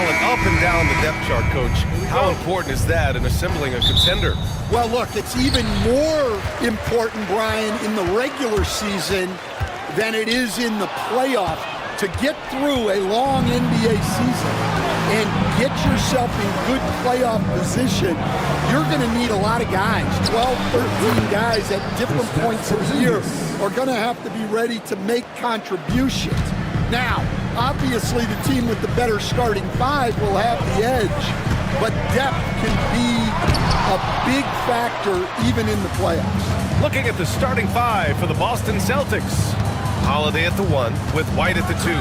talent up and down the depth chart, Coach. How important is that in assembling a contender? Well, look, it's even more important, Brian, in the regular season than it is in the playoff. To get through a long NBA season and get yourself in good playoff position, you're going to need a lot of guys. 12, 13 guys at different points of the year are going to have to be ready to make contributions. Now, obviously, the team with the better starting five will have the edge, but depth can be a big factor even in the playoffs. Looking at the starting five for the Boston Celtics. Holiday at the 1 with White at the 2.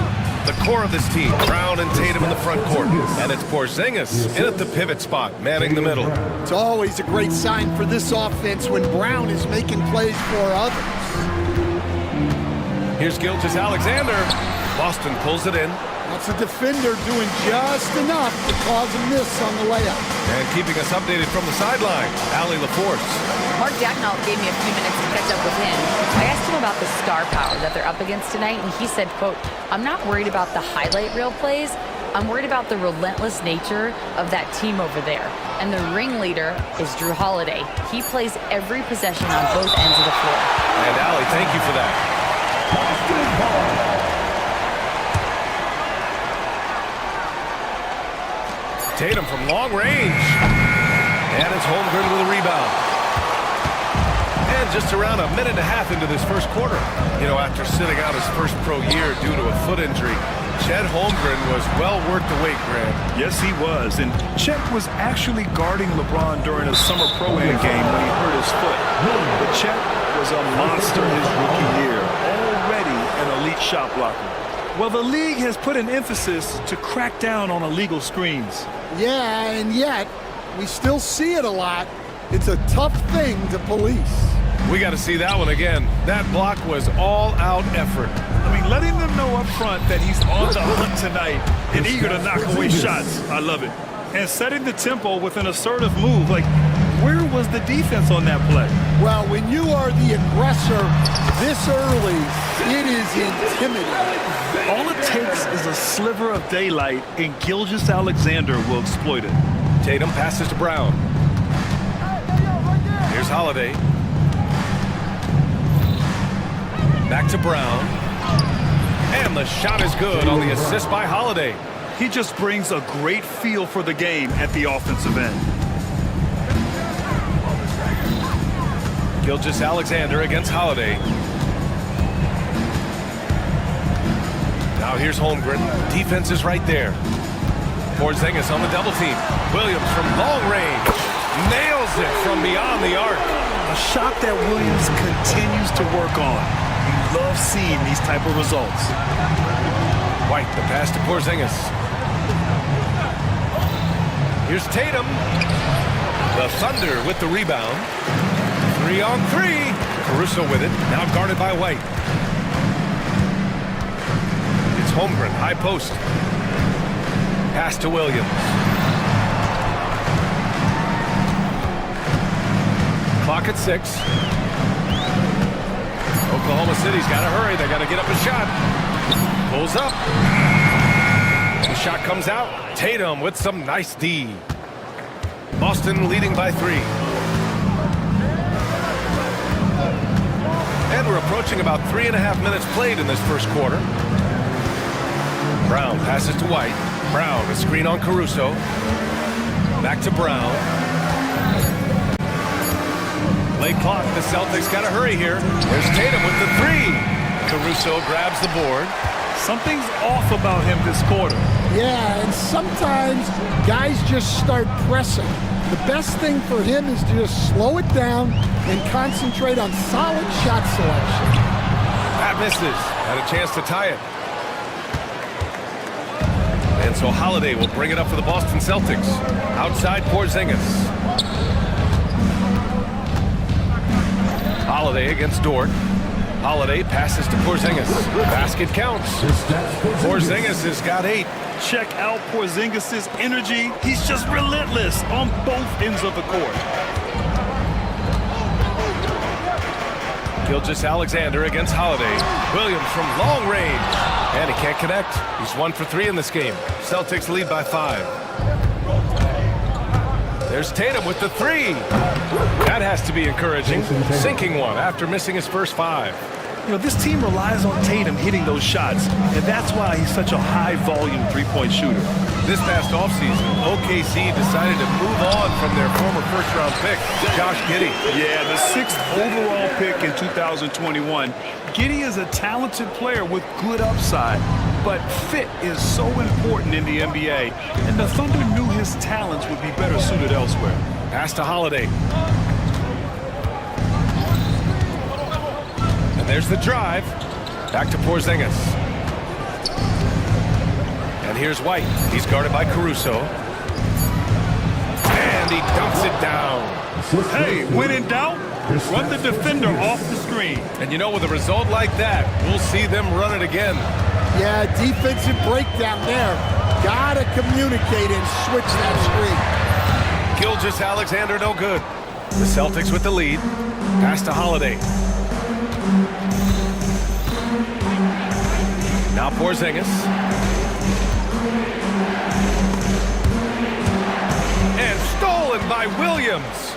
The core of this team, Brown and Tatum in the front court. And it's Porzingis in at the pivot spot, manning the middle. It's always a great sign for this offense when Brown is making plays for others. Here's Gilgeous-Alexander. Boston pulls it in. That's a defender doing just enough to cause a miss on the layup. And keeping us updated from the sideline, Allie LaForce. Mark Dagnall gave me a few minutes to catch up with him. I asked him about the star power that they're up against tonight, and he said, quote, "I'm not worried about the highlight reel plays. I'm worried about the relentless nature of that team over there. And the ringleader is Drew Holiday. He plays every possession on both ends of the floor." And Allie, thank you for that. Tatum from long range. And it's Holmgren with a rebound. And just around a minute and a half into this first quarter. You know, after sitting out his first pro year due to a foot injury, Chet Holmgren was well worth the wait, Grant. Yes, he was. And Chet was actually guarding LeBron during a summer pro-am game when he hurt his foot. But Chet was a monster his rookie year. Already an elite shot blocker. Well, the league has put an emphasis to crack down on illegal screens. Yeah, and yet, we still see it a lot. It's a tough thing to police. We got to see that one again. That block was all-out effort. I mean, letting them know up front that he's on the hunt tonight and eager to knock away shots. I love it. And setting the tempo with an assertive move. Like, where was the defense on that play? Well, when you are the aggressor this early, it is intimidating. All it takes is a sliver of daylight, and Gilgeous-Alexander will exploit it. Tatum passes to Brown. Here's Holiday. Back to Brown. And the shot is good on the assist by Holiday. He just brings a great feel for the game at the offensive end. Gilgeous-Alexander against Holiday. Now here's Holmgren. Defense is right there. Porzingis on the double team. Williams from long range. Nails it from beyond the arc. A shot that Williams continues to work on. You love seeing these type of results. White, the pass to Porzingis. Here's Tatum. The Thunder with the rebound. 3-on-3. Caruso with it. Now guarded by White. It's Holmgren, high post. Pass to Williams. Clock at 6. Oklahoma City's got to hurry. They got to get up a shot. Pulls up. The shot comes out. Tatum with some nice D. Boston leading by 3. And we're approaching about 3.5 minutes played in this first quarter. Brown passes to White. Brown, a screen on Caruso. Back to Brown. Late clock, the Celtics got to hurry here. There's Tatum with the 3. Caruso grabs the board. Something's off about him this quarter. Yeah, and sometimes guys just start pressing. The best thing for him is to just slow it down and concentrate on solid shot selection. That misses. Had a chance to tie it. And so Holiday will bring it up for the Boston Celtics. Outside Porzingis. Holiday against Dort. Holiday passes to Porzingis. Basket counts. Porzingis has got 8. Check out Porzingis' energy. He's just relentless on both ends of the court. Gilgeous-Alexander against Holiday. Williams from long range. And he can't connect. He's 1 for 3 in this game. Celtics lead by 5. There's Tatum with the 3. That has to be encouraging. Sinking one after missing his first 5. You know, this team relies on Tatum hitting those shots, and that's why he's such a high-volume three-point shooter. This past offseason, OKC decided to move on from their former first-round pick, Josh Giddey. Yeah, the 6th overall pick in 2021. Giddey is a talented player with good upside, but fit is so important in the NBA, and the Thunder knew his talents would be better suited elsewhere. Pass to Holiday. And there's the drive. Back to Porzingis. And here's White. He's guarded by Caruso. And he dumps it down. Hey, when in doubt, run the defender off the screen. And you know, with a result like that, we'll see them run it again. Yeah, defensive breakdown there. Gotta communicate and switch that screen. Gilgeous-Alexander no good. The Celtics with the lead. Pass to Holiday. Now Porzingis. And stolen by Williams.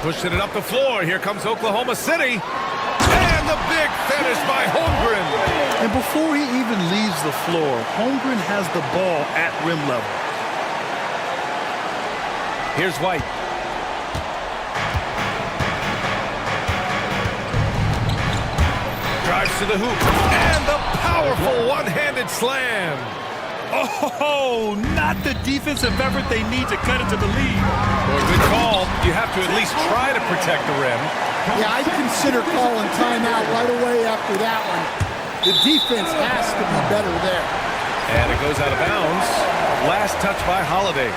Pushing it up the floor. Here comes Oklahoma City. And the big finish by Holmgren. And before he even leaves the floor, Holmgren has the ball at rim level. Here's White. Drives to the hoop. And the powerful one-handed slam. Oh, not the defensive effort they need to cut into the lead. Well, good call. You have to at least try to protect the rim. Yeah, I'd consider calling timeout right away after that one. The defense has to be better there. And it goes out of bounds. Last touch by Holiday.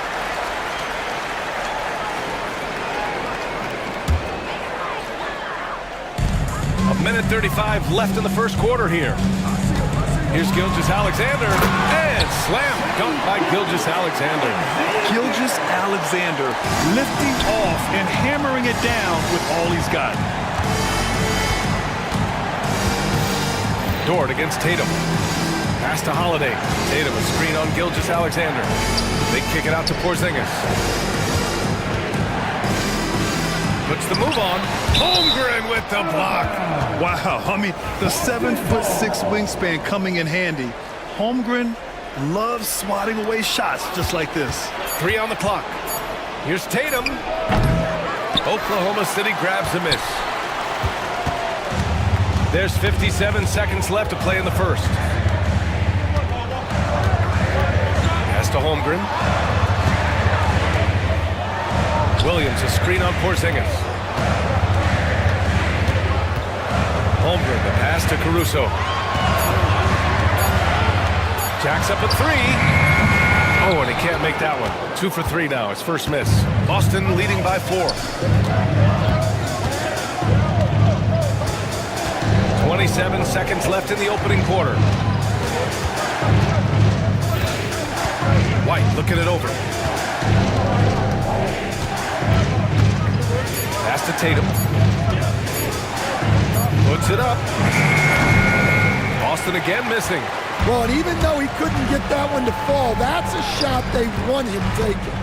A minute 35 left in the first quarter here. Here's Gilgeous-Alexander. And slam dunk by Gilgeous-Alexander. Gilgeous-Alexander lifting off and hammering it down with all he's got. Dort against Tatum. Pass to Holiday. Tatum a screen on Gilgeous-Alexander. They kick it out to Porzingis. Puts the move on. Holmgren with the block. Wow, I mean, the 7'6" wingspan coming in handy. Holmgren loves swatting away shots just like this. 3 on the clock. Here's Tatum. Oklahoma City grabs a miss. There's 57 seconds left to play in the first. Pass to Holmgren. Williams a screen on Porzingis. Holmgren the pass to Caruso. Jacks up a 3. Oh, and he can't make that one. 2 for 3 now. His first miss. Boston leading by 4. 27 seconds left in the opening quarter. White looking it over. Pass to Tatum. Puts it up. Boston again missing. Well, and even though he couldn't get that one to fall, that's a shot they want him taking.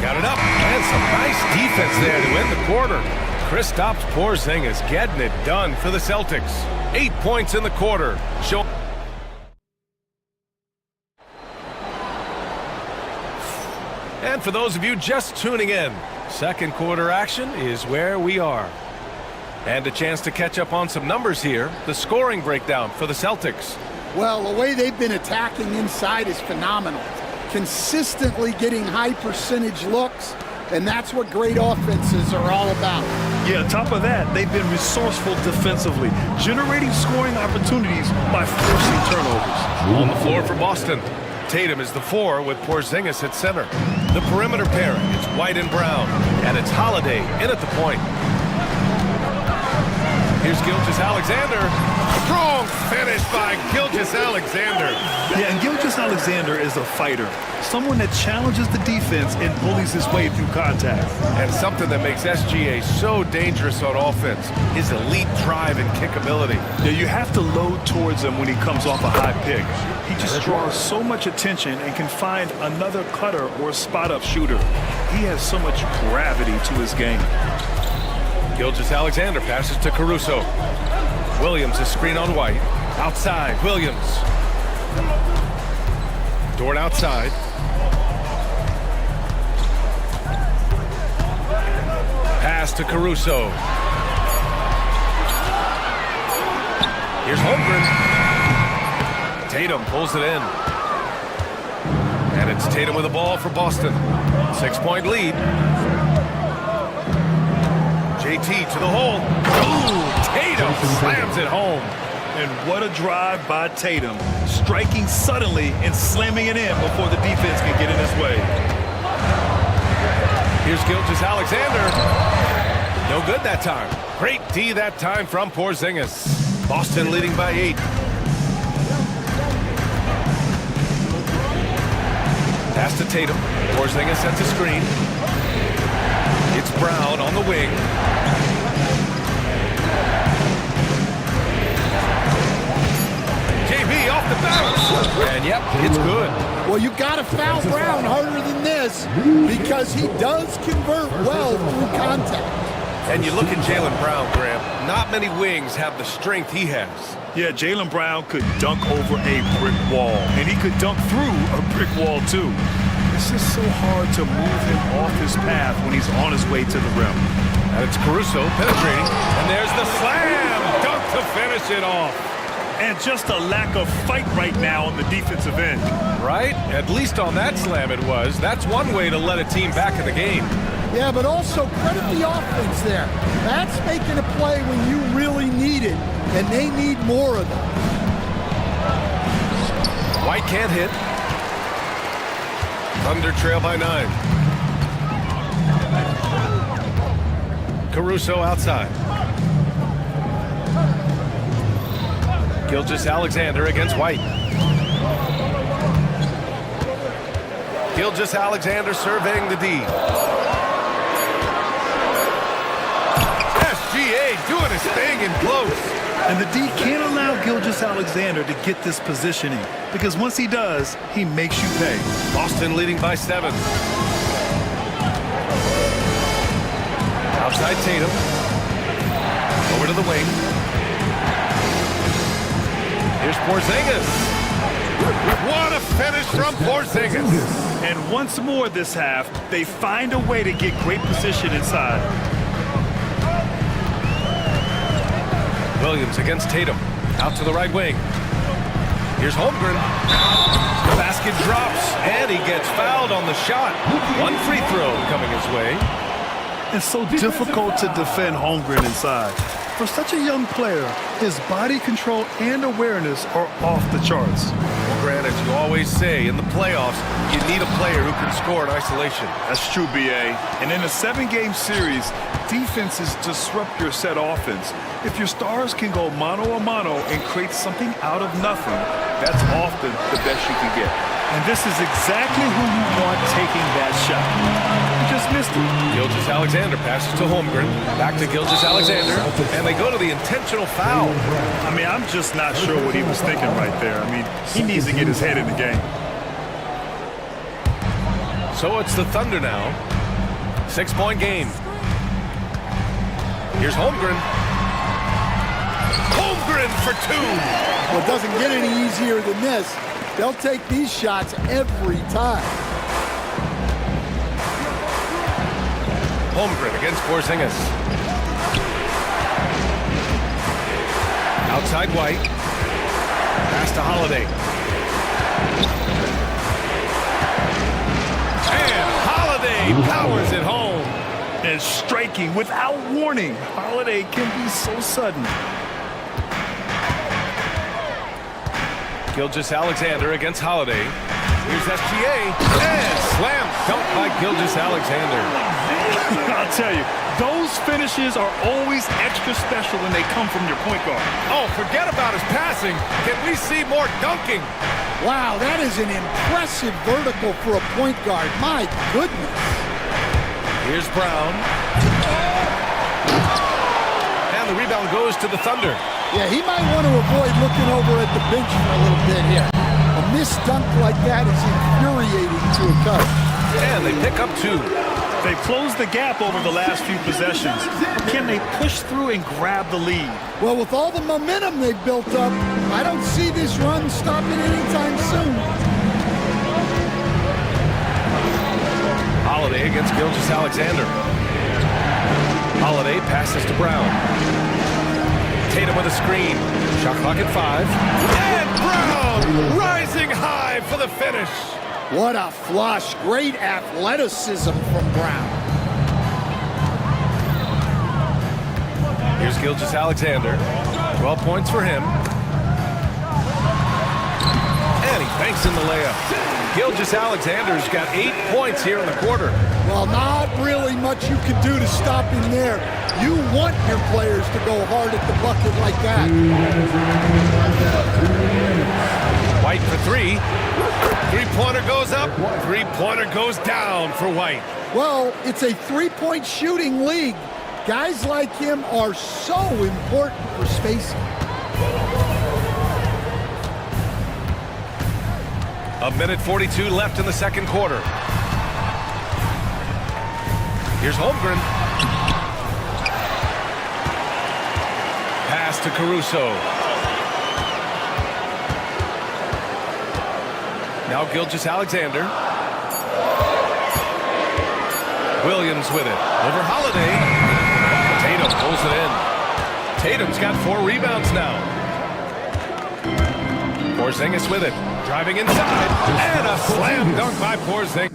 Got it up. And some nice defense there to end the quarter. Kristaps Porzingis getting it done for the Celtics. 8 points in the quarter. And for those of you just tuning in, second quarter action is where we are. And a chance to catch up on some numbers here. The scoring breakdown for the Celtics. Well, the way they've been attacking inside is phenomenal. Consistently getting high percentage looks, and that's what great offenses are all about. Yeah, on top of that, they've been resourceful defensively, generating scoring opportunities by forcing turnovers. On the floor for Boston, Tatum is the 4 with Porzingis at center. The perimeter pairing, it's White and Brown, and it's Holiday in at the point. Here's Gilgeous-Alexander. Strong finish by Gilgeous-Alexander. Yeah, and Gilgeous-Alexander is a fighter. Someone that challenges the defense and bullies his way through contact. And something that makes SGA so dangerous on offense, his elite drive and kick ability. Yeah, you have to load towards him when he comes off a high pick. He just draws so much attention and can find another cutter or spot-up shooter. He has so much gravity to his game. Gilgeous-Alexander passes to Caruso. Williams is screen on White. Outside, Williams. Dort outside. Pass to Caruso. Here's Holmgren. Tatum pulls it in. And it's Tatum with the ball for Boston. 6-point lead. JT to the hole. Ooh, Tatum slams it home. And what a drive by Tatum. Striking suddenly and slamming it in before the defense can get in his way. Here's Gilgeous-Alexander. No good that time. Great D that time from Porzingis. Boston leading by 8. Pass to Tatum. Porzingis sets a screen. It's Brown on the wing. JB off the bounce. And yep, it's good. Well, you got to foul Brown harder than this because he does convert well through contact. And you look at Jaylen Brown, Graham. Not many wings have the strength he has. Yeah, Jaylen Brown could dunk over a brick wall, and he could dunk through a brick wall, too. It's just so hard to move him off his path when he's on his way to the rim. And it's Caruso penetrating. And there's the slam. Dunk to finish it off. And just a lack of fight right now on the defensive end. Right? At least on that slam it was. That's one way to let a team back in the game. Yeah, but also credit the offense there. That's making a play when you really need it, and they need more of that. White can't hit. Thunder trail by 9. Caruso outside. Gilgeous-Alexander against White. Gilgeous-Alexander surveying the D. SGA doing his thing in close. And the D can't allow Gilgeous-Alexander to get this positioning, because once he does, he makes you pay. Boston leading by 7. Outside Tatum. Over to the wing. Here's Porzingis. What a finish from Porzingis. And once more this half, they find a way to get great position inside. Williams against Tatum. Out to the right wing. Here's Holmgren. The basket drops, and he gets fouled on the shot. One free throw coming his way. It's so difficult to defend Holmgren inside. For such a young player, his body control and awareness are off the charts. Well, Grant, as you always say, in the playoffs, you need a player who can score in isolation. That's true, BA. And in a 7-game series, defenses disrupt your set offense. If your stars can go mano-a-mano and create something out of nothing, that's often the best you can get. And this is exactly who you want taking that shot. You just missed it. Gilgeous-Alexander passes to Holmgren. Back to Gilgeous-Alexander. And they go to the intentional foul. I mean, I'm just not sure what he was thinking right there. I mean, he needs to get his head in the game. So it's the Thunder now. 6-point game. Here's Holmgren. Holmgren for 2. Well, it doesn't get any easier than this. They'll take these shots every time. Holmgren against Porzingis. Outside White. Pass to Holiday. And Holiday powers it home. And striking without warning. Holiday can be so sudden. Gilgeous-Alexander against Holiday. Here's SGA. And slam dunk by Gilgeous-Alexander. I'll tell you, those finishes are always extra special when they come from your point guard. Oh, forget about his passing. Can we see more dunking? Wow, that is an impressive vertical for a point guard. My goodness. Here's Brown. And the rebound goes to the Thunder. Yeah, he might want to avoid looking over at the bench for a little bit here. A missed dunk like that is infuriating to a coach. And they pick up 2. They've closed the gap over the last few possessions. Can they push through and grab the lead? Well, with all the momentum they've built up, I don't see this run stopping anytime soon. Holiday against Gilgeous-Alexander. Holiday passes to Brown. Tatum with a screen. Shot clock at 5. And Brown rising high for the finish. What a flush. Great athleticism from Brown. Here's Gilgeous-Alexander. 12 points for him. And he banks in the layup. Gilgeous-Alexander's got 8 points here in the quarter. Well, not really much you can do to stop him there. You want your players to go hard at the bucket like that. White for 3. Three-pointer goes up. Three-pointer goes down for White. Well, it's a three-point shooting league. Guys like him are so important for spacing. A minute 42 left in the second quarter. Here's Holmgren. Pass to Caruso. Now Gilgeous-Alexander. Williams with it. Over Holiday. Tatum pulls it in. Tatum's got 4 rebounds now. Porzingis with it. Driving inside. And a slam dunk by Porzingis.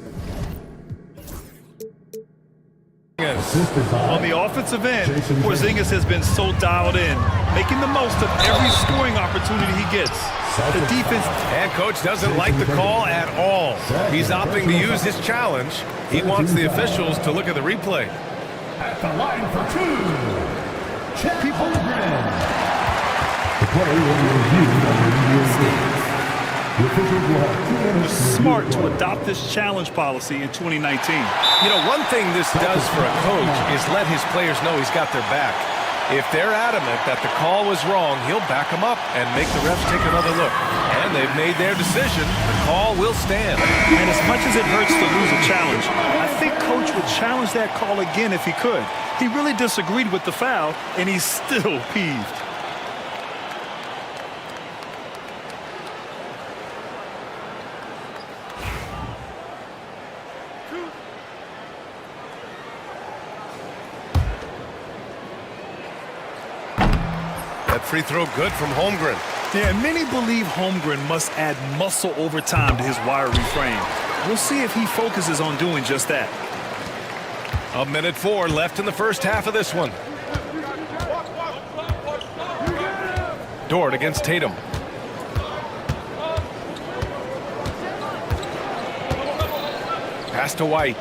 On the offensive end, Porzingis has been so dialed in, making the most of every scoring opportunity he gets. The defense... And coach doesn't like the call at all. He's opting to use his challenge. He wants the officials to look at the replay. At the line for 2, Chet Holmgren. The play will be reviewed on the video stage. The officials will have 2 minutes. Smart to adopt this challenge policy in 2019. You know, one thing this does for a coach is let his players know he's got their back. If they're adamant that the call was wrong, he'll back them up and make the refs take another look. And they've made their decision. The call will stand. And as much as it hurts to lose a challenge, I think Coach would challenge that call again if he could. He really disagreed with the foul, and he's still peeved. That free throw good from Holmgren. Yeah, and many believe Holmgren must add muscle over time to his wiry frame. We'll see if he focuses on doing just that. A minute 4 left in the first half of this one. Dort against Tatum. Pass to White.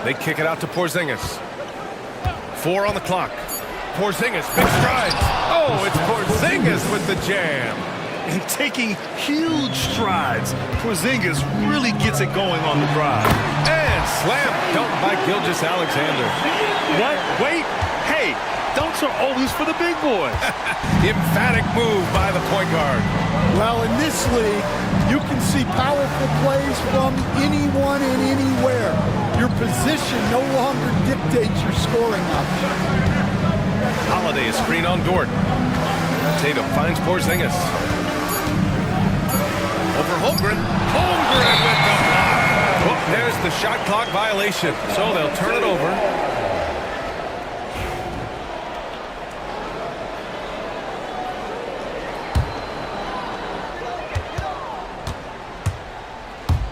They kick it out to Porzingis. 4 on the clock. Porzingis, big strides. Oh, it's Porzingis with the jam. And taking huge strides, Porzingis really gets it going on the drive. And slam dunk by Gilgeous-Alexander. What? Wait. Hey, dunks are always for the big boys. Emphatic move by the point guard. Well, in this league, you can see powerful plays from anyone and anywhere. Your position no longer dictates your scoring option. Holiday is screen on Dort. Tatum finds Porzingis. Over Holmgren. Holmgren with the block. Oh, there's the shot clock violation. So they'll turn it over.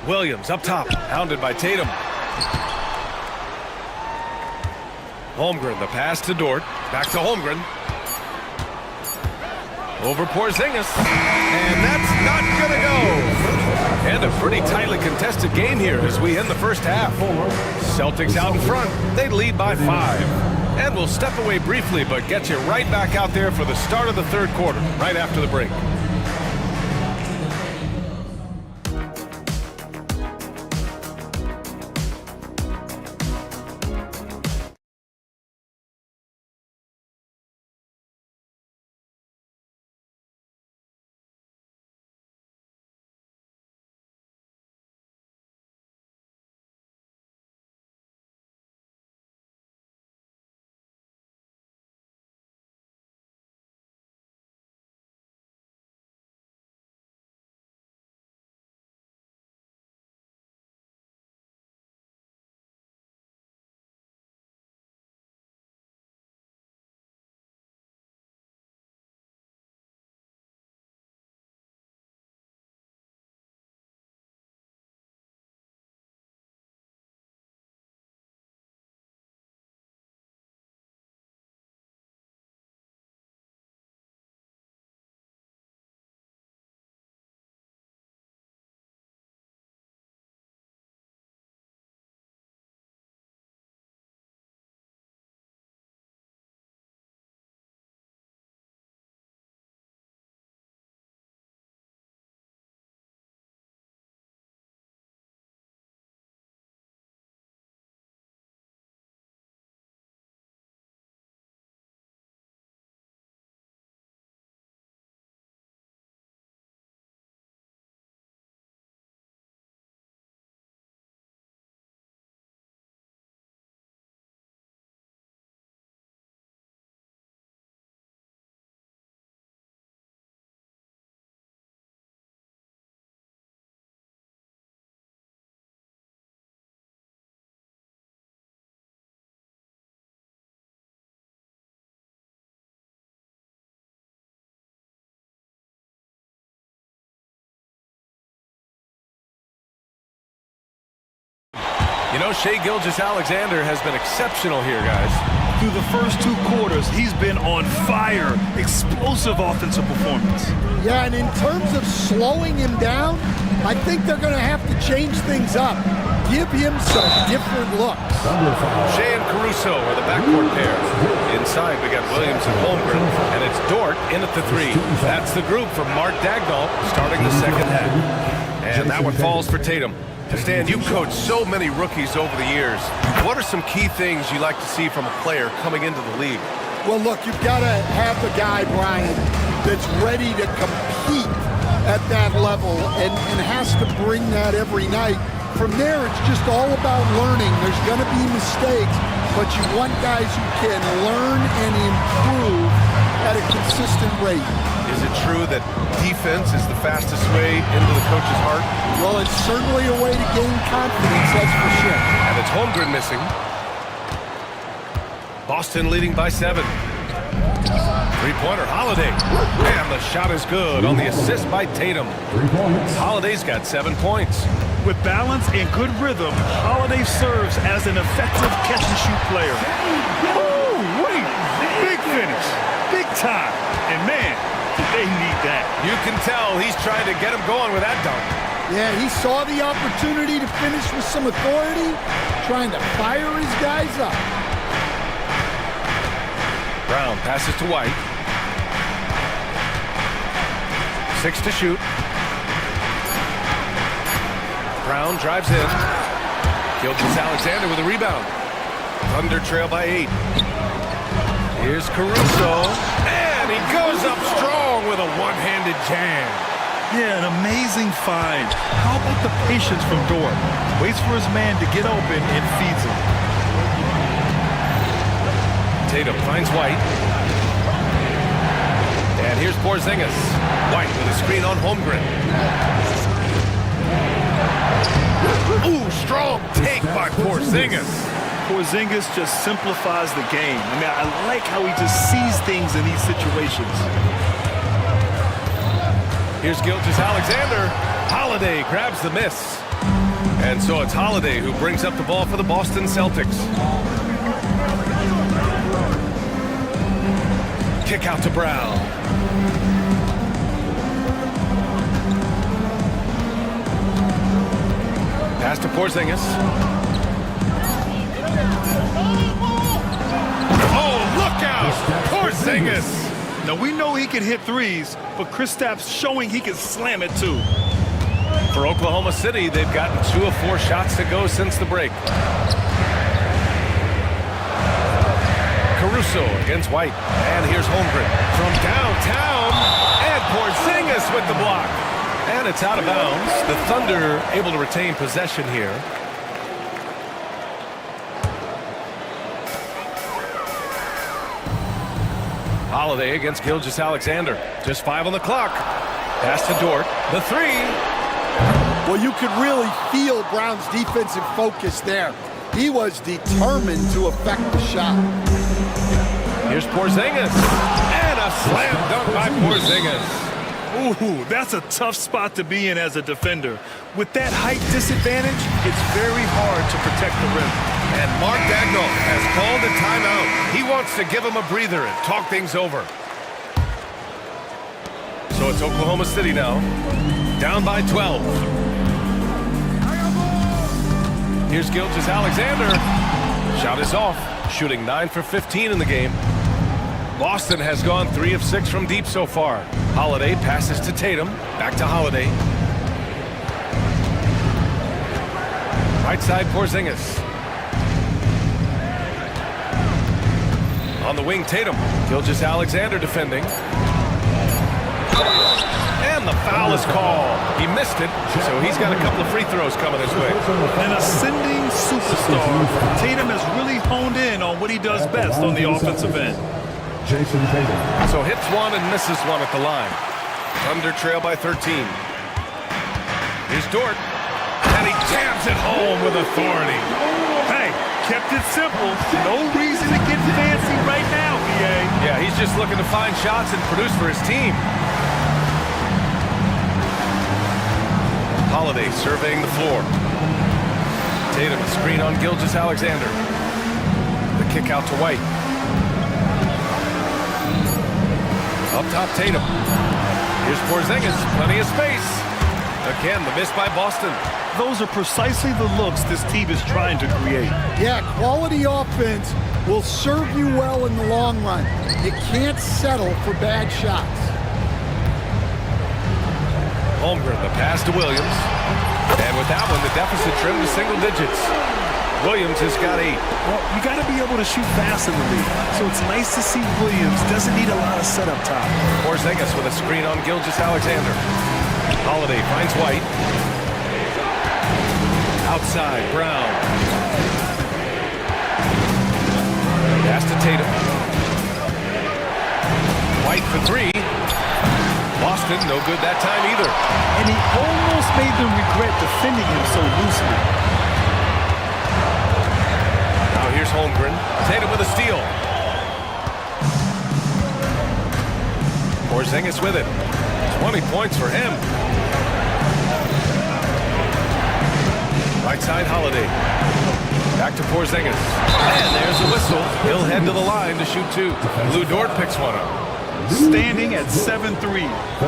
Williams up top, hounded by Tatum. Holmgren, the pass to Dort. Back to Holmgren. Over Porzingis. And that's not going to go. And a pretty tightly contested game here as we end the first half. Celtics out in front. They lead by 5. And we'll step away briefly, but get you right back out there for the start of the third quarter, right after the break. You know, Shai Gilgeous-Alexander has been exceptional here, guys. Through the first 2 quarters, he's been on fire. Explosive offensive performance. Yeah, and in terms of slowing him down, I think they're going to have to change things up. Give him some different looks. Shai and Caruso are the backcourt pair. Inside, we got Williams and Holmgren, and it's Dort in at the 3. That's the group from Mark Dagnall starting the second half. And that one falls for Tatum. Stan, you've coached so many rookies over the years. What are some key things you like to see from a player coming into the league? Well, look, you've got to have the guy, Brian, that's ready to compete at that level and has to bring that every night. From there, it's just all about learning. There's going to be mistakes, but you want guys who can learn and improve at a consistent rate. Is it true that defense is the fastest way into the coach's heart? Well, it's certainly a way to gain confidence, that's for sure. And it's Holmgren missing. Boston leading by 7. Three-pointer, Holiday. And the shot is good on the assist by Tatum. Holiday's got 7 points. With balance and good rhythm, Holiday serves as an effective catch-and-shoot player. Oh, wait! Big finish. Big time. And man, they need that. You can tell he's trying to get him going with that dunk. Yeah, he saw the opportunity to finish with some authority, trying to fire his guys up. Brown passes to White. 6 to shoot. Brown drives in. Gilgeous-Alexander with a rebound. Thunder trail by 8. Here's Caruso. And he goes up strong with a one-handed jam. Yeah, an amazing find. How about the patience from Dort? Waits for his man to get open and feeds him. Tatum finds White. And here's Porzingis. White with a screen on Holmgren. Ooh, strong take by Porzingis. Porzingis just simplifies the game. I mean, I like how he just sees things in these situations. Here's Gilgeous-Alexander. Holiday grabs the miss. And so it's Holiday who brings up the ball for the Boston Celtics. Kick out to Brown. Pass to Porzingis. Oh, look out! Porzingis! Now, we know he can hit threes, but Kristaps showing he can slam it too. For Oklahoma City, they've gotten 2 of 4 shots to go since the break. Caruso against White. And here's Holmgren from downtown. And Porzingis with the block. And it's out of bounds. The Thunder able to retain possession here. Holiday against Gilgeous-Alexander. Just 5 on the clock. Pass to Dort. The 3. Well, you could really feel Brown's defensive focus there. He was determined to affect the shot. Here's Porzingis. And a slam dunk by Porzingis. Ooh, that's a tough spot to be in as a defender. With that height disadvantage, it's very hard to protect the rim. And Mark Dagnall has called a timeout. He wants to give him a breather and talk things over. So it's Oklahoma City now, down by 12. Here's Gilgeous-Alexander. Shot is off, shooting 9 for 15 in the game. Boston has gone 3 of 6 from deep so far. Holiday passes to Tatum, back to Holiday. Right side, Porzingis. On the wing, Tatum. Gilgeous-Alexander defending. And the foul is called. He missed it, so he's got a couple of free throws coming his way. An ascending superstar. Tatum has really honed in on what he does best on the offensive end. Jason Tatum. So hits 1 and misses 1 at the line. Thunder trail by 13. Here's Dort. And he jams it home with authority. Hey, kept it simple. No reason to get fancy right now, BA. Yeah, he's just looking to find shots and produce for his team. Holiday surveying the floor. Tatum, a screen on Gilgeous-Alexander. The kick out to White. Up top, Tatum. Here's Porzingis, plenty of space. Again, the miss by Boston. Those are precisely the looks this team is trying to create. Yeah, quality offense will serve you well in the long run. You can't settle for bad shots. Holmgren, the pass to Williams. And with that one, the deficit trimmed to single digits. Williams has got 8. Well, you got to be able to shoot fast in the league. So it's nice to see Williams doesn't need a lot of setup time. Porzingis with a screen on Gilgeous-Alexander. Holiday finds White. Outside, Brown. Pass to Tatum. White for 3. Boston, no good that time either. And he almost made them regret defending him so loosely. Now here's Holmgren. Tatum with a steal. Porzingis with it. 20 points for him. Right side, Holiday. Back to Porzingis. And there's the whistle. He'll head to the line to shoot 2. Lou Dort picks one up. Standing at 7'3",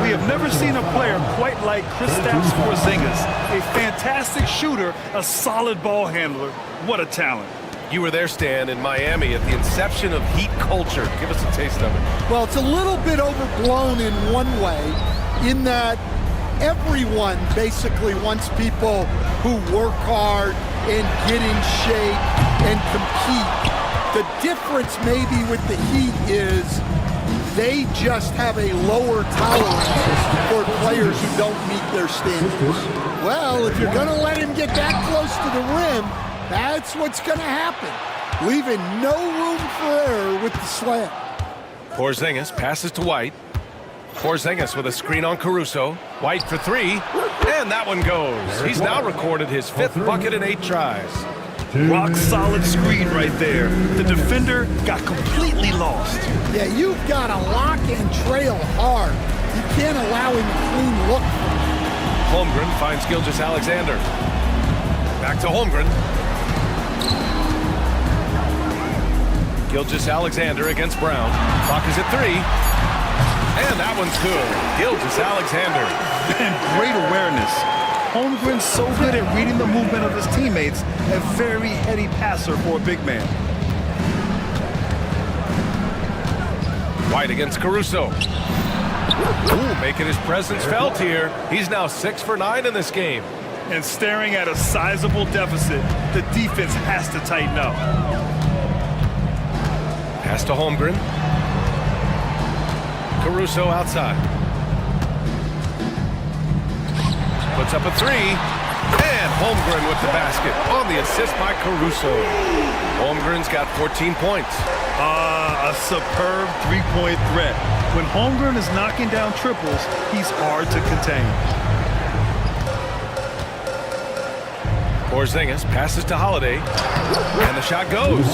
we have never seen a player quite like Kristaps Porzingis. A fantastic shooter, a solid ball handler. What a talent. You were there, Stan, in Miami at the inception of Heat culture. Give us a taste of it. Well, it's a little bit overblown in one way, in that everyone basically wants people who work hard and get in shape and compete. The difference maybe with the Heat is they just have a lower tolerance for players who don't meet their standards. Well, if you're going to let him get that close to the rim, that's what's going to happen, leaving no room for error with the slam. Porzingis passes to White. Porzingis with a screen on Caruso. White for 3, and that one goes. He's now recorded his 5th bucket in 8 tries. Rock solid screen right there. The defender got completely lost. Yeah, you've got to lock and trail hard. You can't allow him a clean look. Holmgren finds Gilgeous-Alexander. Back to Holmgren. Gilgeous-Alexander against Brown. Clock is at 3. And that one's good. Gilgeous-Alexander. And great awareness. Holmgren's so good at reading the movement of his teammates, a very heady passer for a big man. White against Caruso. Ooh, making his presence felt here. He's now 6 for 9 in this game. And staring at a sizable deficit, the defense has to tighten up. Pass to Holmgren. Caruso outside. Puts up a three. And Holmgren with the basket on the assist by Caruso. Holmgren's got 14 points. A superb three-point threat. When Holmgren is knocking down triples, he's hard to contain. Porzingis passes to Holiday. And the shot goes.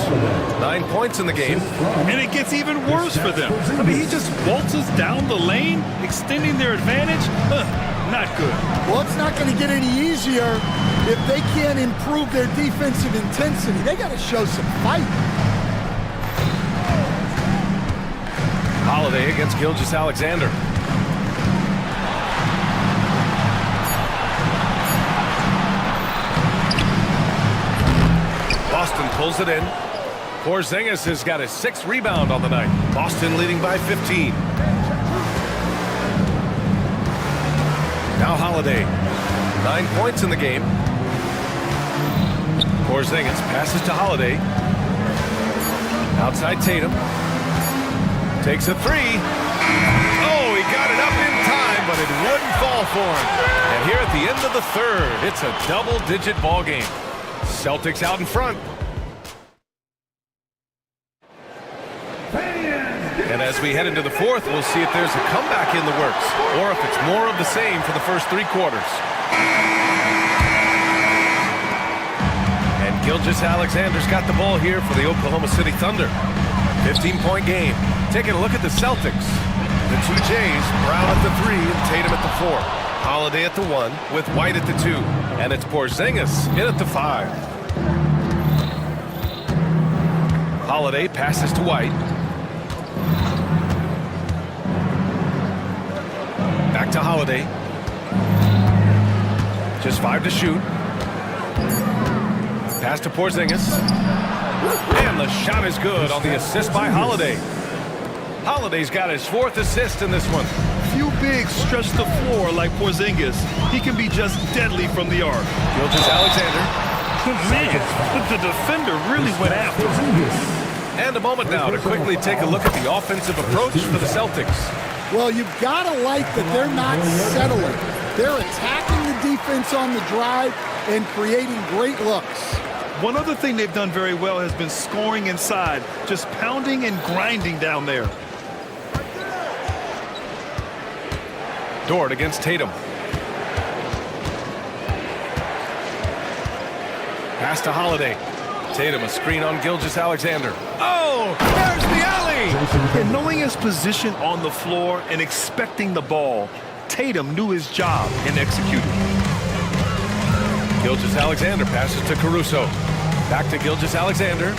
9 points in the game. And it gets even worse for them. I mean, he just waltzes down the lane, extending their advantage. Not good. Well, it's not going to get any easier if they can't improve their defensive intensity. They got to show some fight. Holiday against Gilgeous-Alexander. Boston pulls it in. Porzingis has got his 6th rebound on the night. Boston leading by 15. Now Holiday. 9 points in the game. Porzingis passes to Holiday. Outside Tatum. Takes a three. Oh, he got it up in time, but it wouldn't fall for him. And here at the end of the third, it's a double-digit ball game. Celtics out in front. And as we head into the fourth, we'll see if there's a comeback in the works, or if it's more of the same for the first 3 quarters. And Gilgeous-Alexander's got the ball here for the Oklahoma City Thunder. 15-point game. Taking a look at the Celtics. The 2 Jays, Brown at the 3 and Tatum at the 4. Holiday at the 1 with White at the 2. And it's Porzingis in at the 5. Holiday passes to White. Back to Holiday. Just 5 to shoot. Pass to Porzingis. And the shot is good on the assist by Holiday. Holiday's got his 4th assist in this one. Few bigs stretch the floor like Porzingis. He can be just deadly from the arc. Gilgeous-Alexander. Man, the defender really went after him. And a moment now to quickly take a look at the offensive approach for the Celtics. Well, you've got to like that they're not settling. They're attacking the defense on the drive and creating great looks. One other thing they've done very well has been scoring inside, just pounding and grinding down there. Dort against Tatum. Pass to Holiday. Tatum, a screen on Gilgeous-Alexander. Oh, there's the alley! And knowing his position on the floor and expecting the ball, Tatum knew his job and executed. Gilgeous-Alexander passes to Caruso. Back to Gilgeous-Alexander. And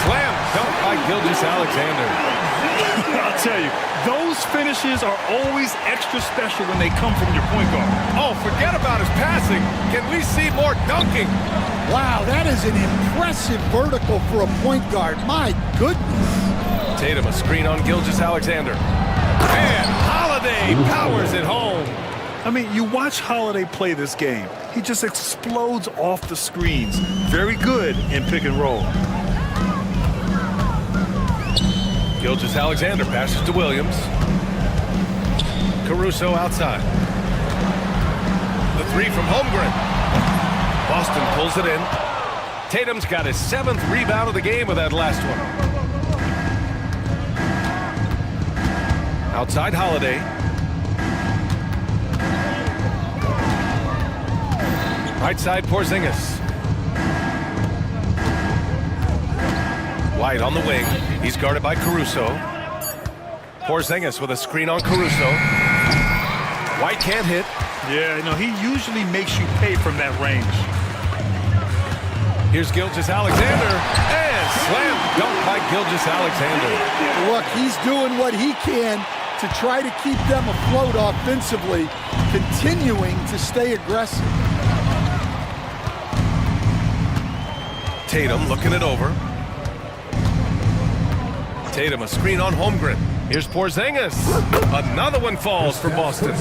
slam dunk by Gilgeous-Alexander. I'll tell you, those finishes are always extra special when they come from your point guard. Oh, forget about his passing. Can we see more dunking? Wow, that is an impressive vertical for a point guard. My goodness. Tatum, a screen on Gilgeous-Alexander. And Holiday powers it home. I mean, you watch Holiday play this game. He just explodes off the screens. Very good in pick and roll. Gilgeous-Alexander passes to Williams. Caruso outside. The 3 from Holmgren. Boston pulls it in. Tatum's got his 7th rebound of the game with that last one. Outside Holiday. Right side Porzingis. White on the wing. He's guarded by Caruso. Porzingis with a screen on Caruso. White can't hit. Yeah, no, he usually makes you pay from that range. Here's Gilgeous-Alexander. And slam dunk by Gilgeous-Alexander. Look, he's doing what he can to try to keep them afloat offensively, continuing to stay aggressive. Tatum looking it over. Tatum, a screen on Holmgren. Here's Porzingis. Another one falls for Boston.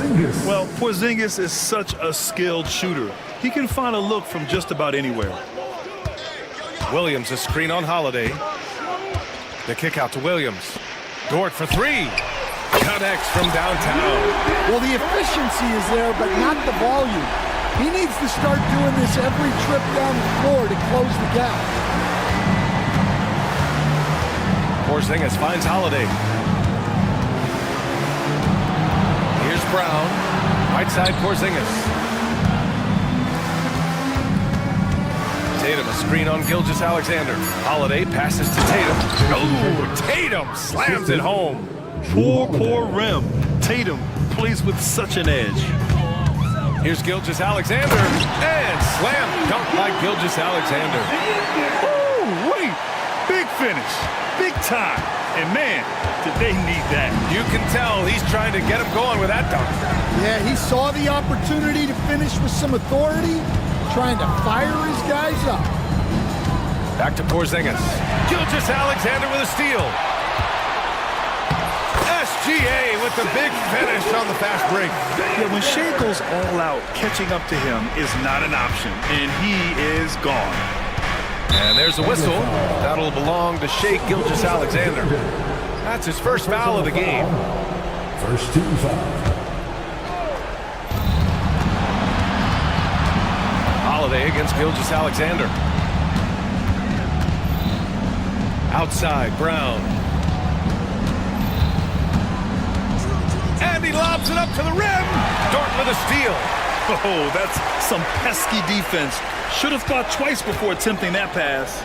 Well, Porzingis is such a skilled shooter. He can find a look from just about anywhere. Williams, a screen on Holiday. The kick out to Williams. Dort for three. Connects from downtown. Well, the efficiency is there, but not the volume. He needs to start doing this every trip down the floor to close the gap. Porzingis finds Holiday. Here's Brown. Right side Porzingis. Tatum, a screen on Gilgeous-Alexander. Holiday passes to Tatum. Oh, Tatum slams it home. Poor rim. Tatum plays with such an edge. Here's Gilgeous-Alexander. And slam dunk by Gilgeous-Alexander. Oh, wait. Big finish. Big time. And man, did they need that. You can tell he's trying to get him going with that dunk. Yeah, he saw the opportunity to finish with some authority, trying to fire his guys up. Back to Porzingis. Gilgeous-Alexander with a steal. SGA with the big finish on the fast break. Yeah, when Shea goes all out, catching up to him is not an option, and he is gone. And there's a whistle. That'll belong to Shea Gilgeous-Alexander. That's his first foul of the game. First team foul. Holiday against Gilgeous-Alexander. Outside, Brown. And he lobs it up to the rim. Dort with a steal. Oh, that's some pesky defense. Should have thought twice before attempting that pass.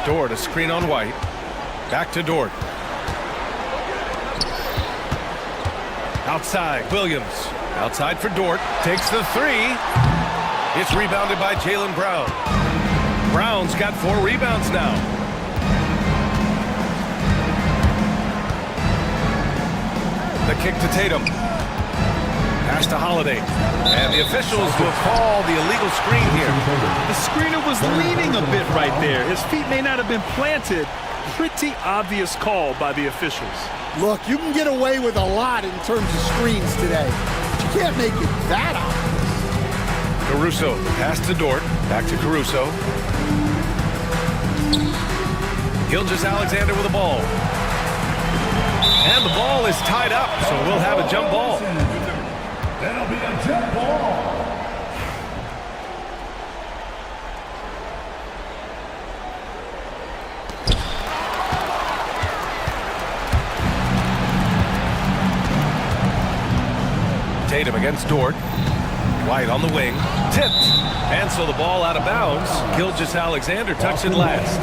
Dort, a screen on White. Back to Dort. Outside, Williams. Outside for Dort. Takes the three. It's rebounded by Jaylen Brown. Brown's got 4 rebounds now. The kick to Tatum. Pass to Holiday. And the officials will call the illegal screen here. The screener was leaning a bit right there. His feet may not have been planted. Pretty obvious call by the officials. Look, you can get away with a lot in terms of screens today. But you can't make it that obvious. Caruso, pass to Dort. Back to Caruso. Gilgeous-Alexander with the ball. And the ball is tied up, so we'll have a jump ball. That'll be a jump ball. Tatum against Dort. White on the wing. Tipped. And so the ball out of bounds. Gilgeous-Alexander touched it last.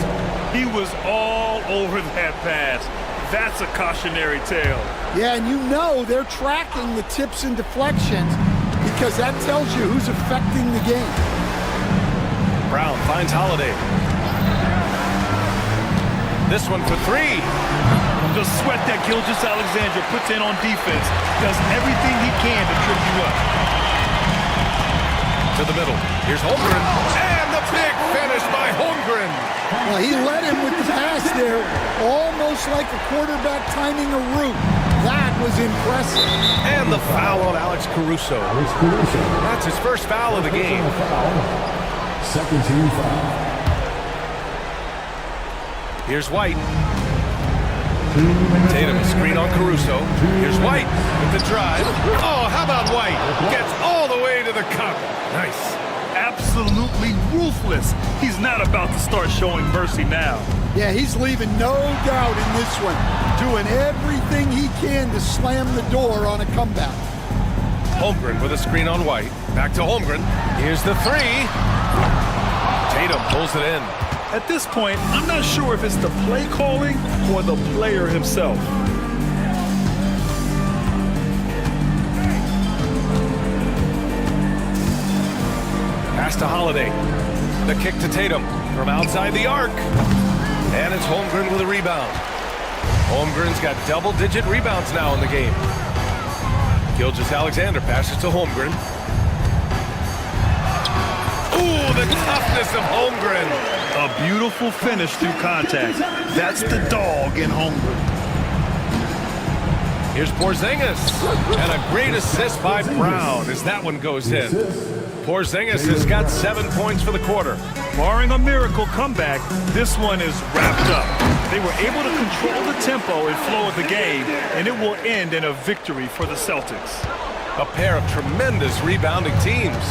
He was all over that pass. That's a cautionary tale. Yeah, and you know they're tracking the tips and deflections because that tells you who's affecting the game. Brown finds Holiday. This one for three. The sweat that Gilgeous-Alexander puts in on defense does everything he can to trip you up. To the middle. Here's Holmgren. And the big finish by Holmgren. Well, he led him with the pass there, almost like a quarterback timing a route. That was impressive. And the foul on Alex Caruso. That's his first foul of the game. Second team foul. Here's White. Tatum, a screen on Caruso. Here's White with the drive. Oh, how about White? Gets all the way to the cup. Nice. Absolutely ruthless. He's not about to start showing mercy now. Yeah, he's leaving no doubt in this one, doing everything he can to slam the door on a comeback. Holmgren with a screen on White. Back to Holmgren. Here's the three. Tatum pulls it in. At this point, I'm not sure if it's the play calling or the player himself. Pass to Holiday. The kick to Tatum from outside the arc. And it's Holmgren with a rebound. Holmgren's got double-digit rebounds now in the game. Gilgeous-Alexander passes to Holmgren. Ooh, the toughness of Holmgren. A beautiful finish through contact. That's the dog in Holmgren. Here's Porzingis, and a great assist by Brown as that one goes in. Porzingis has got 7 points for the quarter. Barring a miracle comeback, this one is wrapped up. They were able to control the tempo and flow of the game, and it will end in a victory for the Celtics. A pair of tremendous rebounding teams.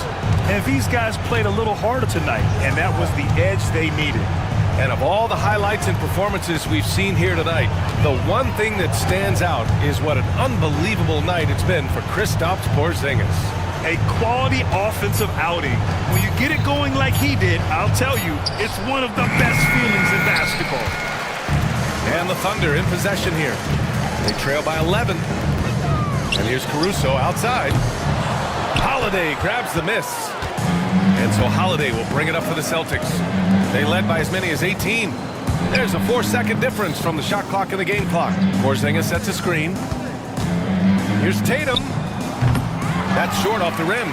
And these guys played a little harder tonight, and that was the edge they needed. And of all the highlights and performances we've seen here tonight, the one thing that stands out is what an unbelievable night it's been for Kristaps Porzingis. A quality offensive outing. When you get it going like he did, I'll tell you, it's one of the best feelings in basketball. And the Thunder in possession here. They trail by 11. And here's Caruso outside. Holiday grabs the miss. And so Holiday will bring it up for the Celtics. They led by as many as 18. There's a 4-second difference from the shot clock and the game clock. Porzingis sets a screen. Here's Tatum. That's short off the rim.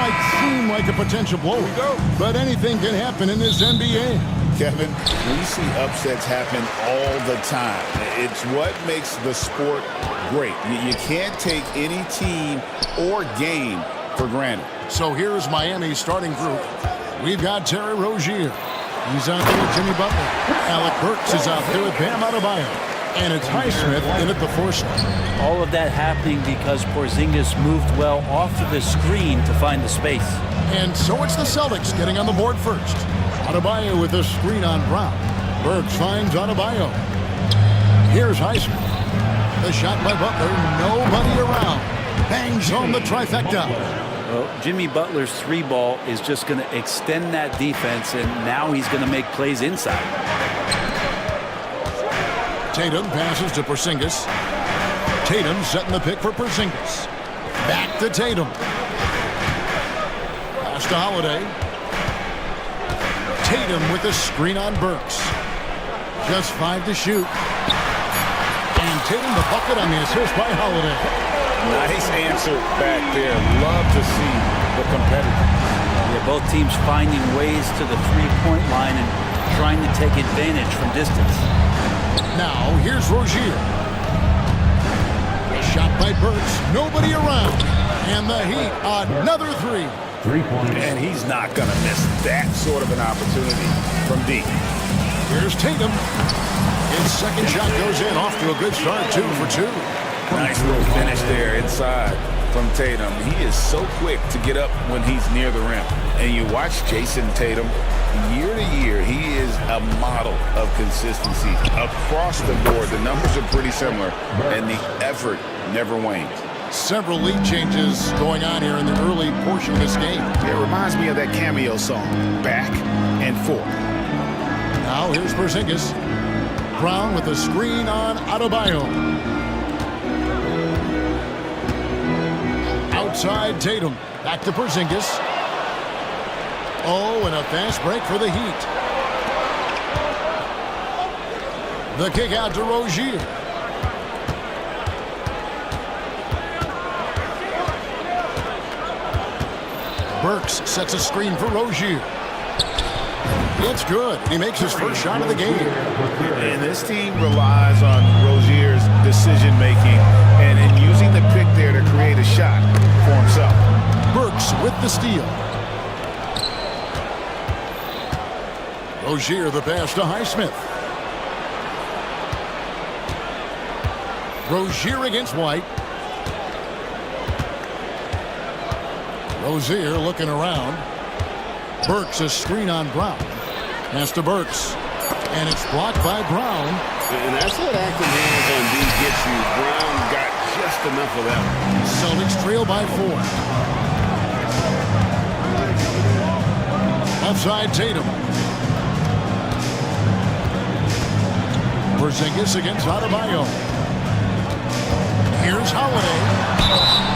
might seem like a potential blow, but anything can happen in this NBA. Kevin, we see upsets happen all the time. It's what makes the sport great. You can't take any team or game for granted. So here's Miami's starting group. We've got Terry Rozier. He's out there with Jimmy Butler. Alec Burks is out there with Bam Adebayo. And it's Highsmith in at the four slot. All of that happening because Porzingis moved well off of the screen to find the space. And so it's the Celtics getting on the board first. Adebayo with a screen on Brown. Burks finds Adebayo. Here's Highsmith. The shot by Butler, nobody around. Bangs home the trifecta. Well, Jimmy Butler's three ball is just going to extend that defense, and now he's going to make plays inside. Tatum passes to Porzingis. Tatum setting the pick for Porzingis. Back to Tatum. Pass to Holiday. Tatum with a screen on Burks. Just 5 to shoot. And Tatum the bucket on the assist by Holiday. Nice answer back there. Love to see the competitor. Yeah, both teams finding ways to the three-point line and trying to take advantage from distance. Now, here's Rozier. Shot by Burks. Nobody around. And the Heat, another three. 3 points. And he's not going to miss that sort of an opportunity from deep. Here's Tatum. His second shot goes in, off to a good start, 2 for 2. Nice little finish there inside from Tatum. He is so quick to get up when he's near the rim. And you watch Jason Tatum, year to year, he is a model of consistency. Across the board, the numbers are pretty similar, and the effort never wanes. Several lead changes going on here in the early portion of this game. It reminds me of that cameo song, Back and Forth. Now here's Porzingis. Brown with a screen on Adebayo. Outside Tatum. Back to Porzingis. Oh, and a fast break for the Heat. The kick out to Rozier. Burks sets a screen for Rozier. It's good. He makes his first shot of the game. And this team relies on Rozier's decision-making and in using the pick there to create a shot for himself. Burks with the steal. Rozier the pass to Highsmith. Rozier against White. Rozier looking around. Burks a screen on Brown. Pass to Burks. And it's blocked by Brown. And that's what acting hands on D gets you. Brown got just enough of that. Celtics trail by 4. Outside Tatum. Porzingis against Adebayo. Here's Holiday.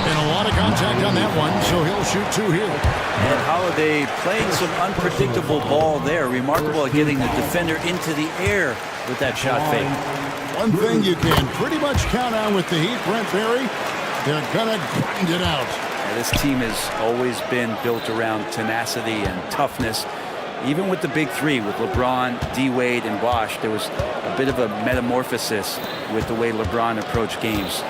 And a lot of contact on that one, so he'll shoot 2 here. And Holiday playing some unpredictable ball there. Remarkable at getting the defender into the air with that shot fake. One thing you can pretty much count on with the Heat, Brent Barry, they're gonna grind it out. Yeah, this team has always been built around tenacity and toughness. Even with the big three, with LeBron, D-Wade, and Bosh, there was a bit of a metamorphosis with the way LeBron approached games.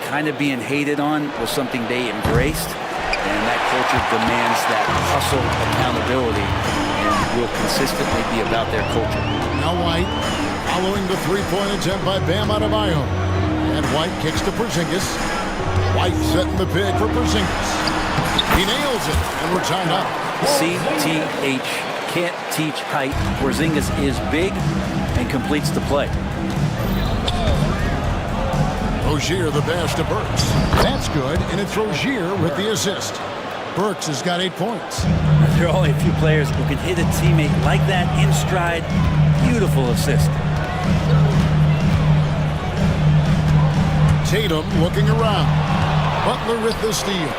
Kind of being hated on was something they embraced, and that culture demands that hustle, accountability, and will consistently be about their culture. Now White, following the three-point attempt by Bam Adebayo. And White kicks to Porzingis. White setting the pick for Porzingis. He nails it, and we're tied up. CTH, can't teach height. Porzingis is big and completes the play. Rozier the pass to Burks. That's good, and it's Rozier with the assist. Burks has got 8 points. There are only a few players who can hit a teammate like that in stride. Beautiful assist. Tatum looking around. Butler with the steal.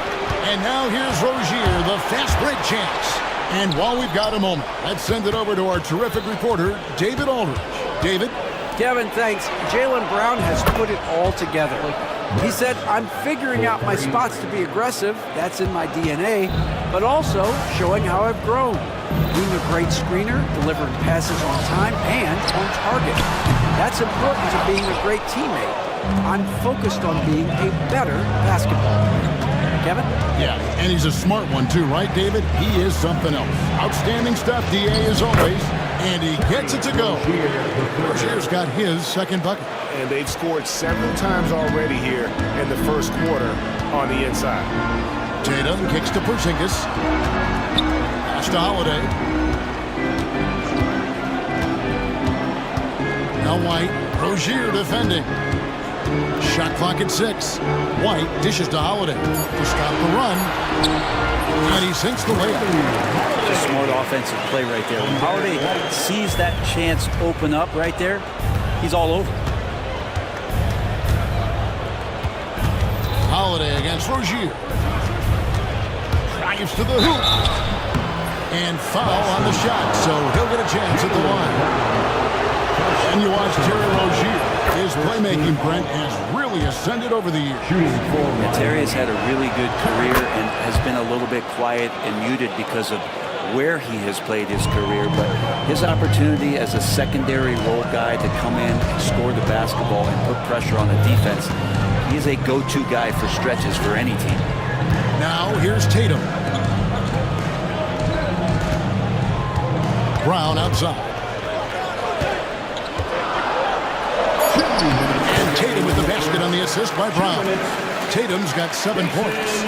And now here's Rozier, the fast break chance. And while we've got a moment, let's send it over to our terrific reporter, David Aldridge. David? Kevin, thanks. Jaylen Brown has put it all together. He said, I'm figuring out my spots to be aggressive. That's in my DNA. but also showing how I've grown. Being a great screener, delivering passes on time and on target. That's important to being a great teammate. I'm focused on being a better basketball player. Kevin? Yeah, and he's a smart one too, right, David? He is something else. Outstanding stuff, DA, as always. And he gets it to go. Rozier's got his second bucket. And they've scored several times already here in the first quarter on the inside. Tatum kicks to Porzingis. Pass to Holiday. Now White. Rozier defending. Shot clock at 6. White dishes to Holiday to stop the run. And he sinks the layup. It's a smart offensive play right there. When Holiday sees that chance open up right there, he's all over. Holiday against Rozier. Drives to the hoop. And foul on the shot, so he'll get a chance at the line. And you watch Terry Rozier. His playmaking, Brent, has really ascended over the years. Yeah, Terry has had a really good career and has been a little bit quiet and muted because of where he has played his career, but his opportunity as a secondary role guy to come in, score the basketball, and put pressure on the defense, he is a go-to guy for stretches for any team. Now here's Tatum. Brown outside. And Tatum with the basket on the assist by Brown. Tatum's got 7 points.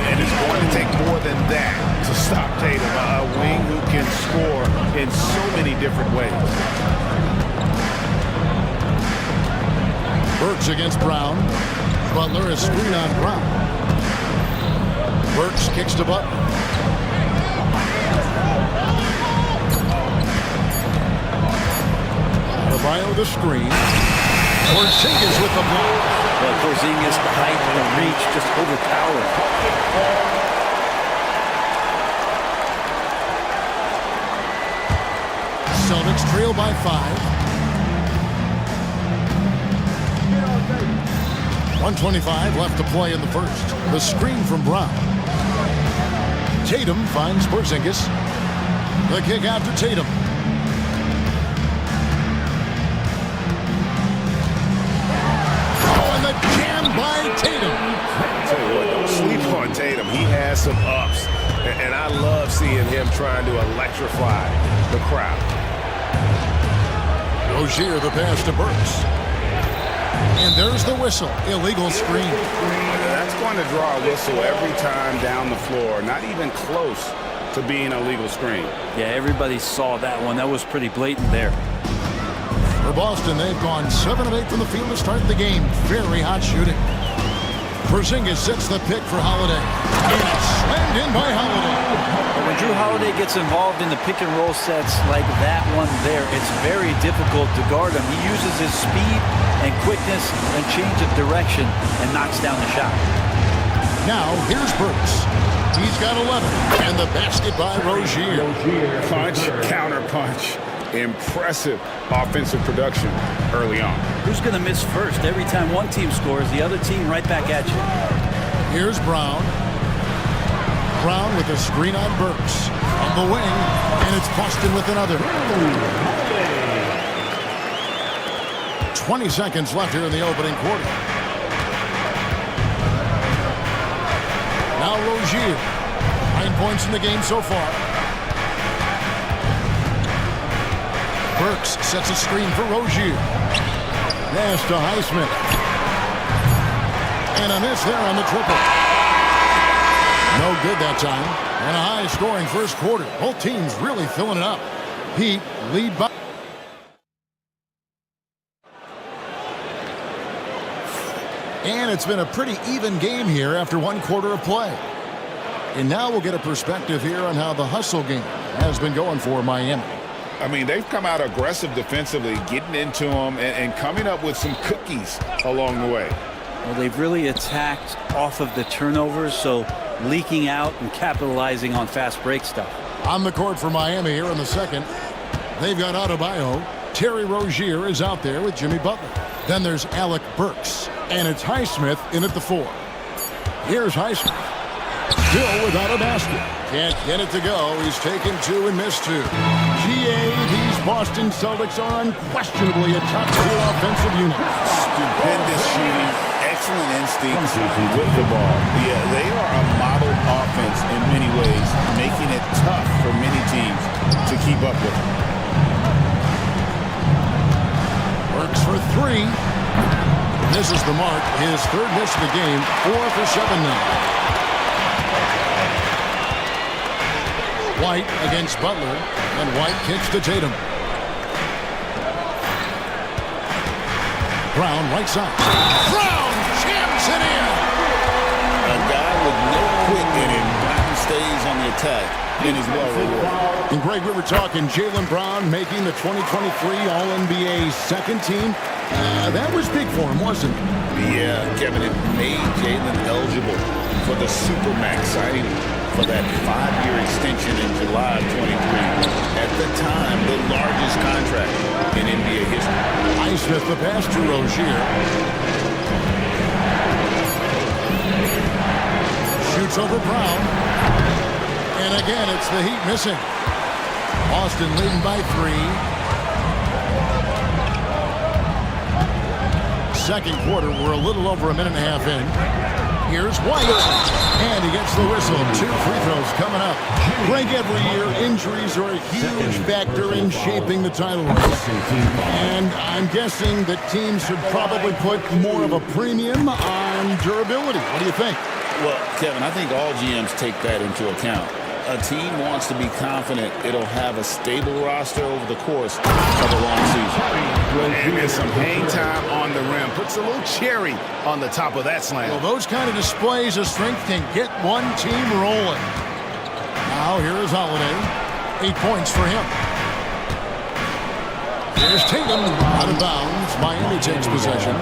And it's going to take more than that to stop Tatum, a wing who can score in so many different ways. Burks against Brown. Butler is screen on Brown. Burks kicks to Butler. Adebayo the screen. Porzingis with the block. Well, Porzingis, the height and the reach, just overpowering. Celtics trail by 5. 1:25 left to play in the first. The screen from Brown. Tatum finds Porzingis. The kick out to Tatum. Oh, and the jam by Tatum. Tell you what, don't sleep on Tatum. He has some ups, and I love seeing him trying to electrify the crowd. Rozier the pass to Burks. And there's the whistle. Illegal screen. That's going to draw a whistle every time down the floor. Not even close to being a legal screen. Yeah, everybody saw that one. That was pretty blatant there. For Boston, they've gone 7 of 8 from the field to start the game. Very hot shooting. Porzingis sets the pick for Holiday. And it's slammed in by Holiday. When Drew Holiday gets involved in the pick and roll sets like that one there, it's very difficult to guard him. He uses his speed and quickness and change of direction and knocks down the shot. Now here's Burks. He's got 11. And the basket by Rozier. Punch, counter punch. Impressive offensive production early on. Who's going to miss first? Every time one team scores, the other team right back at you. Here's Brown. Brown with a screen on Burks. On the wing, and it's Boston with another. 20 seconds left here in the opening quarter. Now Rozier. 9 points in the game so far. Burks sets a screen for Rozier. Pass to Highsmith. And a miss there on the triple. No good that time. And a high-scoring first quarter. Both teams really filling it up. Heat lead by... And it's been a pretty even game here after 1 quarter of play. And now we'll get a perspective here on how the hustle game has been going for Miami. I mean, they've come out aggressive defensively, getting into them and coming up with some cookies along the way. Well, they've really attacked off of the turnovers, so leaking out and capitalizing on fast break stuff. On the court for Miami here in the second. They've got Adebayo. Terry Rozier is out there with Jimmy Butler. Then there's Alec Burks. And it's Highsmith in at the 4. Here's Highsmith. Still without a basket. Can't get it to go. He's taken two and missed two. These Boston Celtics are unquestionably a top-tier offensive unit. Stupendous shooting, excellent instincts with the ball. Yeah, they are a model offense in many ways, making it tough for many teams to keep up with them. Works for three. Misses the mark. His third miss of the game. 4 for 7 now. White against Butler, and White kicks to Tatum. Brown right side. Brown jams it in. A guy with no quit in him. Brown stays on the attack and is well rewarded. And Greg, we were talking Jaylen Brown making the 2023 All-NBA second team. That was big for him, wasn't it? Yeah, Kevin, it made Jaylen eligible for the Supermax signing for that 5-year extension in July of 23. At the time, the largest contract in NBA history. Highsmith the pass to Rozier. Shoots over Brown. And again, it's the Heat missing. Boston leading by 3. Second quarter, we're a little over a minute and a half in. Here's White, and he gets the whistle. 2 free throws coming up. Greg, every year, injuries are a huge factor in shaping the title race. And I'm guessing that teams should probably put more of a premium on durability. What do you think? Well, Kevin, I think all GMs take that into account. A team wants to be confident it'll have a stable roster over the course of a long season. And there's some hang time on the rim. Puts a little cherry on the top of that slam. Well, those kind of displays of strength can get one team rolling. Now, here is Holiday. 8 points for him. Here's Tatum out of bounds. Miami takes possession.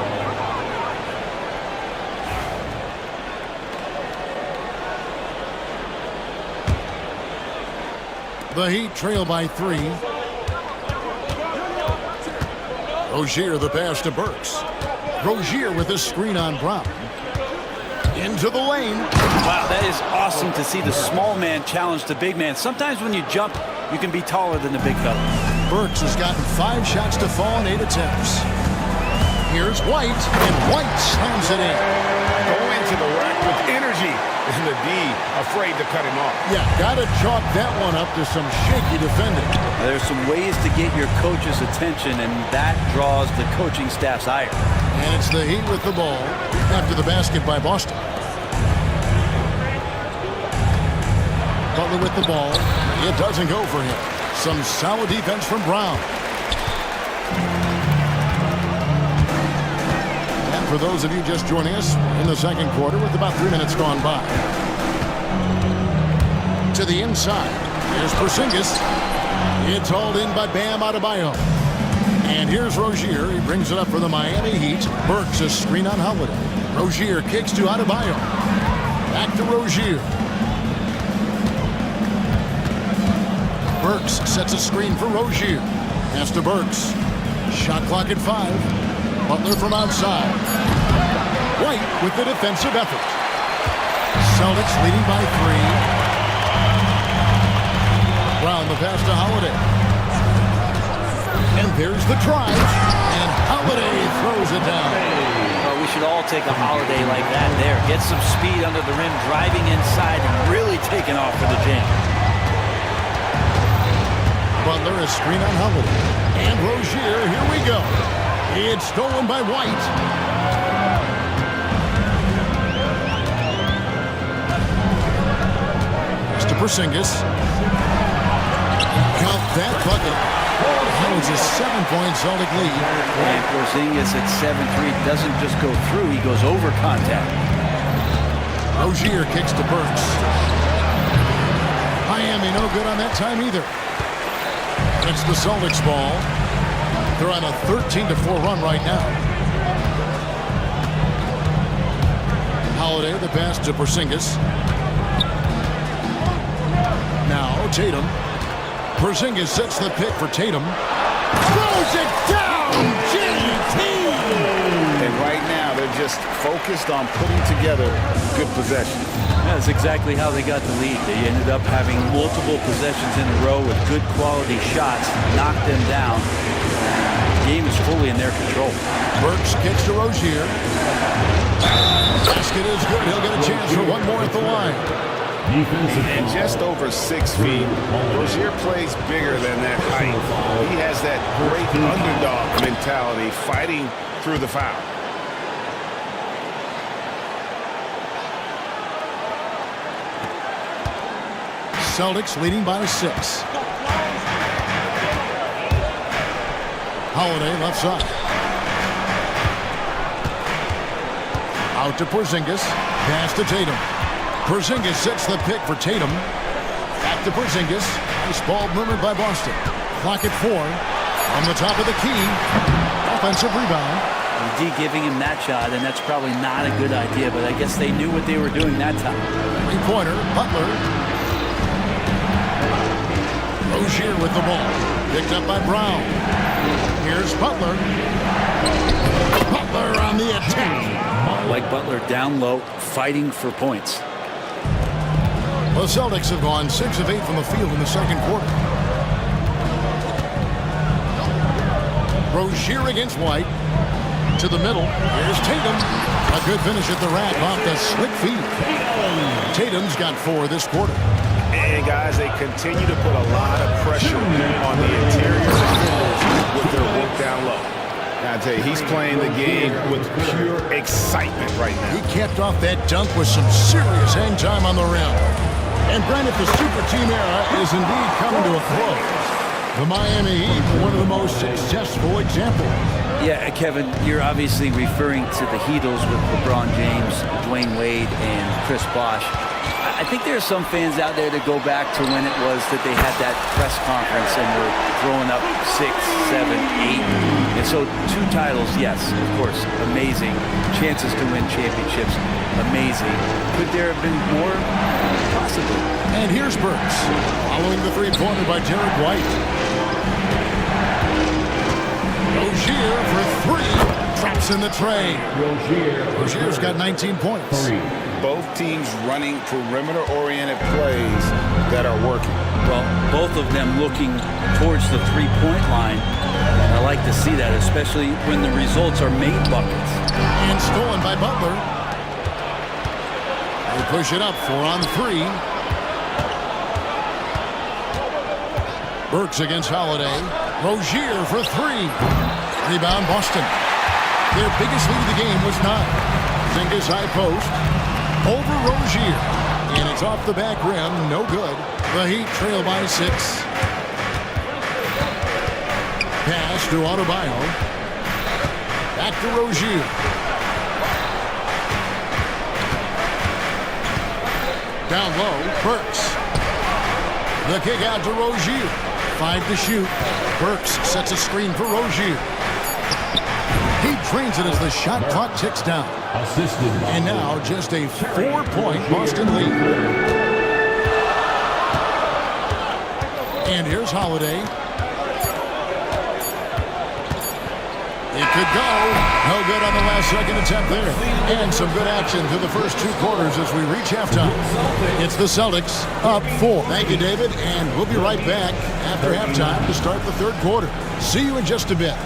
The Heat trail by 3. Rozier the pass to Burks. Rozier with a screen on Brown. Into the lane. Wow, that is awesome to see the small man challenge the big man. Sometimes when you jump, you can be taller than the big fella. Burks has gotten 5 shots to fall in 8 attempts. Here's White, and White slams it in. Go into the rack with energy, and the D afraid to cut him off. Yeah, gotta chalk that one up to some shaky defending. There's some ways to get your coach's attention, and that draws the coaching staff's ire. And it's the Heat with the ball after the basket by Boston. Butler with the ball. It doesn't go for him. Some solid defense from Brown. And for those of you just joining us in the second quarter with about 3 minutes gone by. To the inside. Here's Porzingis. It's hauled in by Bam Adebayo. And here's Rozier. He brings it up for the Miami Heat. Burks a screen on Holiday. Rozier kicks to Adebayo. Back to Rozier. Burks sets a screen for Rozier. Pass to Burks. Shot clock at 5. Butler from outside. White with the defensive effort. Celtics leading by 3. Brown the pass to Holiday. And there's the drive. And Holiday throws it down. We should all take a holiday like that there. Get some speed under the rim, driving inside, and really taking off for the jam. Butler is screen on Holiday. And Rozier, here we go. It's stolen by White. Pass to Porzingis. Count that bucket. That was a 7-point Celtic lead. And Porzingis at 7-3 doesn't just go through, he goes over contact. Rozier kicks to Burks. Miami no good on that time either. It's the Celtics ball. They're on a 13-4 run right now. Holiday, the pass to Porzingis. Now Tatum. Porzingis sets the pick for Tatum. Throws it down! JT! And right now, they're just just focused on putting together good possession. That's exactly how they got the lead. They ended up having multiple possessions in a row with good quality shots, knocked them down. The game is fully in their control. Burks kicks to Rozier. Basket is good. He'll get a chance for one more at the line. And just over 6 feet, Rozier plays bigger than that height. He has that great underdog mentality, fighting through the foul. Celtics leading by 6. Holiday left side. Out to Porzingis. Pass to Tatum. Porzingis sets the pick for Tatum. Back to Porzingis. Nice ball movement by Boston. Clock at 4. On the top of the key. Offensive rebound. D giving him that shot, and that's probably not a good idea, but I guess they knew what they were doing that time. Three-pointer. Butler. Rozier with the ball. Picked up by Brown. Here's Butler. Butler on the attack. Like Butler down low, fighting for points. The Celtics have gone 6 of 8 from the field in the second quarter. Rozier against White. To the middle. Here's Tatum. A good finish at the rack off the slick feed. Tatum's got 4 this quarter. And guys, they continue to put a lot of pressure on the interior defenders with their work down low. I tell you, he's playing the game with pure excitement right now. He capped off that dunk with some serious hang time on the rim. And Brandon, the super team era is indeed coming to a close. The Miami Heat, one of the most successful examples. Yeah, Kevin, you're obviously referring to the Heatles with LeBron James, Dwayne Wade, and Chris Bosh. I think there are some fans out there that go back to when it was that they had that press conference and were throwing up 6, 7, 8. And so 2 titles, yes, of course, amazing. Chances to win championships, amazing. Could there have been more? Possibly. And here's Burks, following the three-pointer by Derek White. Rozier for 3, drops in the tray. Rozier's got 19 points. Both teams running perimeter-oriented plays that are working. Well, both of them looking towards the three-point line. And I like to see that, especially when the results are made buckets. And stolen by Butler. They push it up 4 on 3. Burks against Holiday. Rozier for 3. Rebound Boston. Their biggest lead of the game was 9. Porzingis high post. Over Rozier. And it's off the back rim. No good. The Heat trail by 6. Pass to Adebayo. Back to Rozier. Down low, Burks. The kick out to Rozier. 5 to shoot. Burks sets a screen for Rozier. He drains it as the shot clock ticks down. And now just a 4-point Boston lead. And here's Holiday. It could go. No good on the last second attempt there. And some good action through the first 2 quarters as we reach halftime. It's the Celtics up 4. Thank you, David. And we'll be right back after halftime to start the third quarter. See you in just a bit.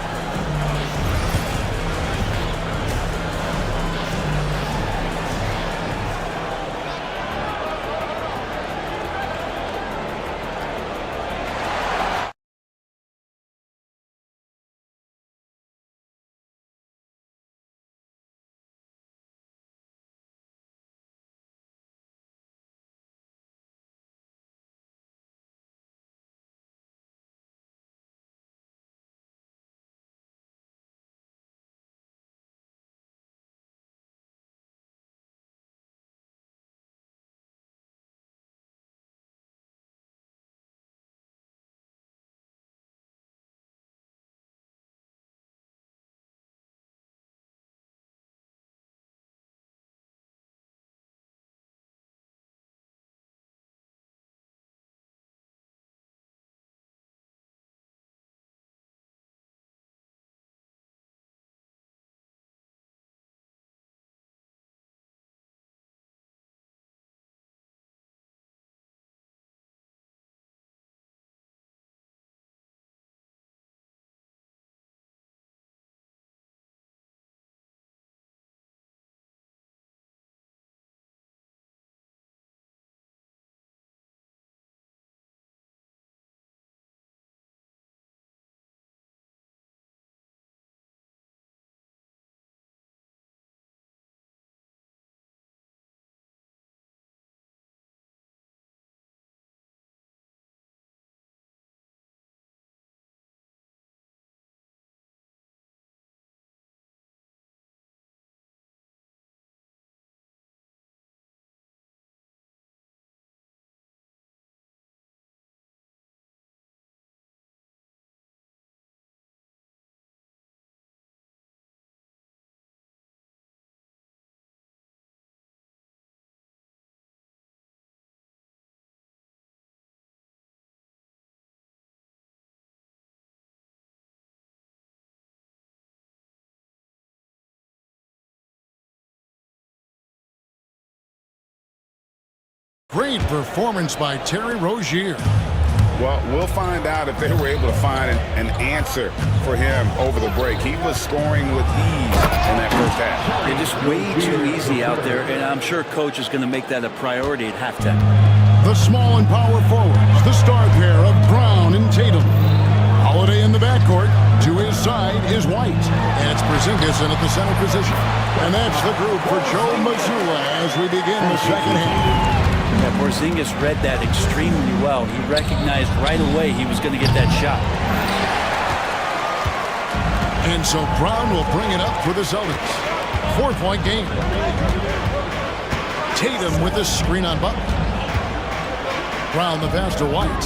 Great performance by Terry Rozier. Well, we'll find out if they were able to find an answer for him over the break. He was scoring with ease in that first half. They're just way too easy out there, and I'm sure coach is going to make that a priority at halftime. The small and power forwards, the star pair of Brown and Tatum. Holiday in the backcourt. To his side is White. And it's Porzingis in at the center position. And that's the group for Joe Mazzulla as we begin the second half. Yeah, Porzingis read that extremely well. He recognized right away he was going to get that shot. And so Brown will bring it up for the Celtics. 4-point game. Tatum with the screen on Butler. Brown the pass to White.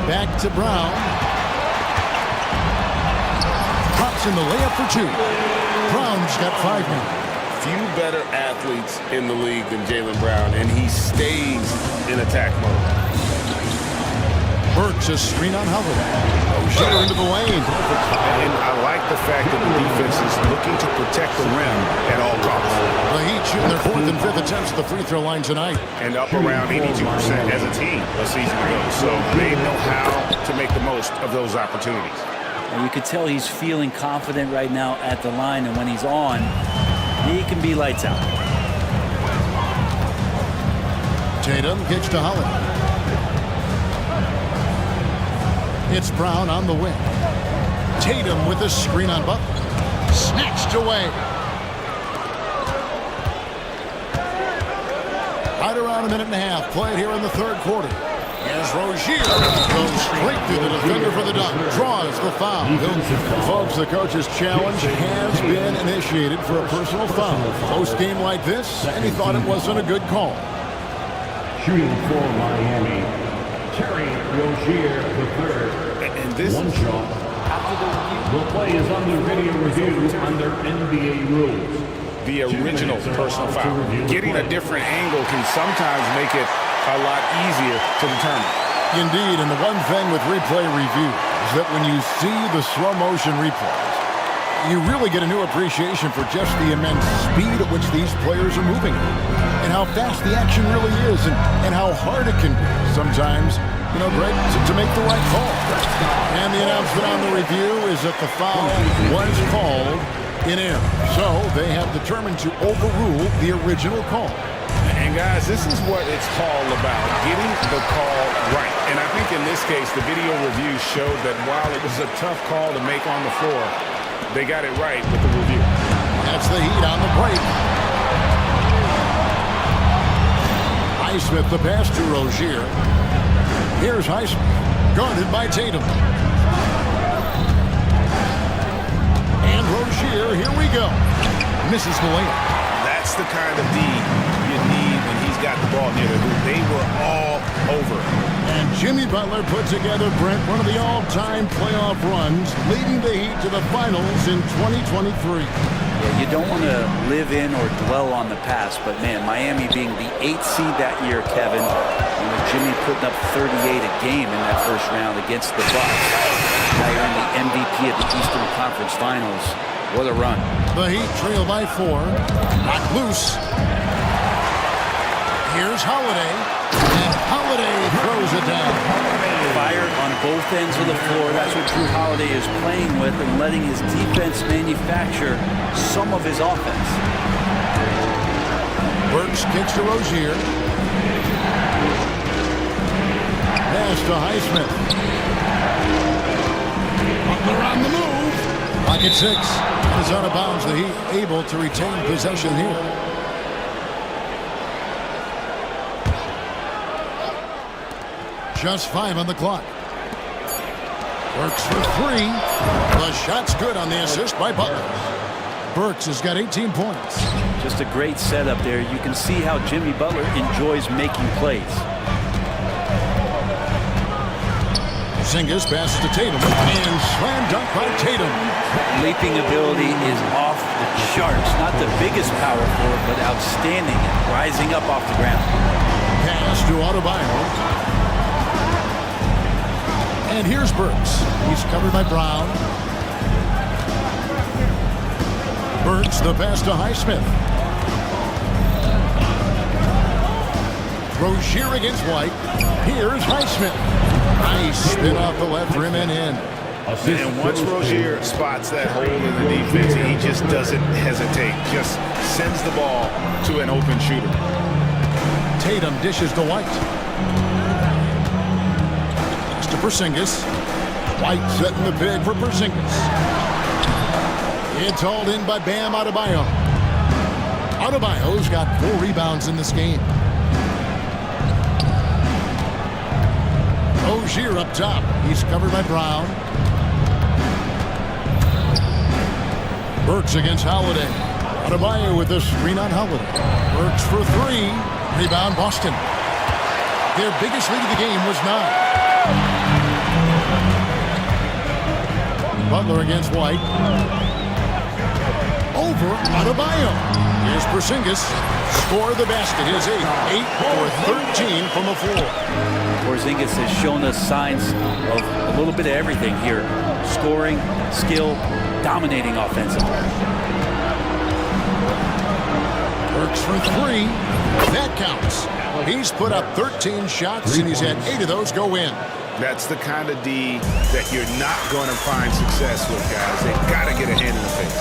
Back to Brown. Drops in the layup for two. Brown's got 5 minutes. Few better athletes in the league than Jaylen Brown, and he stays in attack mode. Burks a screen on Holiday. Rozier into the lane. And I like the fact that the defense is looking to protect the rim at all costs. The Heat shooting their 4th and 5th attempts at the free throw line tonight. And up around 82% as a team a season ago. So they know how to make the most of those opportunities. And you could tell he's feeling confident right now at the line, and when he's on, he can be lights out. Tatum kicks to Holiday. It's Brown on the wing. Tatum with the screen on Butler. Snatched away. Right around a minute and a half played here in the third quarter. As Rozier goes straight through the defender for the dunk. Draws the foul. Folks, the coach's challenge has been initiated for a personal foul. Post game like this, and he thought it wasn't a good call. Shooting for Miami, Terry Rozier III. And this one shot. The play is under video review under NBA rules. the original personal foul. Getting a different angle can sometimes make it a lot easier to determine. Indeed, and the one thing with replay review is that when you see the slow motion replays, you really get a new appreciation for just the immense speed at which these players are moving and how fast the action really is and how hard it can be sometimes, you know, Greg, to make the right call. And the announcement on the review is that the foul was called in error. So they have determined to overrule the original call. And guys, this is what it's all about, getting the call right. And I think in this case, the video review showed that while it was a tough call to make on the floor, they got it right with the review. That's the Heat on the break. Highsmith the pass to Rozier. Here's Highsmith, guarded by Tatum. And Rozier, here we go. Misses the layup. That's the kind of D you need when he's got the ball near the hoop. They were all over. And Jimmy Butler put together, Brent, one of the all-time playoff runs, leading the Heat to the finals in 2023. Yeah, you don't want to live in or dwell on the past, but man, Miami being the 8th seed that year, Kevin, and with Jimmy putting up 38 a game in that first round against the Bucks. Now you're in the MVP of the Eastern Conference Finals. What a run. The Heat trail by 4. Knocked loose. Here's Holiday. And Holiday throws it down. Fired on both ends of the floor. That's what Drew Holiday is playing with and letting his defense manufacture some of his offense. Burks kicks to Rozier. Pass to Highsmith. Butler on the move. Pocket 6. Is out of bounds. The Heat able to retain possession here. Just 5 on the clock. Burks for 3. The shot's good on the assist by Butler. Burks has got 18 points. Just a great setup there. You can see how Jimmy Butler enjoys making plays. Porzingis passes to Tatum and slam dunk by Tatum. Leaping ability is off the charts. Not the biggest power forward, but outstanding and rising up off the ground. Pass to Adebayo. And here's Burks. He's covered by Brown. Burks the pass to Highsmith. Rozier against White. Here's Highsmith. Nice spin off the left rim and in. And once Rozier spots that hole in the defense, he just doesn't hesitate. Just sends the ball to an open shooter. Tatum dishes to White. It's to Porzingis. White setting the pick for Porzingis. It's hauled in by Bam Adebayo. Adebayo's got 4 rebounds in this game. Rozier up top. He's covered by Brown. Burks against Holiday. Adebayo with the screen on Holiday. Burks for 3. Rebound Boston. Their biggest lead of the game was 9. Butler against White. Over Adebayo. Here's Porzingis. Score the basket. His 8 for 13 from the floor. Porzingis has shown us signs of a little bit of everything here. Scoring, skill, dominating offensively. Burks for 3. That counts. He's put up 13 shots, and he's had 8 of those go in. That's the kind of D that you're not going to find success with, guys. They got to get a hand in the face.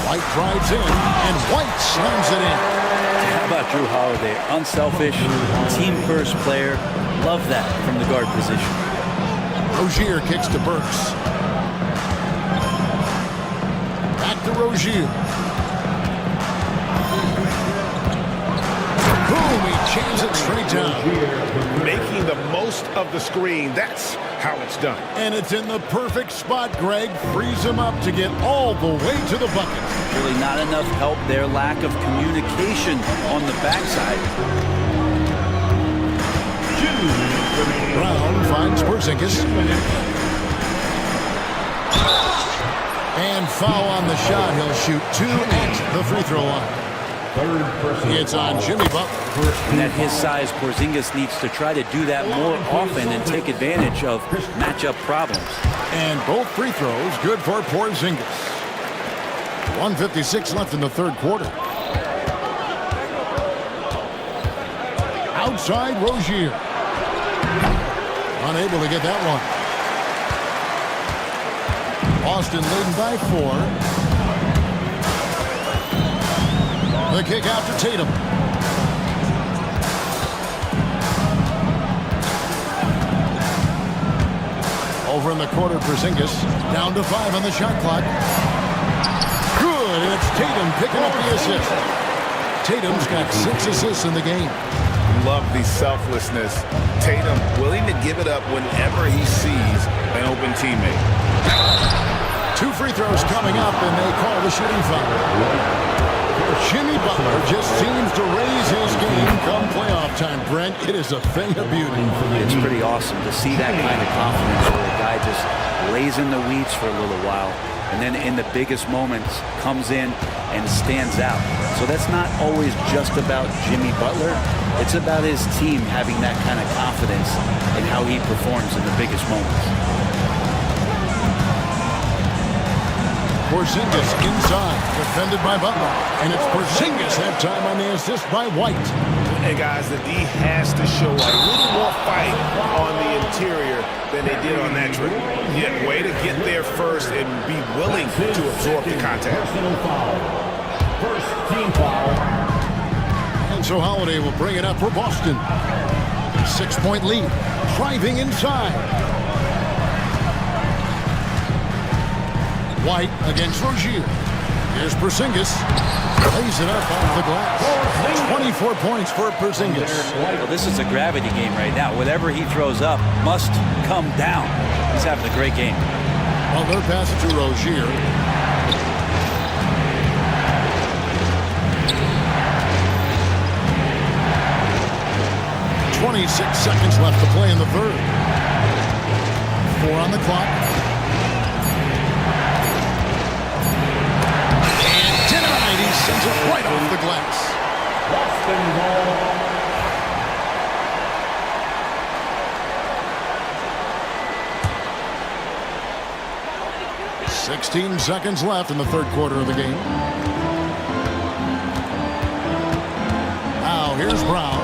White drives in, and White slams it in. How about Drew Holiday? Unselfish, team-first player. Love that from the guard position. Rozier kicks to Burks. Back to Rozier. Boom, he chains it straight down. Making the most of the screen. That's how it's done. And it's in the perfect spot, Greg. Frees him up to get all the way to the bucket. Really not enough help there. Lack of communication on the backside. Brown finds Porzingis. And foul on the shot. He'll shoot 2 at the free throw line. It's on Jimmy Butler. And at his size, Porzingis needs to try to do that more often and take advantage of matchup problems. And both free throws good for Porzingis. 1:56 left in the third quarter. Outside Rozier. Unable to get that one. Boston leading by 4. The kick out to Tatum. Over in the corner, Porzingis. Down to 5 on the shot clock. Good, and it's Tatum picking up the assist. Tatum's got 6 assists in the game. Love the selflessness. Tatum willing to give it up whenever he sees an open teammate. 2 free throws coming up, and they call the shooting foul. Jimmy Butler just seems to raise his game come playoff time, Brent. It is a thing of beauty. It's pretty awesome to see that kind of confidence where a guy just lays in the weeds for a little while and then in the biggest moments comes in and stands out. So that's not always just about Jimmy Butler. It's about his team having that kind of confidence in how he performs in the biggest moments. Porzingis inside, defended by Butler. And it's Porzingis that time on the assist by White. And guys, the D has to show a little more fight on the interior than they did on that trip. Yet, way to get there first and be willing to absorb the contact. First team foul. And so Holiday will bring it up for Boston. 6-point lead, driving inside. White against Rozier. Here's Porzingis. Lays it up off the glass. 24 points for Porzingis. Well, this is a gravity game right now. Whatever he throws up must come down. He's having a great game. Well, they're passing to Rozier. .26 seconds left to play in the third. 4 on the clock. He sends it right off the glass. Boston ball. 16 seconds left in the third quarter of the game. Now here's Brown.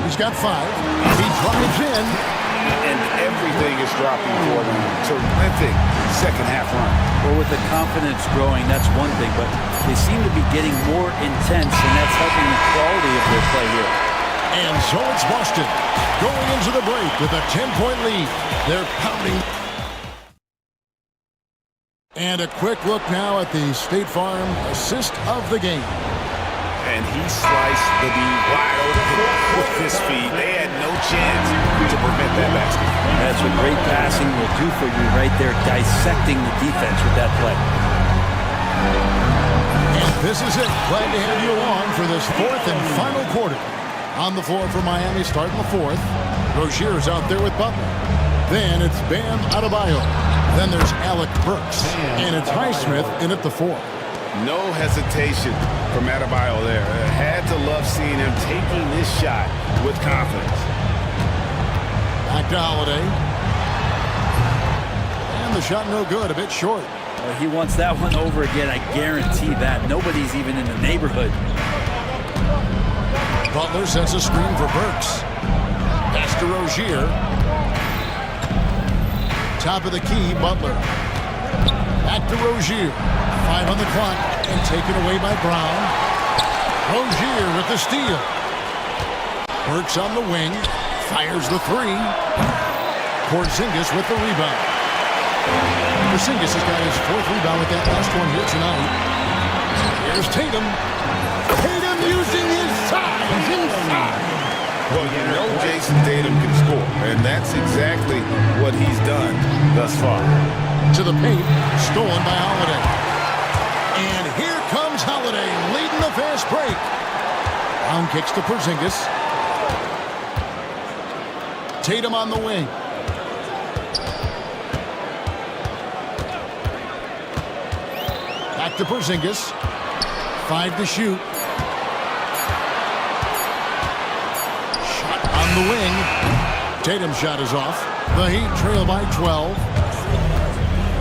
He's got 5. And he drives in. And everything is dropping for them. Terrific second half run. Well, with the confidence growing, that's one thing, but they seem to be getting more intense, and that's helping the quality of their play here. And so it's Boston going into the break with a 10-point lead. They're pounding. And a quick look now at the State Farm assist of the game. And he sliced the D wide open with his feet. They had no chance to prevent that basket. That's what great passing will do for you right there, dissecting the defense with that play. And this is it. Glad to have you along for this 4th and final quarter. On the floor for Miami starting the 4th. Rozier's out there with Butler. Then it's Bam Adebayo. Then there's Alec Burks. And it's Highsmith in at the 4. No hesitation from Adebayo there. Had to love seeing him taking this shot with confidence. Back to Holiday. And the shot no good, a bit short. Well, he wants that one over again, I guarantee that. Nobody's even in the neighborhood. Butler sets a screen for Burks. Pass to Rozier. Top of the key, Butler. Back to Rozier. 5 on the clock and taken away by Brown. Rozier with the steal. Burks on the wing. Fires the 3. Porzingis with the rebound. Porzingis has got his 4th rebound with that last one here tonight. Here's Tatum. Tatum using his size inside. Well, you know Jason Tatum can score, and that's exactly what he's done thus far. To the paint, stolen by Holiday. And here comes Holiday leading the fast break. Brown kicks to Porzingis. Tatum on the wing. Back to Porzingis. 5 to shoot. Shot on the wing. Tatum's shot is off. The Heat trail by 12.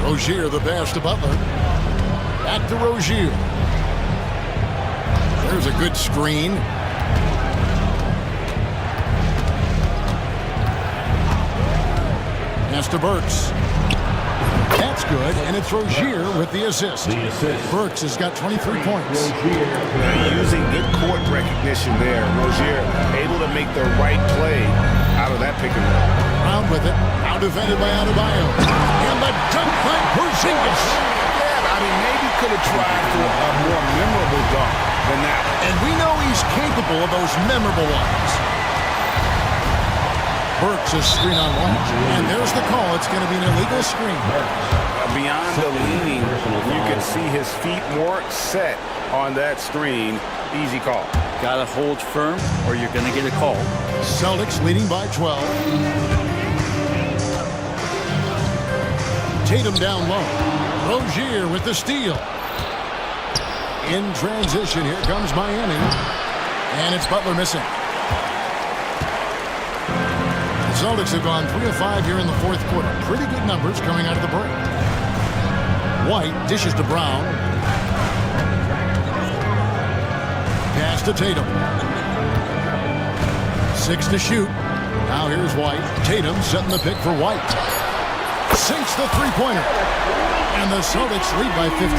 Rozier the pass to Butler. Back to Rozier. There's a good screen. Pass to Burks. That's good, and it's Rozier with the assist. Burks has got 23 points. Using good court recognition there. Rozier able to make the right play out of that pick and roll. Brown with it. Now defended by Adebayo. And the dunk by Porzingis. Yeah, I mean, maybe could have tried for a more memorable dunk than that. And we know he's capable of those memorable ones. Burks is screen on 1. And there's the call. It's going to be an illegal screen. Beyond the leaning, you can see his feet more set on that screen. Easy call. Got to hold firm or you're going to get a call. Celtics leading by 12. Tatum down low. Rozier with the steal. In transition, here comes Miami. And it's Butler missing. The Celtics have gone 3 of 5 here in the 4th quarter. Pretty good numbers coming out of the break. White dishes to Brown. Pass to Tatum. 6 to shoot. Now here's White. Tatum setting the pick for White. Sinks the 3-pointer. And the Celtics lead by 15.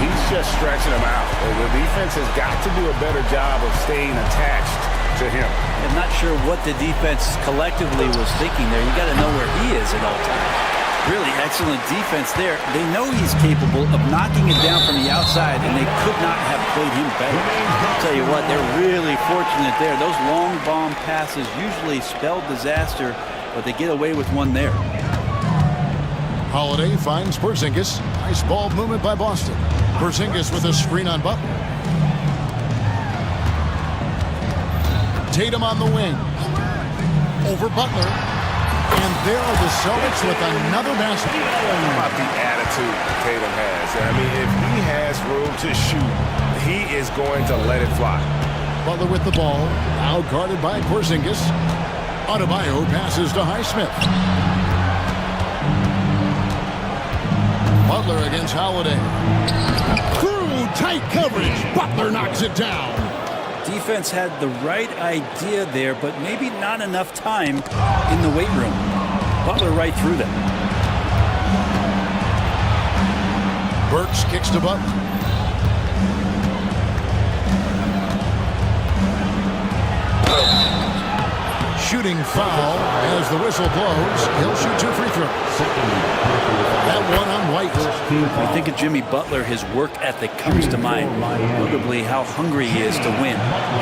He's just stretching him out. The defense has got to do a better job of staying attached to him. I'm not sure what the defense collectively was thinking there. You got to know where he is at all times. Really excellent defense there. They know he's capable of knocking it down from the outside, and they could not have played him better. I'll tell you what, they're really fortunate there. Those long bomb passes usually spell disaster, but they get away with one there. Holiday finds Porzingis. Nice ball movement by Boston. Porzingis with a screen on Butler. Tatum on the wing. Over Butler. And there are the Celtics with another basket. What about the attitude Tatum has? I mean, if he has room to shoot, he is going to let it fly. Butler with the ball. Now guarded by Porzingis. Adebayo passes to Highsmith. Butler against Holiday. Through tight coverage. Butler knocks it down. Defense had the right idea there, but maybe not enough time in the weight room. Butler right through them. Burks kicks to Butler. Shooting foul as the whistle blows. He'll shoot 2 free throws. That one on White. When you think of Jimmy Butler, his work ethic comes to mind. Notably how hungry he is to win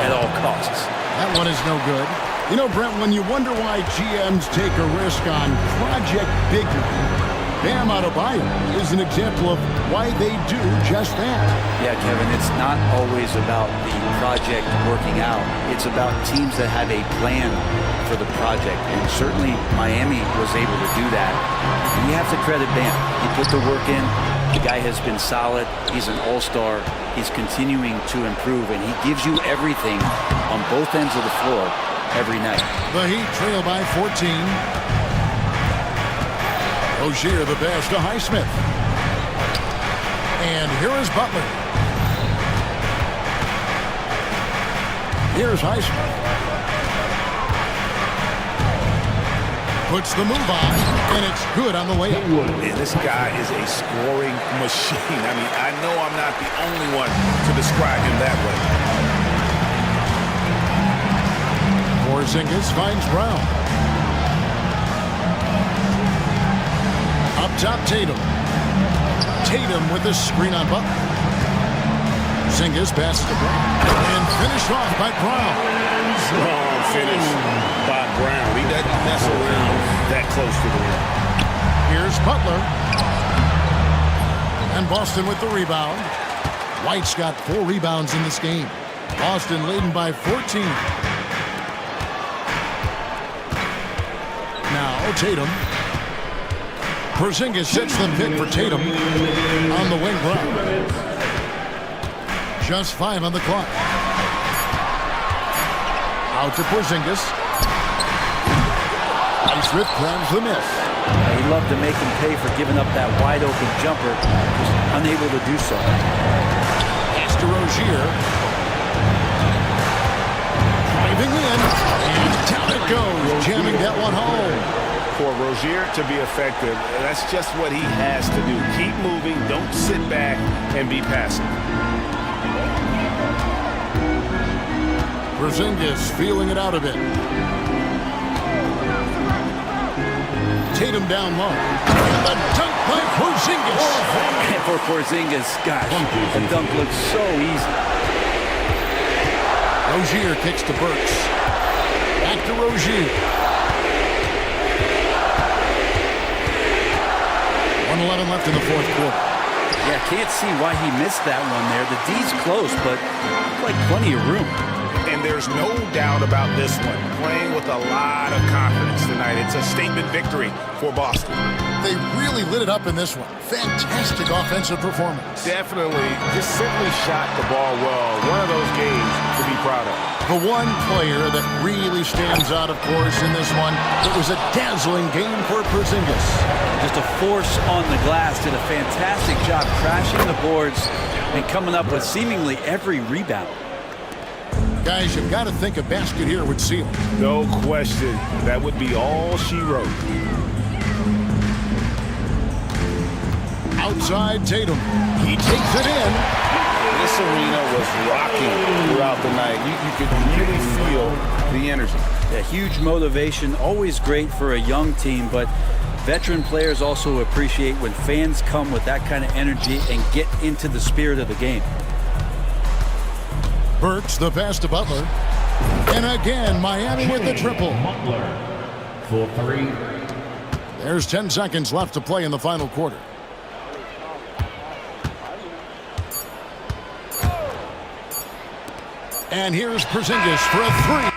at all costs. That one is no good. You know, Brent, when you wonder why GMs take a risk on Project Big Man, Bam Adebayo is an example of why they do just that. Yeah, Kevin, it's not always about the project working out. It's about teams that have a plan for the project. And certainly Miami was able to do that. And you have to credit Bam. He put the work in. The guy has been solid. He's an all-star. He's continuing to improve, and he gives you everything on both ends of the floor every night. The Heat trail by 14. Rozier the pass to Highsmith. And here is Butler. Here's Highsmith. Puts the move on, and it's good on the way up. Man, this guy is a scoring machine. I mean, I know I'm not the only one to describe him that way. Porzingis finds Brown. Up top, Tatum. Tatum with the screen on Butler. Porzingis passes to Brown. And finished off by Brown. Strong finish by Brown. He doesn't mess around that close to the rim. Here's Butler. And Boston with the rebound. White's got 4 rebounds in this game. Boston leading by 14. Now Tatum. Porzingis sets the pick for Tatum on the wing. Brown. Just 5 on the clock. Out to Porzingis. Highsmith grabs the miss. He'd love to make him pay for giving up that wide-open jumper, just unable to do so. Pass to Rozier. Driving in, and down it goes, jamming that one home. For Rozier to be effective, that's just what he has to do. Keep moving, don't sit back and be passive. Porzingis feeling it out a bit. Tatum down low. And the dunk by Porzingis. And for Porzingis, gosh, the dunk looks so easy. Rozier kicks to Burks. Back to Rozier. 1:11 left in the fourth quarter. Yeah, can't see why he missed that one there. The D's close, but looked like plenty of room. And there's no doubt about this one. Playing with a lot of confidence tonight. It's a statement victory for Boston. They really lit it up in this one. Fantastic offensive performance. Definitely, just simply shot the ball well. One of those games to be proud of. The one player that really stands out, of course, in this one, it was a dazzling game for Porzingis. Just a force on the glass, did a fantastic job crashing the boards and coming up with seemingly every rebound. Guys, you've got to think a basket here would seal. No question. That would be all she wrote. Outside Tatum. He takes it in. This arena was rocking throughout the night. You could really feel the energy. A huge motivation, always great for a young team, but veteran players also appreciate when fans come with that kind of energy and get into the spirit of the game. Burks the pass to Butler. And again, Miami with the triple. Butler for 3. There's 10 seconds left to play in the final quarter. And here's Porzingis for a 3.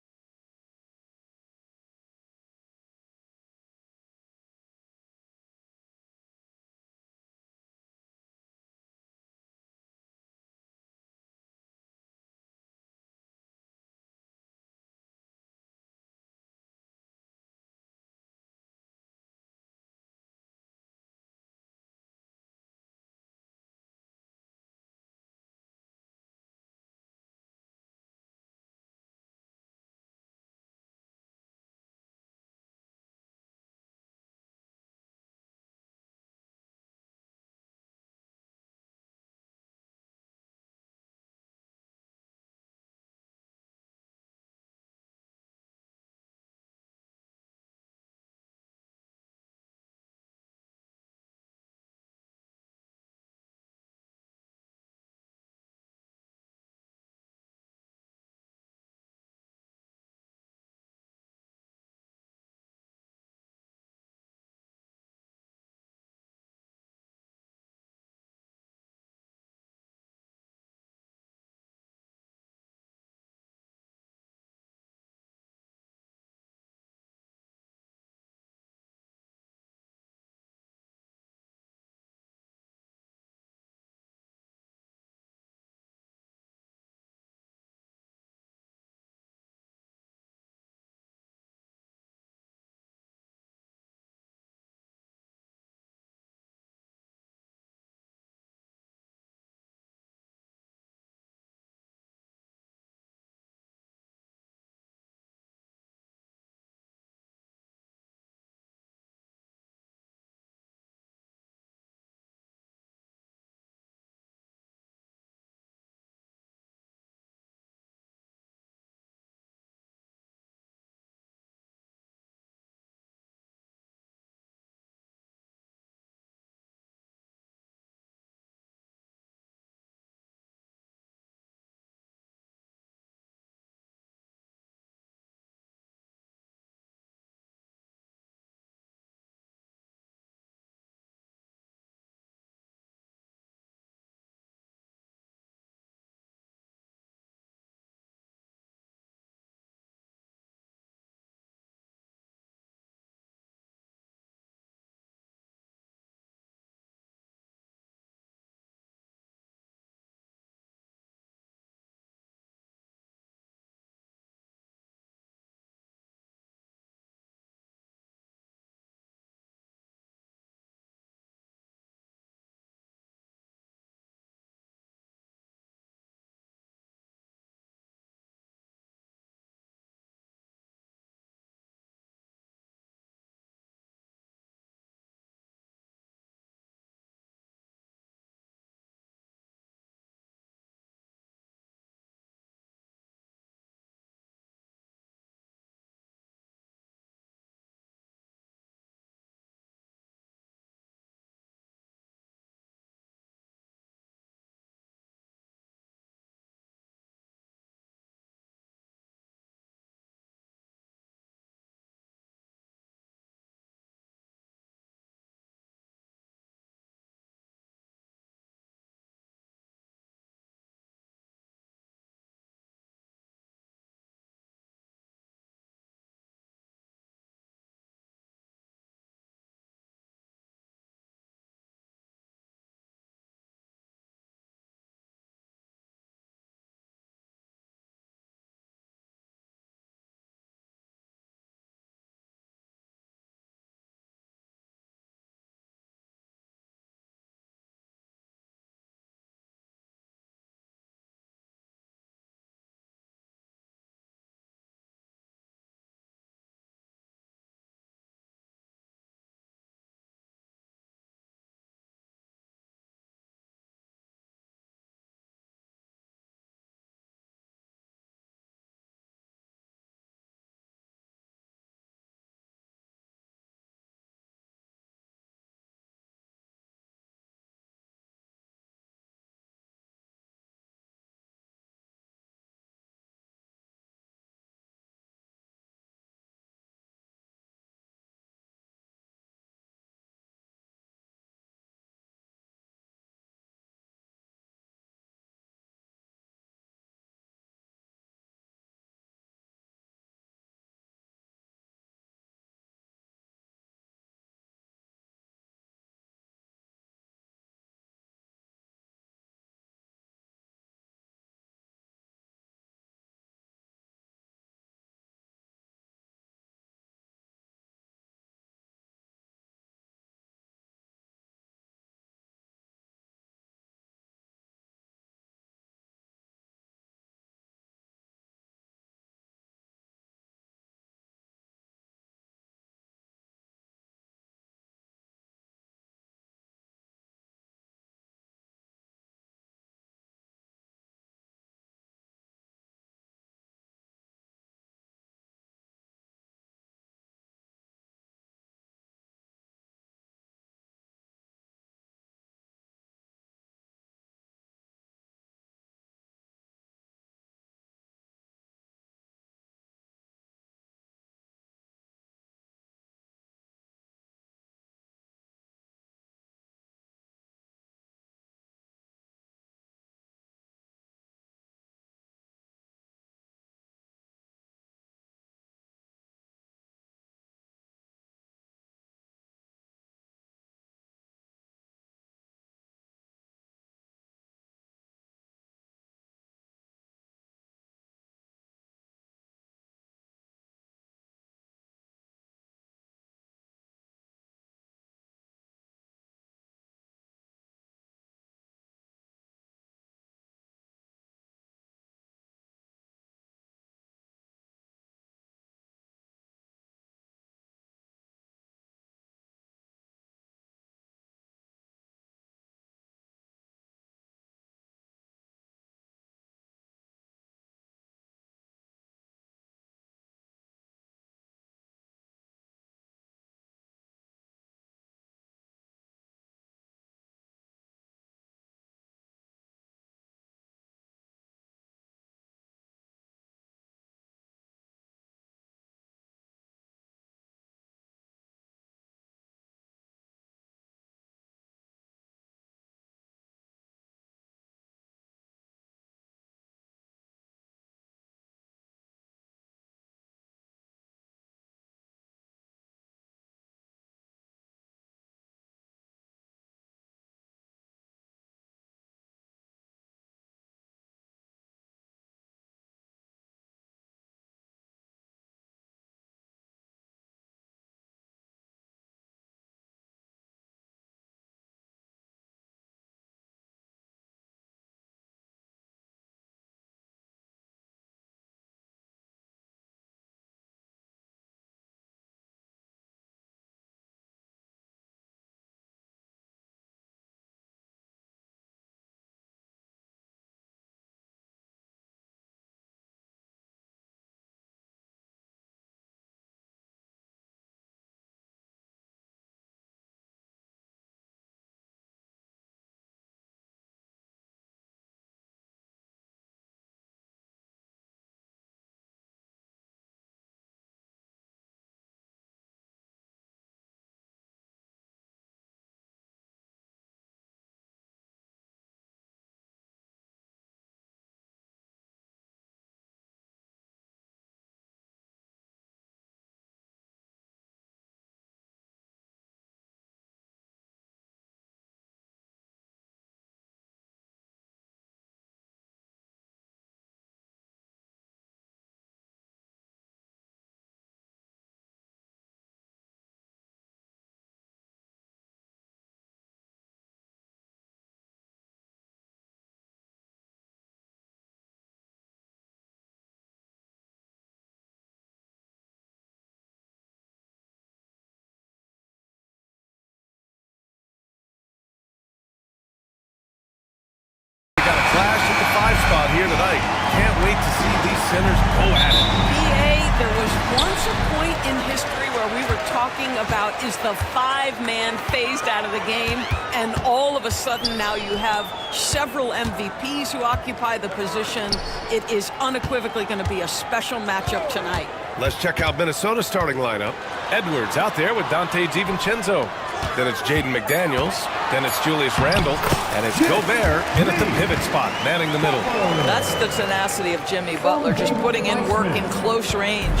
here tonight. Can't wait to see these centers go at it. BA, there was once a point in history where we were talking about is the five-man phased out of the game, and all of a sudden now you have several MVPs who occupy the position. It is unequivocally going to be a special matchup tonight. Let's check out Minnesota's starting lineup. Edwards out there with Dante DiVincenzo. Then it's Jaden McDaniels. Then it's Julius Randle. And it's Gobert in at the pivot spot, manning the middle. That's the tenacity of Jimmy Butler, just putting in work in close range.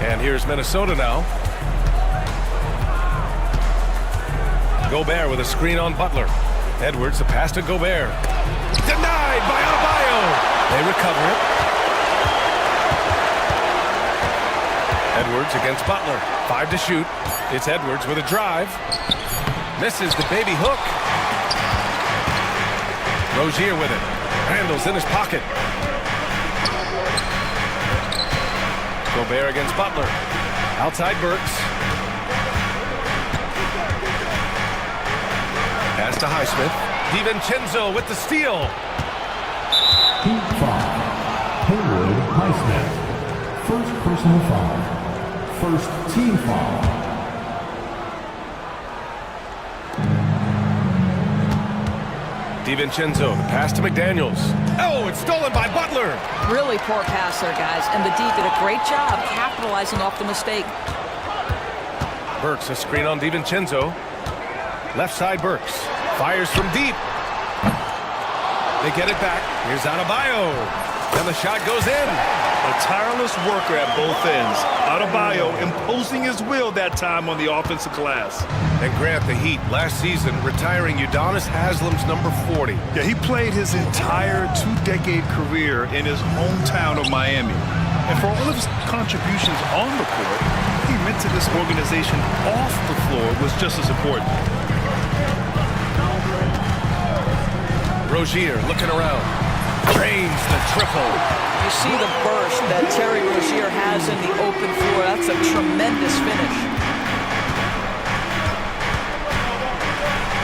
And here's Minnesota now. Gobert with a screen on Butler. Edwards, the pass to Gobert. Denied by Adebayo. They recover it. Edwards against Butler. 5 to shoot. It's Edwards with a drive. Misses the baby hook. Rozier with it. Randle's in his pocket. Gobert against Butler. Outside Burks. Pass to Highsmith. DiVincenzo with the steal. Team foul. Haywood Highsmith. First personal foul. First team foul. DiVincenzo, the pass to McDaniels. Oh, it's stolen by Butler. Really poor pass there, guys, and the D did a great job capitalizing off the mistake. Burks, a screen on DiVincenzo. Left side Burks. Fires from deep. They get it back. Here's Adebayo. And the shot goes in. A tireless worker at both ends. Adebayo imposing his will that time on the offensive glass. And Grant, the Heat, last season, retiring Udonis Haslam's number 40. Yeah, he played his entire two-decade career in his hometown of Miami. And for all of his contributions on the court, he meant to this organization off the floor was just as important. Rozier looking around. Drains the triple. You see the burst that Terry Rozier has in the open floor. That's a tremendous finish.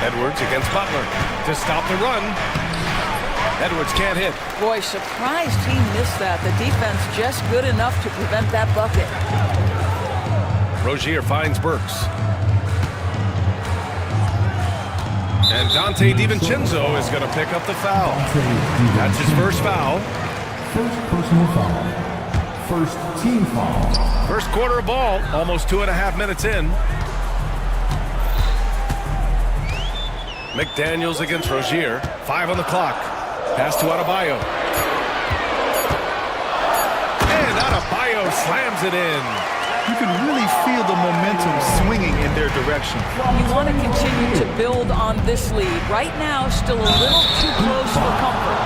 Edwards against Butler to stop the run. Edwards can't hit. Boy, surprised he missed that. The defense just good enough to prevent that bucket. Rozier finds Burks. And Dante DiVincenzo is going to pick up the foul. That's his first foul. First personal foul. First team foul. First quarter of ball, almost 2.5 minutes in. McDaniels against Rozier. 5 on the clock. Pass to Adebayo. And Adebayo slams it in. You can really feel the momentum swinging in their direction. You want to continue to build on this lead. Right now, still a little too close for comfort.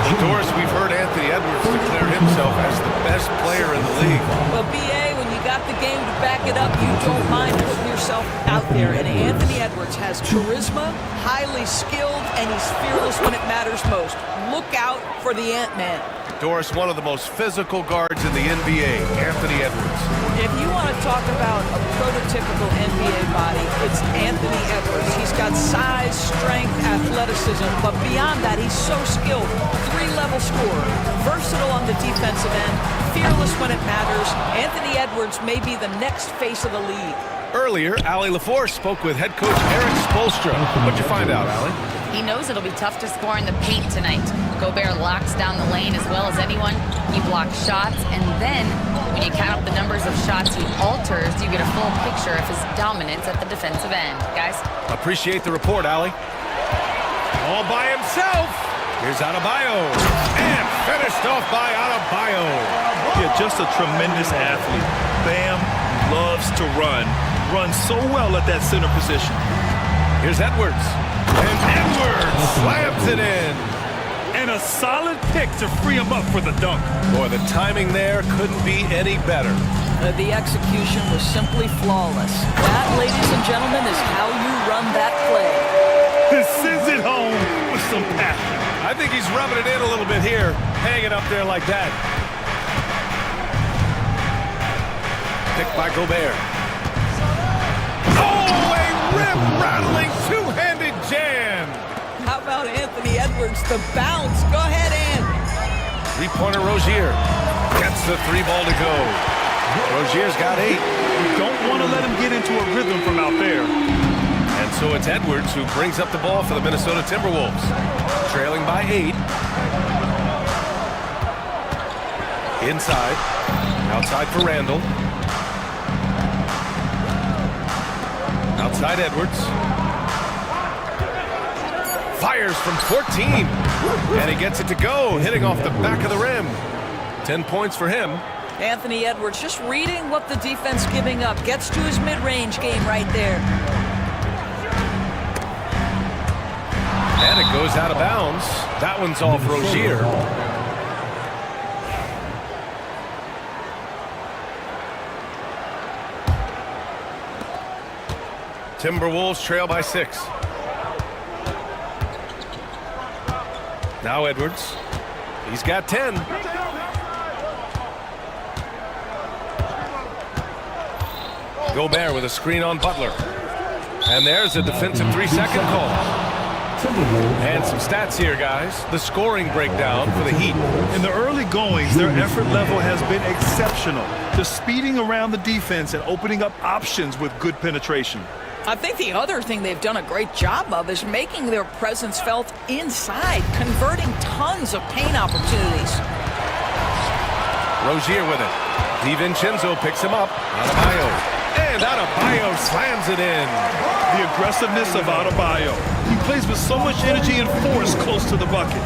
Well, Doris, we've heard Anthony Edwards declare himself as the best player in the league. Well, BA, when you got the game to back it up, you don't mind putting yourself out there. And Anthony Edwards has charisma, highly skilled, and he's fearless when it matters most. Look out for the Ant-Man. Doris, one of the most physical guards in the NBA, Anthony Edwards. If you want to talk about a prototypical NBA body, it's Anthony Edwards. He's got size, strength, athleticism, but beyond that, he's so skilled. 3-level scorer, versatile on the defensive end, fearless when it matters. Anthony Edwards may be the next face of the league. Earlier, Allie LaForce spoke with head coach Eric Spoelstra. What'd you find out, Allie? He knows it'll be tough to score in the paint tonight. Gobert locks down the lane as well as anyone. He blocks shots, and then when you count up the numbers of shots he alters, you get a full picture of his dominance at the defensive end. Guys? Appreciate the report, Allie. All by himself. Here's Adebayo. And finished off by Adebayo. Yeah, just a tremendous athlete. Bam loves to run. Runs so well at that center position. Here's Edwards. And Edwards slams it in. And a solid pick to free him up for the dunk. Boy, the timing there couldn't be any better. The execution was simply flawless. That, ladies and gentlemen, is how you run that play. He sends it home with some passion. I think he's rubbing it in a little bit here, hanging up there like that. Picked by Gobert. Oh, a rim-rattling two-handed jam. How about Anthony Edwards, the bounce? Go ahead, Ann. Three-pointer Rozier gets the three ball to go. Rozier's got 8. You don't want to let him get into a rhythm from out there. And so it's Edwards who brings up the ball for the Minnesota Timberwolves. Trailing by 8. Inside. Outside for Randall. Outside Edwards. Fires from 14. And he gets it to go, hitting off the back of the rim. 10 points for him. Anthony Edwards just reading what the defense giving up. Gets to his mid-range game right there. And it goes out of bounds. That one's off Rozier. Timberwolves trail by 6. Now Edwards. He's got 10. Gobert with a screen on Butler. And there's a defensive 3-second call. And some stats here, guys. The scoring breakdown for the Heat. In the early goings, their effort level has been exceptional. They're speeding around the defense and opening up options with good penetration. I think the other thing they've done a great job of is making their presence felt inside, converting tons of paint opportunities. Rozier with it. DiVincenzo picks him up. Adebayo. And Adebayo slams it in. The aggressiveness of Adebayo. He plays with so much energy and force close to the bucket.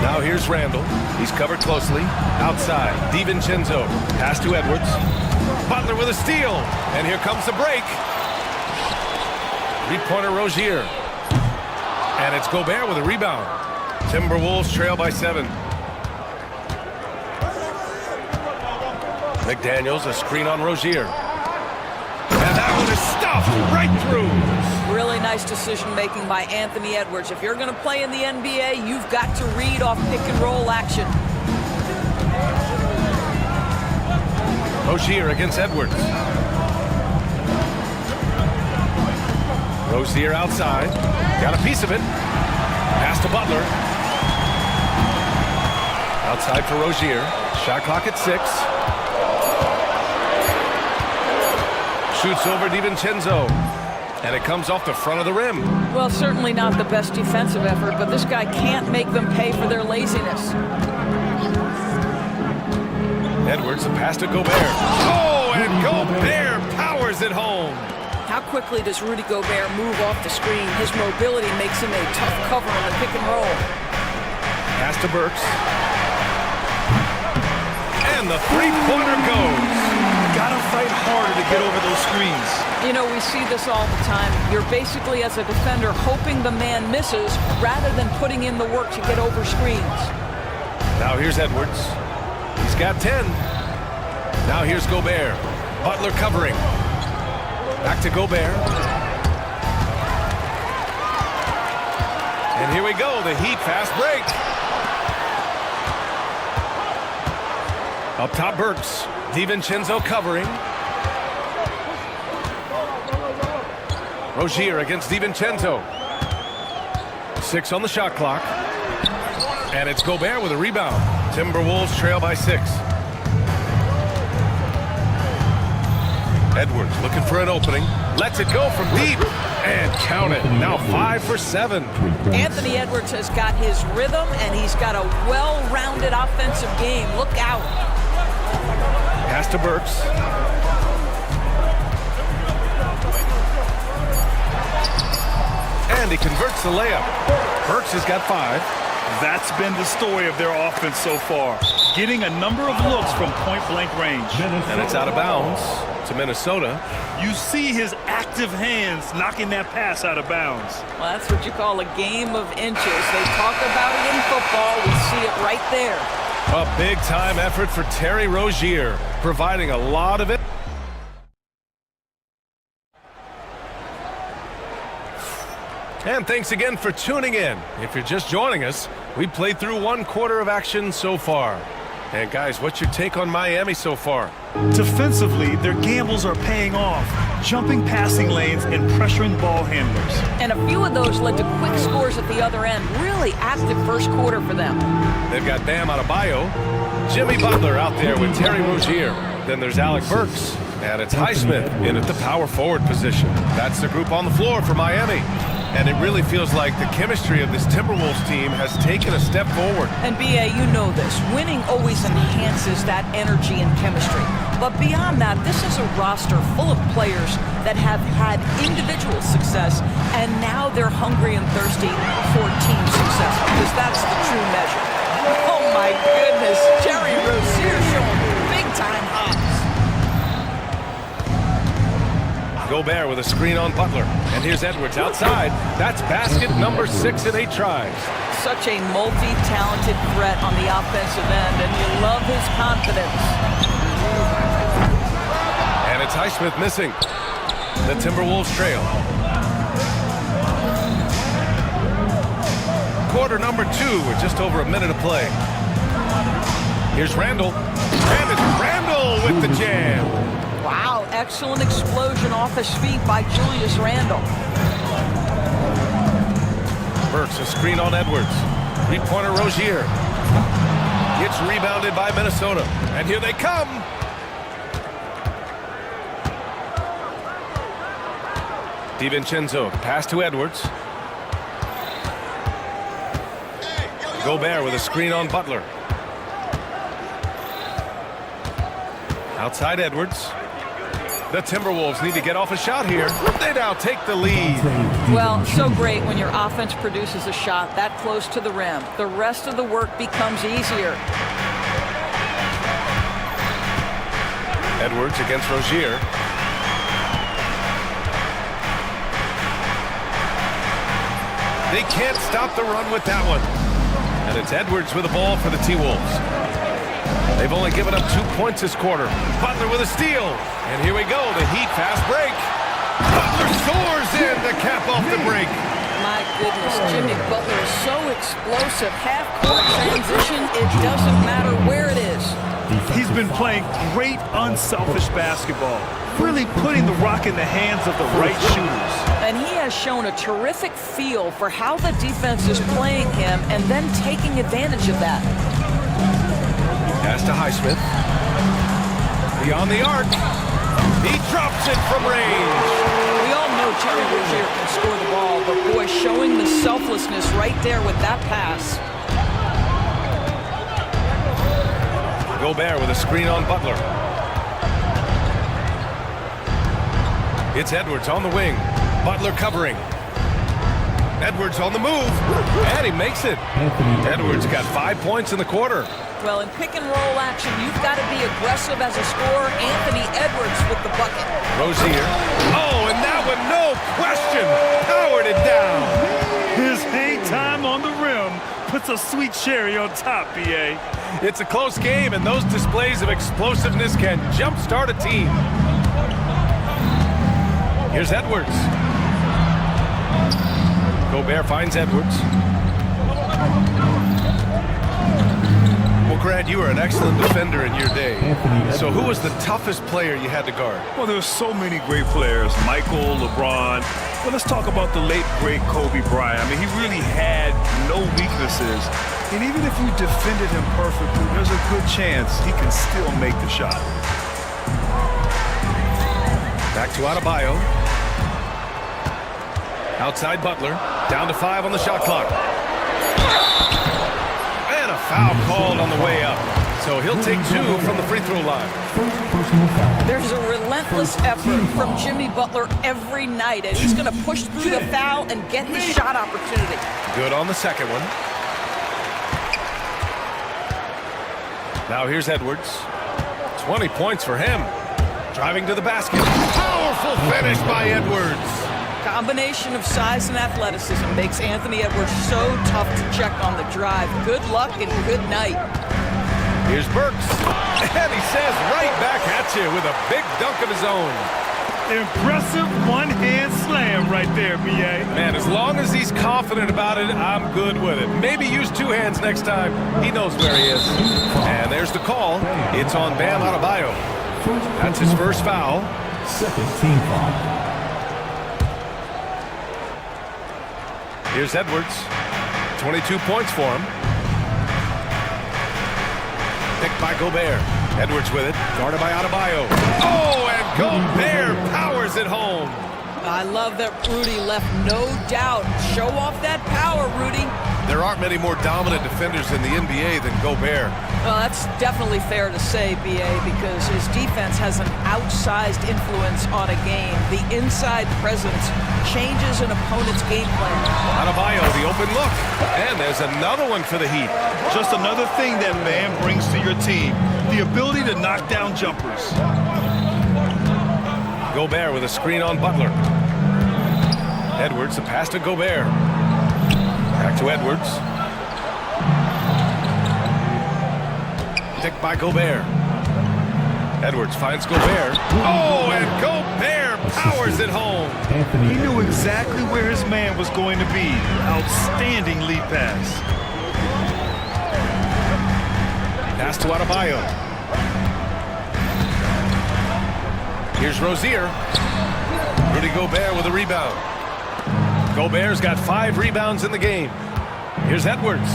Now here's Randall. He's covered closely. Outside. DiVincenzo. Pass to Edwards. Butler with a steal. And here comes the break. Three-pointer Rozier. And it's Gobert with a rebound. Timberwolves trail by 7. McDaniels, a screen on Rozier. And that one is stuffed right through. Really nice decision-making by Anthony Edwards. If you're going to play in the NBA, you've got to read off pick-and-roll action. Rozier against Edwards. Rozier outside. Got a piece of it. Pass to Butler. Outside for Rozier. Shot clock at 6. Shoots over DiVincenzo. And it comes off the front of the rim. Well, certainly not the best defensive effort, but this guy can't make them pay for their laziness. Edwards, a pass to Gobert. Oh, and Gobert powers it home. How quickly does Rudy Gobert move off the screen? His mobility makes him a tough cover in the pick and roll. Pass to Burks. And the three-pointer goes. Gotta fight harder to get over those screens. You know, we see this all the time. You're basically, as a defender, hoping the man misses rather than putting in the work to get over screens. Now here's Edwards. He's got 10. Now here's Gobert. Butler covering. Back to Gobert. And here we go, the Heat fast break. Up top, Burks. DiVincenzo covering. Rozier against DiVincenzo. 6 on the shot clock. And it's Gobert with a rebound. Timberwolves trail by 6. Edwards looking for an opening. Lets it go from deep. And count it. Now 5 for 7. Anthony Edwards has got his rhythm, and he's got a well-rounded offensive game. Look out. Pass to Burks. And he converts the layup. Burks has got 5. That's been the story of their offense so far. Getting a number of looks from point-blank range. And it's out of bounds to Minnesota. You see his active hands knocking that pass out of bounds. Well, that's what you call a game of inches. They talk about it in football. We see it right there. A big-time effort for Terry Rozier, providing a lot of it. And thanks again for tuning in. If you're just joining us, we played through 1 quarter of action so far. And guys, what's your take on Miami so far? Defensively, their gambles are paying off. jumping passing lanes and pressuring ball handlers. And a few of those led to quick scores at the other end. Really active first quarter for them. They've got Bam Adebayo, Jimmy Butler out there with Terry Rozier. Then there's Alec Burks, and it's Highsmith in at the power forward position. That's the group on the floor for Miami. And it really feels like the chemistry of this Timberwolves team has taken a step forward. And BA, you know this. Winning always enhances that energy and chemistry. But beyond that, this is a roster full of players that have had individual success, and now they're hungry and thirsty for team success, because that's the true measure. Oh my goodness, Terry Rozier showing big-time hops. Gobert with a screen on Butler. And here's Edwards outside. That's basket number 6 in 8 tries. Such a multi-talented threat on the offensive end, and you love his confidence. And it's Highsmith missing. The Timberwolves trail. Quarter number 2 with just over a minute to play. Here's Randall. And it's Randall with the jam. Wow, excellent explosion off his feet by Julius Randle. Burks, a screen on Edwards. Three-pointer Rozier. It's rebounded by Minnesota. And here they come. DiVincenzo, pass to Edwards. Gobert with a screen on Butler. Outside Edwards. The Timberwolves need to get off a shot here. They now take the lead. Well, so great when your offense produces a shot that close to the rim. The rest of the work becomes easier. Edwards against Rozier. They can't stop the run with that one. And it's Edwards with the ball for the T-Wolves. They've only given up 2 points this quarter. Butler with a steal. And here we go, the Heat fast break. Butler soars in to cap off the break. My goodness, Jimmy Butler is so explosive. Half-court transition, it doesn't matter where it is. He's been playing great unselfish basketball, really putting the rock in the hands of the right shooters. And he has shown a terrific feel for how the defense is playing him and then taking advantage of that. Pass to Highsmith. Beyond the arc. He drops it from range. We all know Terry Rozier can score the ball, but boy, showing the selflessness right there with that pass. Gobert with a screen on Butler. It's Edwards on the wing. Butler covering. Edwards on the move. And he makes it. Edwards got 5 points in the quarter. Well, in pick-and-roll action, you've got to be aggressive as a scorer. Anthony Edwards with the bucket. Rozier. Oh, and that one, no question, powered it down. His hang time on the rim puts a sweet cherry on top, BA. It's a close game, and those displays of explosiveness can jumpstart a team. Here's Edwards. Gobert finds Edwards. Well, Grant, you were an excellent defender in your day. So who was the toughest player you had to guard? Well, there's so many great players. Michael, LeBron. Well, let's talk about the late, great Kobe Bryant. I mean, he really had no weaknesses. And even if we defended him perfectly, there's a good chance he can still make the shot. Back to Adebayo. Outside Butler. Down to 5 on the shot clock. And a foul called on the way up. So he'll take 2 from the free throw line. There's a relentless effort from Jimmy Butler every night, and he's going to push through the foul and get his shot opportunity. Good on the second one. Now here's Edwards. 20 points for him. Driving to the basket. Powerful finish by Edwards. Combination of size and athleticism makes Anthony Edwards so tough to check on the drive. Good luck and good night. Here's Burks. And he says right back at you with a big dunk of his own. Impressive one-hand slam right there, B.A. Man, as long as he's confident about it, I'm good with it. Maybe use 2 hands next time. He knows where he is. And there's the call. It's on Bam Adebayo. That's his first foul. Second team foul. Here's Edwards. 22 points for him. Picked by Gobert. Edwards with it. Guarded by Adebayo. Oh, and Gobert powers it home. I love that Rudy left no doubt. Show off that power, Rudy. There aren't many more dominant defenders in the NBA than Gobert. Well, that's definitely fair to say, B.A., because his defense has an outsized influence on a game. The inside presence changes an opponent's game plan. Adebayo, the open look. And there's another one for the Heat. Just another thing that man brings to your team, the ability to knock down jumpers. Gobert with a screen on Butler. Edwards, the pass to Gobert. Back to Edwards. Picked by Gobert. Edwards finds Gobert. Oh, and Gobert powers it home. He knew exactly where his man was going to be. Outstanding lead pass. Pass to Adebayo. Here's Rozier. Rudy Gobert with a rebound. Gobert's got 5 rebounds in the game. Here's Edwards.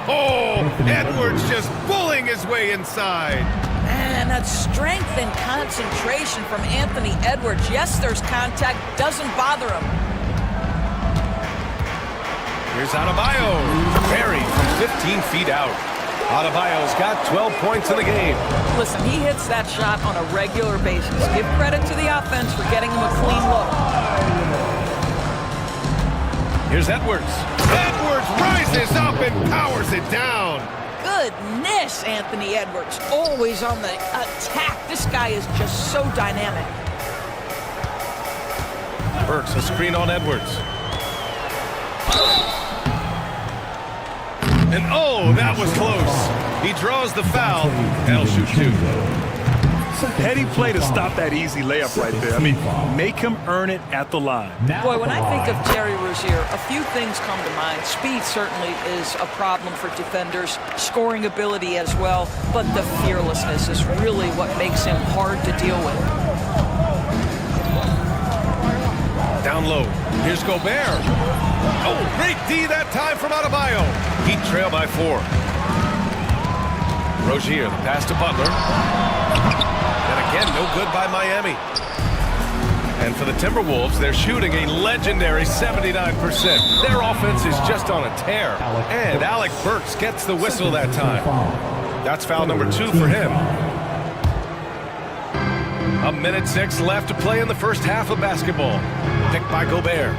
Oh, Edwards just bullying his way inside. And that strength and concentration from Anthony Edwards. Yes, there's contact. Doesn't bother him. Here's Adebayo. Perry from 15 feet out. Adebayo's got 12 points in the game. Listen, he hits that shot on a regular basis. Give credit to the offense for getting him a clean look. Here's Edwards. Edwards rises up and powers it down. Goodness, Anthony Edwards. Always on the attack. This guy is just so dynamic. Burks, a screen on Edwards. And oh, that was close. He draws the foul. That'll shoot 2. Heady play to stop that easy layup right there. I mean, make him earn it at the line. Boy, when I think of Terry Rozier, a few things come to mind. Speed certainly is a problem for defenders, scoring ability as well, but the fearlessness is really what makes him hard to deal with. Down low. Here's Gobert. Oh, great D that time from Adebayo. Heat trail by 4. Rozier, the pass to Butler. And again, no good by Miami. And for the Timberwolves, they're shooting a legendary 79%. Their offense is just on a tear. And Alec Burks gets the whistle that time. That's foul number 2 for him. 1:06 left to play in the first half of basketball. Picked by Gobert.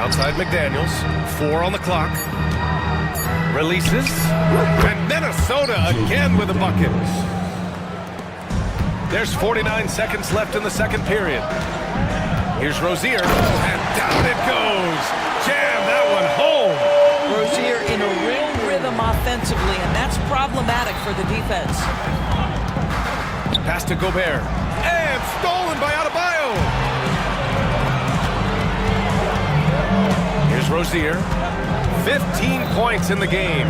Outside McDaniels. 4 on the clock. Releases. And Minnesota again with a bucket. There's 49 seconds left in the second period. Here's Rozier. And down it goes. Jam that one home. Rozier in a real rhythm offensively, and that's problematic for the defense. Pass to Gobert. And stolen by Adebayo. Here's Rozier. 15 points in the game.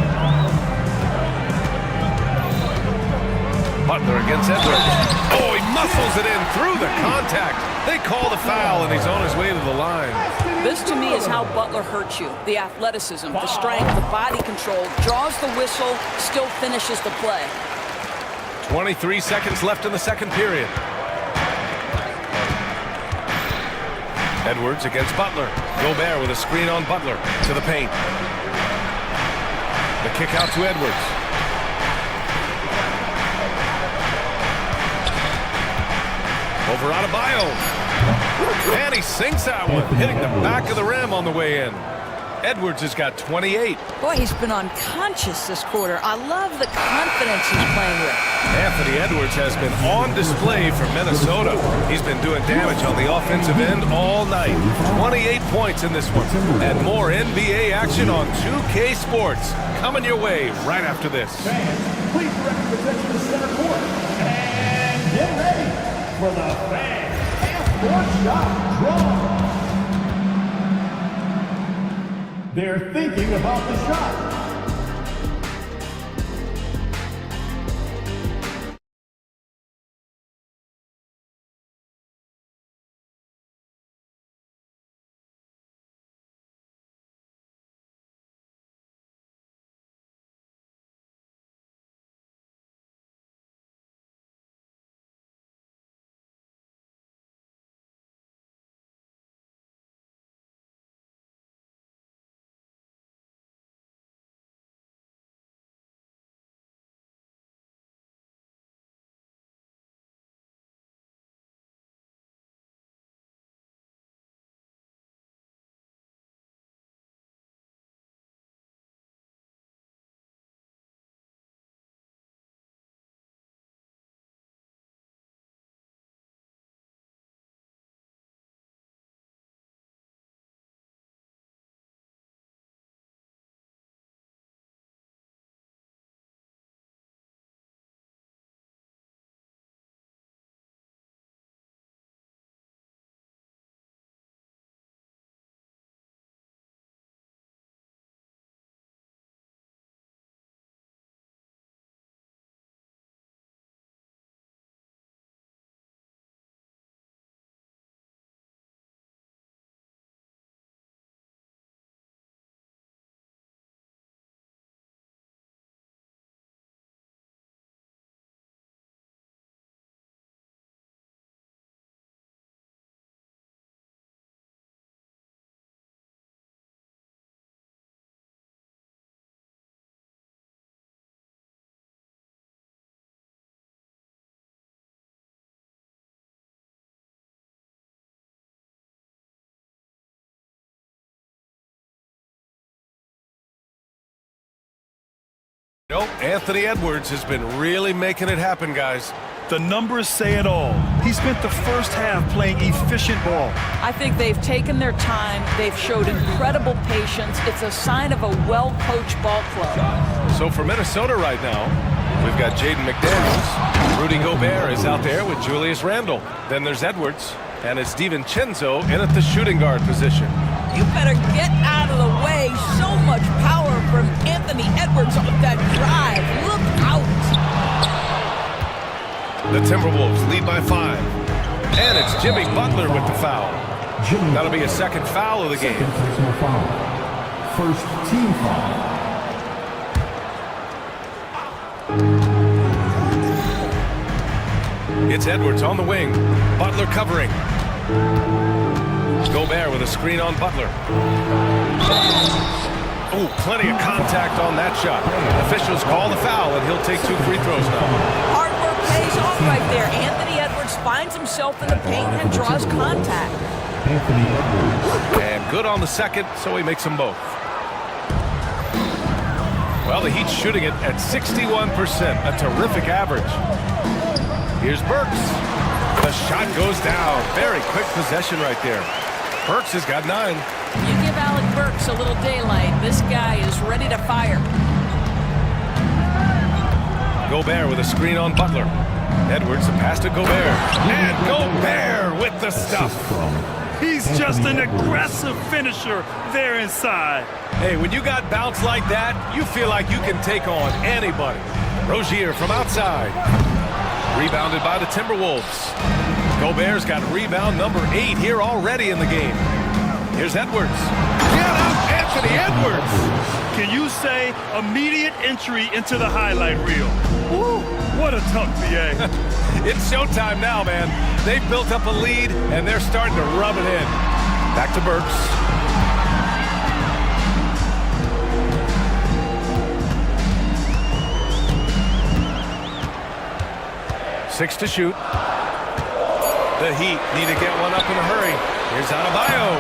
Butler against Edwards. Oh, he muscles it in through the contact. They call the foul, and he's on his way to the line. This, to me, is how Butler hurts you. The athleticism, the strength, the body control, draws the whistle, still finishes the play. 23 seconds left in the second period. Edwards against Butler. Gobert with a screen on Butler to the paint. The kick out to Edwards. Over Adebayo. And he sinks that one, hitting the back of the rim on the way in. Edwards has got 28. Boy, he's been unconscious this quarter. I love the confidence he's playing with. Anthony Edwards has been on display for Minnesota. He's been doing damage on the offensive end all night. 28 points in this one. And more NBA action on 2K Sports. Coming your way right after this. Please direct your attention to center court. And get ready for the fan shot draw. They're thinking about the shot. Nope, Anthony Edwards has been really making it happen, guys. The numbers say it all. He spent the first half playing efficient ball. I think they've taken their time. They've showed incredible patience. It's a sign of a well-coached ball club. So for Minnesota right now, we've got Jaden McDaniels. Rudy Gobert is out there with Julius Randle. Then there's Edwards, and it's DiVincenzo in at the shooting guard position. You better get out of the way. So much power from Anthony Edwards on that drive. Look out. The Timberwolves lead by 5. And it's Jimmy Butler with the foul. That'll be a second foul of the game. First team foul. It's Edwards on the wing. Butler covering. Gobert with a screen on Butler. Oh, plenty of contact on that shot. Officials call the foul, and he'll take 2 free throws now. Hard work pays off right there. Anthony Edwards finds himself in the paint and draws contact. Anthony Edwards. And good on the second, so he makes them both. Well, the Heat's shooting it at 61%, a terrific average. Here's Burks. The shot goes down. Very quick possession right there. Burks has got 9. You give Alec Burks a little daylight. This guy is ready to fire. Gobert with a screen on Butler. Edwards, a pass to Gobert. And Gobert with the stuff. He's just an aggressive finisher there inside. Hey, when you got bounce like that, you feel like you can take on anybody. Rozier from outside. Rebounded by the Timberwolves. Gobert's got rebound number 8 here already in the game. Here's Edwards. Get out, Anthony Edwards! Can you say immediate entry into the highlight reel? Woo, what a dunk, BA. It's showtime now, man. They've built up a lead, and they're starting to rub it in. Back to Burks. Six to shoot. The Heat need to get one up in a hurry. Here's Adebayo.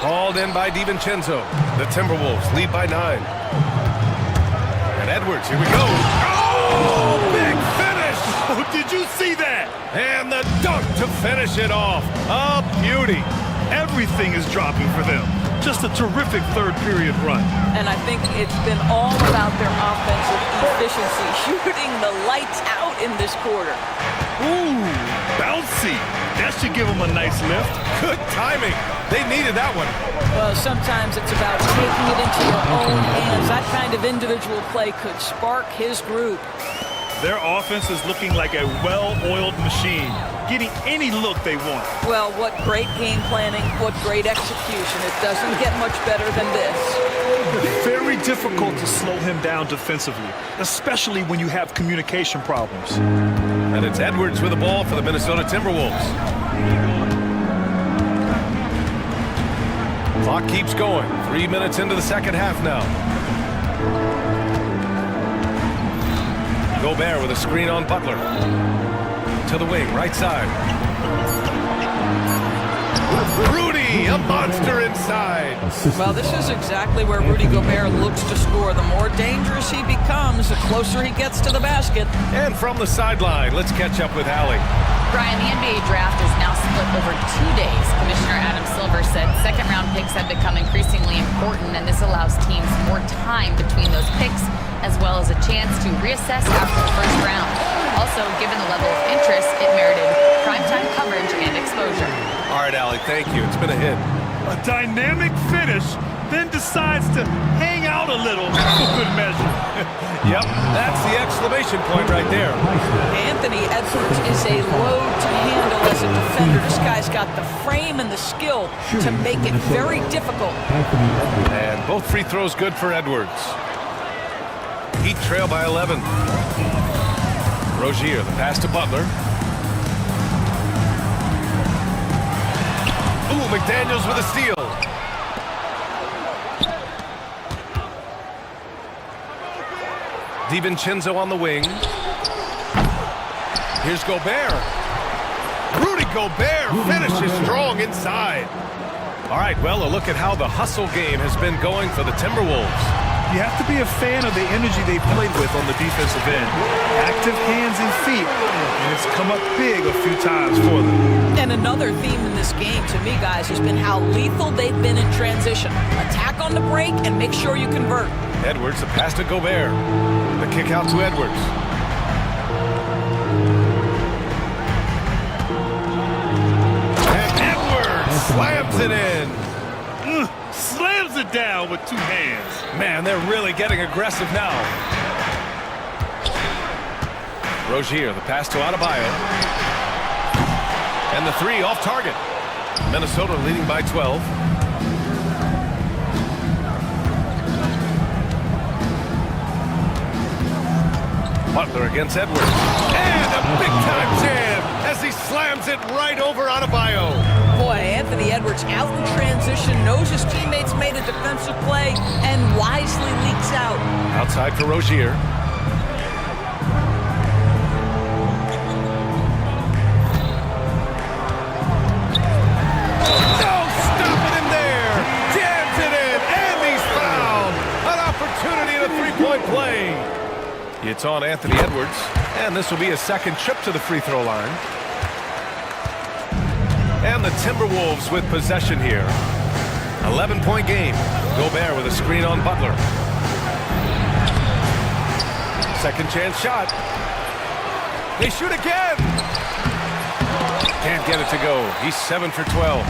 Called in by DiVincenzo. The Timberwolves lead by 9. And Edwards, here we go. Oh, big finish! Oh, did you see that? And the dunk to finish it off. A beauty. Everything is dropping for them. Just a terrific third period run. And I think it's been all about their offensive efficiency, shooting the lights out in this quarter. Ooh, bouncy. That should give them a nice lift. Good timing. They needed that one. Well, sometimes it's about taking it into your own hands. That kind of individual play could spark his group. Their offense is looking like a well-oiled machine, getting any look they want. Well, what great game planning, what great execution. It doesn't get much better than this. Very difficult to slow him down defensively, especially when you have communication problems. And it's Edwards with the ball for the Minnesota Timberwolves. Clock keeps going. 3 minutes into the second half now. Gobert with a screen on Butler. To the wing, right side. Rudy, a monster inside. Well, this is exactly where Rudy Gobert looks to score. The more dangerous he becomes, the closer he gets to the basket. And from the sideline, let's catch up with Allie. Brian, the NBA draft is now split over 2 days. Commissioner Adam Silver said second-round picks have become increasingly important, and this allows teams more time between those picks, as well as a chance to reassess after the first round. Also, given the level of interest, it merited primetime coverage and exposure. All right, Allie, thank you. It's been a hit. A dynamic finish, then decides to hang out a little for good measure. Yep, that's the exclamation point right there. Anthony Edwards is a load to handle as a defender. This guy's got the frame and the skill to make it very difficult. And both free throws good for Edwards. Heat trail by 11. Rozier, the pass to Butler. Ooh, McDaniels with a steal. DiVincenzo on the wing. Here's Gobert. Rudy Gobert finishes strong inside. All right, well, a look at how the hustle game has been going for the Timberwolves. You have to be a fan of the energy they played with on the defensive end. Active hands and feet, and it's come up big a few times for them. And another theme in this game, to me, guys, has been how lethal they've been in transition. Attack on the break and make sure you convert. Edwards, the pass to Gobert. The kick out to Edwards. And Edwards slams it in. Slams it down with two hands. Man, they're really getting aggressive now. Rozier, the pass to Adebayo. And the three off target. Minnesota leading by 12. Butler against Edwards. And a big-time jam as he slams it right over Adebayo. Boy, Anthony Edwards out in transition, knows his teammates made a defensive play, and wisely leaks out. Outside for Rozier. No, stop it in there. Jams it in, and he's fouled. An opportunity in a three-point play. It's on Anthony Edwards, and this will be a second trip to the free throw line. And the Timberwolves with possession here. 11-point game. Gobert with a screen on Butler. Second chance shot. They shoot again. Can't get it to go. He's 7 for 12.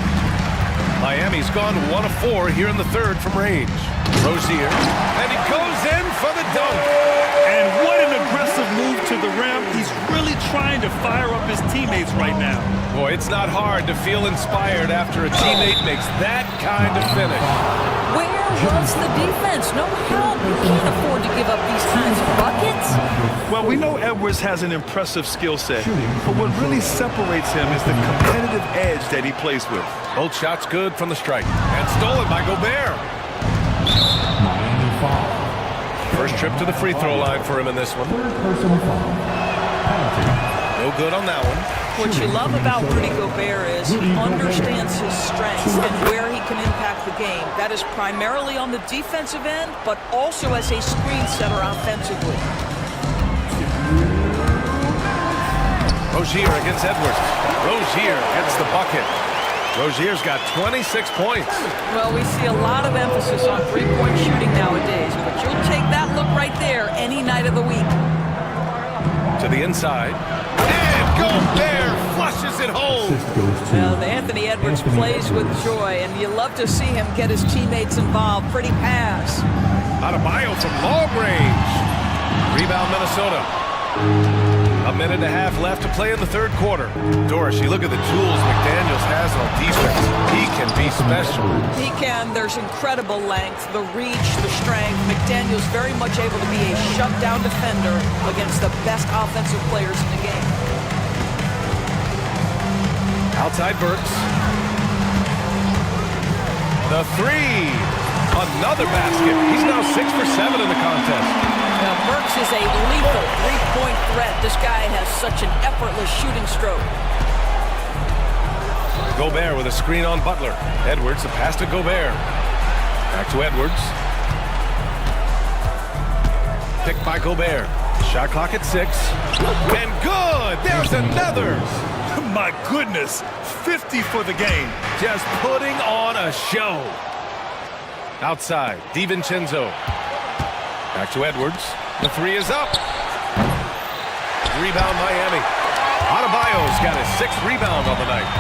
Miami's gone 1 of 4 here in the third from range. Rozier, and he goes in for the dunk. And what an aggressive move to the rim. He's really trying to fire up his teammates right now. Boy, it's not hard to feel inspired after a teammate makes that kind of finish. Where was the defense? No help. You can't afford to give up these kinds of buckets. Well, we know Edwards has an impressive skill set, but what really separates him is the competitive edge that he plays with. Both shots good from the strike. And stolen by Gobert. First trip to the free throw line for him in this one. No good on that one. What you love about Rudy Gobert is he understands his strengths and where he can impact the game. That is primarily on the defensive end, but also as a screen setter offensively. Rozier against Edwards. Rozier gets the bucket. Rozier's got 26 points. Well, we see a lot of emphasis on three-point shooting nowadays, but you'll take that look right there any night of the week. To the inside. And Gobert flushes it home. Well, Anthony Edwards plays with joy, and you love to see him get his teammates involved. Pretty pass. Adebayo from long range. Rebound, Minnesota. A minute and a half left to play in the third quarter. Doris, you look at the tools McDaniels has on defense. He can be special. He can. There's incredible length, the reach, the strength. McDaniels very much able to be a shutdown defender against the best offensive players in the game. Outside Burks. The three. Another basket. He's now 6 for 7 in the contest. Now, Burks is a lethal three-point threat. This guy has such an effortless shooting stroke. Gobert with a screen on Butler. Edwards, the pass to Gobert. Back to Edwards. Picked by Gobert. Shot clock at 6. And good! There's another! My goodness, 50 for the game. Just putting on a show. Outside, DiVincenzo. Back to Edwards. The three is up. Rebound, Miami. Adebayo's got his 6th rebound on the night.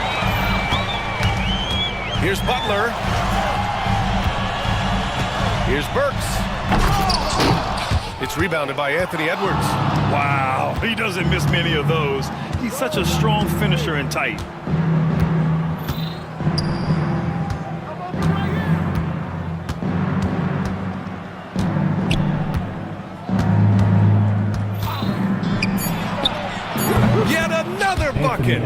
Here's Butler. Here's Burks. It's rebounded by Anthony Edwards. Wow, he doesn't miss many of those. He's such a strong finisher and tight. Yet another bucket.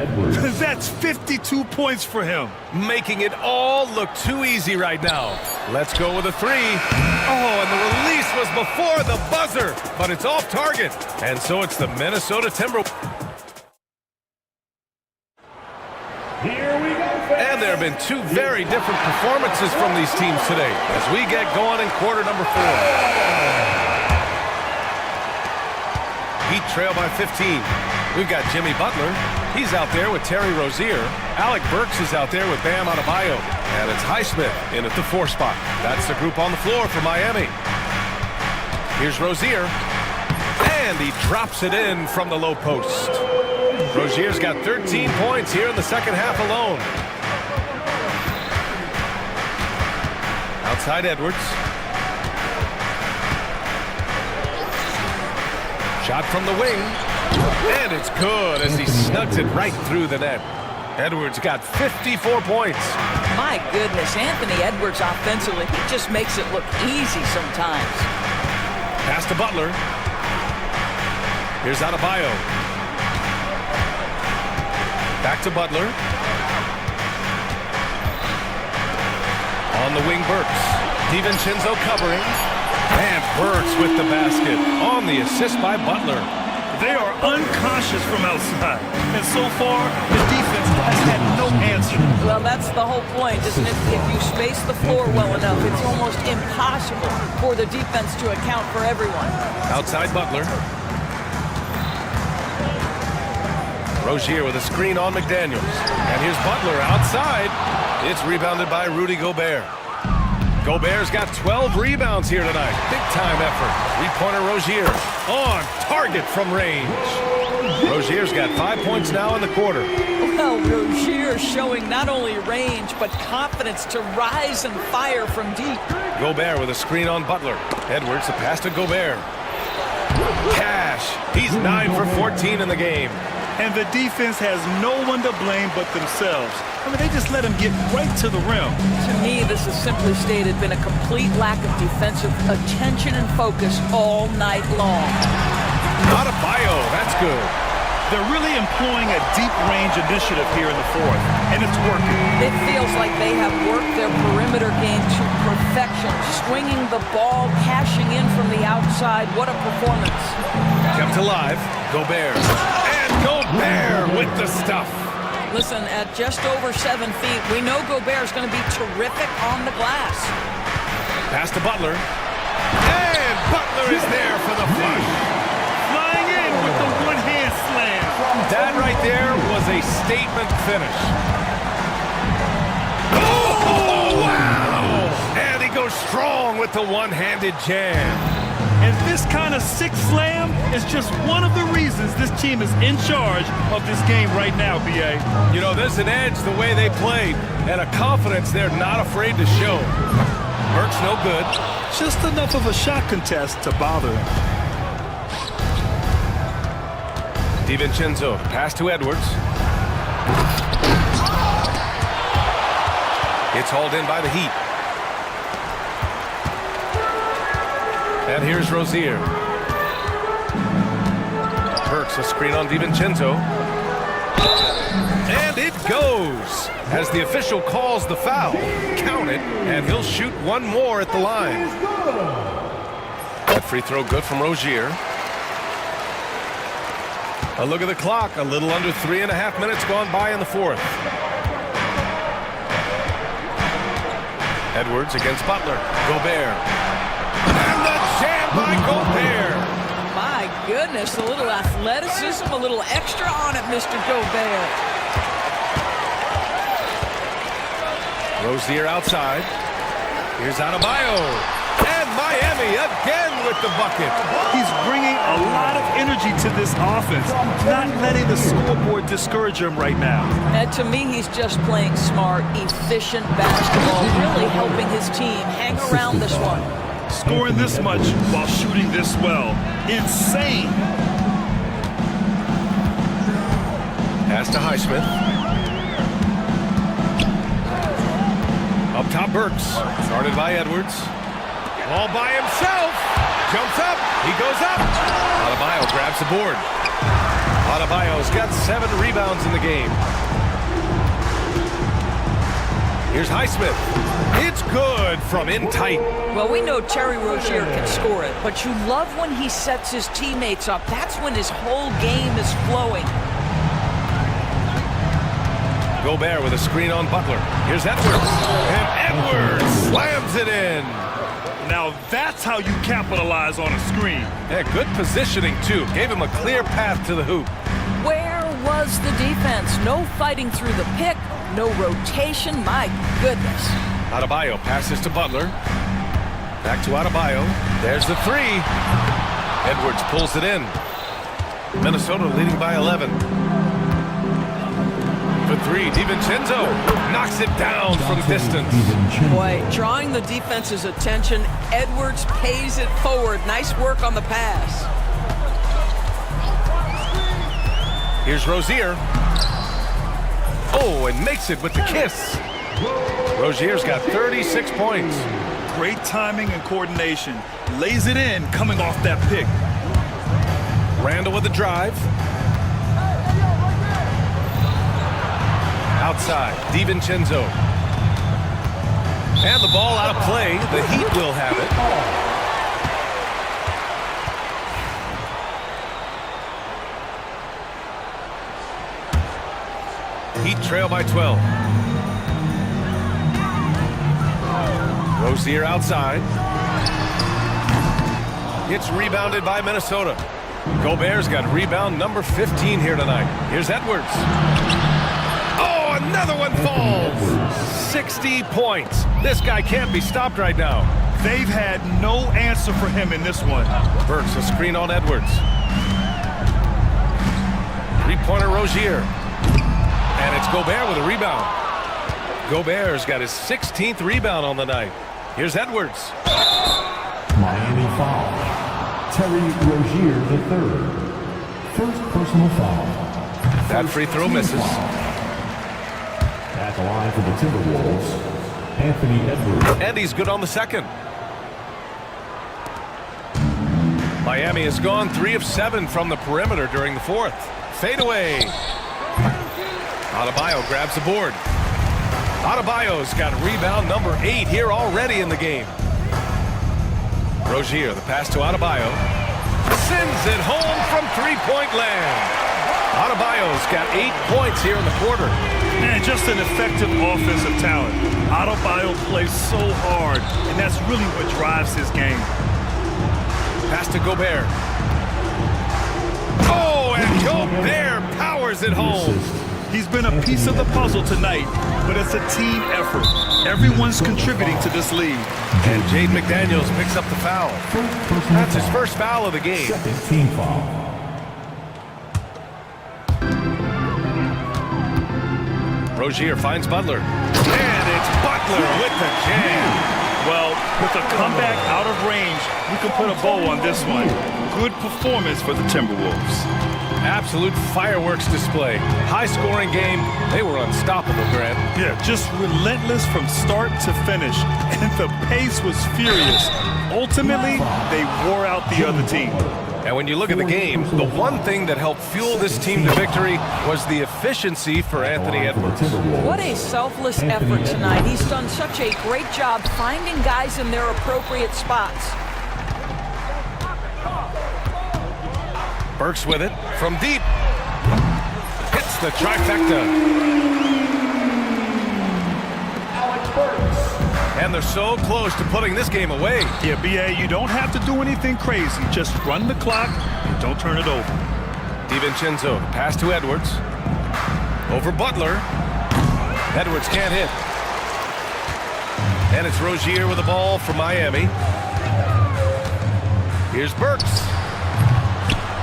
That's 52 points for him. Making it all look too easy right now. Let's go with a three. Oh, and the release was before the buzzer, but it's off target. And so it's the Minnesota Timberwolves. Here we go. And there have been two very different performances from these teams today as we get going in quarter number 4. Heat trail by 15. We've got Jimmy Butler. He's out there with Terry Rozier. Alec Burks is out there with Bam Adebayo. And it's Highsmith in at the 4 spot. That's the group on the floor for Miami. Here's Rozier. And he drops it in from the low post. Rozier's got 13 points here in the second half alone. Outside Edwards. Shot from the wing. And it's good as he snugs it right through the net. Edwards got 54 points. My goodness, Anthony Edwards offensively, he just makes it look easy sometimes. Pass to Butler. Here's Adebayo. Back to Butler. On the wing, Burks. DiVincenzo covering. And Burks with the basket on the assist by Butler. They are unconscious from outside. And so far, the defense has had no answer. Well, that's the whole point, isn't it? If you space the floor well enough, it's almost impossible for the defense to account for everyone. Outside Butler. Rozier with a screen on McDaniels. And here's Butler outside. It's rebounded by Rudy Gobert. Gobert's got 12 rebounds here tonight. Big-time effort. Three-pointer Rozier on target from range. Rozier's got 5 points now in the quarter. Well, Rozier showing not only range, but confidence to rise and fire from deep. Gobert with a screen on Butler. Edwards, the pass to Gobert. Cash. He's 9 for 14 in the game. And the defense has no one to blame but themselves. I mean, they just let him get right to the rim. To me, this has simply stated been a complete lack of defensive attention and focus all night long. Adebayo, that's good. They're really employing a deep range initiative here in the fourth, and it's working. It feels like they have worked their perimeter game to perfection, swinging the ball, cashing in from the outside. What a performance. Kept alive, Gobert. And Gobert with the stuff. Listen, at just over 7 feet, we know Gobert's going to be terrific on the glass. Pass to Butler. And Butler is there for the flush. Flying in with the one-hand slam. That right there was a statement finish. Oh, wow! And he goes strong with the one-handed jam. And this kind of sick slam is just one of the reasons this team is in charge of this game right now, B.A. You know, there's an edge the way they played and a confidence they're not afraid to show. Burks no good. Just enough of a shot contest to bother him. DiVincenzo, pass to Edwards. It's hauled in by the Heat. And here's Rozier. Burks a screen on DiVincenzo. And it goes as the official calls the foul. Count it, and he'll shoot one more at the line. That free throw good from Rozier. A look at the clock. A little under 3.5 minutes gone by in the fourth. Edwards against Butler. Gobert. And the jam by Gobert. My goodness, a little athleticism, a little extra on it, Mr. Gobert. Rozier outside. Here's Adebayo. And Miami again with the bucket. He's bringing a lot of energy to this offense, not letting the scoreboard discourage him right now. And to me, he's just playing smart, efficient basketball, really helping his team hang around this one. Scoring this much while shooting this well. Insane. Pass to Highsmith. Up top, Burks. Started by Edwards. All by himself. Jumps up. He goes up. Adebayo grabs the board. Adebayo's got 7 rebounds in the game. Here's Highsmith. It's good from in tight. Well, we know Terry Rozier can score it, but you love when he sets his teammates up. That's when his whole game is flowing. Gobert with a screen on Butler. Here's Edwards. And Edwards slams it in. Now that's how you capitalize on a screen. Yeah, good positioning, too. Gave him a clear path to the hoop. Where was the defense? No fighting through the pick, no rotation. My goodness. Adebayo passes to Butler. Back to Adebayo. There's the three. Edwards pulls it in. Minnesota leading by 11. For three, DiVincenzo knocks it down from distance. Boy, drawing the defense's attention, Edwards pays it forward. Nice work on the pass. Here's Rozier. Oh, and makes it with the kiss. Rozier's got 36 points. Great timing and coordination. Lays it in coming off that pick. Randall with the drive. Outside, DiVincenzo. And the ball out of play. The Heat will have it. Heat trail by 12. Rozier outside. It's rebounded by Minnesota. Gobert's got rebound number 15 here tonight. Here's Edwards. Oh, another one falls. 60 points. This guy can't be stopped right now. They've had no answer for him in this one. Burks a screen on Edwards. Three-pointer Rozier. And it's Gobert with a rebound. Gobert's got his 16th rebound on the night. Here's Edwards. Miami foul. Terry Rozier III. First personal foul. That free throw misses. At the line for the Timberwolves, Anthony Edwards. And he's good on the second. Miami has gone 3 of 7 from the perimeter during the fourth. Fade away. Adebayo grabs the board. Adebayo's got rebound number 8 here already in the game. Rozier, the pass to Adebayo. Sends it home from three-point land. Adebayo's got 8 points here in the quarter. And just an effective offensive talent. Adebayo plays so hard, and that's really what drives his game. Pass to Gobert. Oh, and Gobert powers it home. He's been a piece of the puzzle tonight, but it's a team effort. Everyone's contributing to this lead. And Jaden McDaniels picks up the foul. That's his first foul of the game. Second team foul. Rozier finds Butler. And it's Butler with the jam. Well, with a comeback out of range, we can put a bow on this one. Good performance for the Timberwolves. Absolute fireworks display. High-scoring game. They were unstoppable, Grant. Yeah, just relentless from start to finish. And the pace was furious. Ultimately, they wore out the other team. And when you look at the game, the one thing that helped fuel this team to victory was the efficiency for Anthony Edwards. What a selfless effort tonight. He's done such a great job finding guys in their appropriate spots. Burks with it from deep. Hits the trifecta. And they're so close to putting this game away. Yeah, B.A., you don't have to do anything crazy. Just run the clock and don't turn it over. DiVincenzo, pass to Edwards. Over Butler. Edwards can't hit. And it's Rozier with the ball for Miami. Here's Burks.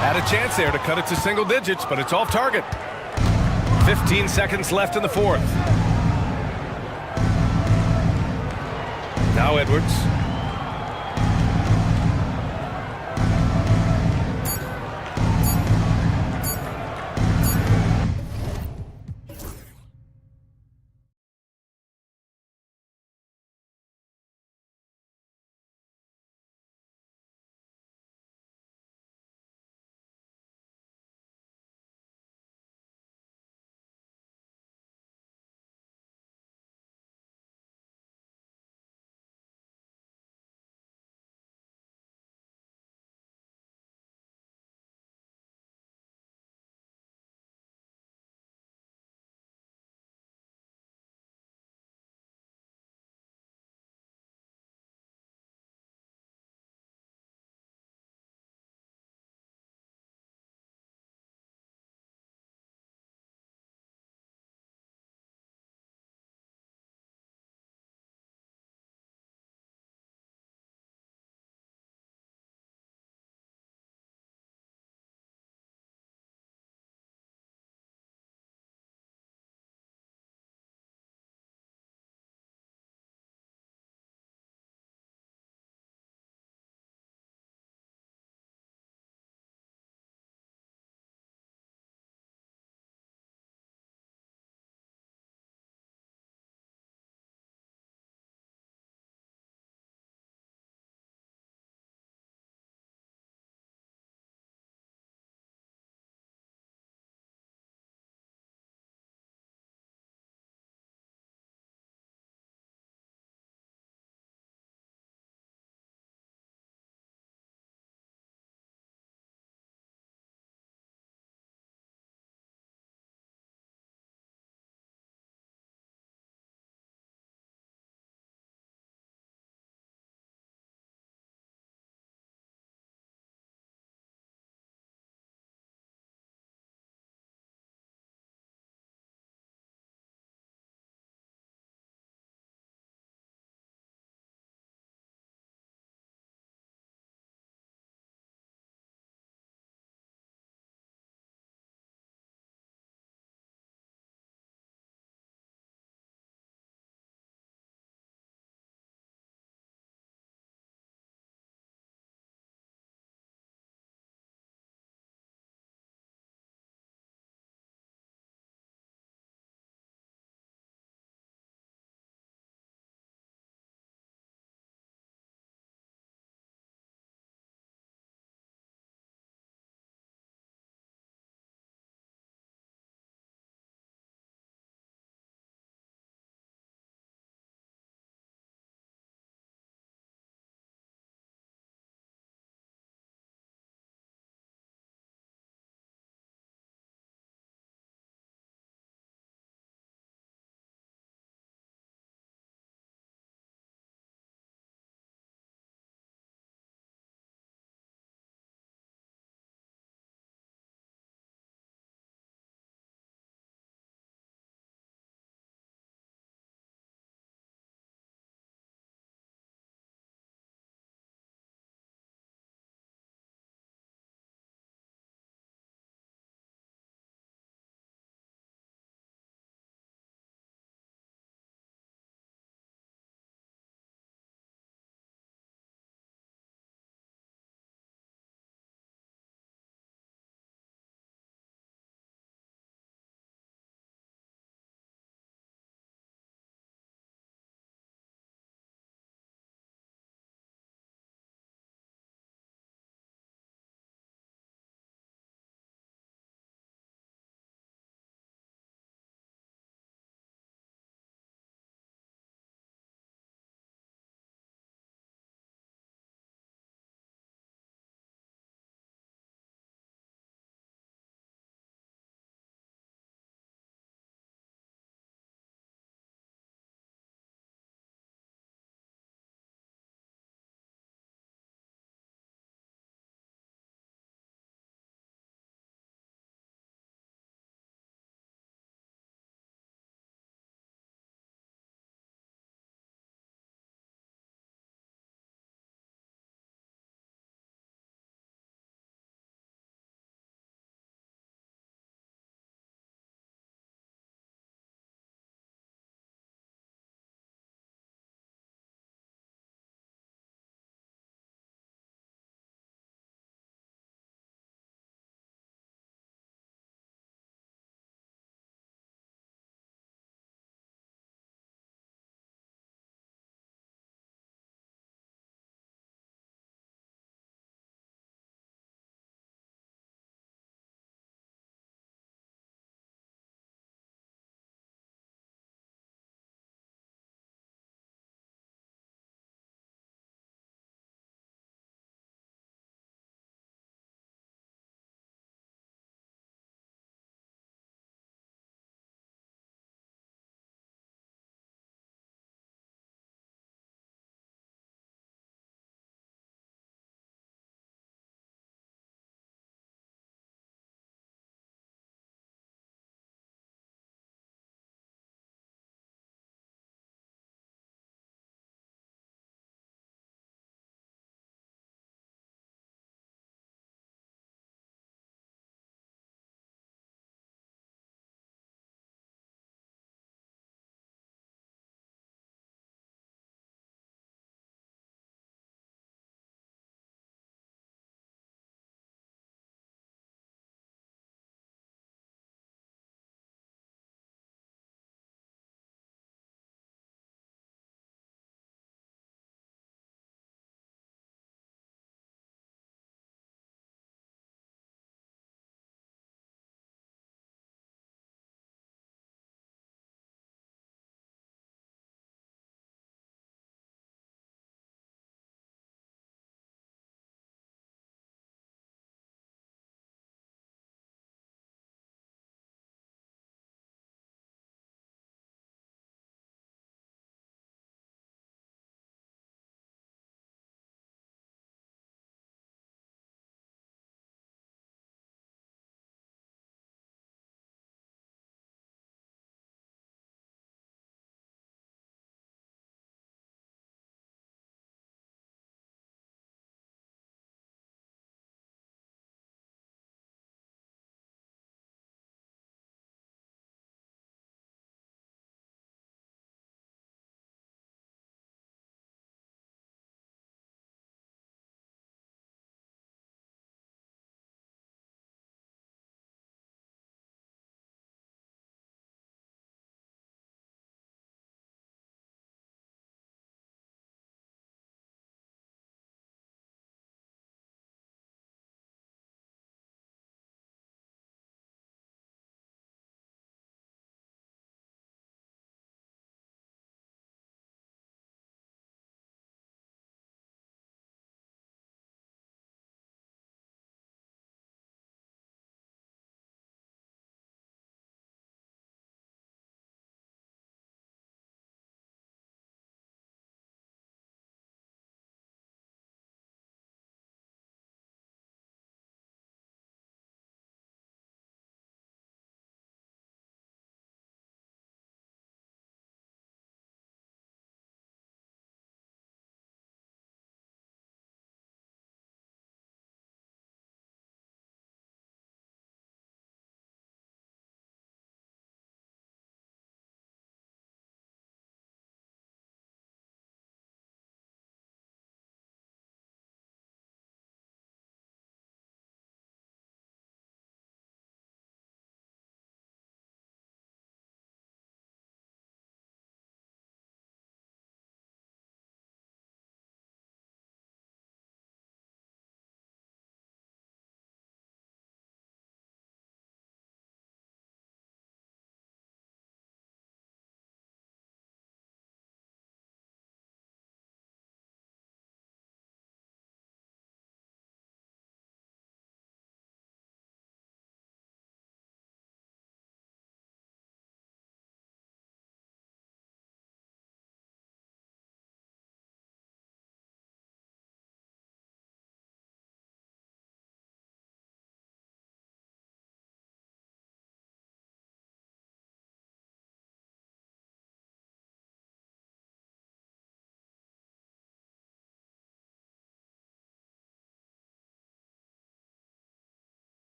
Had a chance there to cut it to single digits, but it's off target. 15 seconds left in the fourth. Now Edwards.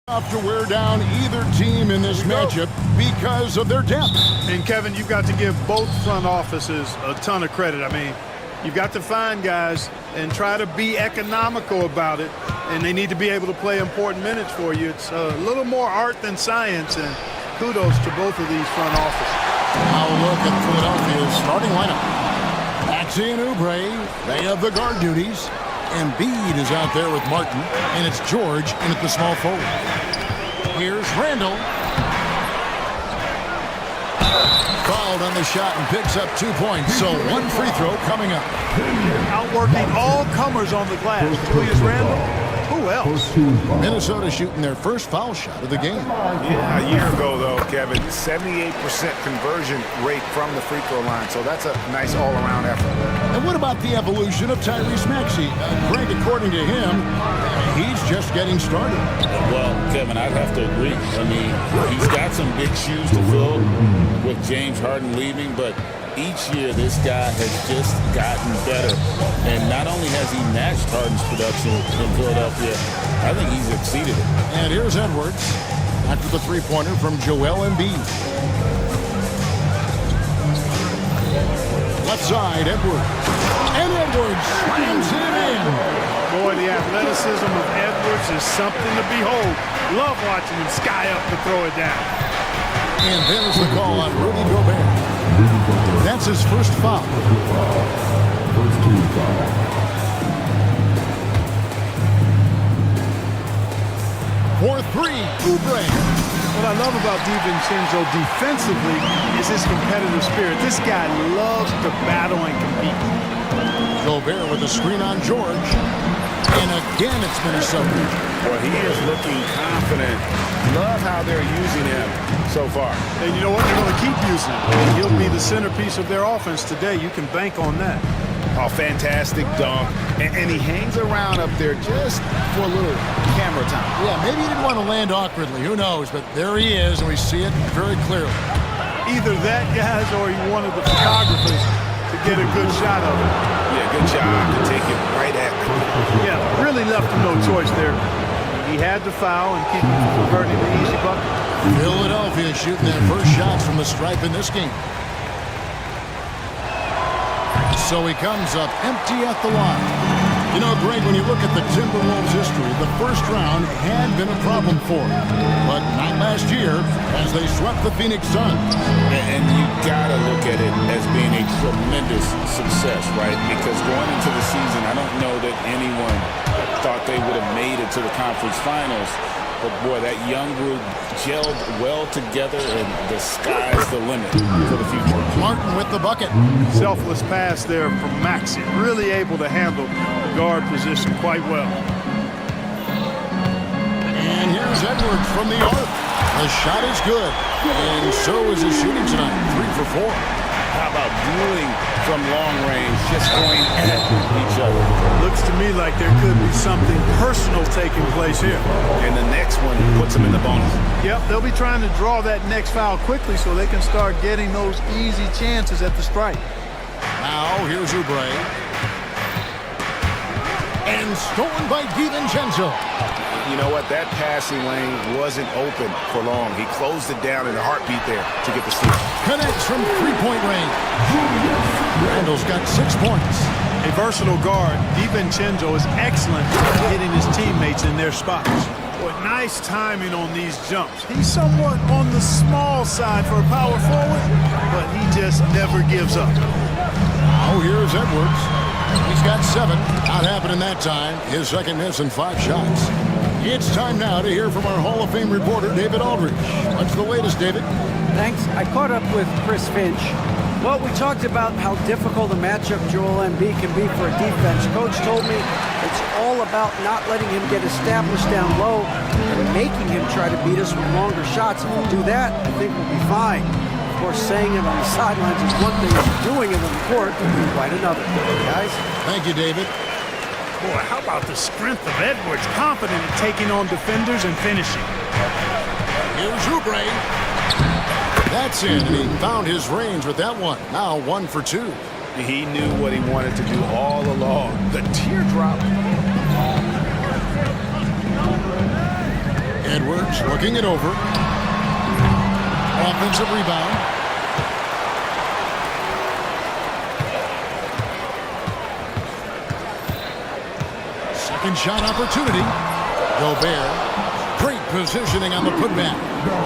Enough to wear down either team in this matchup because of their depth. And Kevin, you've got to give both front offices a ton of credit. I mean, you've got to find guys and try to be economical about it, and they need to be able to play important minutes for you. It's a little more art than science, and kudos to both of these front offices. Now look at Philadelphia's starting lineup. Maxey and Oubre, they have the guard duties. Embiid is out there with Martin, and it's George in at the small forward. Here's Randall. Fouled on the shot and picks up 2 points, so one free throw coming up. Outworking all comers on the glass. Julius Randle. Who else? Minnesota shooting their first foul shot of the game. Yeah, a year ago, though, Kevin, 78% conversion rate from the free throw line, so that's a nice all-around effort. And what about the evolution of Tyrese Maxey? Greg, according to him, he's just getting started. Well, Kevin, I'd have to agree. I mean, he's got some big shoes to fill with James Harden leaving, but each year this guy has just gotten better. And not only has he matched Harden's production in Philadelphia, I think he's exceeded it. And here's Edwards after the three-pointer from Joel Embiid. Left side, Edwards. And Edwards slams it in. Boy, the athleticism of Edwards is something to behold. Love watching him sky up to throw it down. And there's the call on Rudy Gobert. That's his first foul. First team foul. For three, Oubre. What I love about DiVincenzo defensively is his competitive spirit. This guy loves to battle and compete. Gobert with a screen on George. And again, it's Minnesota. Well, he is looking confident. Love how they're using him so far. And you know what? They're going to keep using him. And he'll be the centerpiece of their offense today. You can bank on that. Oh, fantastic dunk. And he hangs around up there just for a little camera time. Yeah, maybe he didn't want to land awkwardly. Who knows? But there he is, and we see it very clearly. Either that, guys, or he wanted the photographers to get a good shot of it. Yeah, good job to take it right at them. Yeah, really left him no choice there. He had to foul and keep him from converting the easy bucket. Philadelphia shooting their first shots from the stripe in this game. So he comes up empty at the line. You know, Greg, when you look at the Timberwolves' history, the first round had been a problem for them. But not last year, as they swept the Phoenix Suns. And you got to look at it as being a tremendous success, right? Because going into the season, I don't know that anyone thought they would have made it to the conference finals. But, boy, that young group gelled well together, and the sky's the limit for the future. Martin with the bucket. Selfless pass there from Maxey. Really able to handle the guard position quite well. And here's Edwards from the arc. The shot is good. And so is his shooting tonight. 3 for 4. How about dueling from long range, just going at each other? Looks to me like there could be something personal taking place here. And the next one puts him in the bonus. Yep, they'll be trying to draw that next foul quickly so they can start getting those easy chances at the stripe. Now here's Oubre. And stolen by DiVincenzo. You know what? That passing lane wasn't open for long. He closed it down in a heartbeat there to get the steal. Connects from three-point range. Randall's got 6 points. A versatile guard, DiVincenzo is excellent at hitting his teammates in their spots. Boy, nice timing on these jumps. He's somewhat on the small side for a power forward, but he just never gives up. Now here's Edwards. He's got 7. Not happening that time. His second miss and 5 shots. It's time now to hear from our Hall of Fame reporter, David Aldridge. What's the latest, David? Thanks. I caught up with Chris Finch. Well, we talked about how difficult a matchup Joel Embiid can be for a defense. Coach told me it's all about not letting him get established down low and making him try to beat us with longer shots. If we do that, I think we'll be fine. Of course, saying it on the sidelines is one thing, doing it on the court would be quite another. Guys? Thank you, David. Boy, how about the strength of Edwards, confident in taking on defenders and finishing. Here's Oubre. That's in, and he found his range with that one. Now 1 for 2. He knew what he wanted to do all along. The teardrop. Edwards looking it over. Offensive rebound. Second shot opportunity. Gobert. Great positioning on the putback.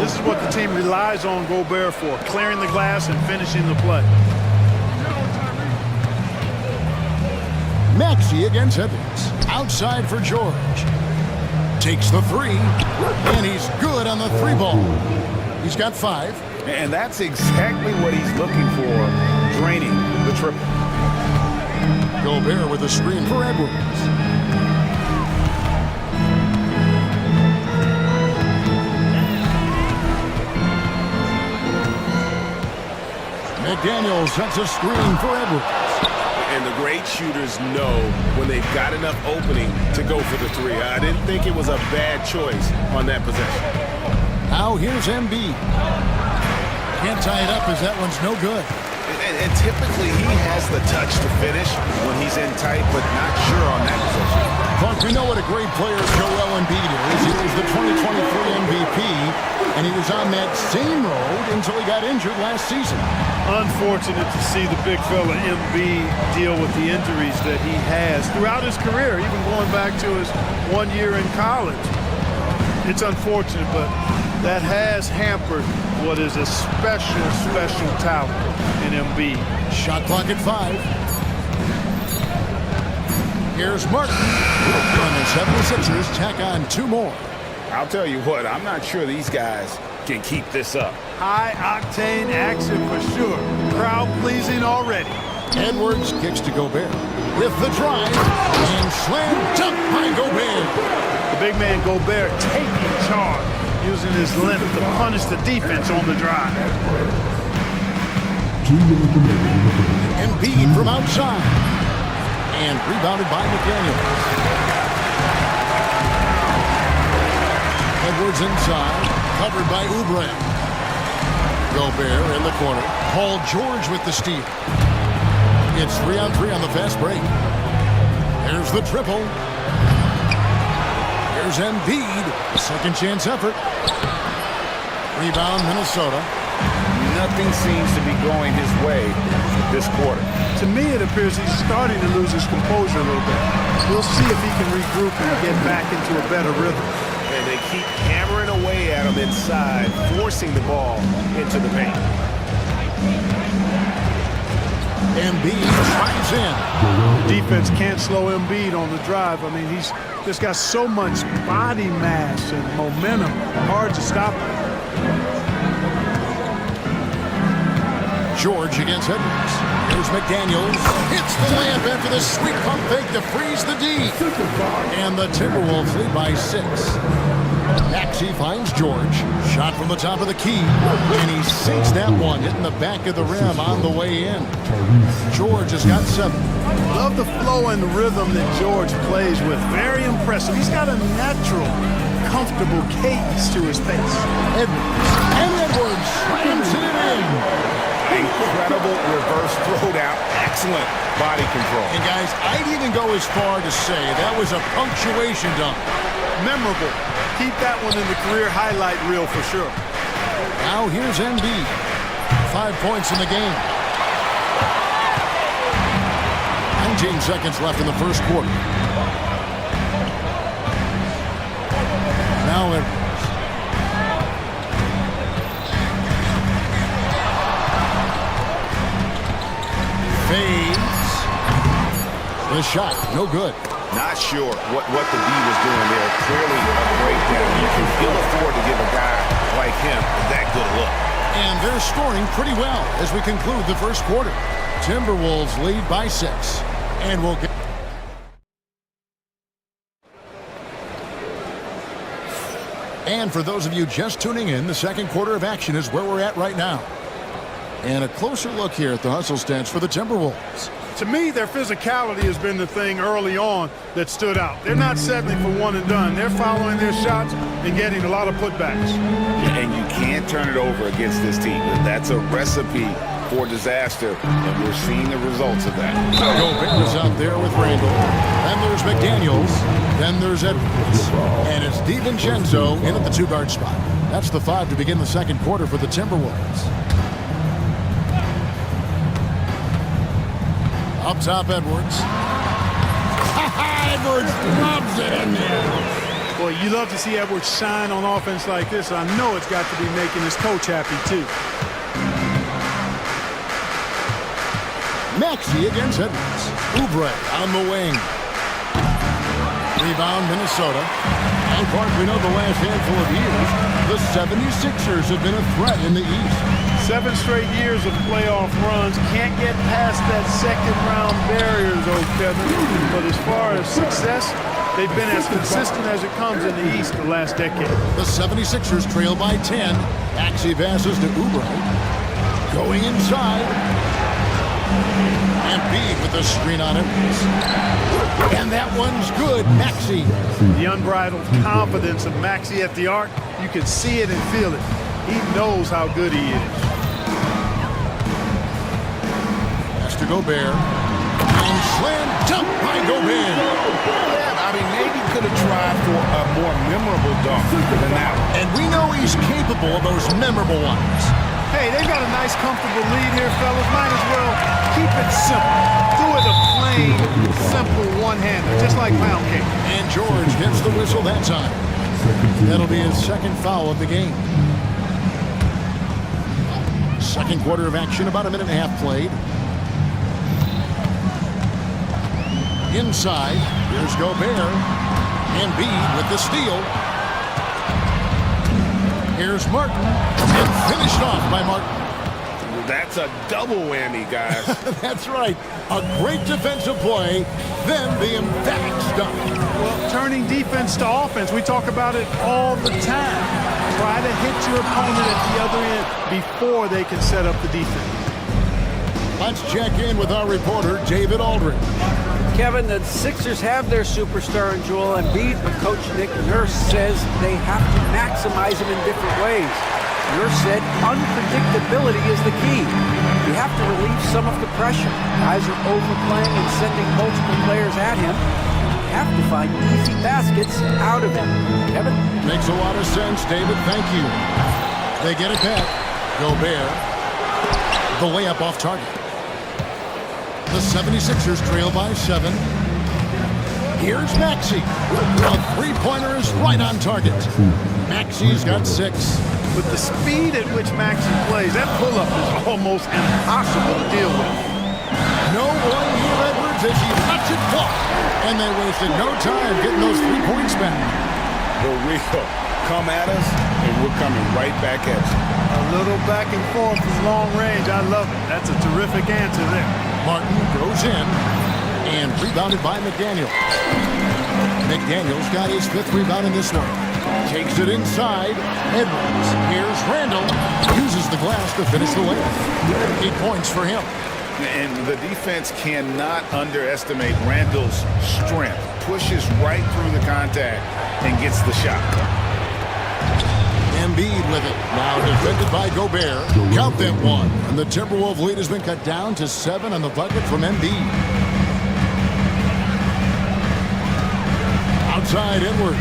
This is what the team relies on Gobert for, clearing the glass and finishing the play. Maxey against Edwards. Outside for George. Takes the three, and he's good on the three ball. He's got 5. And that's exactly what he's looking for, draining the triple. Gobert with a screen for Edwards. McDaniel sets a screen for Edwards. And the great shooters know when they've got enough opening to go for the three. I didn't think it was a bad choice on that possession. Now here's Embiid. Can't tie it up as that one's no good. And typically he has the touch to finish when he's in tight, but not sure on that possession. Clark, we know what a great player Joel Embiid is. He was the 2023 MVP, and he was on that same road until he got injured last season. Unfortunate to see the big fella Embiid deal with the injuries that he has throughout his career, even going back to his 1 year in college. It's unfortunate, but that has hampered what is a special, special talent in Embiid. Shot clock at 5. Here's Martin. And the 76ers tack on 2 more. I'll tell you what, I'm not sure these guys can keep this up. High-octane action for sure. Crowd-pleasing already. Edwards kicks to Gobert with the drive and slam dunk by Gobert. The big man Gobert taking charge, using his length to punish the defense on the drive. Embiid from outside and rebounded by McDaniel. Edwards inside, covered by Oubre. Gobert in the corner. Paul George with the steal. It's 3-on-3 on the fast break. There's the triple. Here's Embiid. Second chance effort. Rebound, Minnesota. Nothing seems to be going his way this quarter. To me, it appears he's starting to lose his composure a little bit. We'll see if he can regroup and get back into a better rhythm. And they keep hammering away at him inside, forcing the ball into the paint. Embiid drives in. The defense can't slow Embiid on the drive. I mean, he's just got so much body mass and momentum. Hard to stop him. George against Edwards. Here's McDaniels. Hits the layup after the sweet pump fake to freeze the D. And the Timberwolves lead by 6. Maxey finds George. Shot from the top of the key. And he sinks that one, hitting the back of the rim on the way in. George has got 7. Love the flow and rhythm that George plays with. Very impressive. He's got a natural, comfortable cadence to his pace. Edwards. And Edwards slams it in. Incredible reverse throwdown. Excellent body control. And guys, I'd even go as far to say that was a punctuation dunk. Memorable. Keep that one in the career highlight reel for sure. Now here's Embiid. 5 points in the game. 19 seconds left in the first quarter. Now Edwards. Fades. The shot, no good. Not sure what the D was doing there. Clearly a breakdown. You can ill afford to give a guy like him that good a look. And they're scoring pretty well as we conclude the first quarter. Timberwolves lead by 6. And we'll get... And for those of you just tuning in, the second quarter of action is where we're at right now. And a closer look here at the hustle stats for the Timberwolves. To me, their physicality has been the thing early on that stood out. They're not settling for one and done. They're following their shots and getting a lot of putbacks. And you can't turn it over against this team. That's a recipe for disaster, and we're seeing the results of that. Gobert is out there with Randall. And there's McDaniels. Then there's Edwards. And it's DiVincenzo in at the two-guard spot. That's the 5 to begin the second quarter for the Timberwolves. Up top, Edwards. Edwards loves it in there. Boy, you love to see Edwards shine on offense like this. I know it's got to be making his coach happy, too. Maxey against Edwards. Oubre on the wing. Rebound, Minnesota. And, Clark, we know the last handful of years, the 76ers have been a threat in the East. 7 straight years of playoff runs. Can't get past that second-round barrier, though, Kevin. But as far as success, they've been as consistent as it comes in the East the last decade. The 76ers trail by 10. Maxey passes to Oubre. Going inside. And Embiid with the screen on him. And that one's good. Maxey. The unbridled confidence of Maxey at the arc. You can see it and feel it. He knows how good he is. Has to Gobert. And slam dunk by Gobert. Yeah, I mean, maybe could have tried for a more memorable dunk than that one. And we know he's capable of those memorable ones. Hey, they got a nice, comfortable lead here, fellas. Might as well keep it simple. Do it a plain, simple one-hander, just like pound cake. And George gets the whistle that time. That'll be his second foul of the game. Second quarter of action, about a minute and a half played. Inside, here's Gobert. Embiid with the steal. Here's Martin, and finished off by Martin. That's a double whammy, guys. That's right. A great defensive play, then the emphatic stop. Well, turning defense to offense, we talk about it all the time. Try to hit your opponent at the other end before they can set up the defense. Let's check in with our reporter, David Aldridge. Kevin, the Sixers have their superstar in Joel Embiid, but Coach Nick Nurse says they have to maximize him in different ways. Nurse said unpredictability is the key. You have to relieve some of the pressure. Guys are overplaying and sending multiple players at him. You have to find easy baskets out of him. Kevin? Makes a lot of sense, David. Thank you. They get it back. Gobert. The layup off target. The 76ers trail by 7. Here's Maxey. A three-pointer is right on target. Maxey's got 6. With the speed at which Maxey plays, that pull-up is almost impossible to deal with. No one near Edwards as he lets it fly. And they wasted no time getting those 3 points back. The real come at us, and we're coming right back at you. A little back and forth from long range. I love it. That's a terrific answer there. Martin goes in and rebounded by McDaniels. McDaniels got his 5th rebound in this one. Takes it inside. Edwards. Here's Randall. Uses the glass to finish the layup. 8 points for him. And the defense cannot underestimate Randall's strength. Pushes right through the contact and gets the shot. Embiid with it. Now defended by Gobert. Count them 1. And the Timberwolves lead has been cut down to 7 on the bucket from Embiid. Outside Edwards.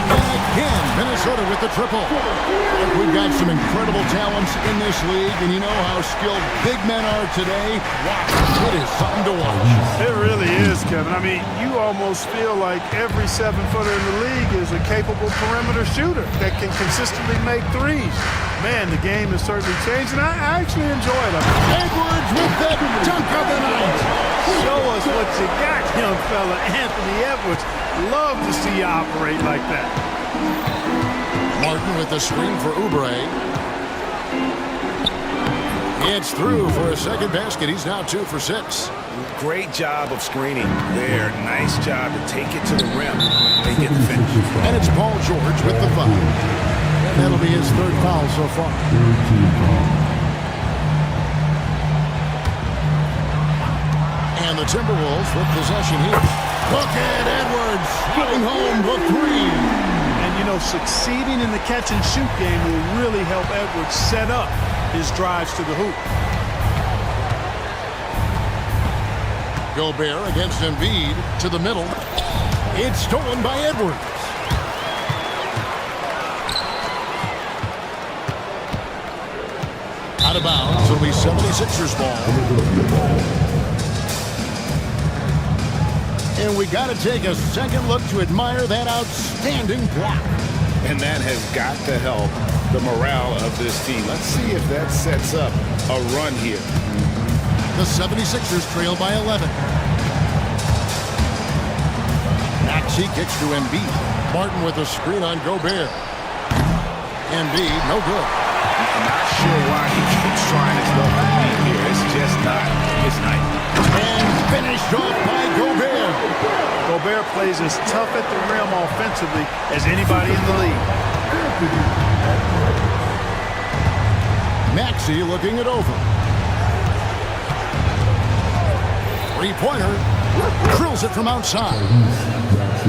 And again, Minnesota with the triple. Look, we've got some incredible talents in this league, and you know how skilled big men are today. Wow, it is something to watch. It really is, Kevin. I mean, you almost feel like every 7-footer in the league is a capable perimeter shooter that can consistently make threes. Man, the game has certainly changed, and I actually enjoy it. Edwards with the dunk of the night. Show us what you got, young fella. Anthony Edwards. Love to see you operate like that. Martin with the screen for Oubre. It's through for a second basket. He's now 2 for 6. Great job of screening there. Nice job to take it to the rim and get the finish. And it's Paul George with the foul. And that'll be his 3rd foul so far. And the Timberwolves with possession here. Look at Edwards hitting home the 3. And, you know, succeeding in the catch-and-shoot game will really help Edwards set up his drives to the hoop. Gobert against Embiid to the middle. It's stolen by Edwards. Out of bounds. It'll be 76ers ball. And we got to take a second look to admire that outstanding block. And that has got to help the morale of this team. Let's see if that sets up a run here. The 76ers trail by 11. Maxey kicks to Embiid. Martin with a screen on Gobert. Embiid, no good. I'm not sure why he keeps trying his luck here. It's just not his night. And finished off by Gobert. Gobert plays as tough at the rim offensively as anybody in the league. Maxey looking it over. Three-pointer. Drills it from outside.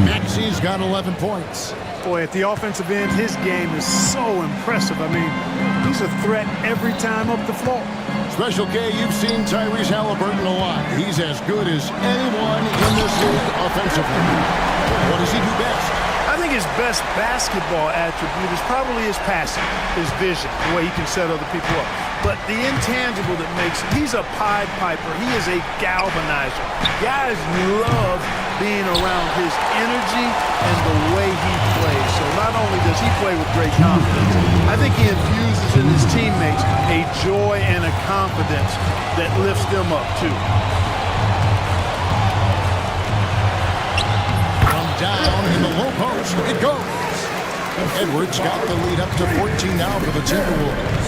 Maxey's got 11 points. Boy, at the offensive end, his game is so impressive. I mean, he's a threat every time up the floor. Special K, you've seen Tyrese Halliburton a lot. He's as good as anyone in this league offensively. What does he do best? I think his best basketball attribute is probably his passing, his vision, the way he can set other people up. But the intangible that makes him, he's a Pied Piper. He is a galvanizer. Guys love being around his energy and the way he plays. So not only does he play with great confidence, I think he infuses in his teammates a joy and a confidence that lifts them up too. Down in the low post, it goes. Edwards got the lead up to 14 now for the Timberwolves.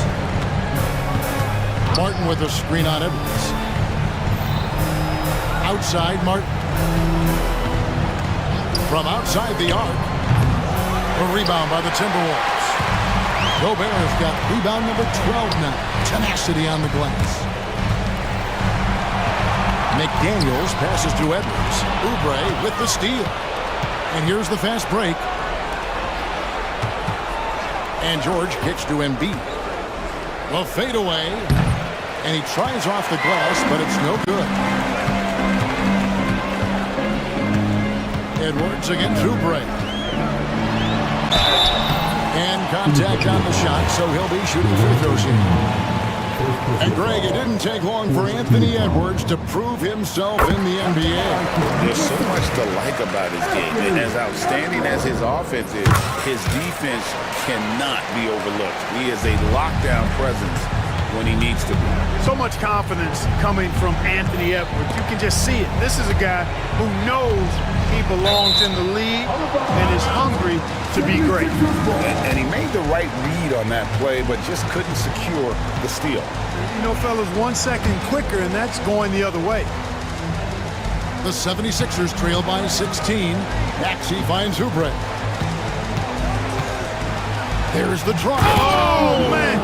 Martin with a screen on Edwards. Outside Martin. From outside the arc. A rebound by the Timberwolves. Gobert has got rebound number 12 now. Tenacity on the glass. McDaniels passes to Edwards. Oubre with the steal. And here's the fast break. And George kicks to Embiid. Well, fade away. And he tries off the glass, but it's no good. Edwards against Oubre. And contact on the shot, so he'll be shooting free throws here. And Greg, it didn't take long for Anthony Edwards to prove himself in the NBA. There's so much to like about his game. And as outstanding as his offense is, his defense cannot be overlooked. He is a lockdown presence when he needs to be. So much confidence coming from Anthony Edwards. You can just see it. This is a guy who knows he belongs in the league and is hungry to be great. And he made the right read on that play, but just couldn't secure the steal. You know, fellas, 1 second quicker, and that's going the other way. The 76ers trail by 16. Maxey finds Oubre. There's the draw. Oh, man!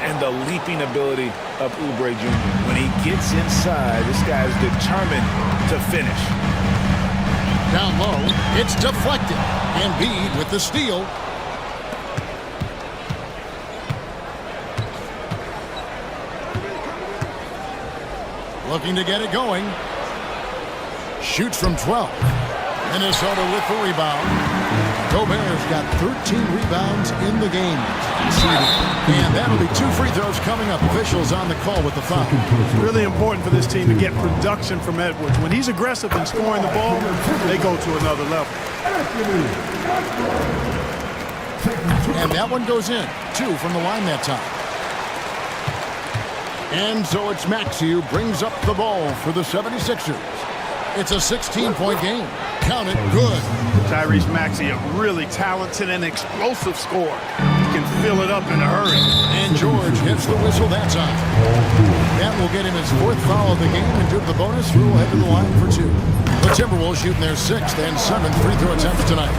And the leaping ability of Oubre Jr. When he gets inside, this guy's determined to finish. Down low, it's deflected. Embiid with the steal. Looking to get it going. Shoots from 12. Minnesota with the rebound. Gobert's got 13 rebounds in the game. And that'll be 2 free throws coming up. Officials on the call with the foul. Really important for this team to get production from Edwards. When he's aggressive in scoring the ball, they go to another level. And that one goes in. 2 from the line that time. And so it's Maxey who brings up the ball for the 76ers. It's a 16-point game. Count it, good. Tyrese Maxey, a really talented and explosive scorer. He can fill it up in a hurry. And George hits the whistle that time. That will get him his 4th foul of the game, and due to the bonus, we will head to the line for 2. The Timberwolves shooting their 6th and 7th free throw attempts tonight.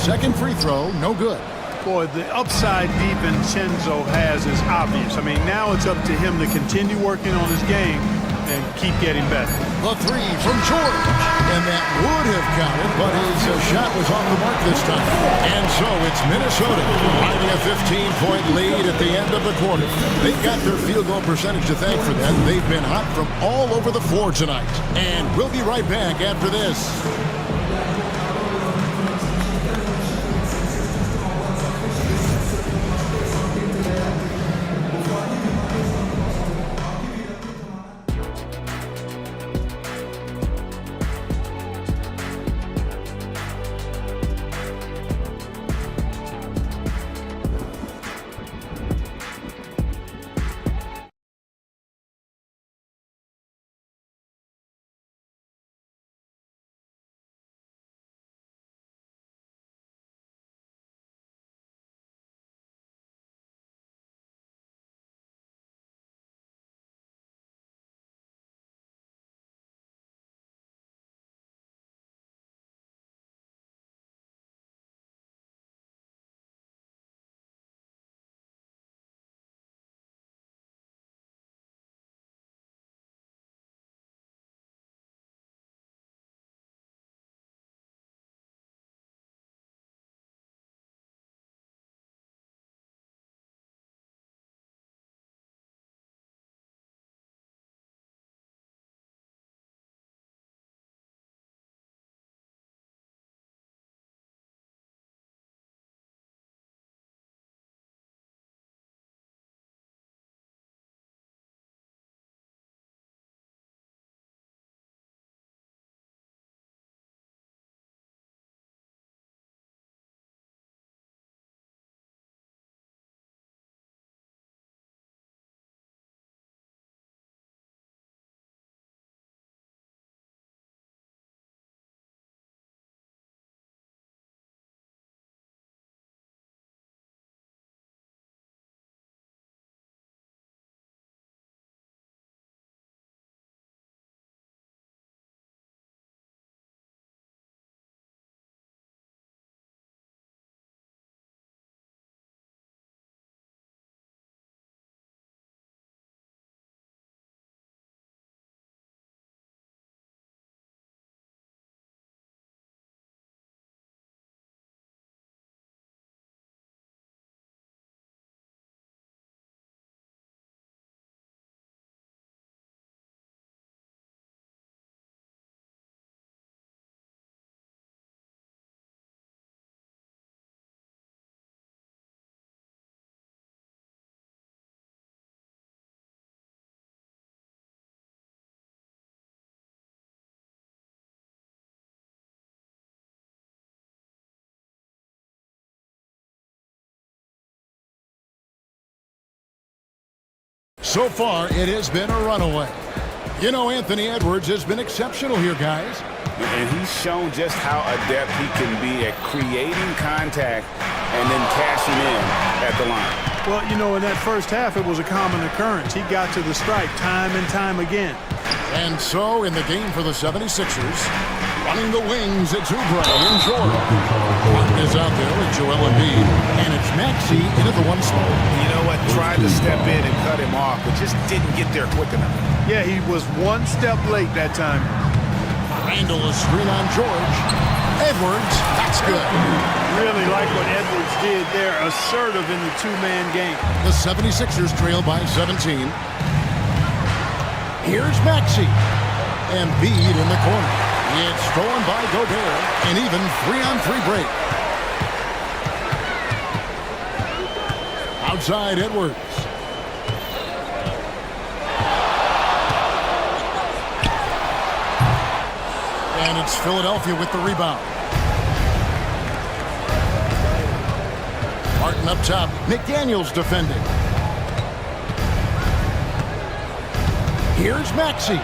2nd free throw, no good. Boy, the upside DiVincenzo has is obvious. I mean, now it's up to him to continue working on his game and keep getting better. The three from George. And that would have counted, but his shot was off the mark this time. And so it's Minnesota riding a 15-point lead at the end of the quarter. They've got their field goal percentage to thank for that. They've been hot from all over the floor tonight. And we'll be right back after this. So far, it has been a runaway. You know, Anthony Edwards has been exceptional here, guys. And he's shown just how adept he can be at creating contact and then cashing in at the line. Well, you know, in that first half, it was a common occurrence. He got to the stripe time and time again. And so, in the game for the 76ers, running the wings, it's Oubre in Jordan. Martin is out there with Joel Embiid, and it's Maxey in at the one spot. You know what? Tried to step in and cut him off, but just didn't get there quick enough. Yeah, he was one step late that time. Randall a screen on George. Edwards, that's good. Really like what Edwards did there, assertive in the two-man game. The 76ers trail by 17. Here's Maxey. Embiid in the corner. It's stolen by Gobert. An even 3-on-3 break. Outside Edwards. And it's Philadelphia with the rebound. Martin up top. McDaniels defending. Here's Maxey.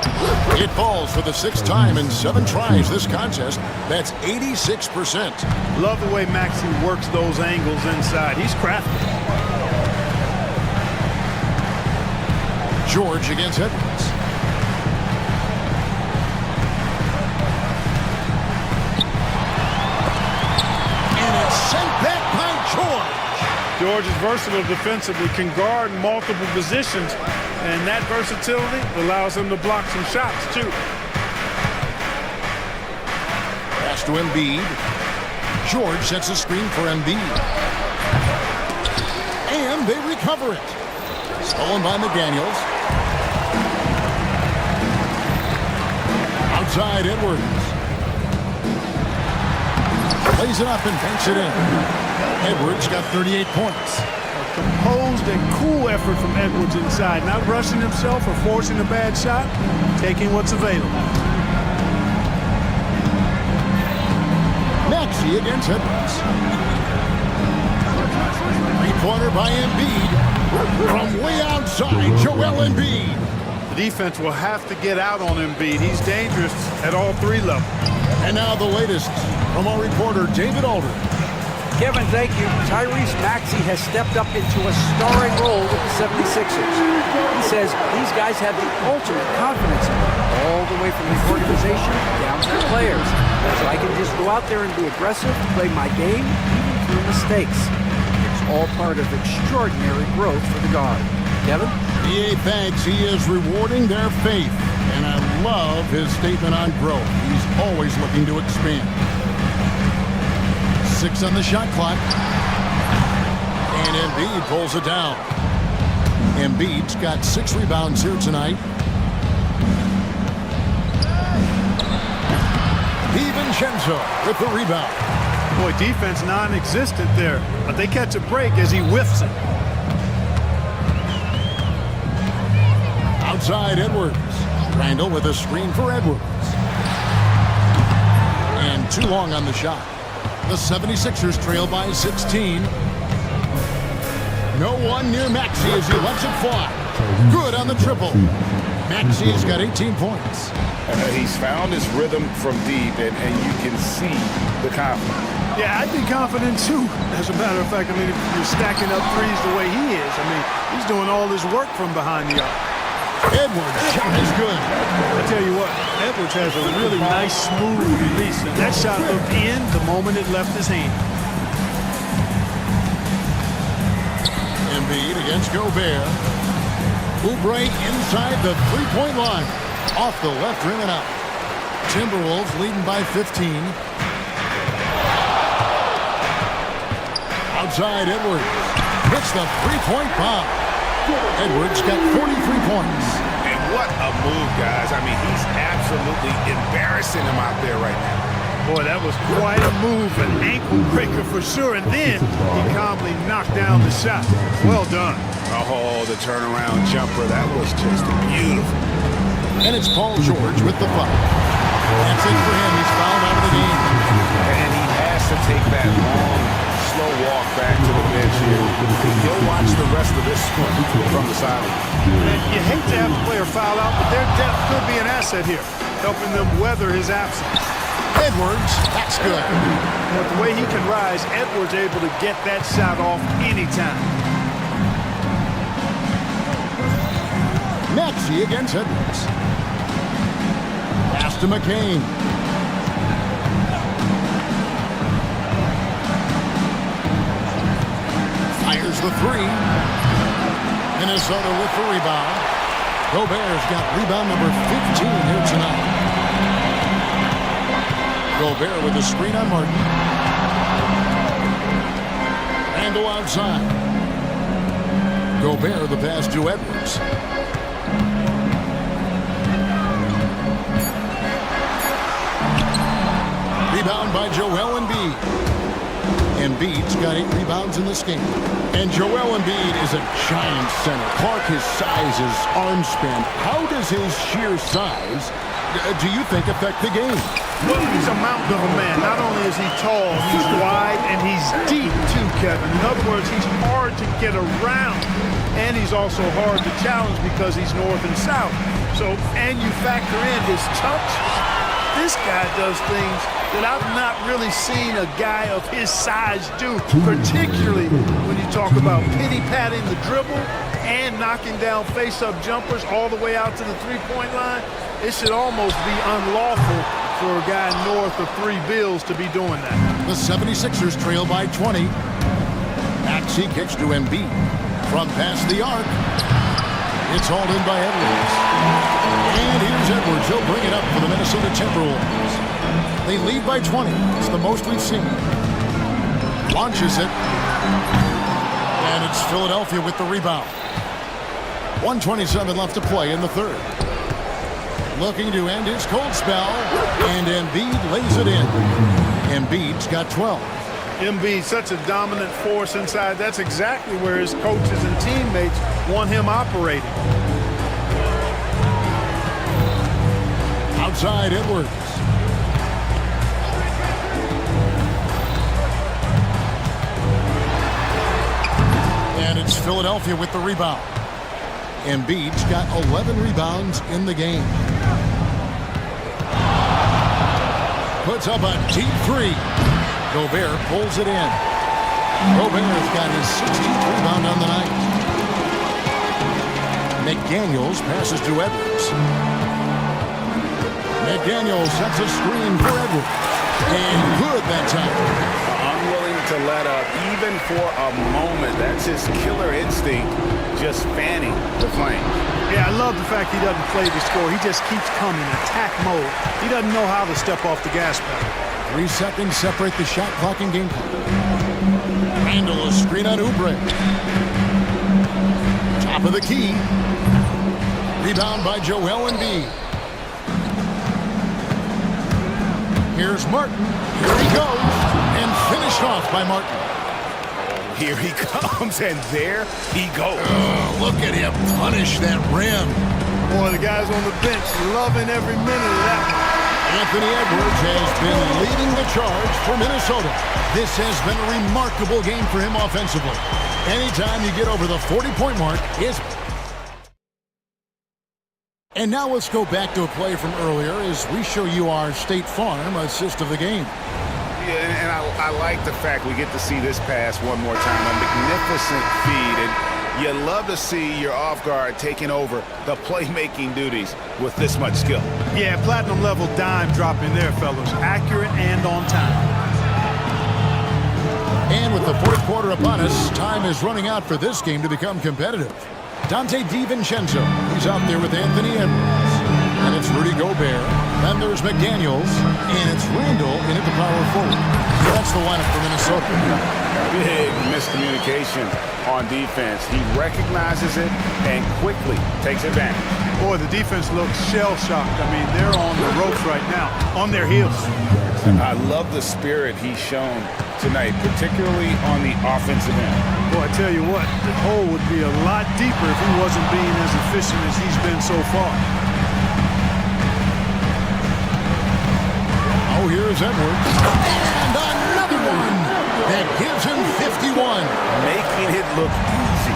It falls for the 6th time in 7 tries this contest. That's 86%. Love the way Maxey works those angles inside. He's crafty. George against Edwards. And it's sent back by George. George is versatile defensively, can guard multiple positions. And that versatility allows him to block some shots, too. Pass to Embiid. George sets a screen for Embiid. And they recover it. Stolen by McDaniels. Outside Edwards. Plays it up and banks it in. Edwards got 38 points. A composed and cool effort from Edwards inside. Not rushing himself or forcing a bad shot. Taking what's available. Maxey against Edwards. Three-pointer by Embiid. From way outside, Joel Embiid. The defense will have to get out on Embiid. He's dangerous at all three levels. And now the latest from our reporter, David Alder. Kevin, thank you. Tyrese Maxey has stepped up into a starring role with the 76ers. He says these guys have the ultimate confidence in him, all the way from the organization down to the players. So I can just go out there and be aggressive, play my game, even through mistakes. It's all part of extraordinary growth for the guard. Kevin? EA thanks. He is rewarding their faith. And I love his statement on growth. He's always looking to expand. 6 on the shot clock. And Embiid pulls it down. Embiid's got 6 rebounds here tonight. DiVincenzo with the rebound. Boy, defense non-existent there. But they catch a break as he whiffs it. Outside Edwards. Randall with a screen for Edwards. And too long on the shot. The 76ers trail by 16. No one near Maxey as he lets it fly. Good on the triple. Maxey's got 18 points. He's found his rhythm from deep, and you can see the confidence. Yeah, I'd be confident too. As a matter of fact, I mean, if you're stacking up threes the way he is, I mean, he's doing all his work from behind the arc. Edwards' shot is good. I tell you what, Edwards has a really nice, smooth release. And that shot looked in the moment it left his hand. Embiid against Gobert. Oubre inside the three-point line. Off the left rim and out. Timberwolves leading by 15. Outside Edwards. Hits the three-point bomb. Edwards got 43 points. And what a move, guys. I mean, he's absolutely embarrassing him out there right now. Boy, that was quite a move, an ankle breaker for sure. And then he calmly knocked down the shot. Well done. Oh, the turnaround jumper. That was just beautiful. And it's Paul George with the foul. That's it for him. He's fouled out of the game. And he has to take that long, slow walk back to the bench here. He'll watch the rest of this from the sideline. You hate to have a player foul out, but their depth could be an asset here, helping them weather his absence. Edwards, that's good. But the way he can rise, Edwards able to get that shot off anytime. Maxey against Edwards. Pass to McCain. Fires the three. Minnesota with the rebound. Gobert's got rebound number 15 here tonight. Gobert with the screen on Martin. Randall outside. Gobert the pass to Edwards. Rebound by Joel Embiid. Embiid's got 8 rebounds in this game. And Joel Embiid is a giant center. Clark, his size, his arm span. How does his sheer size, do you think, affect the game? Well, he's a mountain of a man. Not only is he tall, he's wide, and he's deep too, Kevin. In other words, he's hard to get around. And he's also hard to challenge because he's north and south. So, and you factor in his touch. This guy does things that I've not really seen a guy of his size do, particularly when you talk about pity-patting the dribble and knocking down face-up jumpers all the way out to the three-point line. It should almost be unlawful for a guy north of 3 bills to be doing that. The 76ers trail by 20. Maxey kicks to Embiid. From past the arc. It's hauled in by Edwards. And here's Edwards. He'll bring it up for the Minnesota Timberwolves. They lead by 20. It's the most we've seen. Launches it. And it's Philadelphia with the rebound. 1:27 left to play in the third. Looking to end his cold spell. And Embiid lays it in. Embiid's got 12. Embiid, such a dominant force inside. That's exactly where his coaches and teammates want him operating. Outside Edwards. And it's Philadelphia with the rebound. Embiid's got 11 rebounds in the game. Puts up a deep three. Gobert pulls it in. Gobert's got his 16th rebound on the night. McDaniels passes to Edwards. McDaniels sets a screen for Edwards. And good that time. Unwilling to let up even for a moment. That's his killer instinct, just fanning the flame. Yeah, I love the fact he doesn't play to score. He just keeps coming, attack mode. He doesn't know how to step off the gas pedal. 3 seconds separate the shot clock and game clock. Randall, a screen on Oubre. Top of the key. Rebound by Joel Embiid. Here's Martin. Here he goes. And finished off by Martin. Here he comes, and there he goes. Oh, look at him punish that rim. Boy, the guys on the bench loving every minute of that one. Anthony Edwards has been leading the charge for Minnesota. This has been a remarkable game for him offensively. Anytime you get over the 40-point mark is... And now let's go back to a play from earlier as we show you our State Farm assist of the game. Yeah, and I like the fact we get to see this pass one more time. A magnificent feed, and you love to see your off guard taking over the playmaking duties with this much skill. Yeah, platinum level dime dropping there, fellas. Accurate and on time. And with the fourth quarter upon us, time is running out for this game to become competitive. Dante DiVincenzo, he's out there with Anthony Edwards. And it's Rudy Gobert. Then there's McDaniels. And it's Randall in at the power forward. So that's the lineup for Minnesota. Big miscommunication on defense. He recognizes it and quickly takes advantage. Boy, the defense looks shell-shocked. I mean, they're on the ropes right now, on their heels. I love the spirit he's shown tonight, particularly on the offensive end. Boy, I tell you what, the hole would be a lot deeper if he wasn't being as efficient as he's been so far. Oh, here's Edwards. And another one that gives him 51. Making it look easy.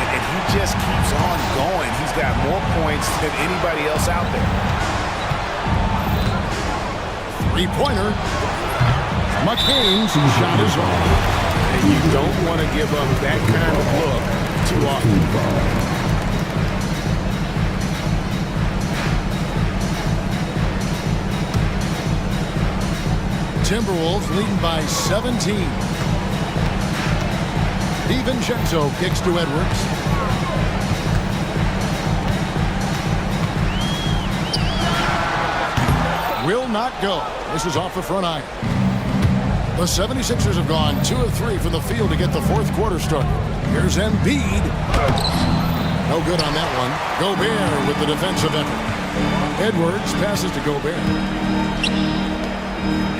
And he just keeps on going. He's got more points than anybody else out there. Three-pointer. McCain's shot is off. And you don't want to give up that kind of look too often. Timberwolves leading by 17. DiVincenzo kicks to Edwards. Will not go. This is off the front iron. The 76ers have gone 2 of 3 from the field to get the fourth quarter started. Here's Embiid. No good on that one. Gobert with the defensive effort. Edwards passes to Gobert.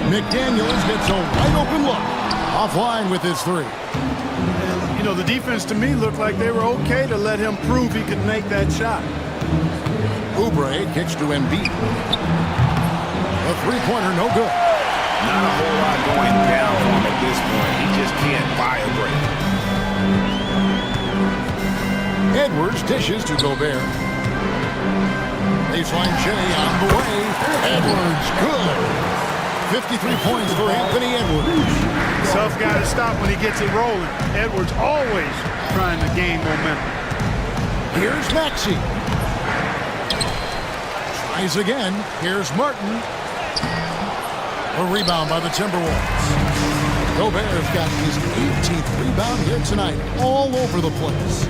McDaniels gets a wide open look. Offline with his three. And, you know, the defense to me looked like they were okay to let him prove he could make that shot. Oubre kicks to Embiid. A three-pointer, no good. Not a whole lot going down for him at this point. He just can't buy a break. Edwards dishes to Gobert. Baseline J on the way. Edwards, good. 53 points for Anthony Edwards. Tough guy to stop when he gets it rolling. Edwards always trying to gain momentum. Here's Maxey. Tries again. Here's Martin. A rebound by the Timberwolves. Gobert's got his 18th rebound here tonight. All over the place.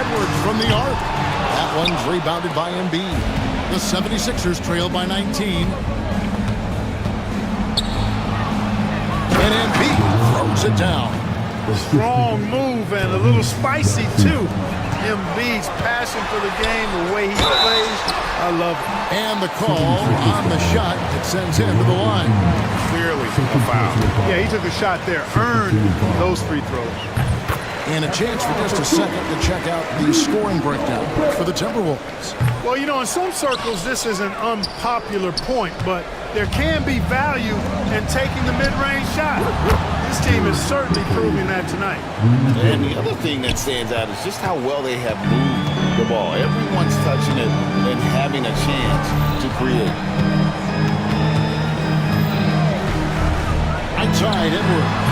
Edwards from the arc. That one's rebounded by Embiid. The 76ers trail by 19. And Embiid throws it down. Strong move and a little spicy, too. Embiid's passion for the game, the way he plays, I love it. And the call on the shot that sends him to the line. Clearly a foul. Yeah, he took a shot there, earned those free throws. And a chance for just a second to check out the scoring breakdown for the Timberwolves. Well, you know, in some circles, this is an unpopular point, but there can be value in taking the mid-range shot. This team is certainly proving that tonight. And the other thing that stands out is just how well they have moved the ball. Everyone's touching it and having a chance to create. Outside Edwards.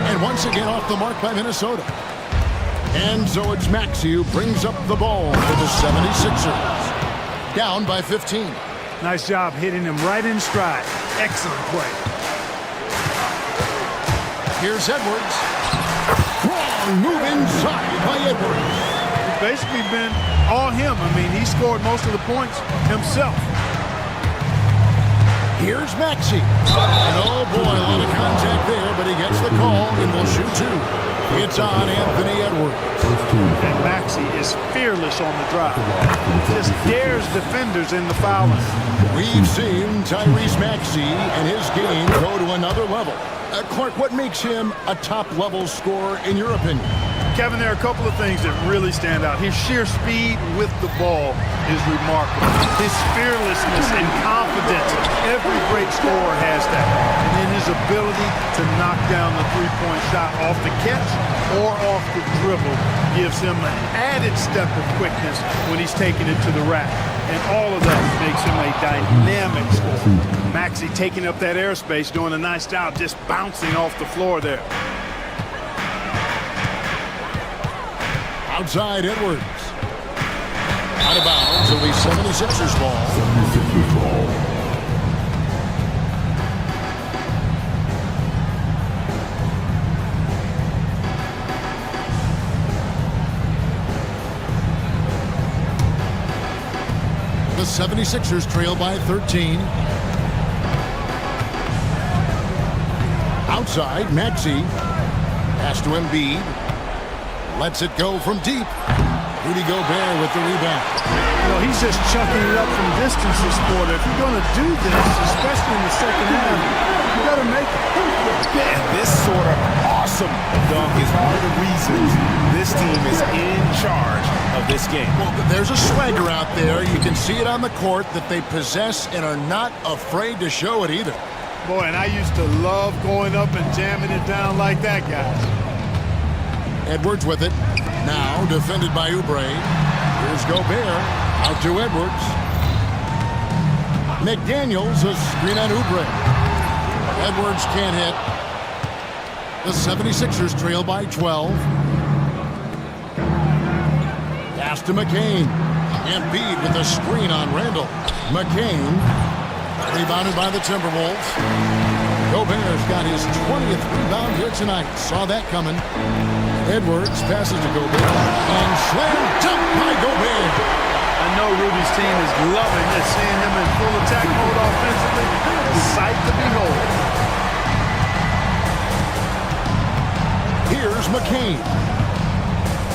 And once again off the mark by Minnesota. And so it's Maxey who brings up the ball for the 76ers. Down by 15. Nice job hitting him right in stride. Excellent play. Here's Edwards. Strong move inside by Edwards. It's basically been all him. I mean, he scored most of the points himself. Here's Maxey. And oh boy, a lot of contact there, but he gets the call and will shoot two. It's on Anthony Edwards. And Maxey is fearless on the drive. Just dares defenders in the foul line. We've seen Tyrese Maxey and his game go to another level. Clark, what makes him a top-level scorer in your opinion? Kevin, there are a couple of things that really stand out. His sheer speed with the ball is remarkable. His fearlessness and confidence, every great scorer has that. And then his ability to knock down the three-point shot off the catch or off the dribble gives him an added step of quickness when he's taking it to the rack. And all of that makes him a dynamic scorer. Maxey taking up that airspace, doing a nice job just bouncing off the floor there. Outside Edwards. Out of bounds, it'll be 76ers ball. The 76ers trail by 13. Outside, Maxey. Pass to Embiid. Lets it go from deep. Rudy Gobert with the rebound. You know, he's just chucking it up from distance this quarter. If you're going to do this, especially in the second half, you got to make it. And this sort of awesome dunk is one of the reasons this team is in charge of this game. Well, there's a swagger out there. You can see it on the court that they possess and are not afraid to show it either. Boy, and I used to love going up and jamming it down like that, guys. Edwards with it. Now defended by Oubre. Here's Gobert. Out to Edwards. McDaniels, a screen on Oubre. Edwards can't hit. The 76ers trail by 12. Pass to McCain. Embiid with a screen on Randall. McCain rebounded by the Timberwolves. Gobert's got his 20th rebound here tonight. Saw that coming. Edwards passes to Gobert. And slam dunk by Gobert. I know Rudy's team is loving this, seeing him in full attack mode offensively. A sight to behold. Here's McCain.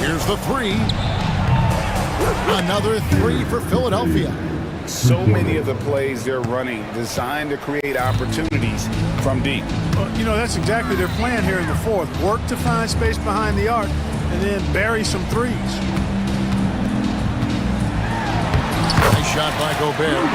Here's the three. Another three for Philadelphia. So many of the plays they're running designed to create opportunities from deep. You know, that's exactly their plan here in the fourth. Work to find space behind the arc and then bury some threes. Nice shot by Gobert.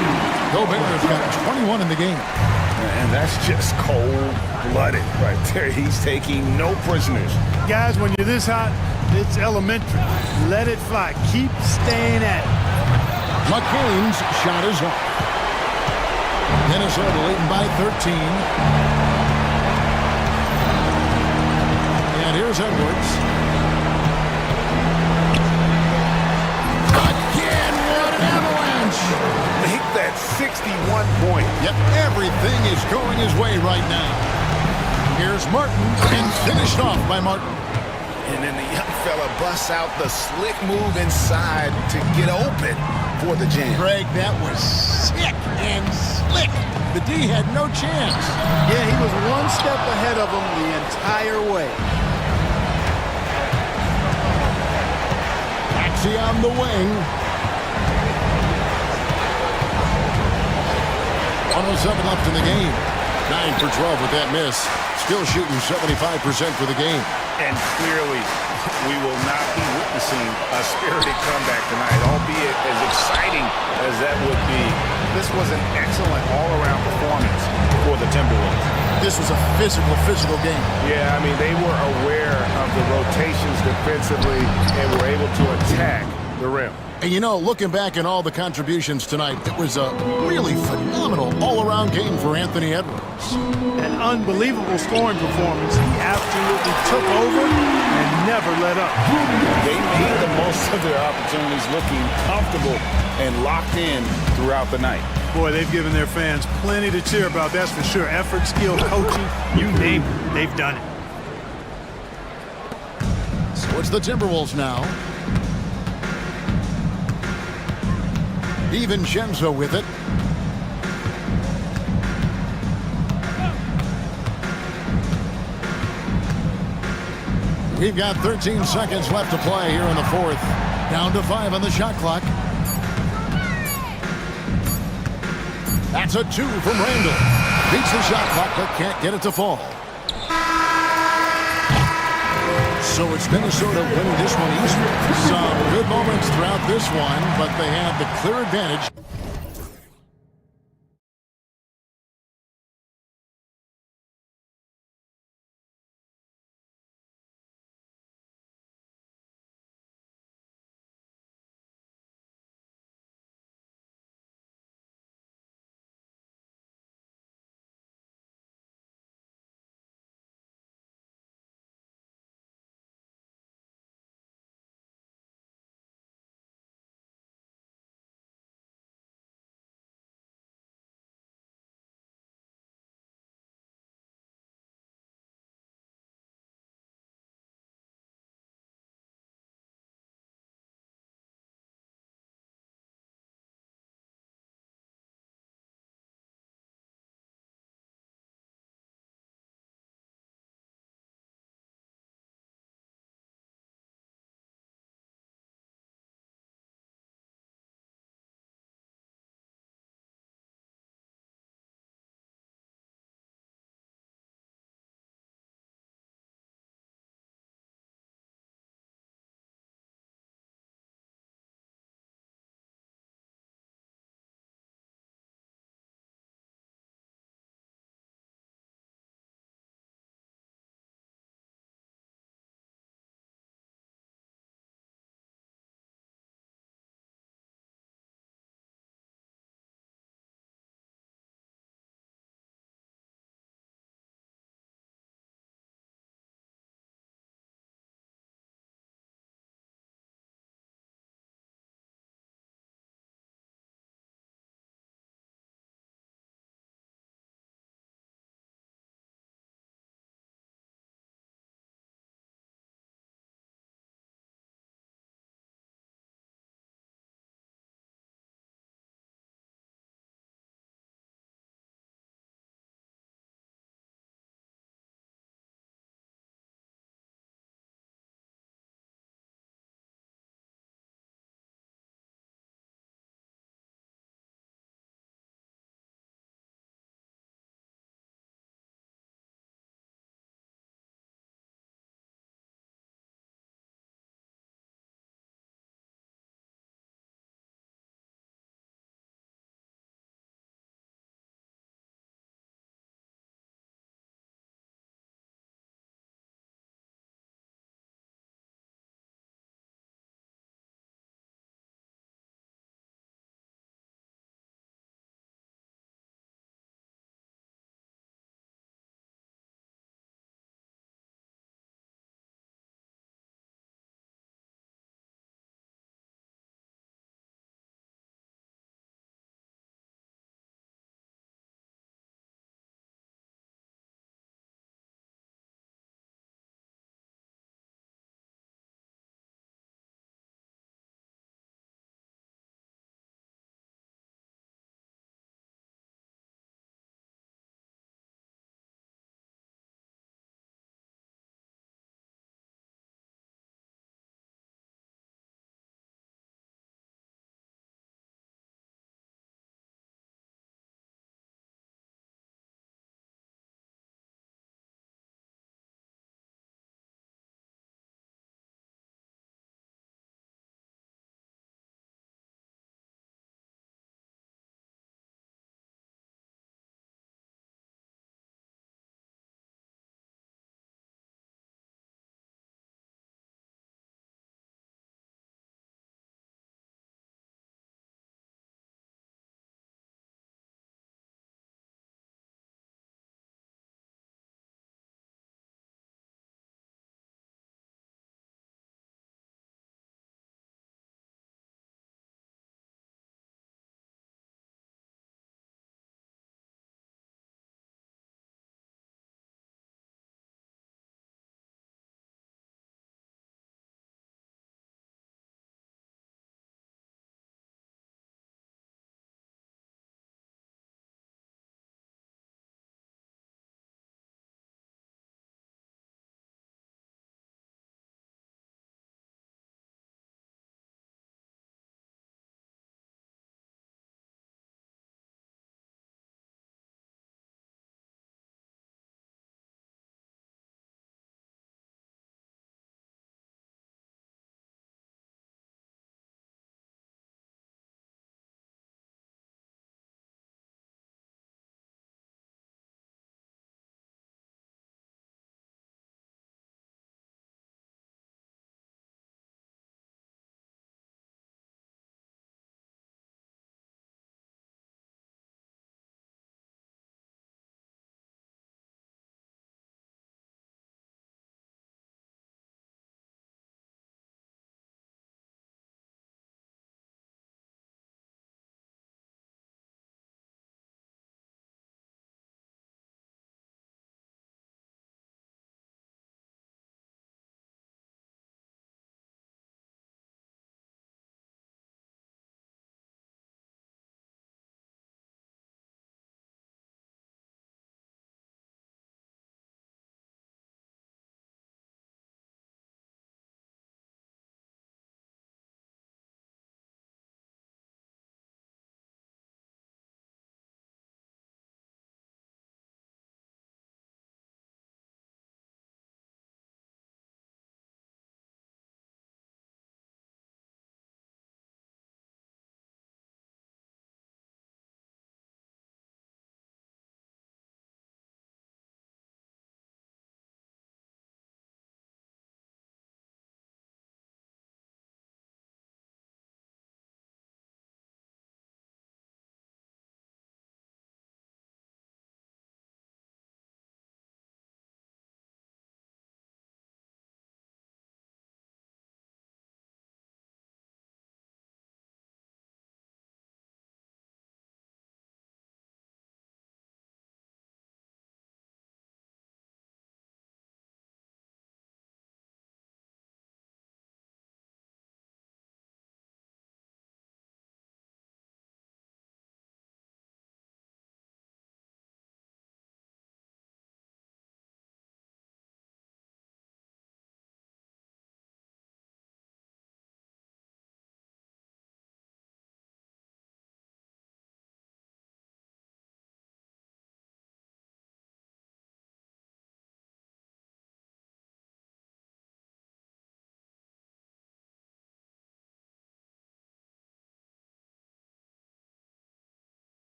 Gobert's got 21 in the game. And that's just cold-blooded right there. He's taking no prisoners. Guys, when you're this hot, it's elementary. Let it fly. Keep staying at it. McCain's shot is off. Minnesota leading by 13. And here's Edwards. Again, what an avalanche! Make that 61 point. Yep, everything is going his way right now. Here's Martin, and finished off by Martin. And then the young fella busts out the slick move inside to get open for the jam. Greg, that was sick and slick. The D had no chance. Yeah, he was one step ahead of him the entire way. Maxey on the wing. 107 left in the game. 9 for 12 with that miss. Still shooting 75% for the game. And clearly, we will not be witnessing a spirited comeback tonight, albeit as exciting as that would be. This was an excellent all-around performance for the Timberwolves. This was a physical game. Yeah, I mean, they were aware of the rotations defensively and were able to attack the rim. And you know, looking back at all the contributions tonight, it was a really phenomenal all-around game for Anthony Edwards. An unbelievable scoring performance. He absolutely took over and never let up. They made the most of their opportunities, looking comfortable and locked in throughout the night. Boy, they've given their fans plenty to cheer about, that's for sure. Effort, skill, coaching, you name it, they've done it. So it's the Timberwolves now. DiVincenzo with it. We've got 13 seconds left to play here in the fourth. Down to 5 on the shot clock. That's a 2 from Randall. Beats the shot clock but can't get it to fall. So it's Minnesota winning this one easily. Some good moments throughout this one, but they had the clear advantage.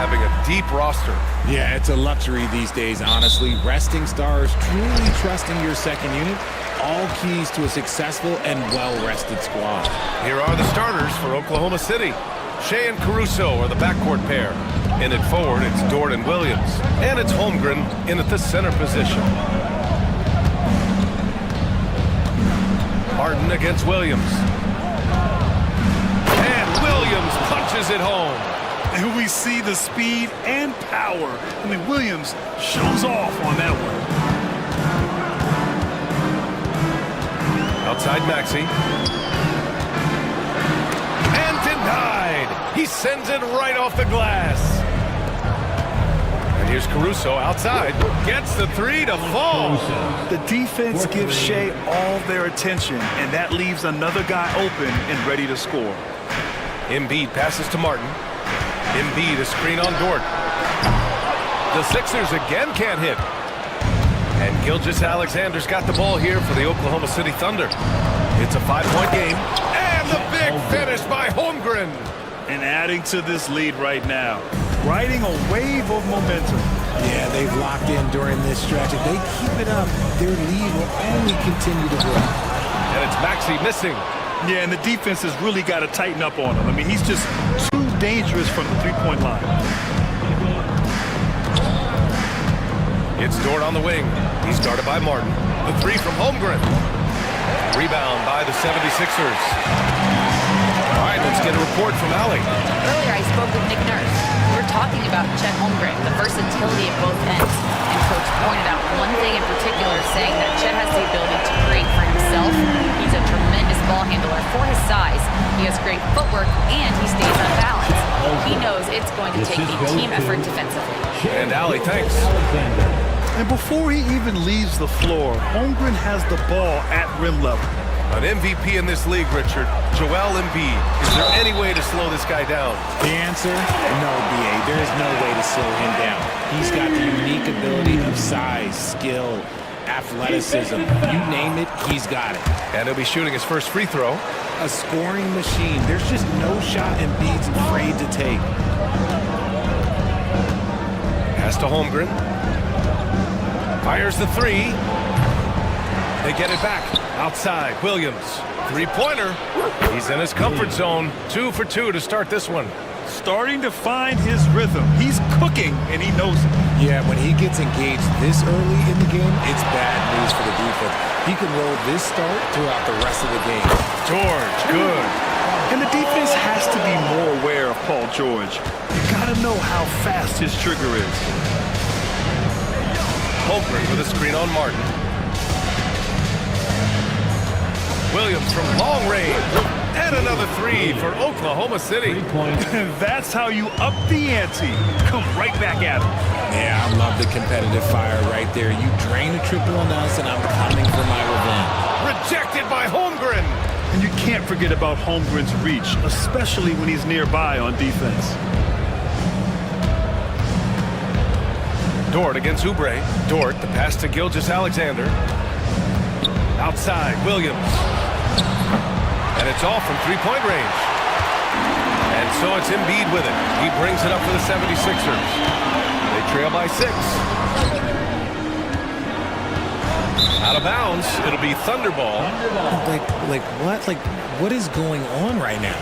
having a deep roster. Yeah, it's a luxury these days, honestly. Resting stars, truly trusting your second unit, all keys to a successful and well-rested squad. Here are the starters for Oklahoma City. Shea and Caruso are the backcourt pair. In it forward, it's Dort and Williams. And it's Holmgren in at the center position. Martin against Williams. And Williams punches it home. And we see the speed and power. I mean, Williams shows off on that one. Outside Maxey. And denied. He sends it right off the glass. And here's Caruso outside. Gets the three to fall. The defense gives Shea all their attention, and that leaves another guy open and ready to score. Embiid passes to Martin. Embiid, a screen on Dort. The Sixers again can't hit. And Gilgeous-Alexander's got the ball here for the Oklahoma City Thunder. It's a 5-point game. And the big finish by Holmgren. And adding to this lead right now, riding a wave of momentum. Yeah, they've locked in during this stretch. If they keep it up, their lead will only continue to grow. And it's Maxey missing. Yeah, and the defense has really got to tighten up on him. I mean, he's just too dangerous from the three-point line. It's Dort on the wing. He's guarded by Martin. The three from Holmgren. Rebound by the 76ers. All right, let's get a report from Allie. Earlier, I spoke with Nick Nurse. We were talking about Chet Holmgren, the versatility at both ends. And Coach pointed out one thing in particular, saying that Chet has the ability to create for himself. He's a tremendous ball handler for his size. He has great footwork, and he stays on balance. He knows it's going to take a team effort defensively. And Allie, thanks. And before he even leaves the floor, Holmgren has the ball at rim level. An MVP in this league, Richard, Joel Embiid. Is there any way to slow this guy down? The answer? No, B.A. There is no way to slow him down. He's got the unique ability of size, skill, athleticism. You name it, he's got it. And he'll be shooting his first free throw. A scoring machine. There's just no shot Embiid's afraid to take. Pass to Holmgren. Fires the three. They get it back. Outside, Williams. Three-pointer. He's in his comfort zone. 2 for 2 to start this one. Starting to find his rhythm. He's cooking, and he knows it. Yeah, when he gets engaged this early in the game, it's bad news for the defense. He can roll this start throughout the rest of the game. George, good. And the defense has to be more aware of Paul George. You gotta know how fast his trigger is. Holmgren with a screen on Martin. Williams from long range. And another three for Oklahoma City. That's how you up the ante. Come right back at him. Yeah, I love the competitive fire right there. You drain a triple on us, and I'm coming for my revenge. Rejected by Holmgren. And you can't forget about Holmgren's reach, especially when he's nearby on defense. Dort against Oubre. Dort, the pass to Gilgeous-Alexander. Outside, Williams. And it's all from three-point range. And so it's Embiid with it. He brings it up for the 76ers. They trail by 6. Out of bounds, it'll be Thunder ball. Like what? Like, what is going on right now?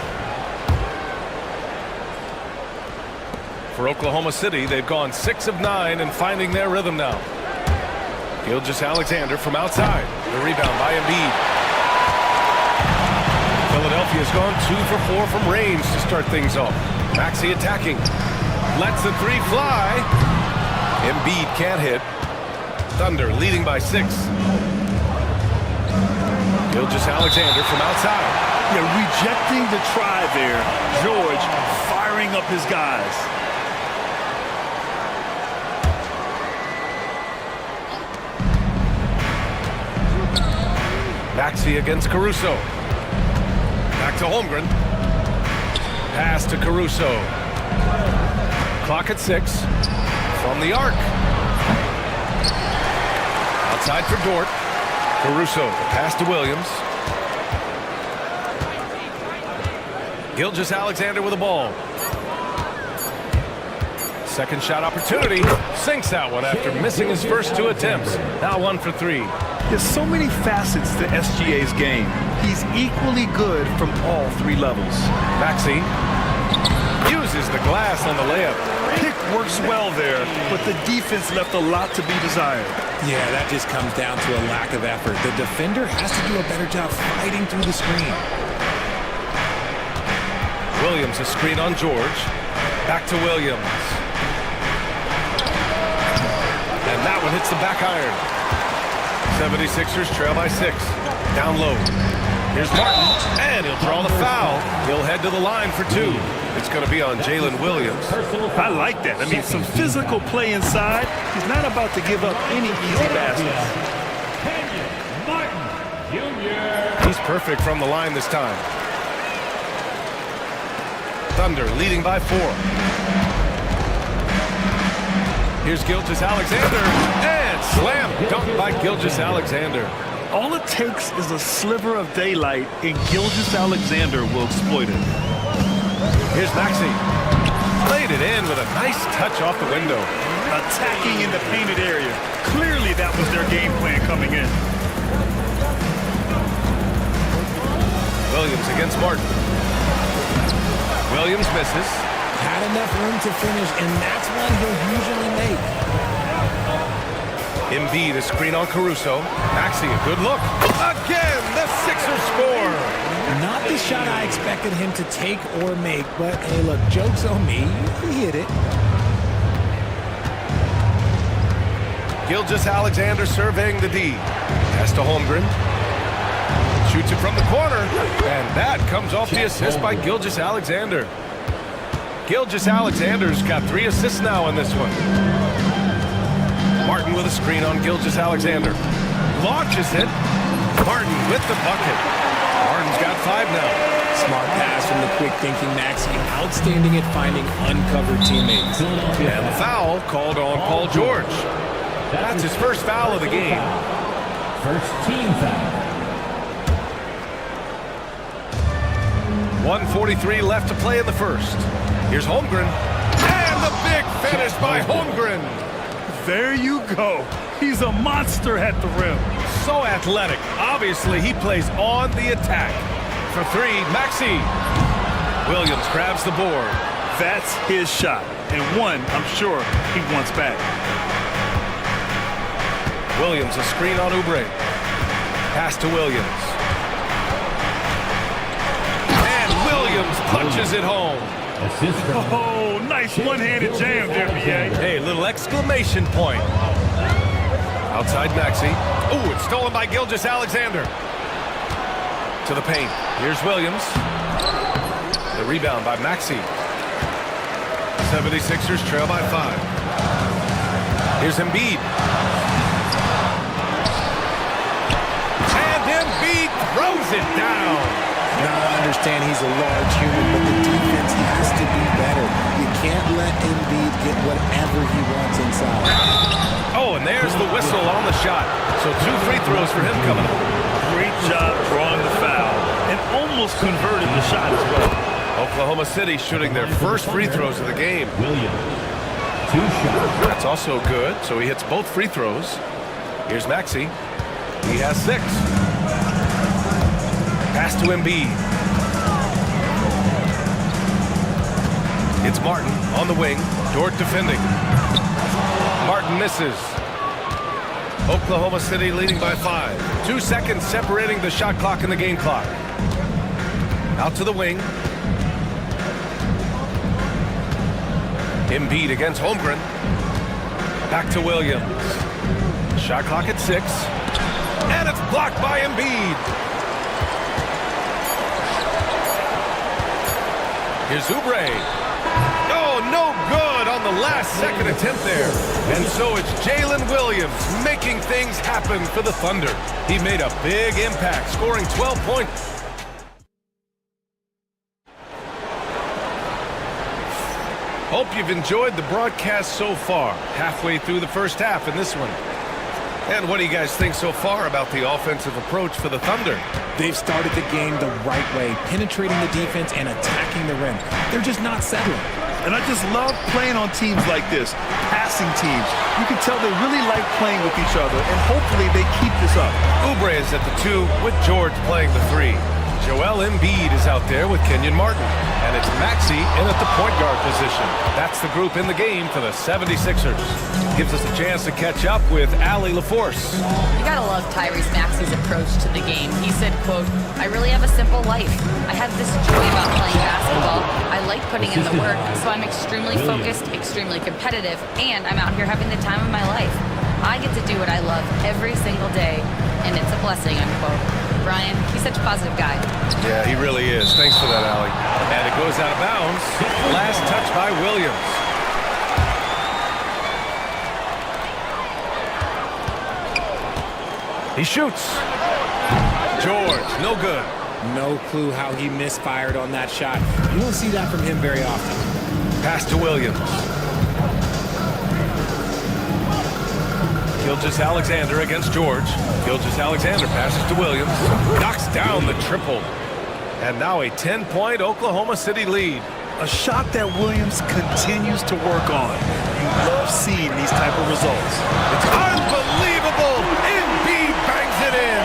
For Oklahoma City, they've gone 6 of 9 and finding their rhythm now. Gilgeous-Alexander from outside. The rebound by Embiid. Philadelphia's gone 2 for 4 from range to start things off. Maxey attacking. Lets the three fly. Embiid can't hit. Thunder leading by 6. Gilgeous-Alexander from outside. Yeah, rejecting the try there. George firing up his guys. Maxey against Caruso. Back to Holmgren. Pass to Caruso. Clock at 6. From the arc. Outside for Dort. Caruso. Pass to Williams. Gilgeous-Alexander with the ball. second shot opportunity. Sinks that one after missing his first 2 attempts. Now 1 for 3. There's so many facets to SGA's game. He's equally good from all 3 levels. Maxey uses the glass on the layup. Pick works well there, but the defense left a lot to be desired. Yeah, that just comes down to a lack of effort. The defender has to do a better job fighting through the screen. Williams, a screen on George. Back to Williams. And that one hits the back iron. 76ers trail by 6. Down low. Here's Martin, and he'll draw the foul. He'll head to the line for 2. It's going to be on Jalen Williams. I like that. I mean, some physical play inside. He's not about to give up any easy baskets. He's perfect from the line this time. Thunder leading by 4. Here's Gilgeous-Alexander, and slam dunk by Gilgeous-Alexander. All it takes is a sliver of daylight, and Gilgeous-Alexander will exploit it. Here's Maxey. Played it in with a nice touch off the window. Attacking in the painted area. Clearly that was their game plan coming in. Williams against Martin. Williams misses. Had enough room to finish, and that's one he'll usually make. Embiid, a screen on Caruso. Maxey, a good look. Again, the Sixers score. Not the shot I expected him to take or make, but hey, look, joke's on me. He hit it. Gilgeous-Alexander surveying the D. Pass to Holmgren. Shoots it from the corner, and that comes off the assist by Gilgeous-Alexander. Gilgeous-Alexander's got 3 assists now in this one. Martin with a screen on Gilgeous-Alexander. Launches it. Martin with the bucket. Martin's got 5 now. Smart pass from the quick-thinking Maxey. Outstanding at finding uncovered teammates. And the foul called on Paul George. That's his first foul of the game. First team foul. 1:43 left to play in the first. Here's Holmgren. And the big finish by Holmgren. There you go. He's a monster at the rim. So athletic. Obviously, he plays on the attack. For 3, Maxey. Williams grabs the board. That's his shot. And one, I'm sure, he wants back. Williams, a screen on Oubre. Pass to Williams. And Williams punches it home. Oh, nice one-handed jam there, B.A. Hey, little exclamation point. Outside Maxey. Oh, it's stolen by Gilgeous-Alexander. To the paint. Here's Williams. The rebound by Maxey. 76ers trail by 5. Here's Embiid. And Embiid throws it down. Now I understand he's a large human, but the defense has to be better. You can't let Embiid get whatever he wants inside. Oh, and there's the whistle on the shot. So 2 free throws for him coming up. Great job drawing the foul and almost converted the shot as well. Oklahoma City shooting their first free throws of the game. Williams. 2 shots. That's also good, so he hits both free throws. Here's Maxey. He has 6. Pass to Embiid. It's Martin on the wing. Dort defending. Martin misses. Oklahoma City leading by 5. 2 seconds separating the shot clock and the game clock. Out to the wing. Embiid against Holmgren. Back to Williams. Shot clock at 6. And it's blocked by Embiid. Here's Oubre. Oh, no good on the last second attempt there. And so it's Jalen Williams making things happen for the Thunder. He made a big impact, scoring 12 points. Hope you've enjoyed the broadcast so far. Halfway through the first half in this one. And what do you guys think so far about the offensive approach for the Thunder? They've started the game the right way, penetrating the defense and attacking the rim. They're just not settling. And I just love playing on teams like this, passing teams. You can tell they really like playing with each other, and hopefully they keep this up. Oubre is at the 2 with George playing the 3. Joel Embiid is out there with Kenyon Martin. And it's Maxey in at the point guard position. That's the group in the game for the 76ers. Gives us a chance to catch up with Allie LaForce. You gotta love Tyrese Maxey's approach to the game. He said, quote, "I really have a simple life. I have this joy about playing basketball. I like putting in the work, so I'm extremely focused, extremely competitive, and I'm out here having the time of my life. I get to do what I love every single day, and it's a blessing," unquote. Brian, he's such a positive guy. Yeah, he really is. Thanks for that, Allie. And it goes out of bounds. Last touch by Williams. He shoots. George, no good. No clue how he misfired on that shot. You don't see that from him very often. Pass to Williams. Gilgeous-Alexander against George. Gilgeous-Alexander passes to Williams. Knocks down the triple. And now a 10-point Oklahoma City lead. A shot that Williams continues to work on. You love seeing these type of results. It's unbelievable. Embiid bangs it in.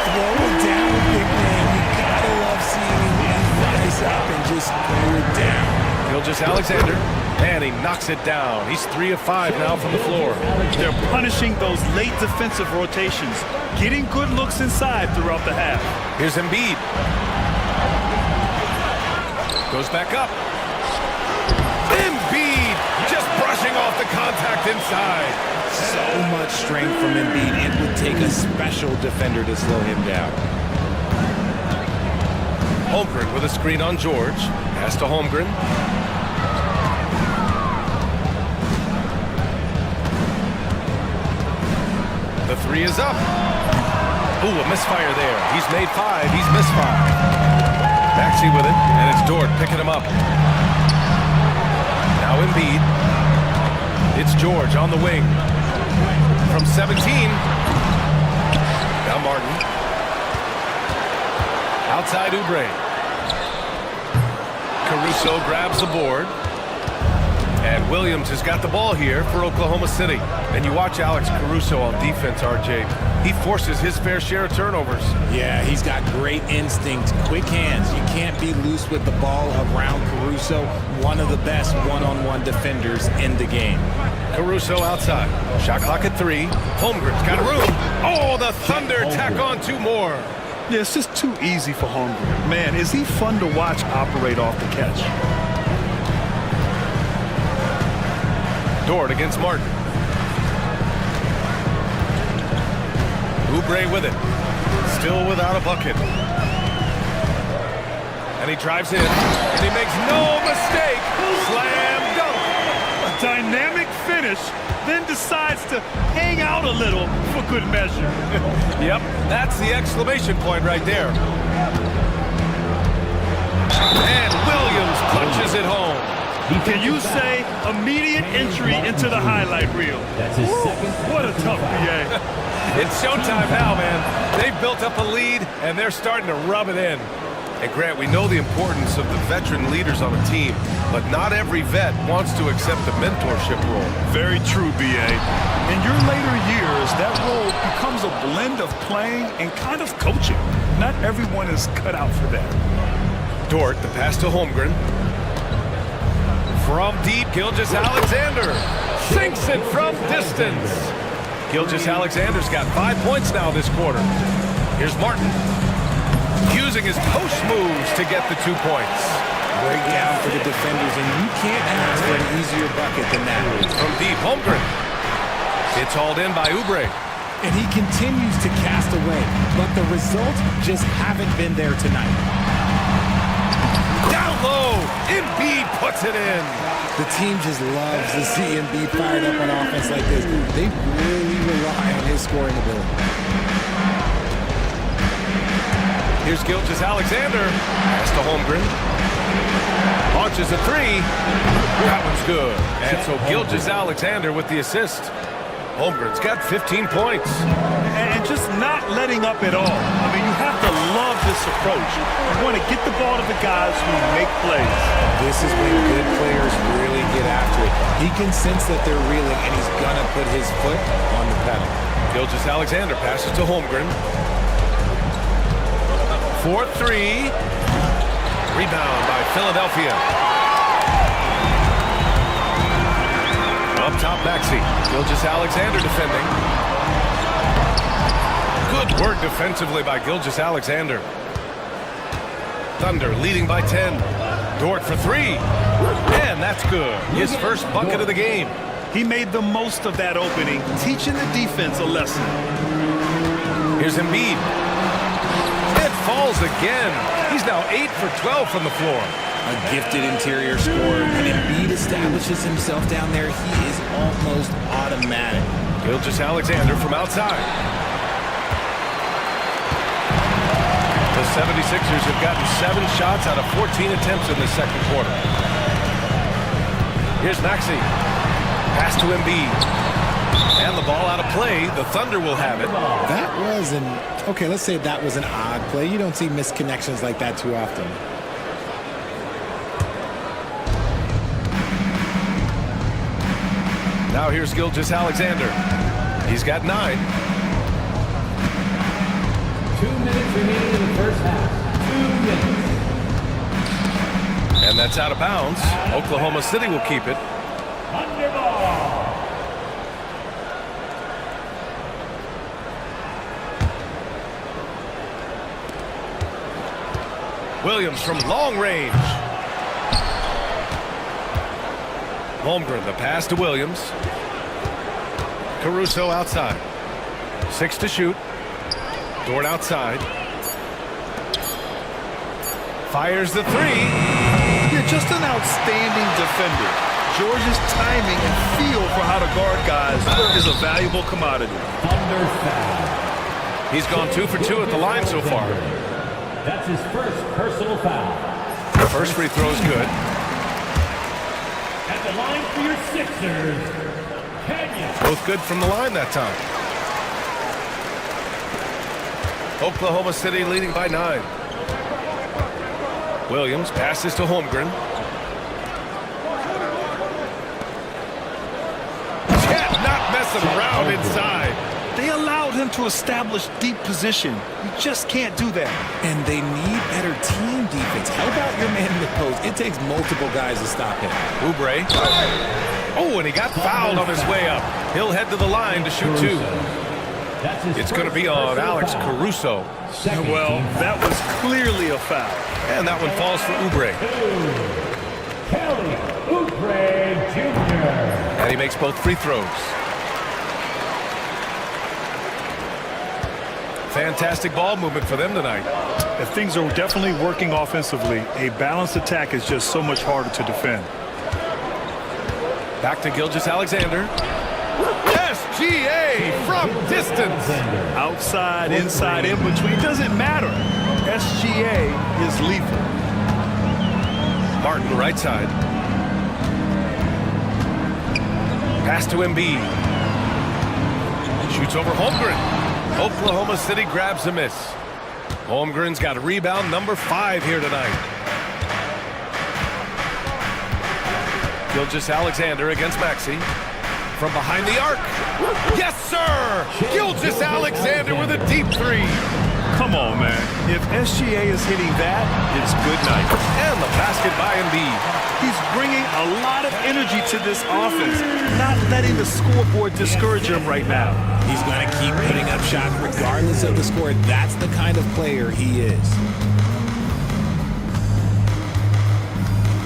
Throw it down, big man. You gotta love seeing him rise up and just throw it down. Gilgeous-Alexander, and he knocks it down. He's 3 of 5 now from the floor. They're punishing those late defensive rotations, getting good looks inside throughout the half. Here's Embiid. Goes back up. Embiid just brushing off the contact inside. So much strength from Embiid. It would take a special defender to slow him down. Holmgren with a screen on George. Pass to Holmgren. The 3 is up. Ooh, a misfire there. He's made 5. He's missed 5. Maxey with it, and it's Dort picking him up. Now Embiid. It's George on the wing. From 17. Now Martin. Outside Oubre. Caruso grabs the board. And Williams has got the ball here for Oklahoma City. And you watch Alex Caruso on defense, RJ. He forces his fair share of turnovers. Yeah, he's got great instinct, quick hands. You can't be loose with the ball around Caruso. One of the best one-on-one defenders in the game. Caruso outside. Shot clock at 3. Holmgren's got room. Oh, the Thunder tack on 2 more. Yeah, it's just too easy for Holmgren. Man, is he fun to watch operate off the catch. Dort against Martin. Oubre with it. Still without a bucket. And he drives in. And he makes no mistake. Slam dunk. A dynamic finish, then decides to hang out a little for good measure. Yep, that's the exclamation point right there. And Williams punches it home. Can you say immediate entry into the highlight reel? That's his second. What a tough BA. It's showtime now, man. They've built up a lead, and they're starting to rub it in. And Grant, we know the importance of the veteran leaders on a team, but not every vet wants to accept the mentorship role. Very true, BA. In your later years, that role becomes a blend of playing and kind of coaching. Not everyone is cut out for that. Dort, the pass to Holmgren. From deep, Gilgeous-Alexander sinks it from distance. Gilgeous-Alexander's got 5 points now this quarter. Here's Martin using his post moves to get the 2 points. Break down for the defenders, and you can't ask for an easier bucket than that. From deep, Holmgren. It's hauled in by Oubre. And he continues to cast away, but the results just haven't been there tonight. Down low, Embiid puts it in. The team just loves to see Embiid fired up on offense like this. They really rely on his scoring ability. Here's Gilgeous-Alexander. Pass to Holmgren. Launches a 3. That one's good. And so Gilgeous-Alexander with the assist. Holmgren's got 15 points. And just not letting up at all. I mean, you have to love this approach. You want to get the ball to the guys who make plays. This is when good players really get after it. He can sense that they're reeling, and he's going to put his foot on the pedal. Gilgeous-Alexander passes to Holmgren. 4-3. Rebound by Philadelphia. Up top, Maxey. Gilgeous-Alexander defending. Good work defensively by Gilgeous-Alexander. Thunder leading by 10. Dort for 3. And that's good. His first bucket of the game. He made the most of that opening, teaching the defense a lesson. Here's Embiid. It falls again. He's now 8 for 12 from the floor. A gifted interior scorer. When Embiid establishes himself down there, he is almost automatic. Gilgeous-Alexander from outside. The 76ers have gotten 7 shots out of 14 attempts in the second quarter. Here's Maxey. Pass to Embiid. And the ball out of play. The Thunder will have it. That was okay, let's say that was an odd play. You don't see missed connections like that too often. Now here's Gilgeous-Alexander. He's got 9. 2 minutes remaining in the first half. 2 minutes. And that's out of bounds. Oklahoma City will keep it. Thunderball. Williams from long range. Holmgren, the pass to Williams. Caruso outside. 6 to shoot. Dort outside. Fires the 3. You're just an outstanding defender. George's timing and feel for how to guard guys is a valuable commodity. Thunder foul. He's gone 2 for 2 at the line so far. That's his first personal foul. The first free throw is good. At the line for your Sixers, Kenya. Both good from the line that time. Oklahoma City leading by 9. Williams passes to Holmgren. Chet not messing around inside. They allowed him to establish deep position. You just can't do that. And they need better team defense. Help out your man in the post. It takes multiple guys to stop him. Oubre. Oh, and he got fouled on his way up. He'll head to the line to shoot 2. It's going to be on Alex Caruso. Well, that was clearly a foul. And that one falls for Oubre. Kelly Oubre Jr. And he makes both free throws. Fantastic ball movement for them tonight. If things are definitely working offensively, a balanced attack is just so much harder to defend. Back to Gilgeous-Alexander. SGA from distance. Outside, inside, in between, doesn't matter. SGA is lethal. Martin right side. Pass to Embiid. Shoots over Holmgren. Oklahoma City grabs a miss. Holmgren's got a rebound number 5 here tonight. Gilgeous-Alexander against Maxey. From behind the arc. Yes, sir! Gilgeous-Alexander with a deep 3. Come on, man. If SGA is hitting that, it's good night. And the basket by Embiid. He's bringing a lot of energy to this offense, not letting the scoreboard discourage him right now. He's going to keep putting up shots regardless of the score. That's the kind of player he is.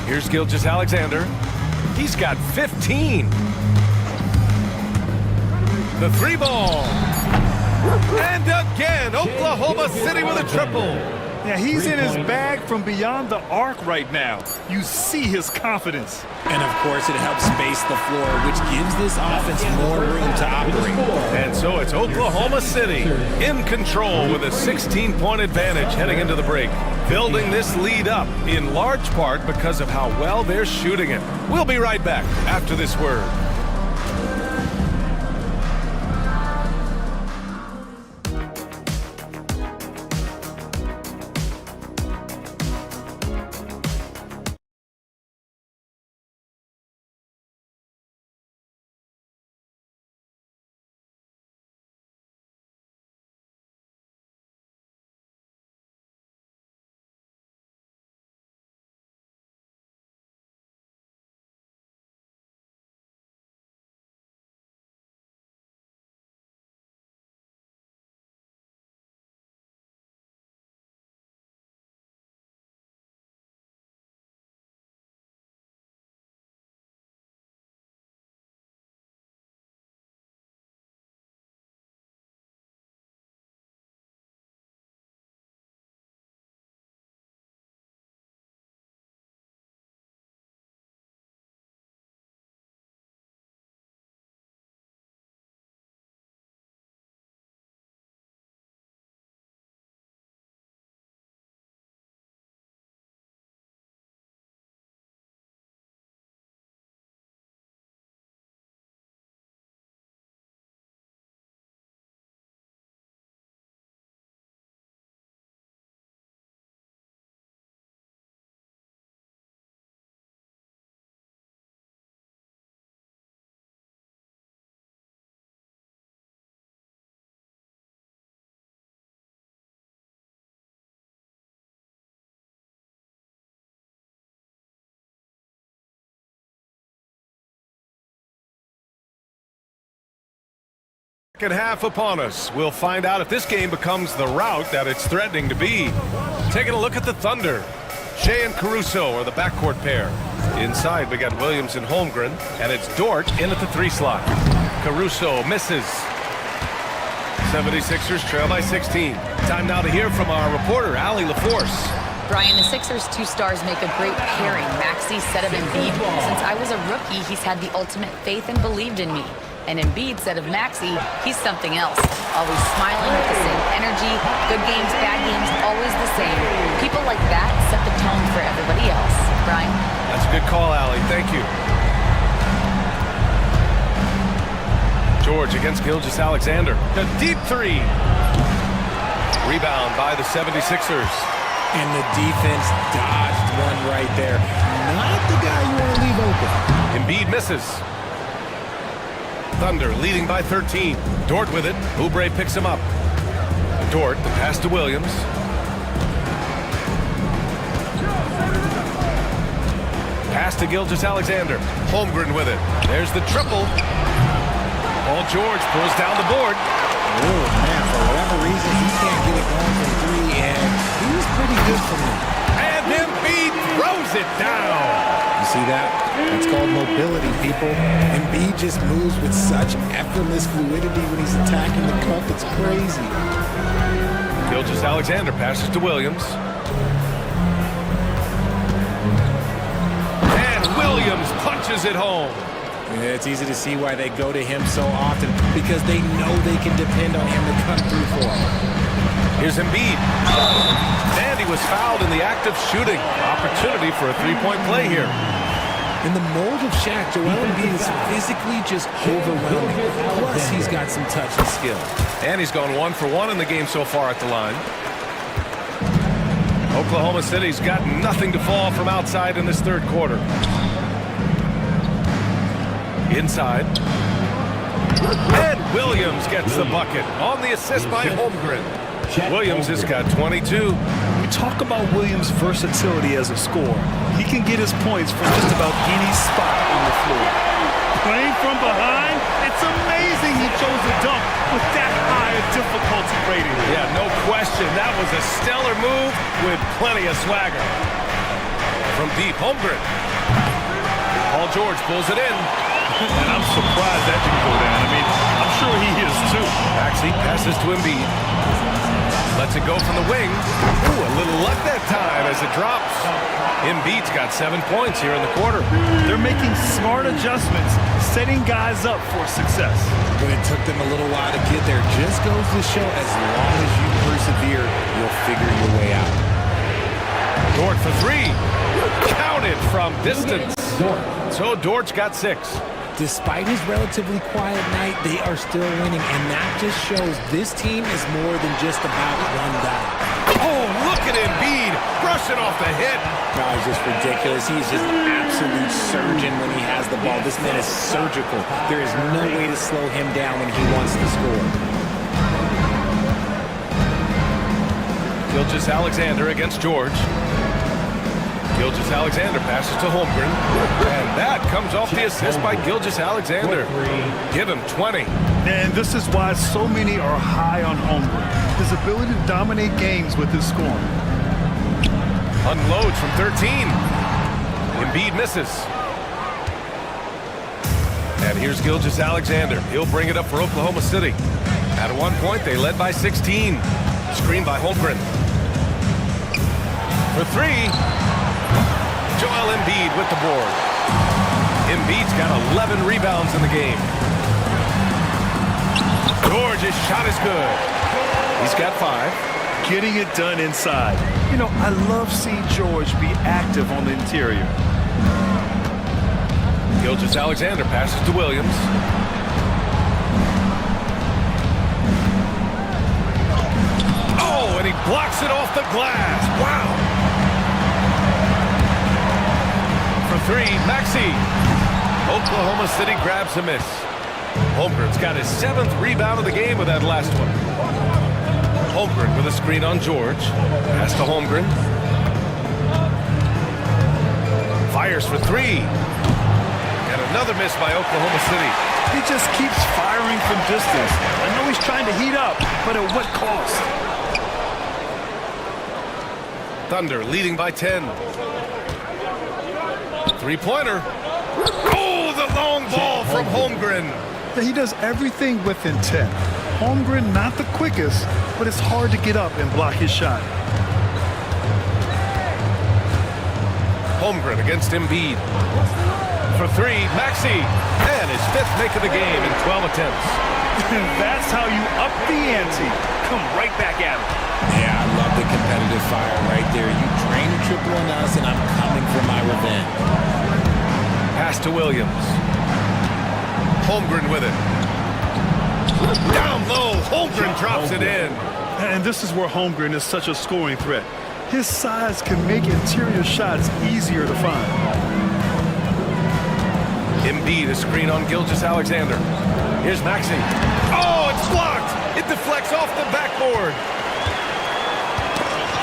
Here's Gilgeous-Alexander. He's got 15. The 3 ball. And again, Oklahoma City with a triple. Yeah, he's in his bag from beyond the arc right now. You see his confidence. And of course, it helps space the floor, which gives this offense more room to operate. And so it's Oklahoma City in control with a 16-point advantage heading into the break. Building this lead up in large part because of how well they're shooting it. We'll be right back after this word. Second half upon us. We'll find out if this game becomes the rout that it's threatening to be. Taking a look at the Thunder. Shea and Caruso are the backcourt pair. Inside, we got Williams and Holmgren, and it's Dort in at the 3 slot. Caruso misses. 76ers trail by 16. Time now to hear from our reporter, Allie LaForce. Brian, the Sixers' 2 stars make a great pairing. Maxey said of Embiid, since I was a rookie, he's had the ultimate faith and believed in me. And Embiid said of Maxey, he's something else. Always smiling with the same energy. Good games, bad games, always the same. People like that set the tone for everybody else. Brian? That's a good call, Allie. Thank you. George against Gilgeous-Alexander. The deep 3. Rebound by the 76ers. And the defense dodged one right there. Not the guy you want to leave open. Embiid misses. Thunder leading by 13. Dort with it. Oubre picks him up. Dort, the pass to Williams. Pass to Gilgeous-Alexander. Holmgren with it. There's the triple. Paul George pulls down the board. Oh, man, for whatever reason, he can't get it going from 3, and he was pretty good for me. And Embiid throws it down. You see that? That's called mobility, people. Embiid just moves with such effortless fluidity when he's attacking the cup. It's crazy. Gilgeous-Alexander passes to Williams. And Williams punches it home. Yeah, it's easy to see why they go to him so often, because they know they can depend on him to come through for them. Here's Embiid. And he was fouled in the act of shooting. Opportunity for a 3-point play here. In the mold of Shaq, Joel Embiid is physically just overwhelming. Plus, he's got some touch and skill. And he's gone 1 for 1 in the game so far at the line. Oklahoma City's got nothing to fall from outside in this 3rd quarter. Inside. And Williams gets the bucket on the assist by Holmgren. Williams has got 22. We talk about Williams' versatility as a scorer. He can get his points from just about any spot on the floor. Playing from behind, it's amazing he chose a dunk with that high a difficulty rating. Yeah, no question. That was a stellar move with plenty of swagger. From deep, Holmgren. Paul George pulls it in. And I'm surprised that didn't go down. I mean, I'm sure he is too. Maxey passes to Embiid. Lets it go from the wing. Ooh, a little luck that time as it drops. Embiid's got 7 points here in the quarter. They're making smart adjustments, setting guys up for success. But it took them a little while to get there. Just goes to show, as long as you persevere, you'll figure your way out. Dort for 3. Counted from distance. So Dort's got 6. Despite his relatively quiet night, they are still winning, and that just shows this team is more than just about one guy. Oh, look at Embiid brushing off the hit. No, it's just ridiculous. He's just an absolute surgeon when he has the ball. This man is surgical. There is no way to slow him down when he wants to score. Gilgeous-Alexander against George. Gilgeous-Alexander passes to Holmgren. And that comes off the assist by Gilgeous-Alexander. Give him 20. And this is why so many are high on Holmgren. His ability to dominate games with his scoring. Unloads from 13. Embiid misses. And here's Gilgeous-Alexander. He'll bring it up for Oklahoma City. At one point, they led by 16. Screen by Holmgren. For 3. Joel Embiid with the board. Embiid's got 11 rebounds in the game. George's shot is good. He's got 5. Getting it done inside. You know, I love seeing George be active on the interior. Gilgeous-Alexander passes to Williams. Oh, and he blocks it off the glass. Wow. For 3, Maxey. Oklahoma City grabs a miss. Holmgren's got his 7th rebound of the game with that last one. Holmgren with a screen on George. Pass to Holmgren. Fires for 3. And another miss by Oklahoma City. He just keeps firing from distance. I know he's trying to heat up, but at what cost? Thunder leading by 10. Three-pointer. Oh, the long ball from Holmgren. He does everything with intent. Holmgren, not the quickest, but it's hard to get up and block his shot. Holmgren against Embiid. For three, Maxey. And his fifth make of the game in 12 attempts. That's how you up the ante. Come right back at him. Yeah, I love the competitive fire right there. You drain a triple on us, and I'm coming for my revenge. Pass to Williams. Holmgren with it. Down low, Holmgren drops it in. And this is where Holmgren is such a scoring threat. His size can make interior shots easier to find. Embiid, a screen on Gilgeous-Alexander. Here's Maxey. Oh, it's blocked! It deflects off the backboard.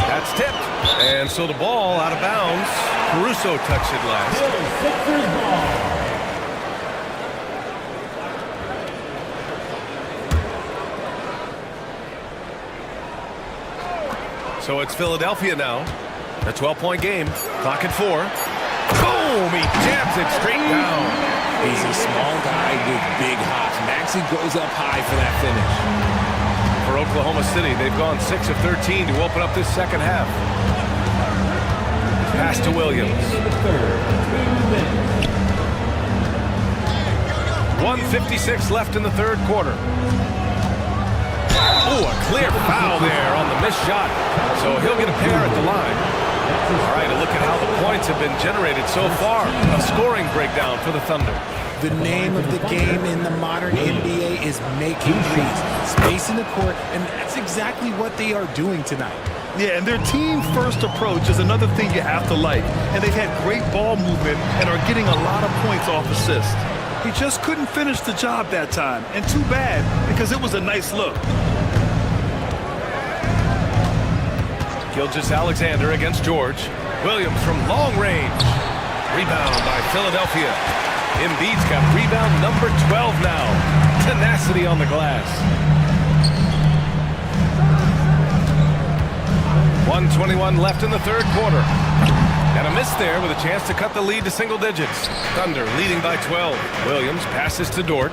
That's tipped. And so the ball out of bounds. Caruso touched it last. So it's Philadelphia now. A 12-point game. Clock at 4. Boom! He jams it straight down. He's a small guy with big hops. Maxey goes up high for that finish. For Oklahoma City, they've gone 6 of 13 to open up this second half. Pass to Williams. 1:56 left in the third quarter. Oh, a clear foul there on the missed shot. So he'll get a pair at the line. All right, a look at how the points have been generated so far. A scoring breakdown for the Thunder. The name of the game in the modern NBA is making threes, spacing the court, and that's exactly what they are doing tonight. Yeah, and their team-first approach is another thing you have to like. And they've had great ball movement and are getting a lot of points off assists. He just couldn't finish the job that time, and too bad, because it was a nice look. Gilgeous-Alexander against George. Williams from long range. Rebound by Philadelphia. Embiid's got rebound number 12 now. Tenacity on the glass. 1:21 left in the third quarter. And a miss there with a chance to cut the lead to single digits. Thunder leading by 12. Williams passes to Dort.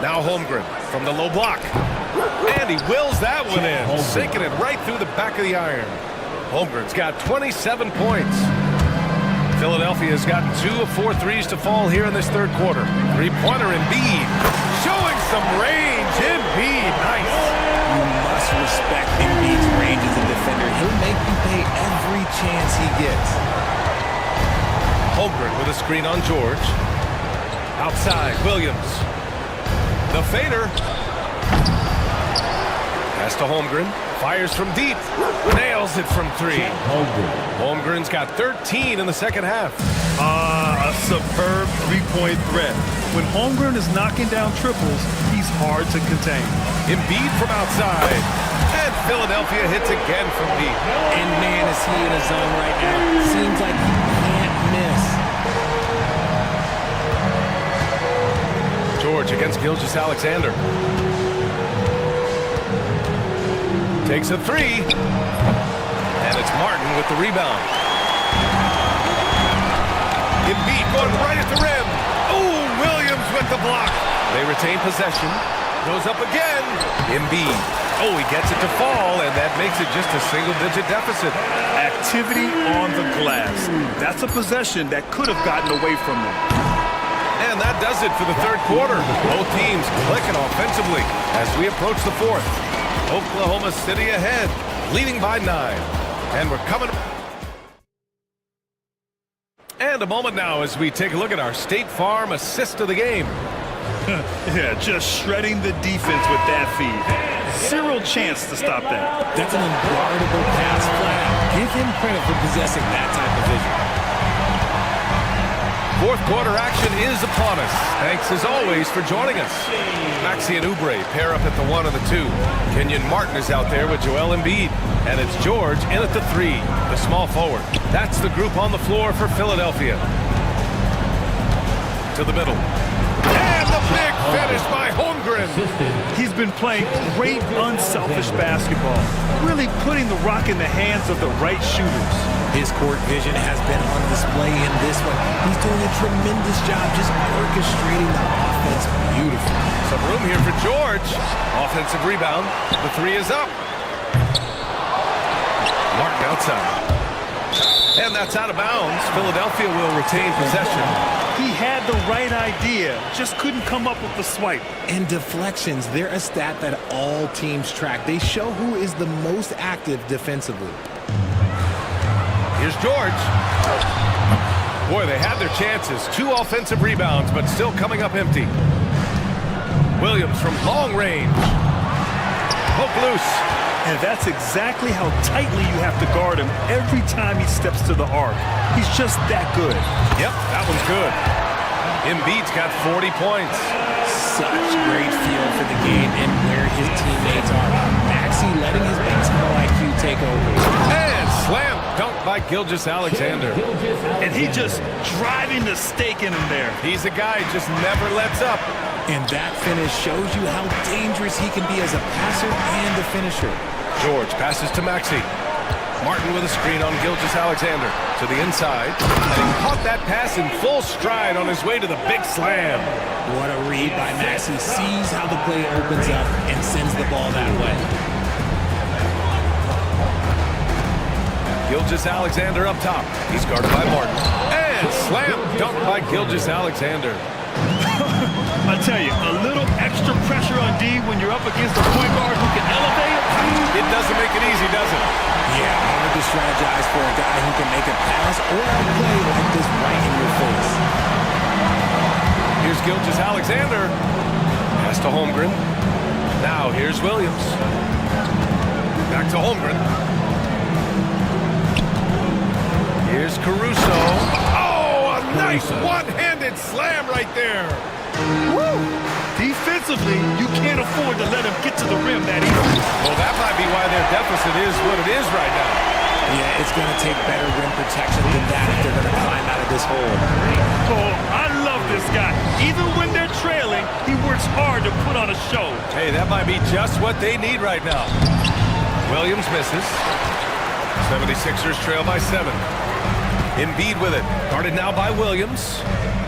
Now Holmgren from the low block. And he wills that one in, sinking it right through the back of the iron. Holmgren's got 27 points. Philadelphia's gotten 2 of 4 threes to fall here in this third quarter. Three-pointer Embiid, showing some range. Embiid, nice. You must respect Embiid's range as a defender. He'll make you pay every chance he gets. Holmgren with a screen on George. Outside, Williams. The fader. Pass to Holmgren. Fires from deep. Nails it from 3. Holmgren's got 13 in the second half. A superb three-point threat. When Holmgren is knocking down triples, he's hard to contain. Embiid from outside. And Philadelphia hits again from deep. And man, is he in a zone right now. Seems like he can't miss. George against Gilgeous-Alexander. Takes a 3. And it's Martin with the rebound. Embiid going right at the rim. Oh, Williams with the block. They retain possession. Goes up again. Embiid. Oh, he gets it to fall, and that makes it just a single-digit deficit. Activity on the glass. That's a possession that could have gotten away from them. And that does it for the third quarter. Both teams clicking offensively as we approach the fourth. Oklahoma City ahead, leading by 9. And we're coming. And a moment now as we take a look at our State Farm assist of the game. Yeah, just shredding the defense with that feed. Zero chance to stop that. That's an unguardable pass flat out. Give him credit for possessing that type of vision. Fourth quarter action is upon us. Thanks as always for joining us. Maxey and Oubre pair up at the 1 and the 2. Kenyon Martin is out there with Joel Embiid. And it's George in at the 3, the small forward. That's the group on the floor for Philadelphia. to the middle. And the big finish by Holmgren. He's been playing great, unselfish basketball, really putting the rock in the hands of the right shooters. His court vision has been on display in this one. He's doing a tremendous job just orchestrating the offense beautifully. Some room here for George. Offensive rebound. The three is up. Martin outside. And that's out of bounds. Philadelphia will retain possession. He had the right idea, just couldn't come up with the swipe. And deflections, they're a stat that all teams track. They show who is the most active defensively. Here's George. Boy, they had their chances. 2 offensive rebounds, but still coming up empty. Williams from long range. Hook loose. And that's exactly how tightly you have to guard him every time he steps to the arc. He's just that good. Yep, that one's good. Embiid's got 40 points. Such great feel for the game and where his teammates are. Maxey letting his basketball IQ take over. And slam dunk by Gilgeous-Alexander. And he just driving the stake in him there. He's a guy who just never lets up. And that finish shows you how dangerous he can be as a passer and a finisher. George passes to Maxey. Martin with a screen on Gilgeous-Alexander to the inside. And he caught that pass in full stride on his way to the big slam. What a read by Maxey. Sees how the play opens up and sends the ball that way. Gilgeous-Alexander up top. He's guarded by Martin. And slam dunk by Gilgeous-Alexander. I tell you, a little extra pressure on D when you're up against a point guard who can elevate. It doesn't make it easy, does it? Yeah, hard to strategize for a guy who can make a pass or a play like this right in your face. Here's Gilgeous-Alexander. Pass to Holmgren. Now here's Williams. Back to Holmgren. Here's Caruso. Oh, a nice one-handed slam right there. Woo! Defensively, you can't afford to let him get to the rim that easily. Well, that might be why their deficit is what it is right now. Yeah, it's going to take better rim protection than that if they're going to climb out of this hole. Oh, I love this guy. Even when they're trailing, he works hard to put on a show. Hey, that might be just what they need right now. Williams misses. 76ers trail by 7. Embiid with it. Guarded now by Williams.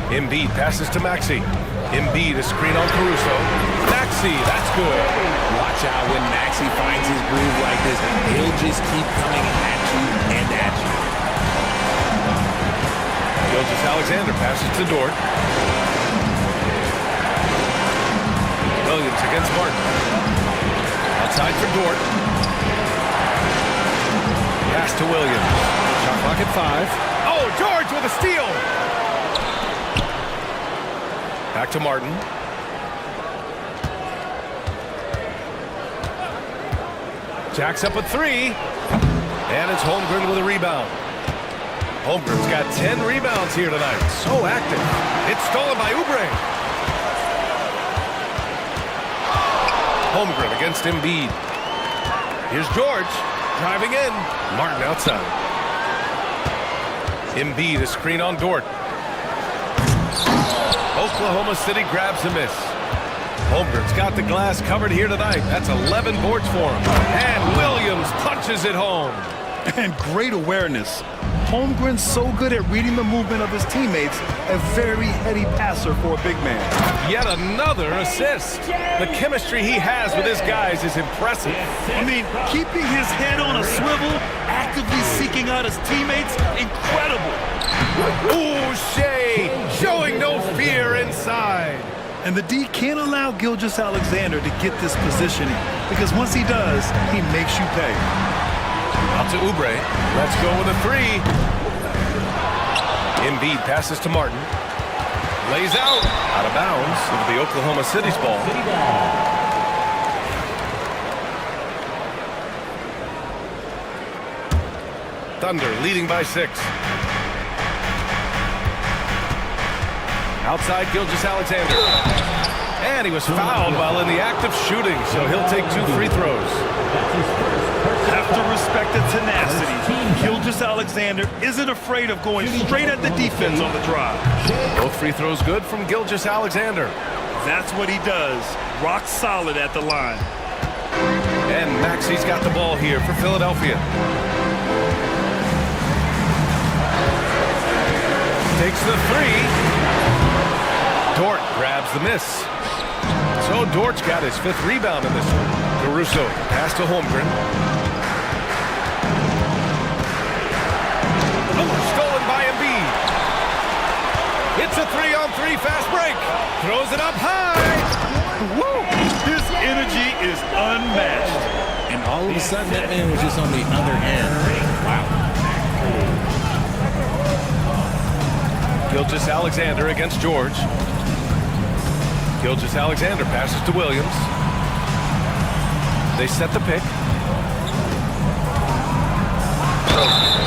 Embiid passes to Maxey. Embiid, a screen on Caruso. Maxey, that's good. Watch out when Maxey finds his groove like this. He'll just keep coming at you and at you. Gilgeous-Alexander passes to Dort. Williams against Martin. Outside for Dort. Pass to Williams. Shot clock at 5. Oh, George with a steal. Back to Martin. Jacks up a 3. And it's Holmgren with a rebound. Holmgren's got 10 rebounds here tonight. So active. It's stolen by Oubre. Holmgren against Embiid. Here's George driving in. Martin outside. Embiid, a screen on Dort. Oklahoma City grabs a miss. Holmgren's got the glass covered here tonight. That's 11 boards for him. And Williams punches it home. And great awareness. Holmgren's so good at reading the movement of his teammates, a very heady passer for a big man. Yet another assist. The chemistry he has with his guys is impressive. I mean, keeping his head on a swivel, actively seeking out his teammates, incredible. Ooh, Shea showing no fear inside. And the D can't allow Gilgeous-Alexander to get this positioning, because once he does, he makes you pay. Out to Oubre. Let's go with a 3. Embiid passes to Martin. Lays out. Out of bounds. It'll be Oklahoma City's ball. Thunder leading by 6. Outside Gilgeous-Alexander. And he was fouled while in the act of shooting, so he'll take 2 free throws. Have to respect the tenacity. Gilgeous-Alexander isn't afraid of going straight at the defense on the drive. Both free throws good from Gilgeous-Alexander. That's what he does. Rock solid at the line. And Maxey's got the ball here for Philadelphia. Takes the three. Dort grabs the miss. So Dort's got his 5th rebound in this one. Caruso pass to Holmgren. Oh, stolen by Embiid. It's a 3-on-3 fast break. Throws it up high. Woo! His energy is unmatched. And all of a sudden, that man was just on the other end. Wow. Gilgeous-Alexander against George. Gilgeous-Alexander passes to Williams. They set the pick.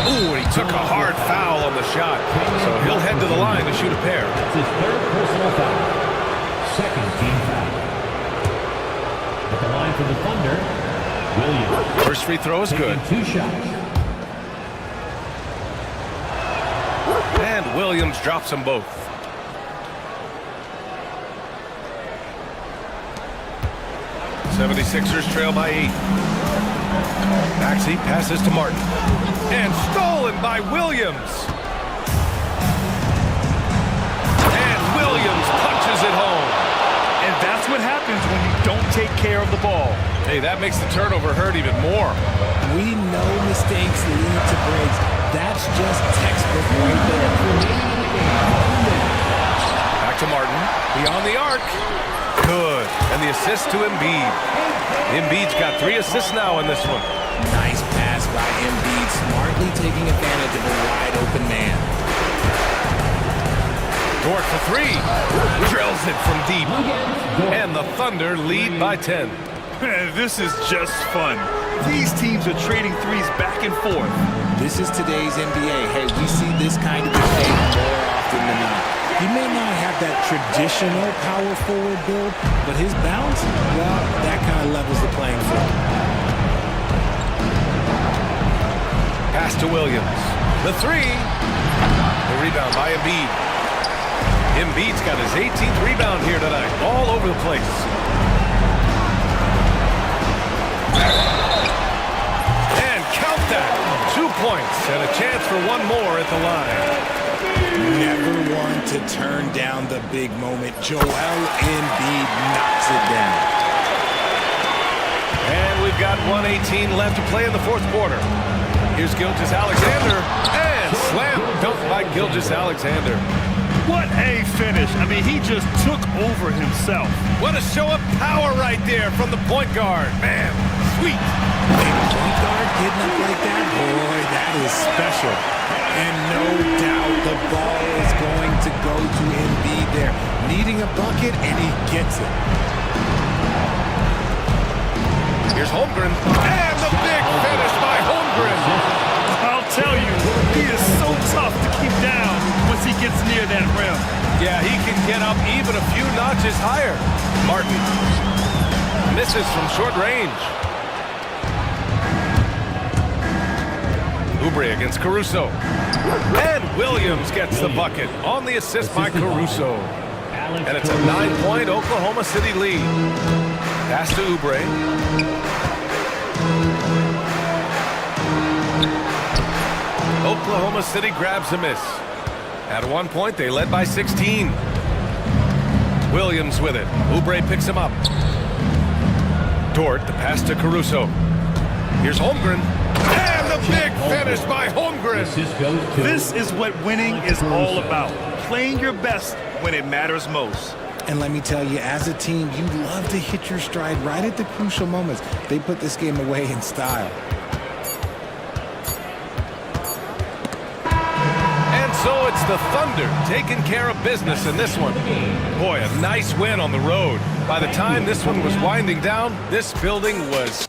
Ooh, he took a hard foul on the shot. So he'll head to the line to shoot a pair. That's his 3rd personal foul. 2nd team foul. At the line for the Thunder, Williams. First free throw is good. 2 shots. And Williams drops them both. '76ers trail by 8. Maxey passes to Martin. And stolen by Williams. And Williams punches it home. And that's what happens when you don't take care of the ball. Hey, that makes the turnover hurt even more. We know mistakes lead to breaks. That's just textbook right there. Back to Martin. Beyond the arc. Good. And the assist to Embiid. Embiid's got 3 assists now in this one. Nice pass by Embiid, smartly taking advantage of a wide-open man. Dort for 3. Drills it from deep. And the Thunder lead by 10. This is just fun. These teams are trading threes back and forth. This is today's NBA. Hey, we see this kind of play more often than not. He may not have that traditional power forward build, but his bounce, well, that kind of levels the playing field. Pass to Williams. The 3. The rebound by Embiid. Embiid's got his 18th rebound here tonight. All over the place. And count that. 2 points and a chance for one more at the line. Never one to turn down the big moment. Joel Embiid knocks it down. And we've got 1:18 left to play in the 4th quarter. Here's Gilgeous-Alexander. And slam dunk by Gilgeous-Alexander. What a finish. I mean, he just took over himself. What a show of power right there from the point guard. Man, sweet. Big point guard getting up like that, boy, that is special. And no doubt the ball is going to go to Embiid there. Needing a bucket, and he gets it. Here's Holmgren. And the big finish by Holmgren. I'll tell you, he is so tough to keep down once he gets near that rim. Yeah, he can get up even a few notches higher. Martin misses from short range. Oubre against Caruso. And Williams gets the bucket on the assist by Caruso. And it's a 9-point Oklahoma City lead. Pass to Oubre. Oklahoma City grabs a miss. At one point, they led by 16. Williams with it. Oubre picks him up. Dort, the pass to Caruso. Here's Holmgren. And the big finish by Holmgren. This is what winning is all about. Playing your best when it matters most. And let me tell you, as a team, you love to hit your stride right at the crucial moments. They put this game away in style. And so it's the Thunder taking care of business in this one. Boy, a nice win on the road. By the time this one was winding down, this building was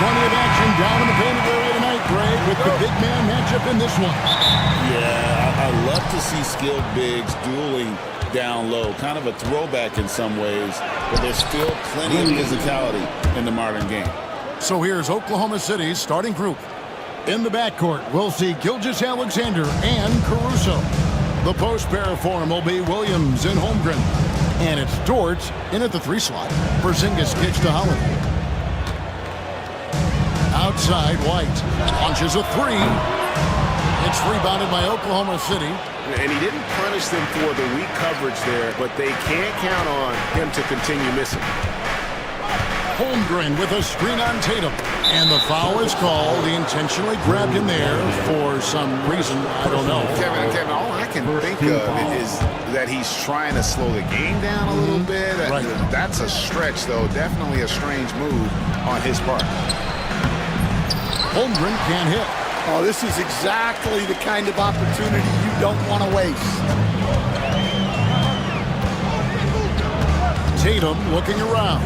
Plenty of action down in the painted area tonight, Greg, with the big man matchup in this one. Yeah, I love to see skilled bigs dueling down low. Kind of a throwback in some ways, but there's still plenty of physicality in the modern game. So here's Oklahoma City's starting group. In the backcourt, we'll see Gilgeous-Alexander and Caruso. The post pair for him will be Williams and Holmgren. And it's Dort in at the 3 slot. Porzingis kicks to Holiday. Outside, White launches a 3. It's rebounded by Oklahoma City. And he didn't punish them for the weak coverage there, but they can't count on him to continue missing. Holmgren with a screen on Tatum. And the foul is called. He intentionally grabbed him there for some reason. I don't know. Kevin, all I can think of is that he's trying to slow the game down a little bit. Right. That's a stretch, though. Definitely a strange move on his part. Holmgren can't hit. Oh, this is exactly the kind of opportunity you don't want to waste. Tatum looking around.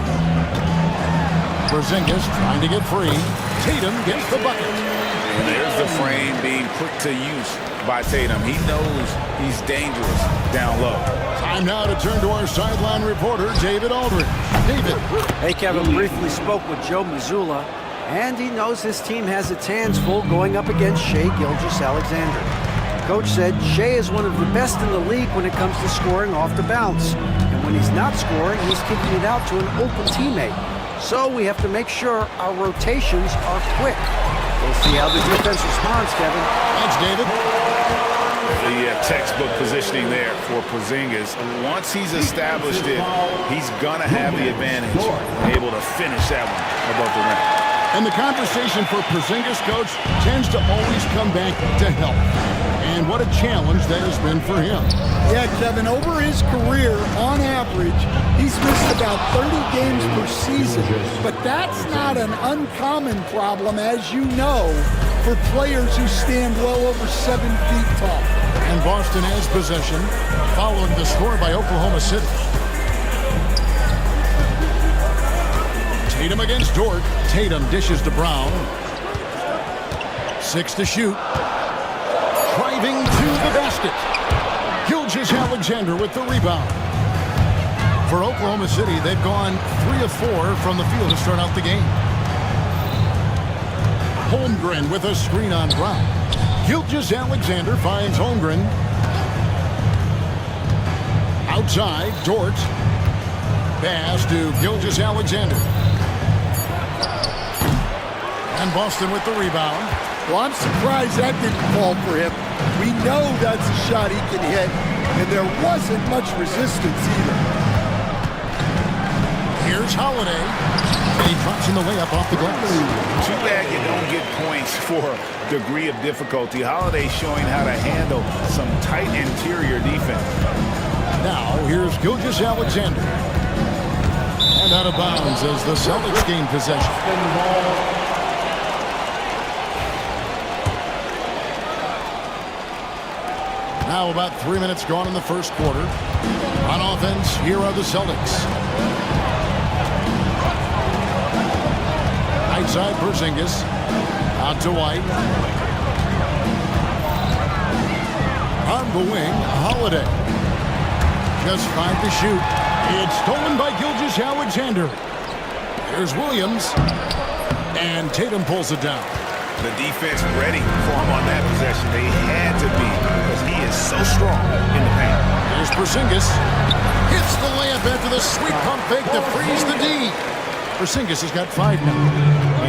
Porzingis trying to get free. Tatum gets the bucket. And there's the frame being put to use by Tatum. He knows he's dangerous down low. Time now to turn to our sideline reporter, David Aldridge. David. Hey, Kevin briefly spoke with Joe Mazzulla, and he knows his team has its hands full going up against Shai Gilgeous-Alexander. Coach said Shai is one of the best in the league when it comes to scoring off the bounce. And when he's not scoring, he's kicking it out to an open teammate. So we have to make sure our rotations are quick. We'll see how the defense responds, Kevin. Thanks, David. The textbook positioning there for Porzingis. Once he's established it, he's going to have the advantage, able to finish that one above the rim. And the conversation for Porzingis, coach, tends to always come back to health. And what a challenge that has been for him. Yeah, Kevin, over his career, on average, he's missed about 30 games per season. But that's not an uncommon problem, as you know, for players who stand well over 7 feet tall. And Boston has possession, following the score by Oklahoma City. Tatum against Dort. Tatum dishes to Brown. 6 to shoot. Driving to the basket. Gilgeous-Alexander with the rebound. For Oklahoma City, they've gone 3 of 4 from the field to start out the game. Holmgren with a screen on Brown. Gilgeous-Alexander finds Holmgren. Outside, Dort. Pass to Gilgeous-Alexander. And Boston with the rebound. Well, I'm surprised that didn't fall for him. We know that's a shot he can hit, and there wasn't much resistance either. Here's Holiday, and he drops in the layup off the glass. Too bad you don't get points for degree of difficulty. Holiday showing how to handle some tight interior defense. Now, here's Gilgeous-Alexander. And out of bounds as the Celtics gain possession. Now about 3 minutes gone in the first quarter. On offense, here are the Celtics. Outside Porzingis. Out to White. On the wing, Holiday. Just 5 to shoot. It's stolen by Gilgeous-Alexander. Here's Williams. And Tatum pulls it down. The defense ready for him on that possession. They had to be, because he is so strong in the paint. There's Porzingis. Hits the layup after the sweet pump fake to freeze the D. Porzingis has got 5 now.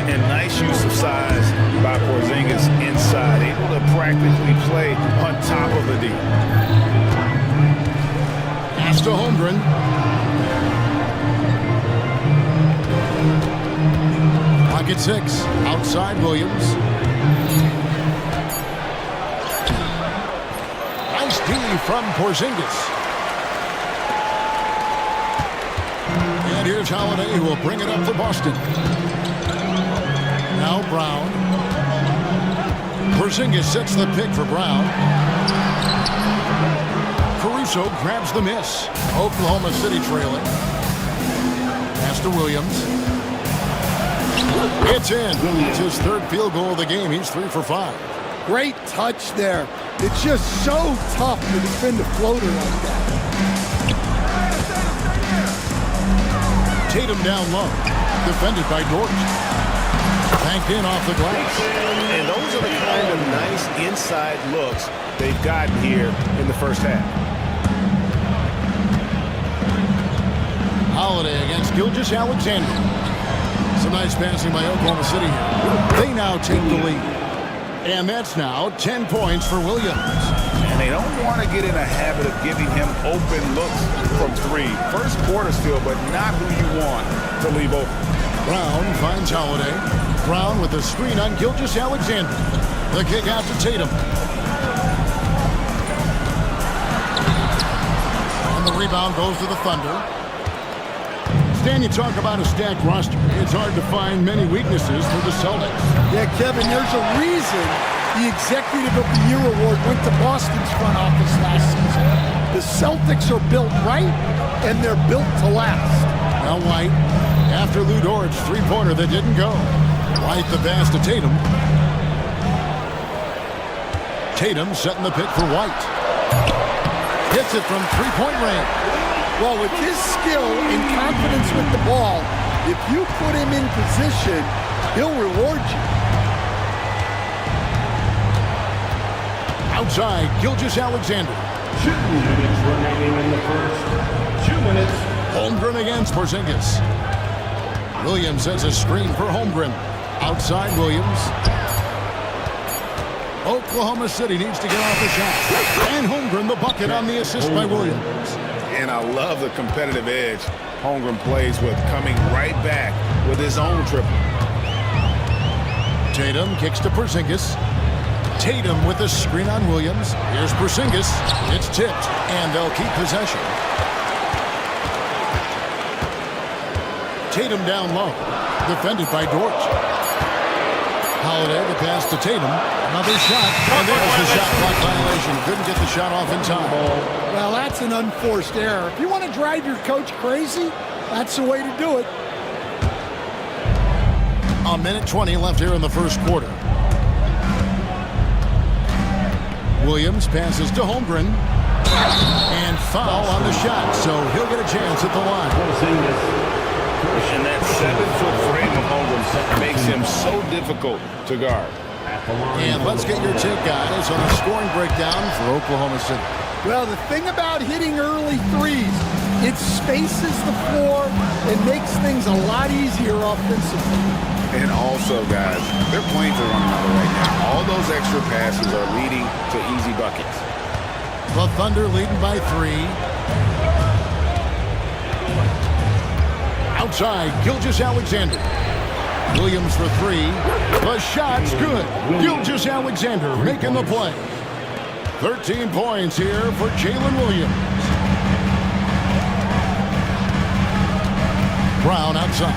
And nice use of size by Porzingis inside, able to practically play on top of the D. Pass to Holmgren. Pocket 6. Outside Williams. Nice D from Porzingis. And here's Holiday, who will bring it up for Boston. Now Brown. Porzingis sets the pick for Brown. Caruso grabs the miss. Oklahoma City trailing. Pass to Williams. It's in. It's his third field goal of the game. He's 3 for 5. Great touch there. It's just so tough to defend a floater like that. Tatum down low. Defended by Dort. Banked in off the glass. And those are the kind of nice inside looks they've gotten here in the first half. Holiday against Gilgeous-Alexander. Some nice passing by Oklahoma City here. They now take the lead. And that's now 10 points for Williams. And they don't want to get in a habit of giving him open looks from 3. First quarter still, but not who you want to leave open. Brown finds Holiday. Brown with the screen on Gilgeous-Alexander. The kick out to Tatum. And the rebound goes to the Thunder. Stan, you talk about a stacked roster. It's hard to find many weaknesses for the Celtics. Yeah, Kevin, there's a reason the Executive of the Year award went to Boston's front office last season. The Celtics are built right, and they're built to last. Now White, after Lou Dort's three-pointer that didn't go. White the pass to Tatum. Tatum setting the pick for White. Hits it from three-point range. Well, with his skill and confidence with the ball, if you put him in position, he'll reward you. Outside, Gilgeous-Alexander. 2 minutes remaining in the first. 2 minutes. Holmgren against Porzingis. Williams sets a screen for Holmgren. Outside Williams. Oklahoma City needs to get off the shot. And Holmgren the bucket on the assist by Williams. And I love the competitive edge Holmgren plays with, coming right back with his own triple. Tatum kicks to Porzingis. Tatum with the screen on Williams. Here's Porzingis. It's tipped, and they'll keep possession. Tatum down low. Defended by Dort. Holiday, the pass to Tatum. Another shot, and there's the shot clock violation. Couldn't get the shot off in time. Well, that's an unforced error. If you want to drive your coach crazy, that's the way to do it. A minute 20 left here in the first quarter. Williams passes to Holmgren. And foul on the shot, so he'll get a chance at the line. And that 7-foot frame of Holmgren makes him so difficult to guard. And let's get your take, guys, on the scoring breakdown for Oklahoma City. Well, the thing about hitting early threes, it spaces the floor and makes things a lot easier offensively. And also, guys, they're playing for one another right now. All those extra passes are leading to easy buckets. The Thunder leading by 3. Outside, Gilgeous-Alexander. Williams for 3. The shot's good. Gilgeous-Alexander making the play. 13 points here for Jalen Williams. Brown outside.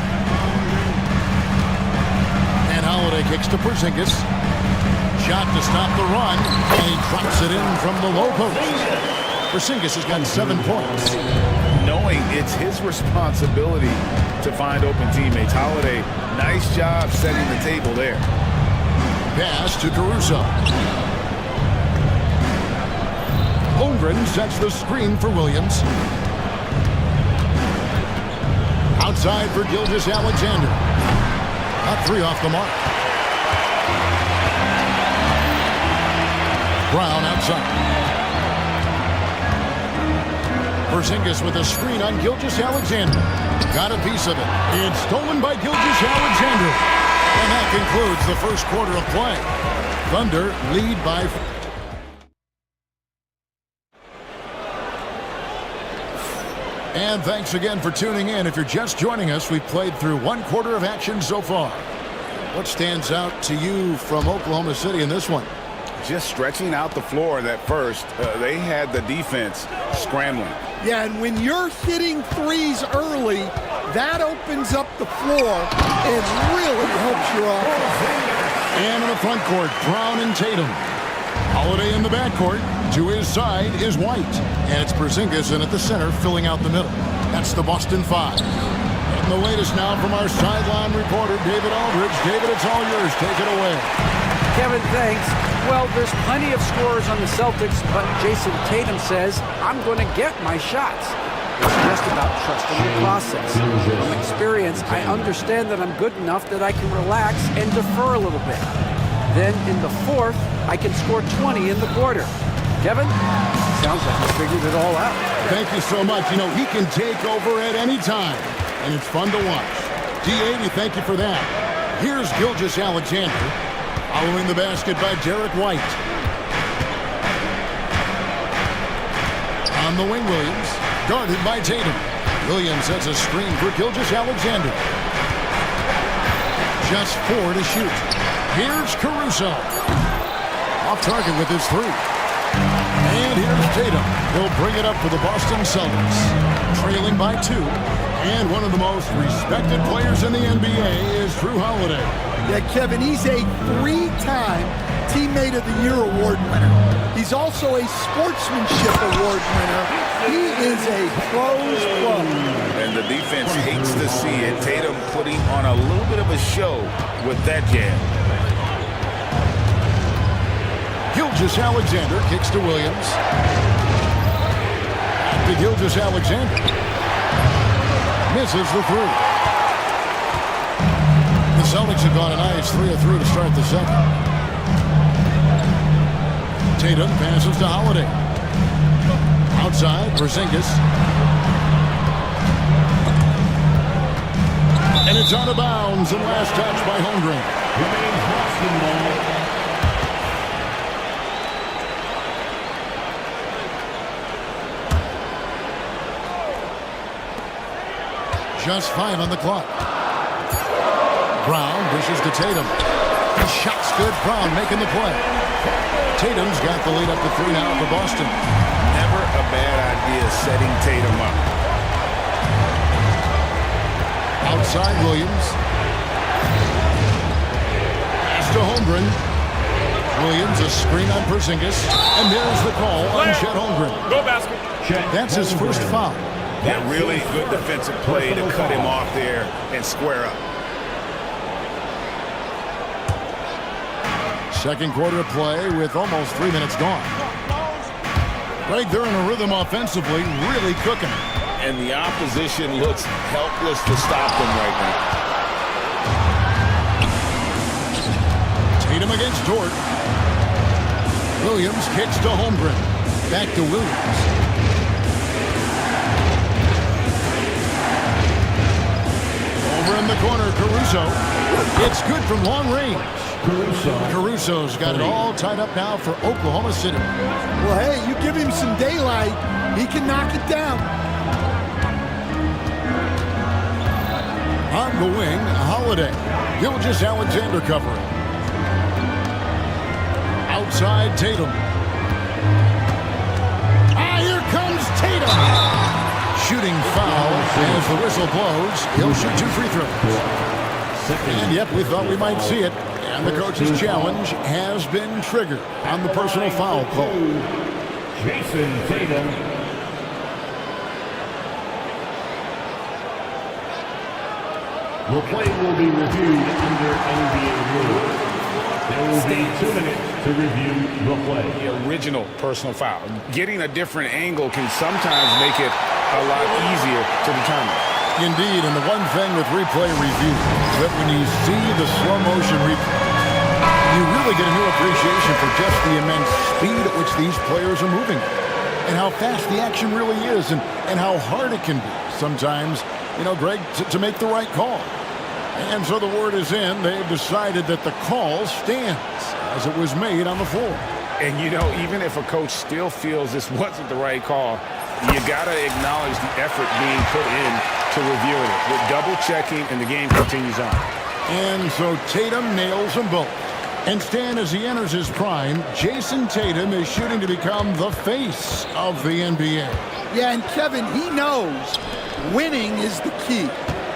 And Holiday kicks to Porzingis. Shot to stop the run. And he drops it in from the low post. Porzingis has got 7 points. Knowing it's his responsibility to find open teammates. Holiday, nice job setting the table there. Pass to Caruso. Holmgren sets the screen for Williams. Outside for Gilgeous-Alexander. A 3 off the mark. Brown outside. Porzingis with a screen on Gilgeous-Alexander. Got a piece of it. It's stolen by Gilgeous-Alexander. And that concludes the first quarter of play. Thunder lead by 4. And thanks again for tuning in. If you're just joining us, we've played through 1 quarter of action so far. What stands out to you from Oklahoma City in this one? Just stretching out the floor at first. They had the defense scrambling. Yeah, and when you're hitting threes early, that opens up the floor and really helps your offense. And in the front court, Brown and Tatum. Holiday in the backcourt. To his side is White. And it's Porzingis in at the center, filling out the middle. That's the Boston 5. In the latest now from our sideline reporter, David Aldridge. David, it's all yours. Take it away. Kevin, thanks. Well, there's plenty of scorers on the Celtics, but Jason Tatum says, I'm going to get my shots. It's just about trusting the process. From experience, I understand that I'm good enough that I can relax and defer a little bit. Then in the fourth, I can score 20 in the quarter. Kevin, sounds like he figured it all out. Thank you so much. You know, he can take over at any time, and it's fun to watch. D80, thank you for that. Here's Gilgeous-Alexander, following the basket by Derek White. On the wing, Williams, guarded by Tatum. Williams sets a screen for Gilgeous-Alexander. Just 4 to shoot. Here's Caruso. Off target with his three. And here's Tatum. He'll bring it up for the Boston Celtics. Trailing by 2. And one of the most respected players in the NBA is Drew Holiday. Yeah, Kevin, he's a 3-time Teammate of the Year award winner. He's also a Sportsmanship Award winner. He is a pros pro. And the defense hates to see it. Tatum putting on a little bit of a show with that jam. Gilgeous-Alexander kicks to Williams. Back to Gilgeous-Alexander. Misses the three. The Celtics have gone a nice 3-of-3 to start the second. Tatum passes to Holiday. Outside, Porzingis. And it's out of bounds and last touch by Holmgren. Remains Boston ball. Just 5 on the clock. Brown dishes to Tatum. The shot's good. Brown making the play. Tatum's got the lead up to 3 now for Boston. Never a bad idea setting Tatum up. Outside Williams. Pass to Holmgren. Williams a screen on Porzingis. And there's the call on Chet Holmgren. Go basket. That's his first foul. Yeah, really good defensive play to cut him off there and square up. Second quarter play with almost 3 minutes gone. Right, they're in a rhythm offensively, really cooking. And the opposition looks helpless to stop them right now. Tatum against Dort. Williams kicks to Holmgren. Back to Williams. Over in the corner, Caruso. It's good from long range. Caruso's got it all tied up now for Oklahoma City. Well, hey, you give him some daylight, he can knock it down. On the wing, Holiday. Gilgeous-Alexander covering. Outside, Tatum. Here comes Tatum. Shooting foul as the whistle blows. He'll shoot 2 free throws. And yep, we thought we might see it. And the coach's challenge has been triggered on the personal foul call. Jason Tatum. The play will be reviewed under NBA rules. There will be 2 minutes to review the play. The original personal foul. Getting a different angle can sometimes make it a lot easier to determine. Indeed, and the one thing with replay review is that when you see the slow motion replay, you really get a new appreciation for just the immense speed at which these players are moving and how fast the action really is and how hard it can be sometimes, you know, Greg, to make the right call. And so the word is in. They've decided that the call stands as it was made on the floor. And, you know, even if a coach still feels this wasn't the right call, you got to acknowledge the effort being put in to reviewing it. With double-checking, and the game continues on. And so Tatum nails them both. And Stan, as he enters his prime, Jason Tatum is shooting to become the face of the NBA. Yeah, and Kevin, he knows winning is the key.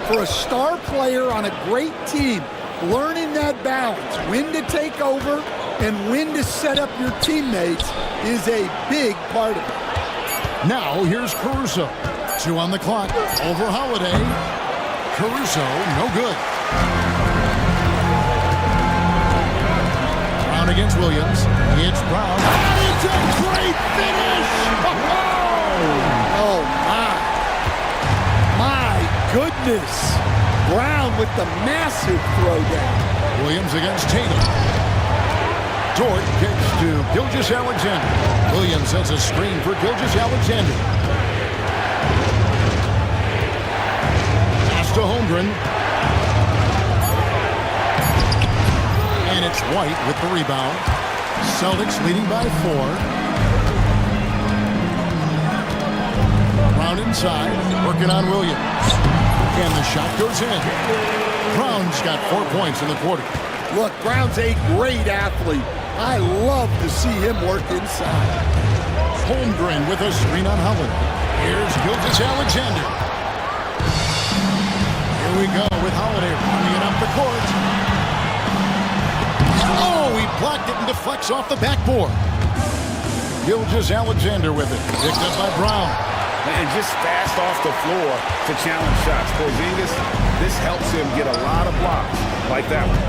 For a star player on a great team, learning that balance, when to take over and when to set up your teammates, is a big part of it. Now, here's Caruso. 2 on the clock. Over Holiday. Caruso, no good. Brown against Williams. It's Brown. And it's a great finish! Oh, my goodness. Brown with the massive throwdown. Williams against Tatum. Dort kicks to Gilgeous-Alexander. Williams sets a screen for Gilgeous-Alexander. Pass to Holmgren. And it's White with the rebound. Celtics leading by 4. Brown inside, working on Williams. And the shot goes in. Brown's got 4 points in the quarter. Look, Brown's a great athlete. I love to see him work inside. Holmgren with a screen on Holiday. Here's Gilgeous-Alexander. Here we go with Holiday running it up the court. Oh, he blocked it and deflects off the backboard. Gilgeous-Alexander with it. Picked up by Brown. And just fast off the floor to challenge shots. Porzingis, this helps him get a lot of blocks like that one.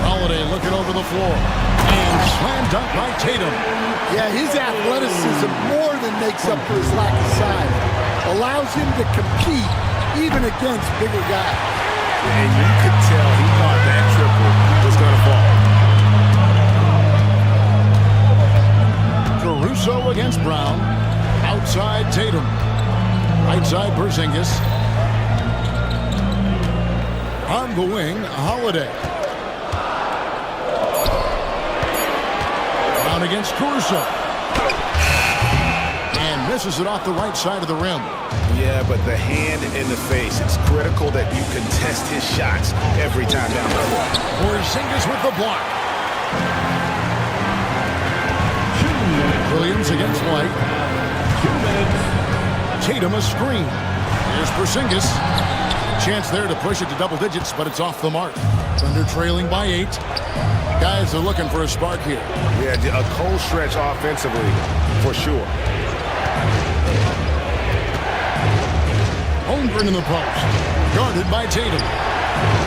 Holiday looking over the floor. And slam dunk by Tatum. Yeah, his athleticism more than makes up for his lack of size. Allows him to compete even against bigger guys. And you could tell he thought that triple was going to fall. Caruso against Brown. Outside Tatum. Right side Porzingis. On the wing, Holiday. Brown against Caruso. And misses it off the right side of the rim. Yeah, but the hand in the face, it's critical that you contest his shots every time down the court. Porzingis with the block. Williams against White. 2 minutes. Tatum a screen. Here's Porzingis. Chance there to push it to double digits, but it's off the mark. Thunder trailing by 8. Guys are looking for a spark here. Yeah, a cold stretch offensively, for sure. Holmgren in the post. Guarded by Tatum.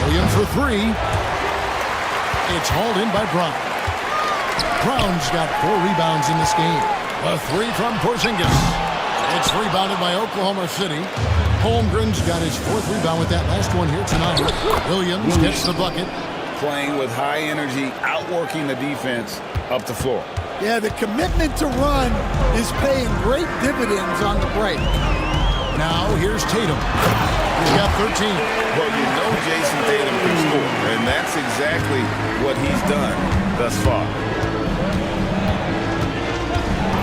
Williams for 3. It's hauled in by Brown. Brown's got 4 rebounds in this game. A 3 from Porzingis. It's rebounded by Oklahoma City. Holmgren's got his 4th rebound with that last one here tonight. Williams gets the bucket. Playing with high energy, outworking the defense up the floor. Yeah, the commitment to run is paying great dividends on the break. Now here's Tatum. He's got 13. Well, you know Jason Tatum can score, and that's exactly what he's done thus far.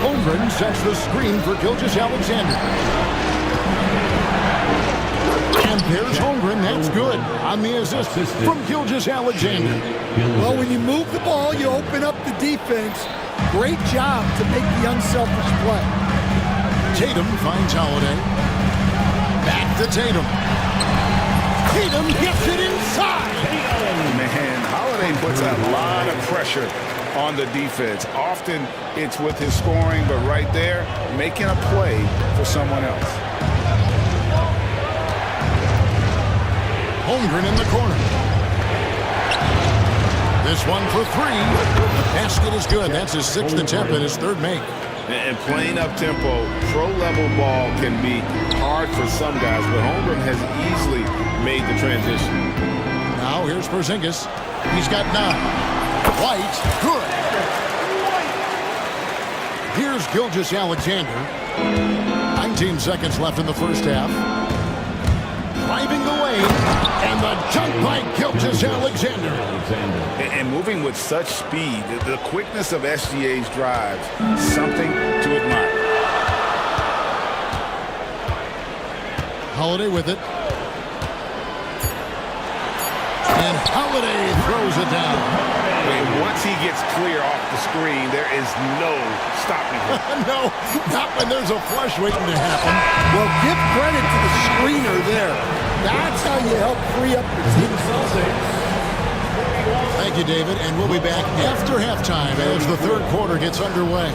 Holmgren sets the screen for Gilgeous-Alexander. And there's Holmgren. That's good on the assist from Gilgeous-Alexander. Well, when you move the ball, you open up the defense. Great job to make the unselfish play. Tatum finds Holiday. Back to Tatum. Tatum gets it inside. Man, Holiday puts a lot of pressure on the defense. Often it's with his scoring, but right there, making a play for someone else. Holmgren in the corner. This one for 3. The basket is good. That's his 6th attempt and his 3rd make. And playing up-tempo, pro-level ball can be hard for some guys, but Holmgren has easily made the transition. Now here's Porzingis. He's got 9. White, good. Here's Gilgeous-Alexander. 19 seconds left in the first half. Driving the lane, and the jump by Gilgeous-Alexander. And moving with such speed, the quickness of SGA's drives, something to admire. Holiday with it. And Holiday throws it down. And once he gets clear off the screen, there is no stopping him. No, not when there's a flush waiting to happen. Well, give credit to the screener there. That's how you help free up the team. Thank you, David, and we'll be back after halftime as the 3rd quarter gets underway.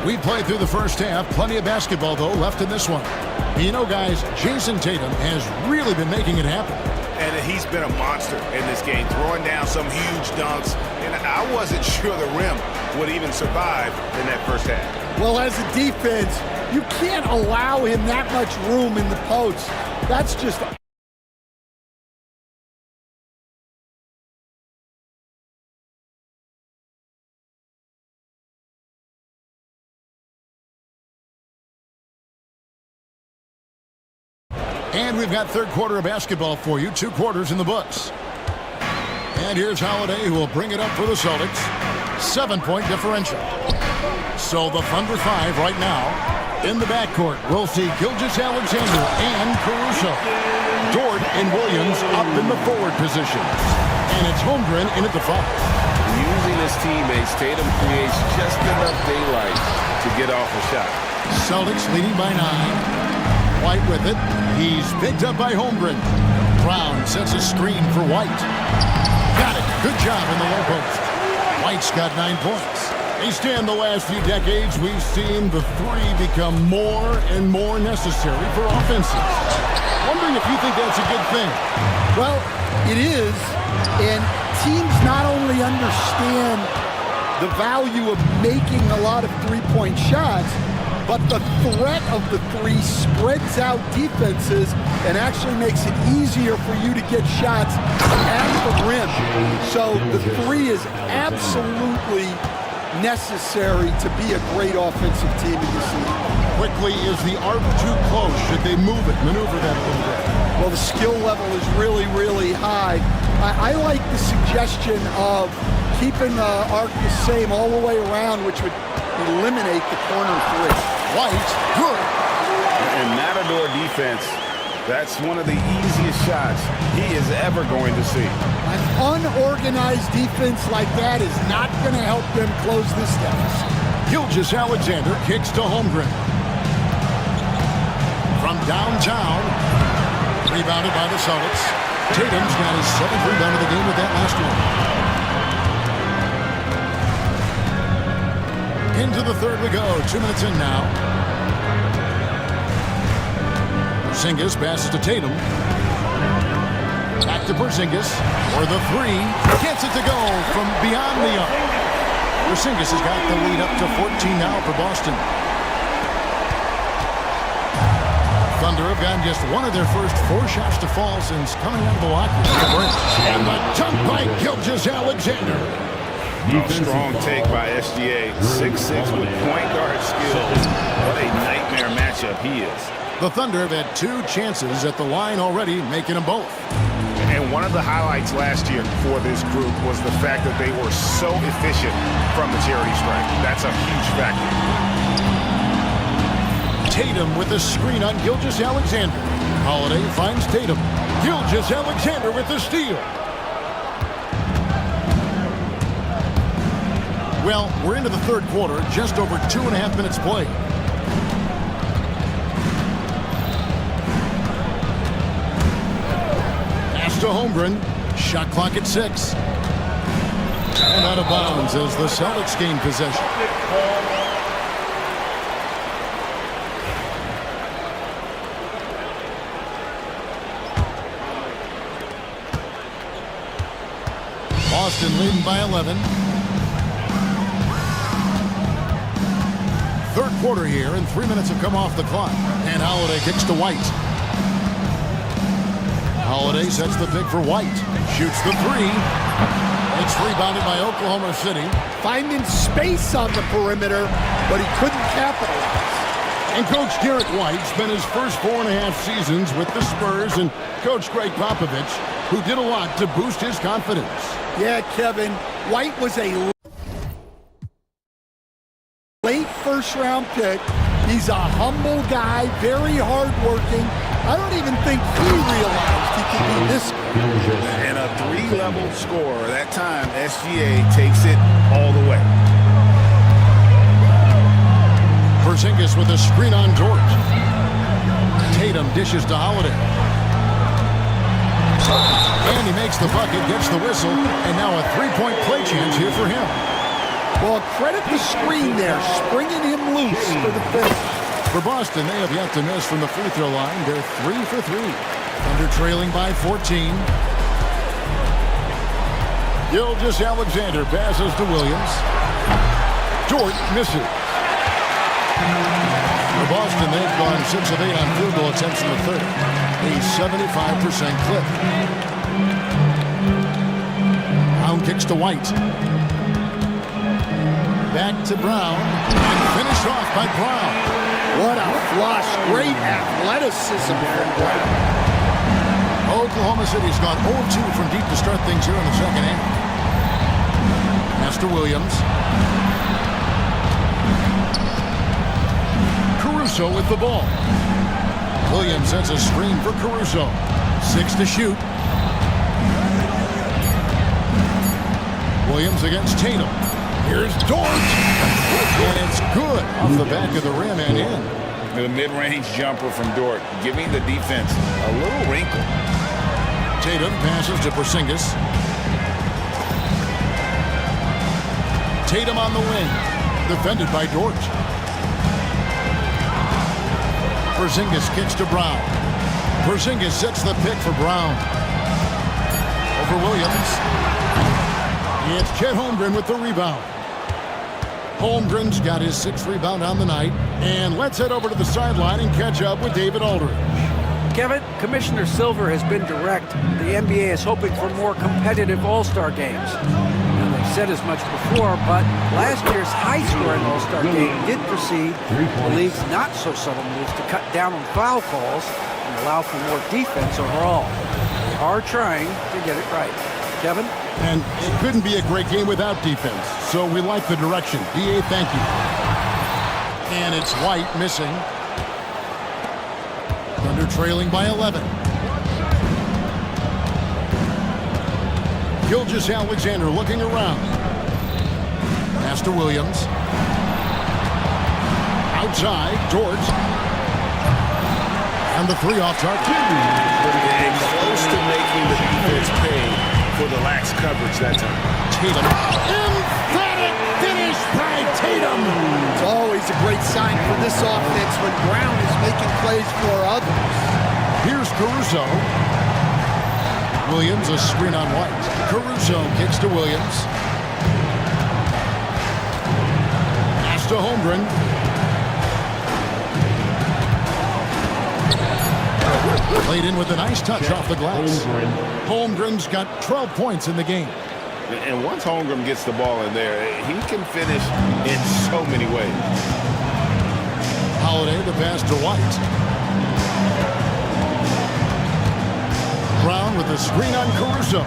We played through the first half. Plenty of basketball, though, left in this one. You know, guys, Jason Tatum has really been making it happen. And he's been a monster in this game, throwing down some huge dunks. And I wasn't sure the rim would even survive in that first half. Well, as a defense, you can't allow him that much room in the post. That's just... And we've got third quarter of basketball for you. 2 quarters in the books. And here's Holiday, who will bring it up for the Celtics. 7-point differential. So the Thunder 5 right now. In the backcourt, we'll see Gilgeous-Alexander and Caruso. Dort and Williams up in the forward positions. And it's Holmgren in at the 5. Using his teammates, Tatum creates just enough daylight to get off a shot. Celtics leading by 9. White with it. He's picked up by Holmgren. Brown sets a screen for White. Got it. Good job in the low post. White's got 9 points. They stand the last few decades. We've seen the 3 become more and more necessary for offenses. Wondering if you think that's a good thing. Well, it is. And teams not only understand the value of making a lot of three-point shots, but the threat of the 3 spreads out defenses and actually makes it easier for you to get shots at the rim. So the 3 is absolutely necessary to be a great offensive team in this league. Quickly, is the arc too close? Should they maneuver that a little bit? Well, the skill level is really, really high. I like the suggestion of keeping the arc the same all the way around, which would eliminate the corner 3. White, good. And Matador defense, that's one of the easiest shots he is ever going to see. An unorganized defense like that is not going to help them close this deficit. Gilgeous-Alexander kicks to Holmgren. From downtown, rebounded by the Celtics. Tatum's got his 7th rebound of the game with that last one. Into the third we go. 2 minutes in now. Porzingis passes to Tatum. Back to Porzingis for the 3. Gets it to go from beyond the arc. Porzingis has got the lead up to 14 now for Boston. Thunder have gotten just one of their first 4 shots to fall since coming out of the locker room. And the dunk by Gilgeous-Alexander. Strong take by SGA. 6'6" with point guard skills. What a nightmare matchup he is. The Thunder have had 2 chances at the line already, making them both. And one of the highlights last year for this group was the fact that they were so efficient from the charity stripe. That's a huge factor. Tatum with a screen on Gilgeous-Alexander. Holiday finds Tatum. Gilgeous-Alexander with the steal. Well, we're into the third quarter, just over 2.5 minutes played. Pass to Holmgren. Shot clock at 6. And out of bounds as the Celtics gain possession. Boston leading by 11. Third quarter here, and 3 minutes have come off the clock. And Holiday kicks to White. Holiday sets the pick for White. Shoots the 3. It's rebounded by Oklahoma City. Finding space on the perimeter, but he couldn't capitalize. And Coach Derek White spent his first 4.5 seasons with the Spurs and Coach Greg Popovich, who did a lot to boost his confidence. Yeah, Kevin, White was a late first-round pick. He's a humble guy, very hard-working. I don't even think he realized he could be this good. And a 3-level scorer. That time, SGA takes it all the way. Porzingis with a screen on Dort. Tatum dishes to Holiday. And he makes the bucket, gets the whistle, and now a 3-point play chance here for him. Well, credit the screen there, springing him loose for the finish. For Boston, they have yet to miss from the free throw line. They're 3 for 3. Thunder trailing by 14. Gilgeous-Alexander passes to Williams. Dort misses. For Boston, they've gone 6 of 8 on field goal attempts in the third. A 75% clip. Brown kicks to White. Back to Brown. And finished off by Brown. What a flush. Great athleticism from Brown. Oklahoma City's gone 0-2 from deep to start things here in the second half. Master Williams. Caruso with the ball. Williams sets a screen for Caruso. 6 to shoot. Williams against Tatum. Here's Dort. And it's good off the back of the rim and in. The mid-range jumper from Dort, giving the defense a little wrinkle. Tatum passes to Porzingis. Tatum on the wing. Defended by Dort. Porzingis kicks to Brown. Porzingis sets the pick for Brown. Over Williams. It's Chet Holmgren with the rebound. Holmgren's got his 6th rebound on the night. And let's head over to the sideline and catch up with David Aldridge. Kevin, Commissioner Silver has been direct. The NBA is hoping for more competitive All-Star games. Now, they've said as much before, but last year's high-scoring All-Star game did precede the league's not-so-subtle moves to cut down on foul calls and allow for more defense overall. They are trying to get it right. Kevin? And it couldn't be a great game without defense, so we like the direction. DA, thank you. And it's White missing. Thunder trailing by 11. Gilgeous-Alexander looking around. Master Williams. Outside, Dort. And the 3 off target. And close to making the defense pay for the lax coverage that time. Tatum. Emphatic finish by Tatum. It's always a great sign for this offense when Brown is making plays for others. Here's Caruso. Williams, a screen on White. Caruso kicks to Williams. Pass to Holmgren. Played in with a nice touch off the glass. Holmgren's got 12 points in the game. And once Holmgren gets the ball in there, he can finish in so many ways. Holiday, the pass to White. Brown with the screen on Caruso.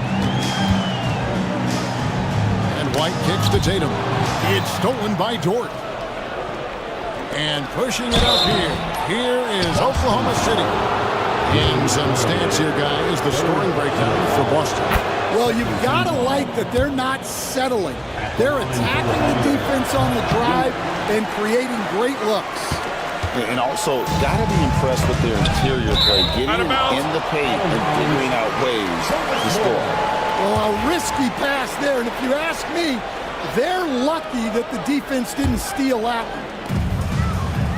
And White kicks to Tatum. It's stolen by Dort. And pushing it up here. Here is Oklahoma City. And some stats here, guys, the scoring breakdown for Boston. Well, you've got to like that they're not settling. They're attacking the defense on the drive and creating great looks. And also, got to be impressed with their interior play, getting in the paint and figuring out ways to score. Well, a risky pass there, and if you ask me, they're lucky that the defense didn't steal that one.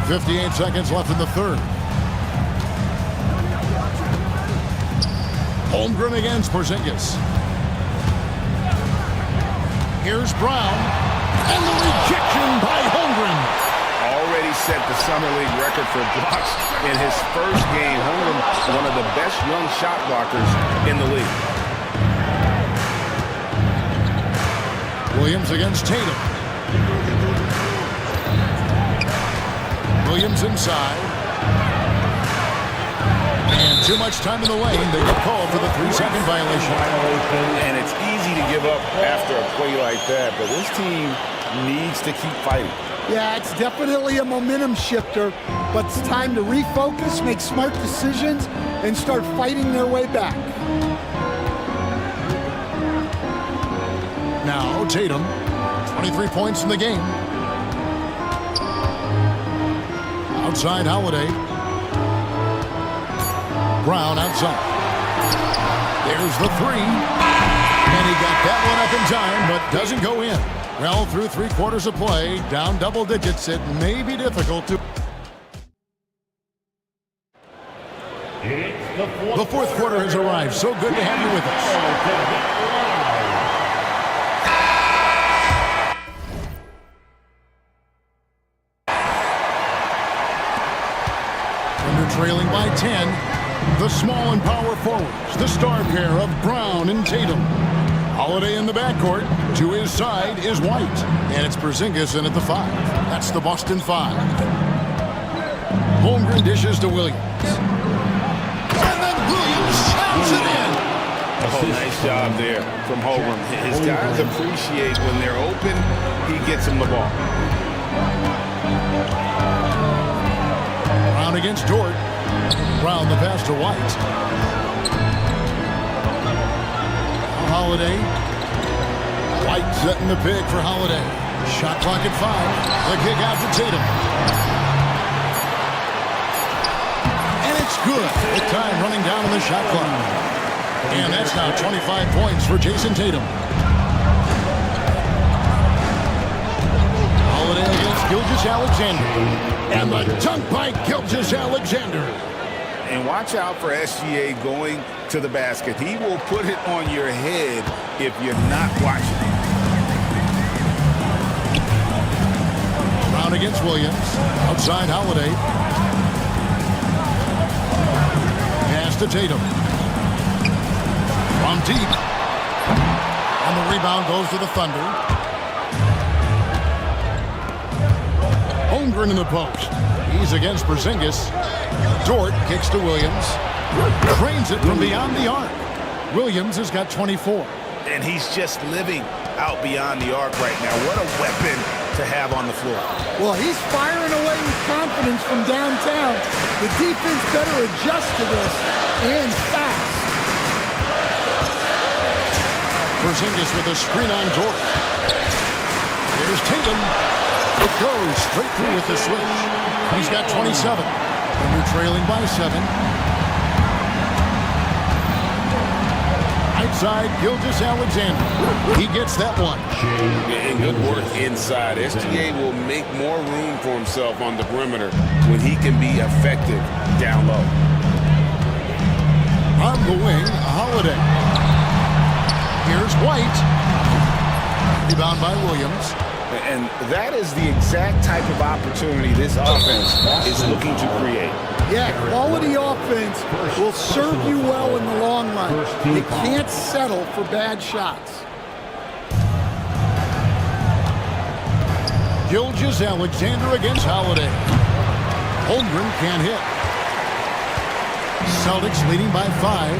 58 seconds left in the third. Holmgren against Porzingis. Here's Brown. And the rejection by Holmgren. Already set the Summer League record for blocks in his first game. Holmgren, one of the best young shot blockers in the league. Williams against Tatum. Williams inside. And too much time in the lane. They get called for the 3-second violation. And it's easy to give up after a play like that, but this team needs to keep fighting. Yeah, it's definitely a momentum shifter, but it's time to refocus, make smart decisions, and start fighting their way back. Now Tatum, 23 points in the game. Outside Holiday. Brown outside. There's the 3. And he got that one up in time, but doesn't go in. Well, through 3/4 of play, down double digits, it may be difficult to... The fourth quarter has arrived. So good to have you with us. Thunder trailing by 10. The small and power forwards, the star pair of Brown and Tatum. Holiday in the backcourt. To his side is White. And it's Porzingis in at the 5. That's the Boston 5. Holmgren dishes to Williams. And then Williams shouts it in. Oh, nice job there from Holmgren. His guys appreciate when they're open, he gets them the ball. Brown against Dort. Brown the pass to White. Holiday. White setting the pick for Holiday. Shot clock at 5. The kick out to Tatum. And it's good. With time running down on the shot clock. And that's now 25 points for Jason Tatum. Holiday against Gilgeous-Alexander. And the dunk by Gilgeous-Alexander. And watch out for SGA going to the basket. He will put it on your head if you're not watching. Brown against Williams. Outside Holiday. Pass to Tatum. From deep. And the rebound goes to the Thunder. Holmgren in the post. He's against Porzingis. Dort kicks to Williams. Trains it from beyond the arc. Williams has got 24. And he's just living out beyond the arc right now. What a weapon to have on the floor. Well, he's firing away with confidence from downtown. The defense better adjust to this, and fast. Porzingis with a screen on Dort. Here's Tatum. It goes straight through with the switch. He's got 27. Thunder trailing by 7. Outside, Gilgeous-Alexander. He gets that one. And good work inside. SGA will make more room for himself on the perimeter when he can be effective down low. On the wing, Holiday. Here's White. Rebound by Williams. And that is the exact type of opportunity this offense is looking to create. Yeah, quality offense will serve you well in the long run. You can't settle for bad shots. Gilgeous-Alexander against Holiday. Holmgren can't hit. Celtics leading by 5.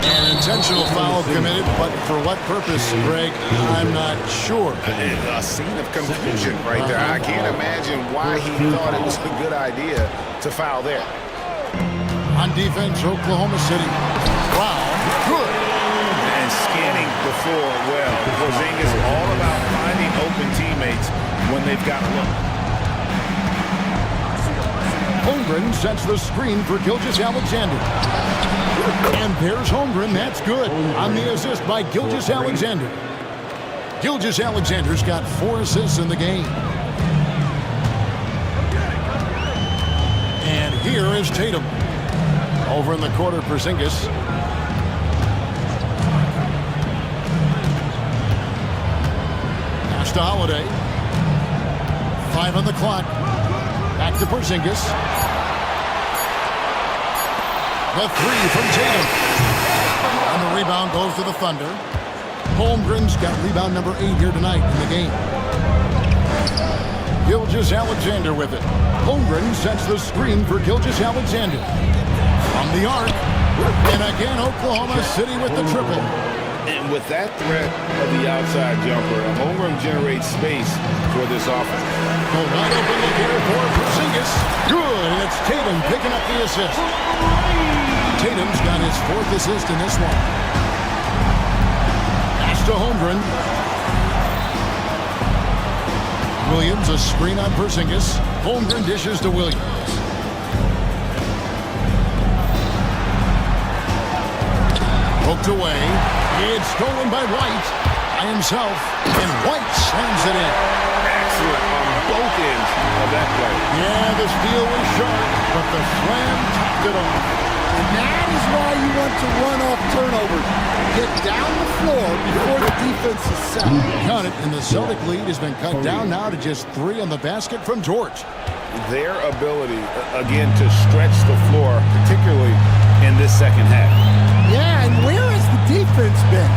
An intentional foul committed, but for what purpose, Greg? I'm not sure. A scene of confusion right there. I can't imagine why he thought it was a good idea to foul there. On defense, Oklahoma City. Wow, good. And scanning the floor well. Porzingis all about finding open teammates when they've got a look. Holmgren sets the screen for Gilgeous-Alexander. And there's Holmgren. That's good. On the assist by Gilgeous-Alexander. Gilgeous-Alexander's got 4 assists in the game. And here is Tatum. Over in the corner, Porzingis. Pass to Holiday. 5 on the clock. Back to Porzingis. The 3 from Tatum. And the rebound goes to the Thunder. Holmgren's got rebound number 8 here tonight in the game. Gilgeous-Alexander with it. Holmgren sets the screen for Gilgeous-Alexander. From the arc. And again, Oklahoma City with the triple. And with that threat of the outside jumper, Holmgren generates space for this offense. Go wide open look here for Porzingis. Good, and it's Tatum picking up the assist. Tatum's got his 4th assist in this one. Pass to Holmgren. Williams, a screen on Porzingis. Holmgren dishes to Williams. Poked away. It's stolen by White. himself, and White slams it in. Excellent on both ends of that play. Yeah, the steal was sharp, but the slam topped it off. And that is why you want to run off turnovers. Get down the floor before the defense is set. Got it, and the Celtic lead has been cut down now to just 3 on the basket from George. Their ability, again, to stretch the floor, particularly in this second half. Yeah, and where has the defense been?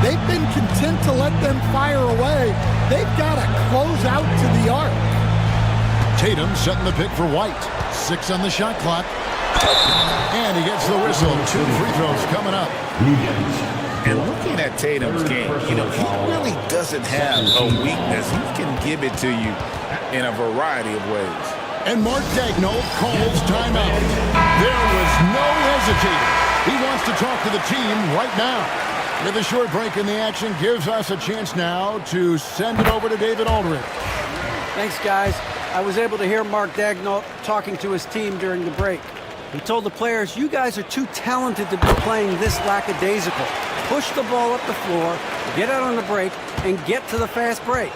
They've been content to let them fire away. They've got to close out to the arc. Tatum setting the pick for White. 6 on the shot clock. And he gets the whistle. 2 free throws coming up. And looking at Tatum's game, you know, he really doesn't have a weakness. He can give it to you in a variety of ways. And Mark Daigneault calls timeout. There was no hesitating. He wants to talk to the team right now. With a short break in the action, gives us a chance now to send it over to David Aldridge. Thanks, guys. I was able to hear Mark Daigneault talking to his team during the break. He told the players, you guys are too talented to be playing this lackadaisical. Push the ball up the floor, get out on the break, and get to the fast break.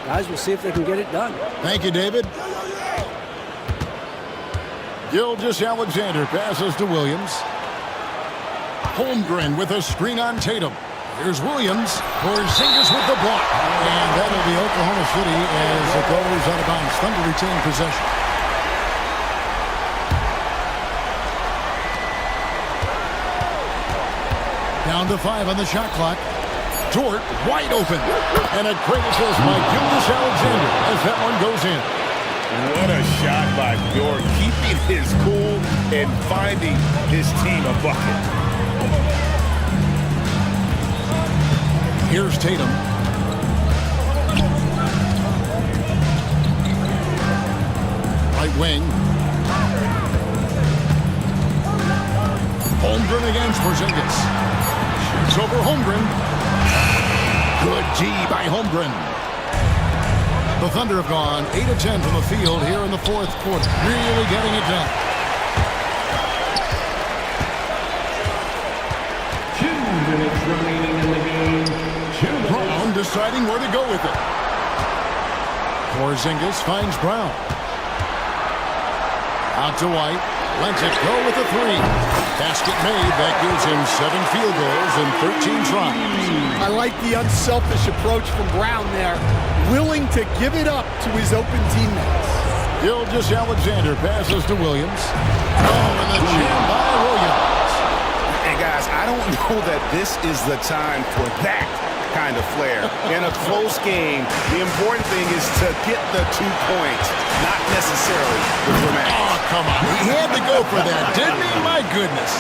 Guys, we'll see if they can get it done. Thank you, David. Gilgeous-Alexander passes to Williams. Holmgren with a screen on Tatum. Here's Williams. Porzingis with the block. And that'll be Oklahoma City as it goes out of bounds. Thunder retain possession. Down to 5 on the shot clock. Dort wide open. And a great assist by Gilgeous-Alexander as that one goes in. What a shot by Dort, keeping his cool and finding his team a bucket. Here's Tatum. Right wing. Holmgren against Porzingis. Shoots over Holmgren. Good D by Holmgren. The Thunder have gone 8 of 10 from the field here in the fourth quarter. Really getting it done. 2 minutes remaining in the game. Brown deciding where to go with it. Porzingis finds Brown. Out to White. Lets it go with a 3. Basket made. That gives him 7 field goals and 13 tries. I like the unselfish approach from Brown there. Willing to give it up to his open teammates. Gilgeous-Alexander passes to Williams. Oh, and the jam by Williams. And guys, I don't know that this is the time for that kind of flair. In a close game, the important thing is to get the 2 points, not necessarily the dramatic. Oh, come on. He had to go for that, didn't he? My goodness.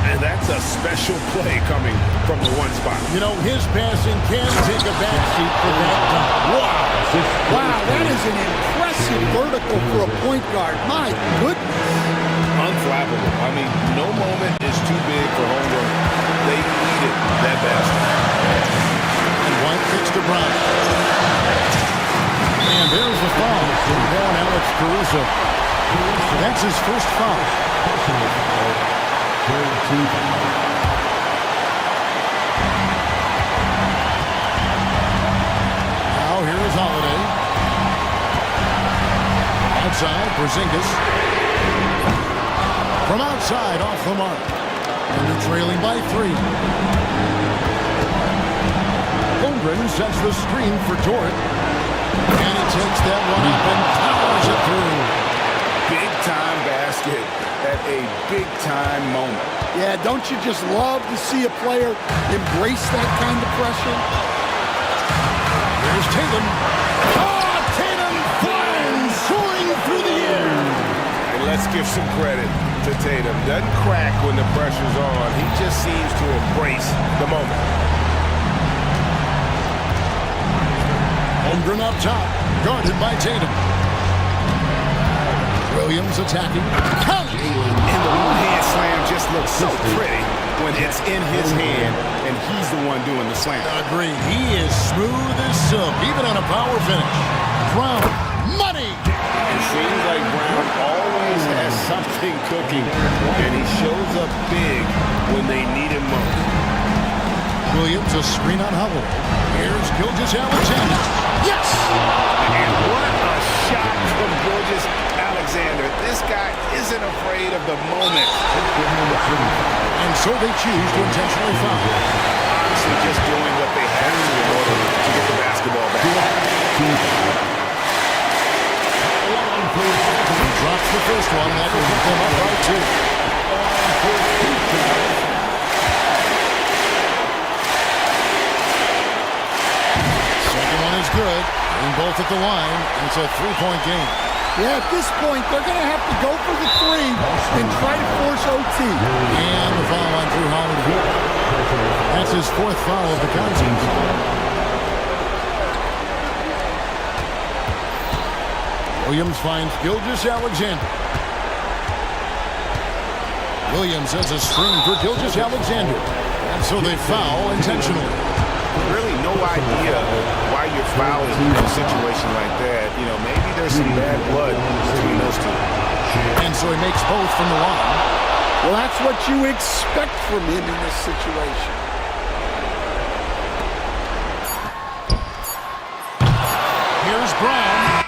And that's a special play coming from the one spot. You know, his passing can take a backseat for that time. Wow. Wow, that is an impressive vertical for a point guard. My goodness. Unflappable. I mean, no moment is too big for Holmgren. They needed that basket. And White kicks to Brown. And there's the foul on Alex Caruso. So that's his first foul. Now here is Holiday. Outside, Porzingis. From outside, off the mark. And they're trailing by 3. Holmgren sets the screen for Dort. And he takes that one up and powers it through. Big-time basket at a big-time moment. Yeah, don't you just love to see a player embrace that kind of pressure? There's Tatum. Oh, Tatum flying, soaring through the air. And let's give some credit to Tatum. Doesn't crack when the pressure's on. He just seems to embrace the moment. Holmgren up top, guarded by Tatum. Williams attacking. And the one-hand slam just looks so pretty when it's in his hand and he's the one doing the slam. Agreed. He is smooth as silk, even on a power finish. Brown, money! It seems like Brown always has something cooking, and he shows up big when they need him most. Williams, a screen on Howell. Here's Gilgeous-Alexander. Yes! And what a shot from Gilgeous-Alexander. This guy isn't afraid of the moment. And so they choose to intentionally foul. Honestly, just doing what they had to in order to get the basketball back. He drops the first one. That will put them up by 2. Second one is good. And both at the line. It's a 3-point game. Yeah, at this point, they're going to have to go for the 3 and try to force OT. And the foul on Drew Holiday. That's his 4th foul of the contest. Williams finds Gilgeous-Alexander. Williams has a screen for Gilgeous-Alexander. And so they foul intentionally. Really no idea why you're fouling in a situation like that. You know, maybe there's some bad blood between those two. And so he makes both from the line. Well, that's what you expect from him in this situation. Here's Brown.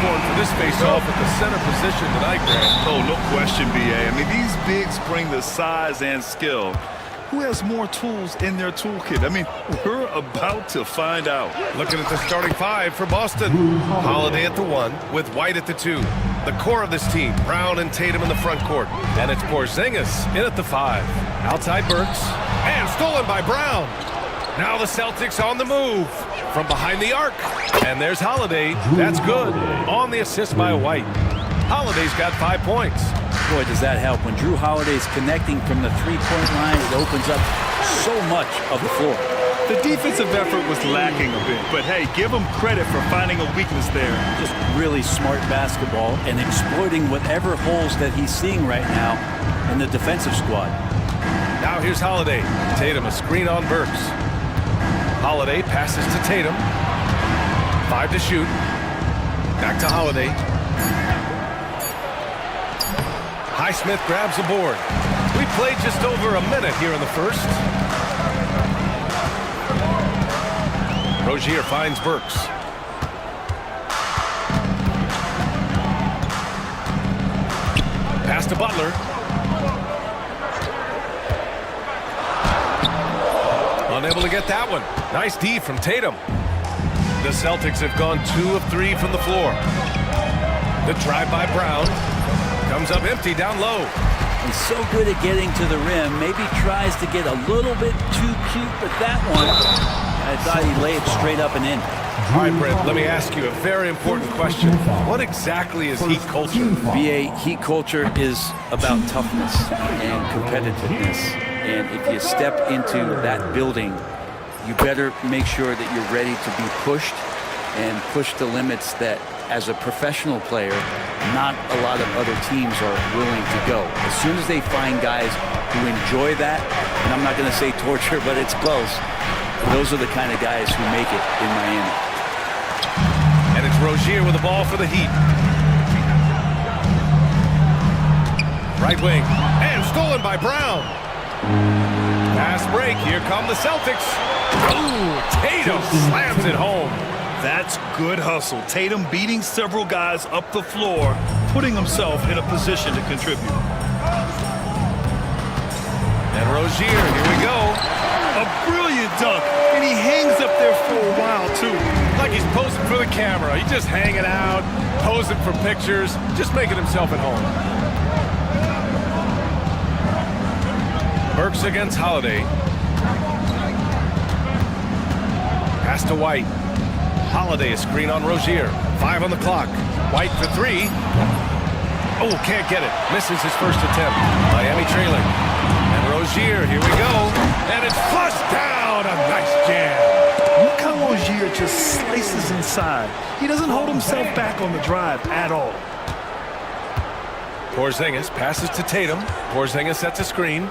scoring for this face-off at the center position tonight, Grant. Oh, no question, B.A. I mean, these bigs bring the size and skill. Who has more tools in their toolkit? I mean, we're about to find out. Looking at the starting five for Boston. Holiday at the 1 with White at the 2. The core of this team, Brown and Tatum in the front court. And it's Porzingis in at the 5. Outside Burks. And stolen by Brown. Now the Celtics on the move. From behind the arc. And there's Holiday. That's good. On the assist by White. Holiday's got 5 points. Boy, does that help. When Drew Holiday's connecting from the three-point line, it opens up so much of the floor. The defensive effort was lacking a bit, but hey, give him credit for finding a weakness there. Just really smart basketball and exploiting whatever holes that he's seeing right now in the defensive squad. Now here's Holiday. Tatum a screen on Burks. Holiday passes to Tatum. 5 to shoot. Back to Holiday. Highsmith grabs the board. We played just over a minute here in the first. Rozier finds Burks. Pass to Butler. Unable to get that one. Nice D from Tatum. The Celtics have gone 2 of 3 from the floor. The drive by Brown. Comes up empty down low. He's so good at getting to the rim. Maybe tries to get a little bit too cute with that one. I thought he laid it straight up and in. All right, Brent, let me ask you a very important question. What exactly is heat culture? BA, heat culture is about toughness and competitiveness. And if you step into that building, you better make sure that you're ready to be pushed and push the limits that, as a professional player, not a lot of other teams are willing to go. As soon as they find guys who enjoy that, and I'm not going to say torture, but it's close, those are the kind of guys who make it in Miami. And it's Rozier with the ball for the Heat. Right wing, and stolen by Brown. Fast break, here come the Celtics. Ooh, Tatum slams it home. That's good hustle. Tatum beating several guys up the floor, putting himself in a position to contribute. And Rozier, here we go. A brilliant dunk, and he hangs up there for a while, too. Like he's posing for the camera. He's just hanging out, posing for pictures, just making himself at home. Burks against Holiday. Pass to White. Holiday a screen on Rozier. 5 on the clock. White for 3. Oh, can't get it. Misses his first attempt. Miami trailing. And Rozier, here we go. And it's flushed down. A nice jam. Look how Rozier just slices inside. He doesn't hold himself back on the drive at all. Porzingis passes to Tatum. Porzingis sets a screen.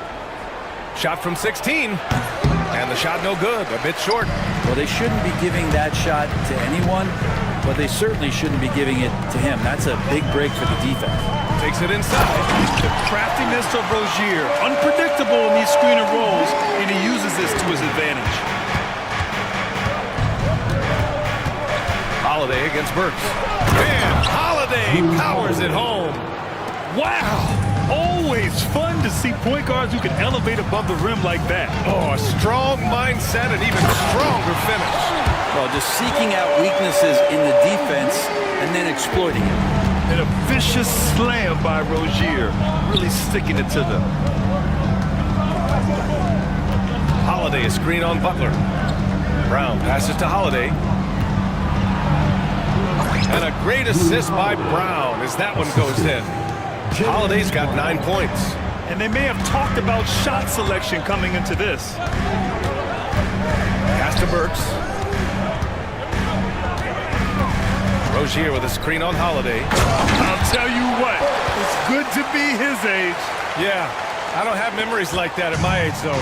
Shot from 16. And the shot no good, a bit short. Well, they shouldn't be giving that shot to anyone, but they certainly shouldn't be giving it to him. That's a big break for the defense. Takes it inside. The craftiness of Rozier, unpredictable in these screen and rolls, and he uses this to his advantage. Holiday against Burks. And Holiday powers it home. Wow! Always fun to see point guards who can elevate above the rim like that. Oh, a strong mindset and even stronger finish. Well, just seeking out weaknesses in the defense and then exploiting it. And a vicious slam by Rozier, really sticking it to them. Holiday a screen on Butler. Brown passes to Holiday. And a great assist by Brown as that one goes in. Holiday's got 9 points. And they may have talked about shot selection coming into this. Pass to Burks. Rozier with a screen on Holiday. I'll tell you what, it's good to be his age. Yeah, I don't have memories like that at my age, though.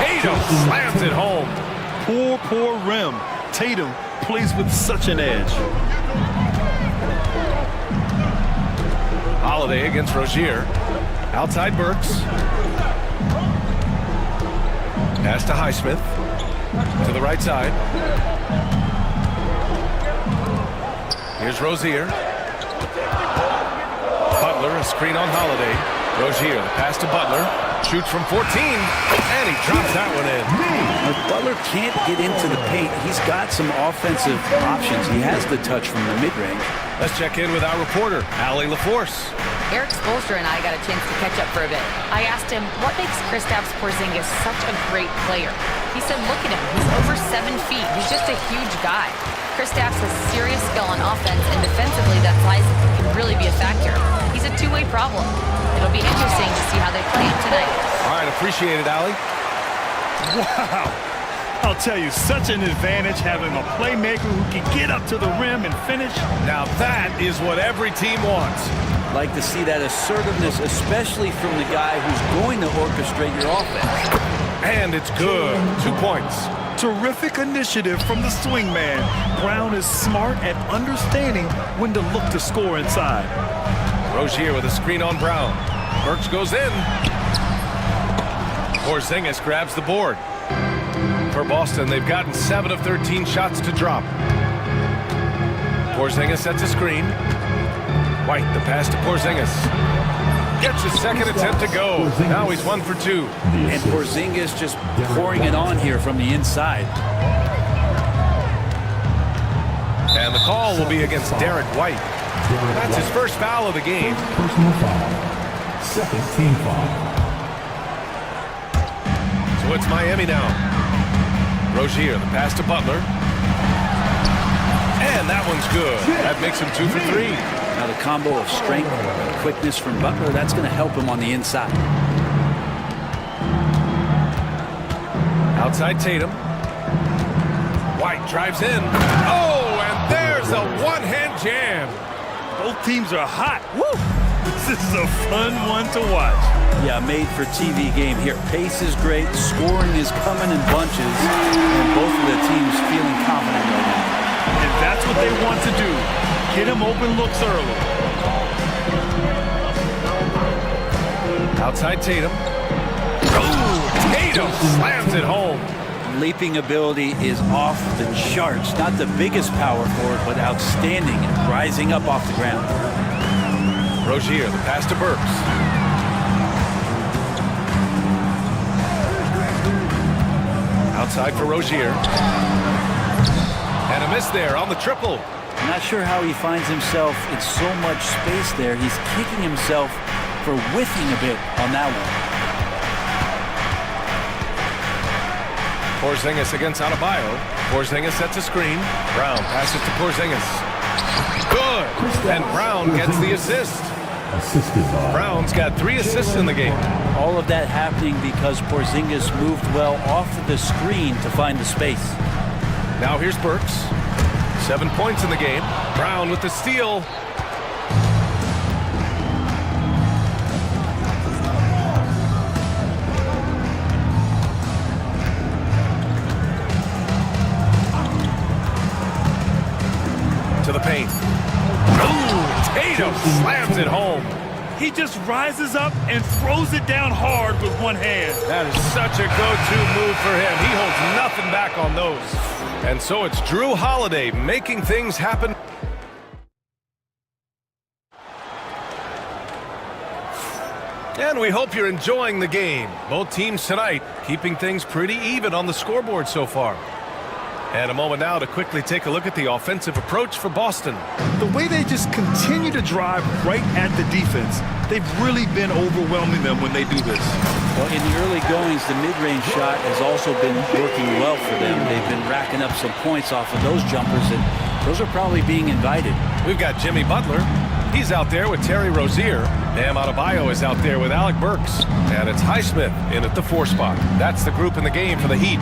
Tatum slams it home. Poor rim. Tatum plays with such an edge. Holiday against Rozier. Outside Burks. Pass to Highsmith. To the right side. Here's Rozier. Butler, a screen on Holiday. Rozier, the pass to Butler. Shoots from 14, and he drops that one in. If Butler can't get into the paint, he's got some offensive options. He has the touch from the mid-range. Let's check in with our reporter, Allie LaForce. Eric Spoelstra and I got a chance to catch up for a bit. I asked him, what makes Kristaps Porzingis such a great player? He said, look at him. He's over 7 feet. He's just a huge guy. Kristaps has serious skill on offense, and defensively, that size can really be a factor. He's a two-way problem. It'll be interesting to see how they play him tonight. All right, appreciate it, Allie. Wow. I'll tell you, such an advantage having a playmaker who can get up to the rim and finish. Now that is what every team wants. Like to see that assertiveness, especially from the guy who's going to orchestrate your offense. And it's good. 2 points. Terrific initiative from the swing man. Brown is smart at understanding when to look to score inside. Rozier with a screen on Brown. Burks goes in. Porzingis grabs the board. For Boston, they've gotten 7 of 13 shots to drop. Porzingis sets a screen. White, the pass to Porzingis. Gets his second attempt to go. Now he's 1 for 2. And Porzingis just pouring it on here from the inside. And the call will be against Derek White. That's his first foul of the game. Personal foul. Second team foul. So it's Miami now. Rozier, the pass to Butler. And that one's good. That makes him 2 for 3. Now the combo of strength and quickness from Butler, that's going to help him on the inside. Outside Tatum. White drives in. Oh, and there's a one-hand jam. Both teams are hot. Woo! This is a fun one to watch. Yeah, made for TV game here. Pace is great. Scoring is coming in bunches. And both of the teams feeling confident right now. And that's what they want to do. Get him open looks early. Outside Tatum. Oh, Tatum slams it home. Leaping ability is off the charts. Not the biggest power forward, but outstanding and rising up off the ground. Rozier, the pass to Burks. Outside for Rozier. And a miss there on the triple. I'm not sure how he finds himself in so much space there. He's kicking himself for whiffing a bit on that one. Porzingis against Adebayo. Porzingis sets a screen. Brown passes to Porzingis. Good. And Brown gets the assist. Brown's got 3 assists in the game. All of that happening because Porzingis moved well off of the screen to find the space. Now here's Burks. 7 points in the game. Brown with the steal. To the paint. Ooh, Tatum slams it home. He just rises up and throws it down hard with one hand. That is such a go-to move for him. He holds nothing back on those. And so it's Drew Holiday making things happen. And we hope you're enjoying the game. Both teams tonight keeping things pretty even on the scoreboard so far. And a moment now to quickly take a look at the offensive approach for Boston. The way they just continue to drive right at the defense, they've really been overwhelming them when they do this. Well, in the early goings, the mid-range shot has also been working well for them. They've been racking up some points off of those jumpers, and those are probably being invited. We've got Jimmy Butler. He's out there with Terry Rozier. Bam Adebayo is out there with Alec Burks. And it's Highsmith in at the 4 spot. That's the group in the game for the Heat.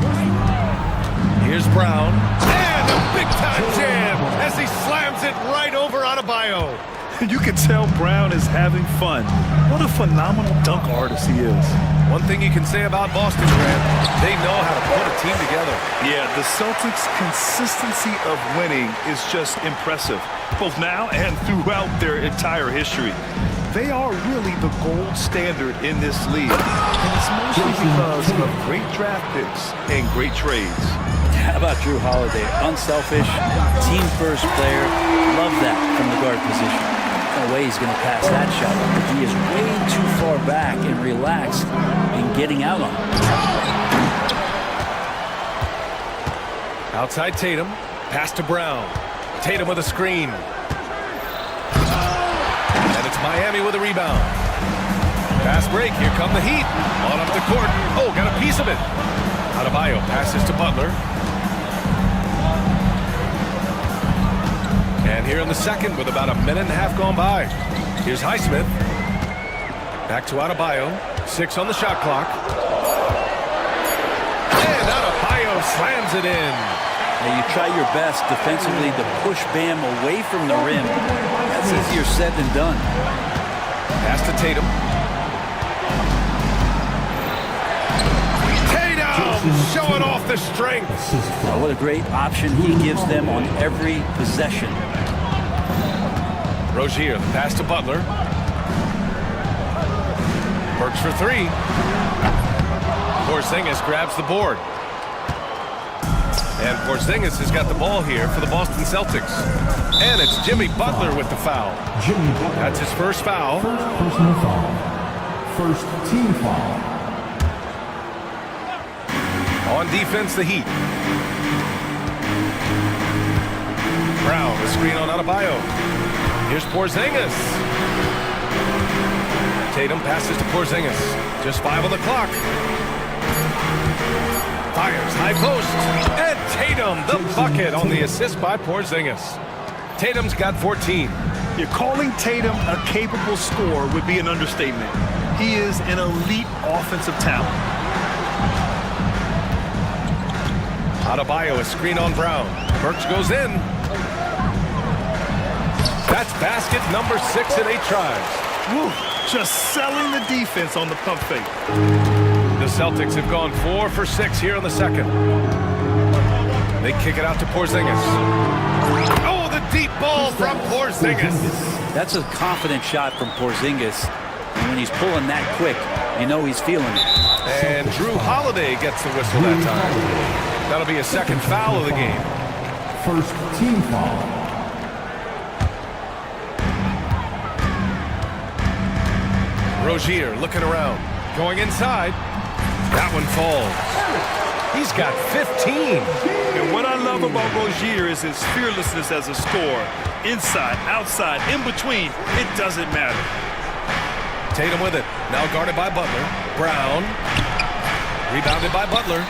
Here's Brown. And a big-time jam as he slams it right over Adebayo. You can tell Brown is having fun. What a phenomenal dunk artist he is. One thing you can say about Boston, Grant, they know how to put a team together. Yeah, the Celtics' consistency of winning is just impressive, both now and throughout their entire history. They are really the gold standard in this league, and it's mostly because of great draft picks and great trades. How about Drew Holiday? Unselfish, team-first player. Love that from the guard position. No way he's going to pass that shot. He is way too far back and relaxed in getting out on it. Outside Tatum. Pass to Brown. Tatum with a screen. And it's Miami with a rebound. Fast break. Here come the Heat. On up the court. Oh, got a piece of it. Adebayo passes to Butler. And here in the second with about a minute and a half gone by. Here's Highsmith. Back to Adebayo. 6 on the shot clock. And Adebayo slams it in. Now you try your best defensively to push Bam away from the rim. That's easier said than done. Pass to Tatum. Showing off the strength. Oh, what a great option he gives them on every possession. Rozier, the pass to Butler. Works for 3. Porzingis grabs the board. And Porzingis has got the ball here for the Boston Celtics. And it's Jimmy Butler with the foul. That's his first foul. First personal foul. First team foul. On defense, the Heat. Brown, the screen on Adebayo. Here's Porzingis. Tatum passes to Porzingis. Just 5 on the clock. Fires, high post. And Tatum, the bucket on the assist by Porzingis. Tatum's got 14. You're calling Tatum a capable scorer would be an understatement. He is an elite offensive talent. Adebayo, a screen on Brown. Burks goes in. That's basket number 6 in 8 tries. Woo, just selling the defense on the pump fake. The Celtics have gone 4 for 6 here in the second. They kick it out to Porzingis. Oh, the deep ball from Porzingis. That's a confident shot from Porzingis. And when he's pulling that quick, you know he's feeling it. And Drew Holiday gets the whistle that time. That'll be a second foul of the game. First team foul. Rozier looking around. Going inside. That one falls. He's got 15. And what I love about Rozier is his fearlessness as a scorer. Inside, outside, in between, it doesn't matter. Tatum with it. Now guarded by Butler. Brown. Rebounded by Butler.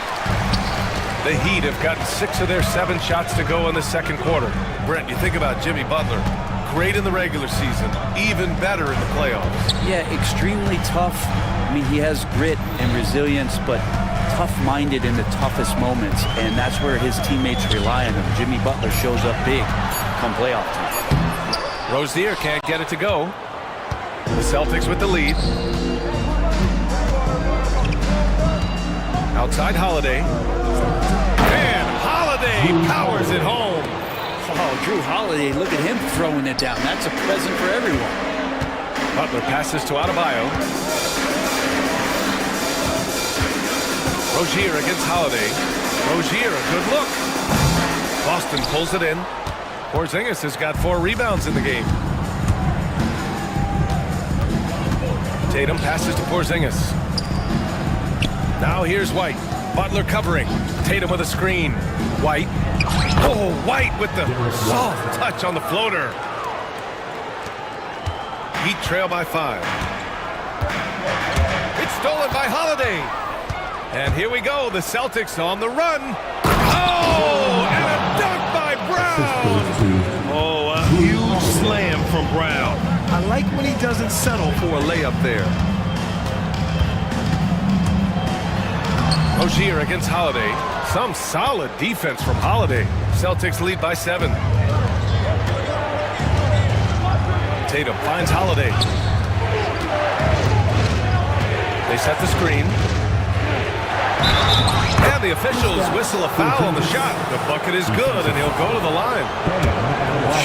The Heat have gotten 6 of their 7 shots to go in the second quarter. Brent, you think about Jimmy Butler. Great in the regular season. Even better in the playoffs. Yeah, extremely tough. I mean, he has grit and resilience, but tough-minded in the toughest moments, and that's where his teammates rely on him. Jimmy Butler shows up big come playoff time. Rozier can't get it to go. The Celtics with the lead. Outside Holiday. And Holiday powers it home. Oh, Drew Holiday, look at him throwing it down. That's a present for everyone. Butler passes to Adebayo. Rozier against Holiday. Rozier, a good look. Boston pulls it in. Porzingis has got 4 rebounds in the game. Tatum passes to Porzingis. Now here's White. Butler covering. Tatum with a screen. White. Oh, White with the soft touch on the floater. Heat trail by 5. It's stolen by Holiday. And here we go. The Celtics on the run. Oh, and a dunk by Brown. Oh, a huge slam from Brown. I like when he doesn't settle for a layup there. Rozier against Holiday. Some solid defense from Holiday. Celtics lead by 7. Tatum finds Holiday. They set the screen. And the officials whistle a foul on the shot. The bucket is good, and he'll go to the line.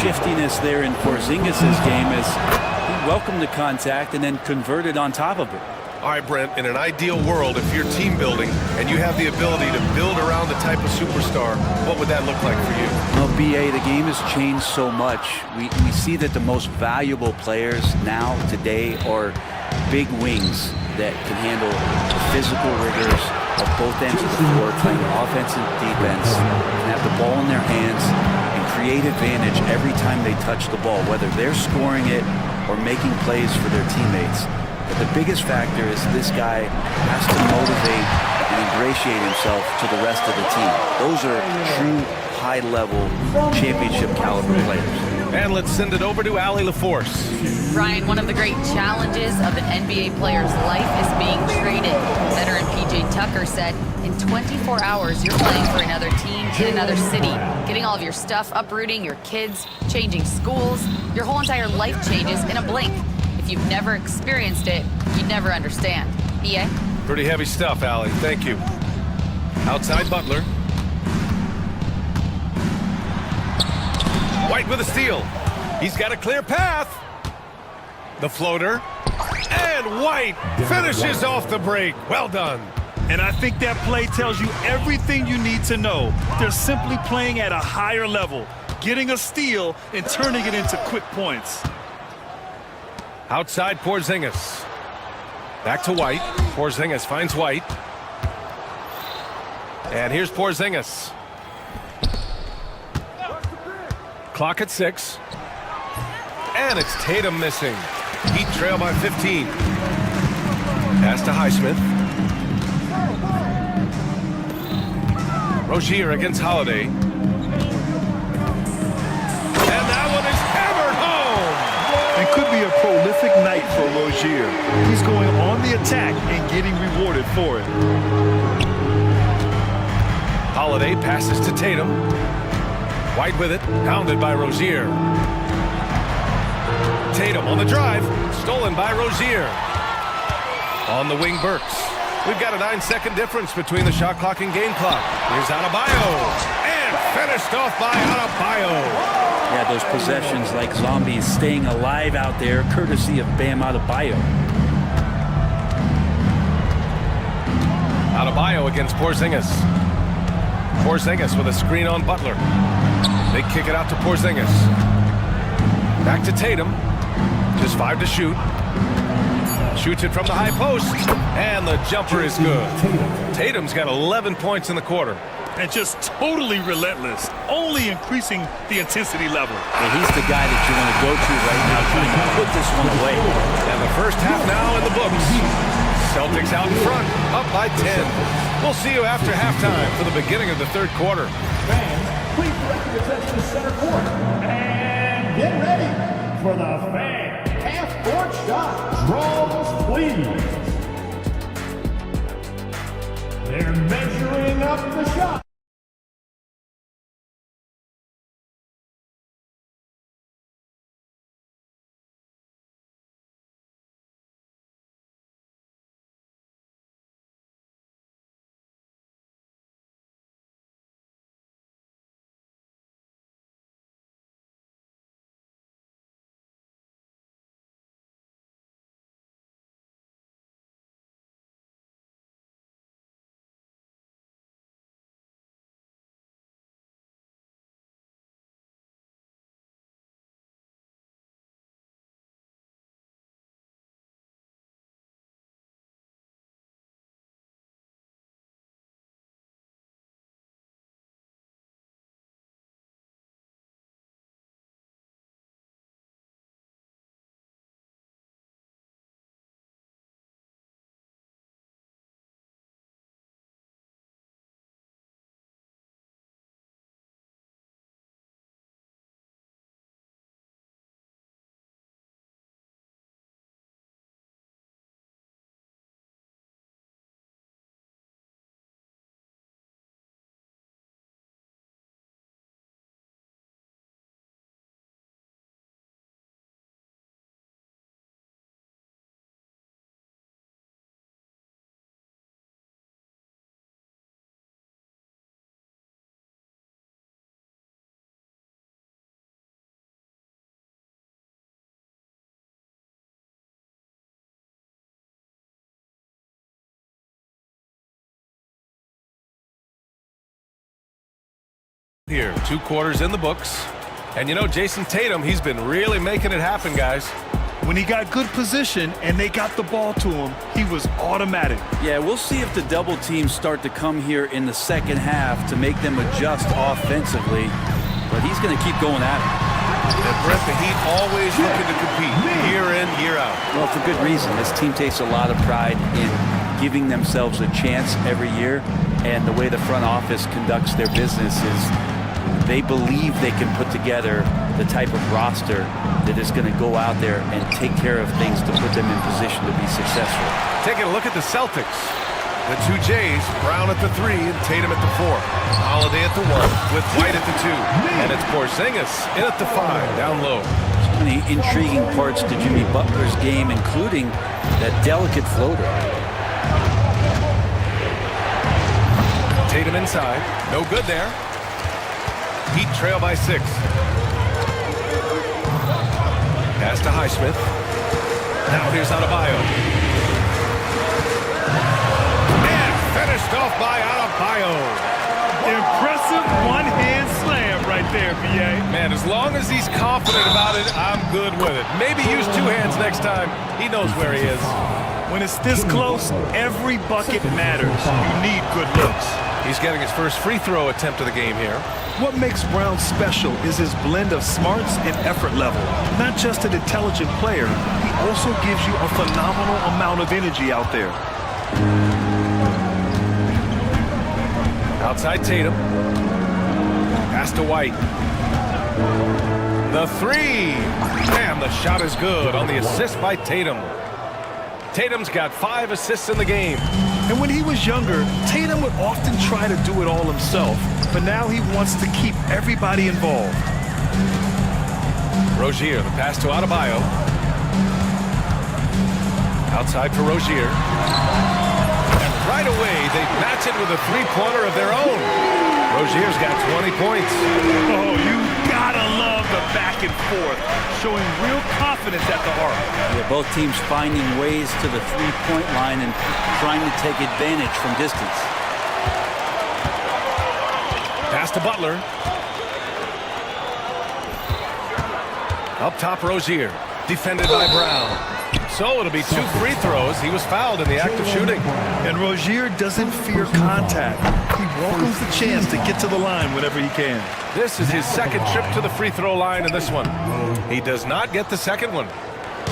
Shiftiness there in Porzingis' game is he welcomed the contact and then converted on top of it. All right, Brent, in an ideal world, if you're team building and you have the ability to build around the type of superstar, what would that look like for you? Well, BA, the game has changed so much. We see that the most valuable players now, today, are big wings that can handle the physical rigors of both ends of the floor, playing offense and defense, and have the ball in their hands and create advantage every time they touch the ball, whether they're scoring it or making plays for their teammates. But the biggest factor is this guy has to motivate and ingratiate himself to the rest of the team. Those are true high-level championship caliber players. And let's send it over to Allie LaForce. Brian, one of the great challenges of an NBA player's life is being traded. Veteran PJ Tucker said, in 24 hours, you're playing for another team in another city, getting all of your stuff, uprooting your kids, changing schools. Your whole entire life changes in a blink. If you've never experienced it, you'd never understand. EA? Pretty heavy stuff, Allie. Thank you. Outside Butler. White with a steal. He's got a clear path. The floater. And White finishes off the break. Well done. And I think that play tells you everything you need to know. They're simply playing at a higher level, getting a steal and turning it into quick points. Outside Porzingis. Back to White. Porzingis finds White. And here's Porzingis. Clock at 6. And it's Tatum missing. Heat trail by 15. Pass to Highsmith. Rozier against Holiday. And that one is hammered home. And could be a prolific night for Rozier. He's going on the attack and getting rewarded for it. Holiday passes to Tatum. White with it, pounded by Rozier. Tatum on the drive, stolen by Rozier. On the wing, Burks. We've got a 9-second difference between the shot clock and game clock. Here's Adebayo. And finished off by Adebayo. Yeah, those possessions like zombies staying alive out there, courtesy of Bam Adebayo. Adebayo against Porzingis. Porzingis with a screen on Butler. They kick it out to Porzingis. Back to Tatum. Just 5 to shoot. Shoots it from the high post. And the jumper is good. Tatum's got 11 points in the quarter. And just totally relentless, only increasing the intensity level. Yeah, he's the guy that you want to go to right now, trying to put this one away. And the first half now in the books. Celtics out in front, up by 10. We'll see you after halftime for the beginning of the third quarter. Fans, please direct your attention to center court. And get ready for the fan half-court shot. Draws, please. They're measuring up the shot. Here, 2 quarters in the books. And you know, Jason Tatum, he's been really making it happen, guys. When he got good position and they got the ball to him, he was automatic. Yeah, we'll see if the double teams start to come here in the second half to make them adjust offensively. But he's going to keep going at it. And Brett, the Heat always looking to compete year in, year out. Well, for good reason. This team takes a lot of pride in giving themselves a chance every year. And the way the front office conducts their business is they believe they can put together the type of roster that is going to go out there and take care of things to put them in position to be successful. Taking a look at the Celtics. The 2 J's, Brown at the 3 and Tatum at the 4. Holiday at the 1 with White at the 2. And it's Porzingis in at the 5, down low. So many intriguing parts to Jimmy Butler's game, including that delicate floater. Tatum inside, no good there. Heat trail by 6. Pass to Highsmith. Now here's Adebayo. And finished off by Adebayo. Impressive one-hand slam right there, B.A. Man, as long as he's confident about it, I'm good with it. Maybe use 2 hands next time. He knows where he is. When it's this close, every bucket matters. You need good looks. He's getting his first free throw attempt of the game here. What makes Brown special is his blend of smarts and effort level. Not just an intelligent player, he also gives you a phenomenal amount of energy out there. Outside Tatum. Pass to White. The 3. And the shot is good on the assist by Tatum. Tatum's got 5 assists in the game. And when he was younger, Tatum would often try to do it all himself, but now he wants to keep everybody involved. Rozier, the pass to Adebayo. Outside for Rozier. And right away, they match it with a 3-pointer of their own. Rozier's got 20 points. Oh, you gotta love the back and forth, showing real confidence at the arc. Yeah, both teams finding ways to the 3-point line and trying to take advantage from distance. Pass to Butler. Up top, Rozier. Defended by Brown. So it'll be 2 free throws. He was fouled in the act of shooting. And Rozier doesn't fear contact. He welcomes the chance to get to the line whenever he can. This is his second trip to the free throw line in this one. He does not get the second one.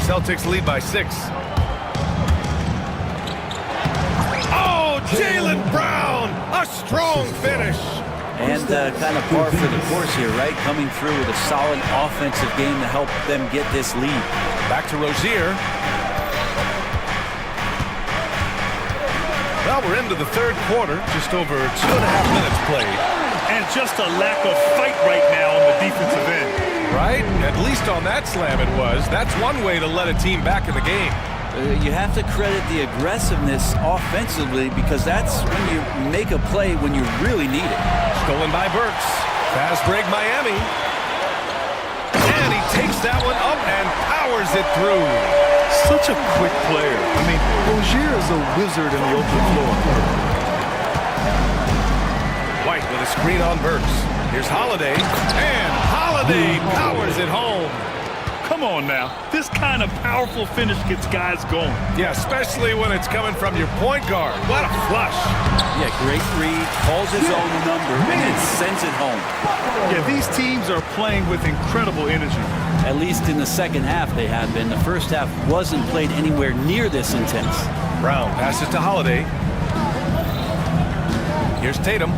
Celtics lead by 6. Oh, Jaylen Brown! A strong finish. And kind of par for the course here, right? Coming through with a solid offensive game to help them get this lead. Back to Rozier. Well, we're into the 3rd quarter. Just over 2.5 minutes played. And just a lack of fight right now on the defensive end. Right? At least on that slam it was. That's one way to let a team back in the game. You have to credit the aggressiveness offensively because that's when you make a play when you really need it. Stolen by Burks. Fast break Miami. And he takes that one up and powers it through. Such a quick player. I mean, Rozier is a wizard in the open floor. White with a screen on Burks. Here's Holiday. And Holiday powers it home. Come on now. This kind of powerful finish gets guys going. Yeah, especially when it's coming from your point guard. What a flush. Yeah, great read. Calls his own number and then sends it home. Yeah, these teams are playing with incredible energy. At least in the second half they have been. The first half wasn't played anywhere near this intense. Brown passes to Holiday. Here's Tatum.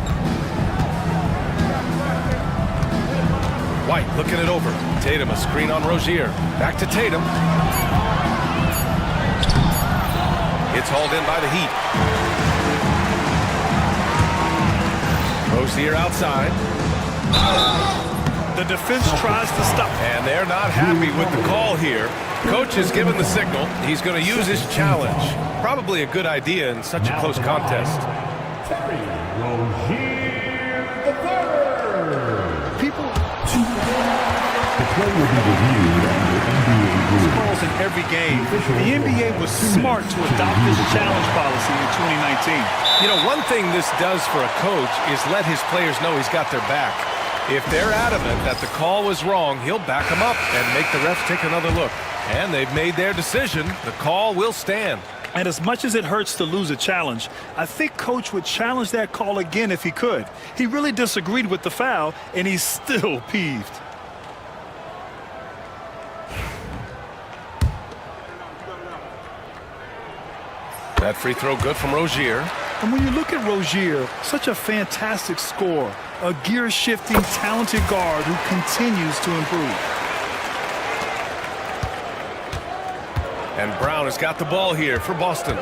White looking it over. Tatum, a screen on Rozier. Back to Tatum. It's hauled in by the Heat. Rozier outside. The defense tries to stop. And they're not happy with the call here. Coach has given the signal. He's going to use his challenge. Probably a good idea in such a close contest. People... The play will be reviewed under NBA rules. Calls in every game. The NBA was smart to adopt this challenge policy in 2019. You know, one thing this does for a coach is let his players know he's got their back. If they're adamant that the call was wrong, he'll back them up and make the refs take another look. And they've made their decision. The call will stand. And as much as it hurts to lose a challenge, I think Coach would challenge that call again if he could. He really disagreed with the foul, and he's still peeved. That free throw good from Rozier. And when you look at Rozier, such a fantastic scorer, a gear-shifting, talented guard who continues to improve. And Brown has got the ball here for Boston.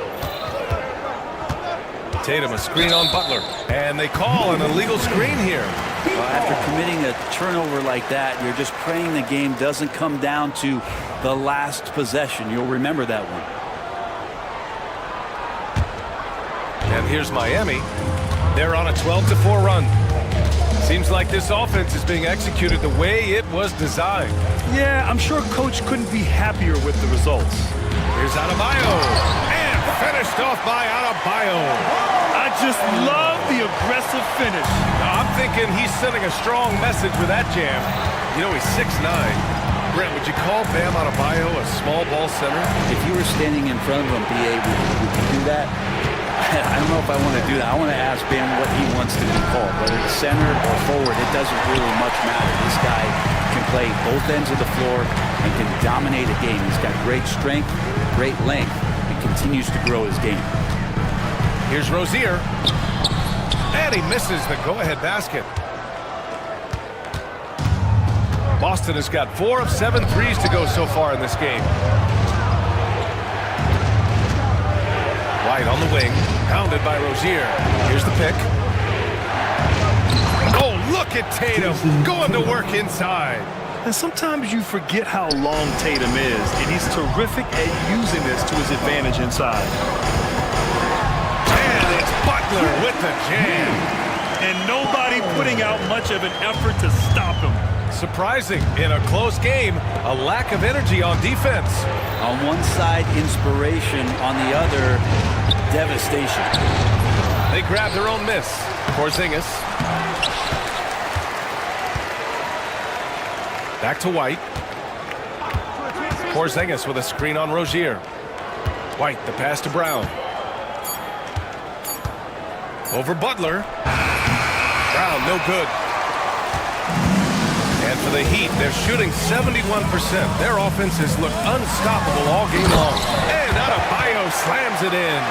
Tatum, a screen on Butler. And they call an illegal screen here. Well, after committing a turnover like that, you're just praying the game doesn't come down to the last possession. You'll remember that one. And here's Miami. They're on a 12-4 run. Seems like this offense is being executed the way it was designed. Yeah, I'm sure Coach couldn't be happier with the results. Here's Adebayo. And finished off by Adebayo. I just love the aggressive finish. Now, I'm thinking he's sending a strong message with that jam. You know, he's 6'9". Brent, would you call Bam Adebayo a small ball center? If you were standing in front of him, BA, would you do that? I don't know if I want to do that. I want to ask Bam what he wants to be called, whether it's center or forward. It doesn't really much matter. This guy can play both ends of the floor and can dominate a game. He's got great strength, great length, and continues to grow his game. Here's Rozier. And he misses the go-ahead basket. Boston has got 4 of 7 threes to go so far in this game. White on the wing, pounded by Rozier. Here's the pick. Oh, look at Tatum going to work inside. And sometimes you forget how long Tatum is, and he's terrific at using this to his advantage inside. And it's Butler with the jam. And nobody putting out much of an effort to stop him. Surprising, in a close game, a lack of energy on defense. On one side, inspiration. On the other, devastation. They grab their own miss. Porzingis. Back to White. Porzingis with a screen on Rozier. White, the pass to Brown. Over Butler. Brown, no good. And for the Heat, they're shooting 71%. Their offenses look unstoppable all game long. And Adebayo slams it in.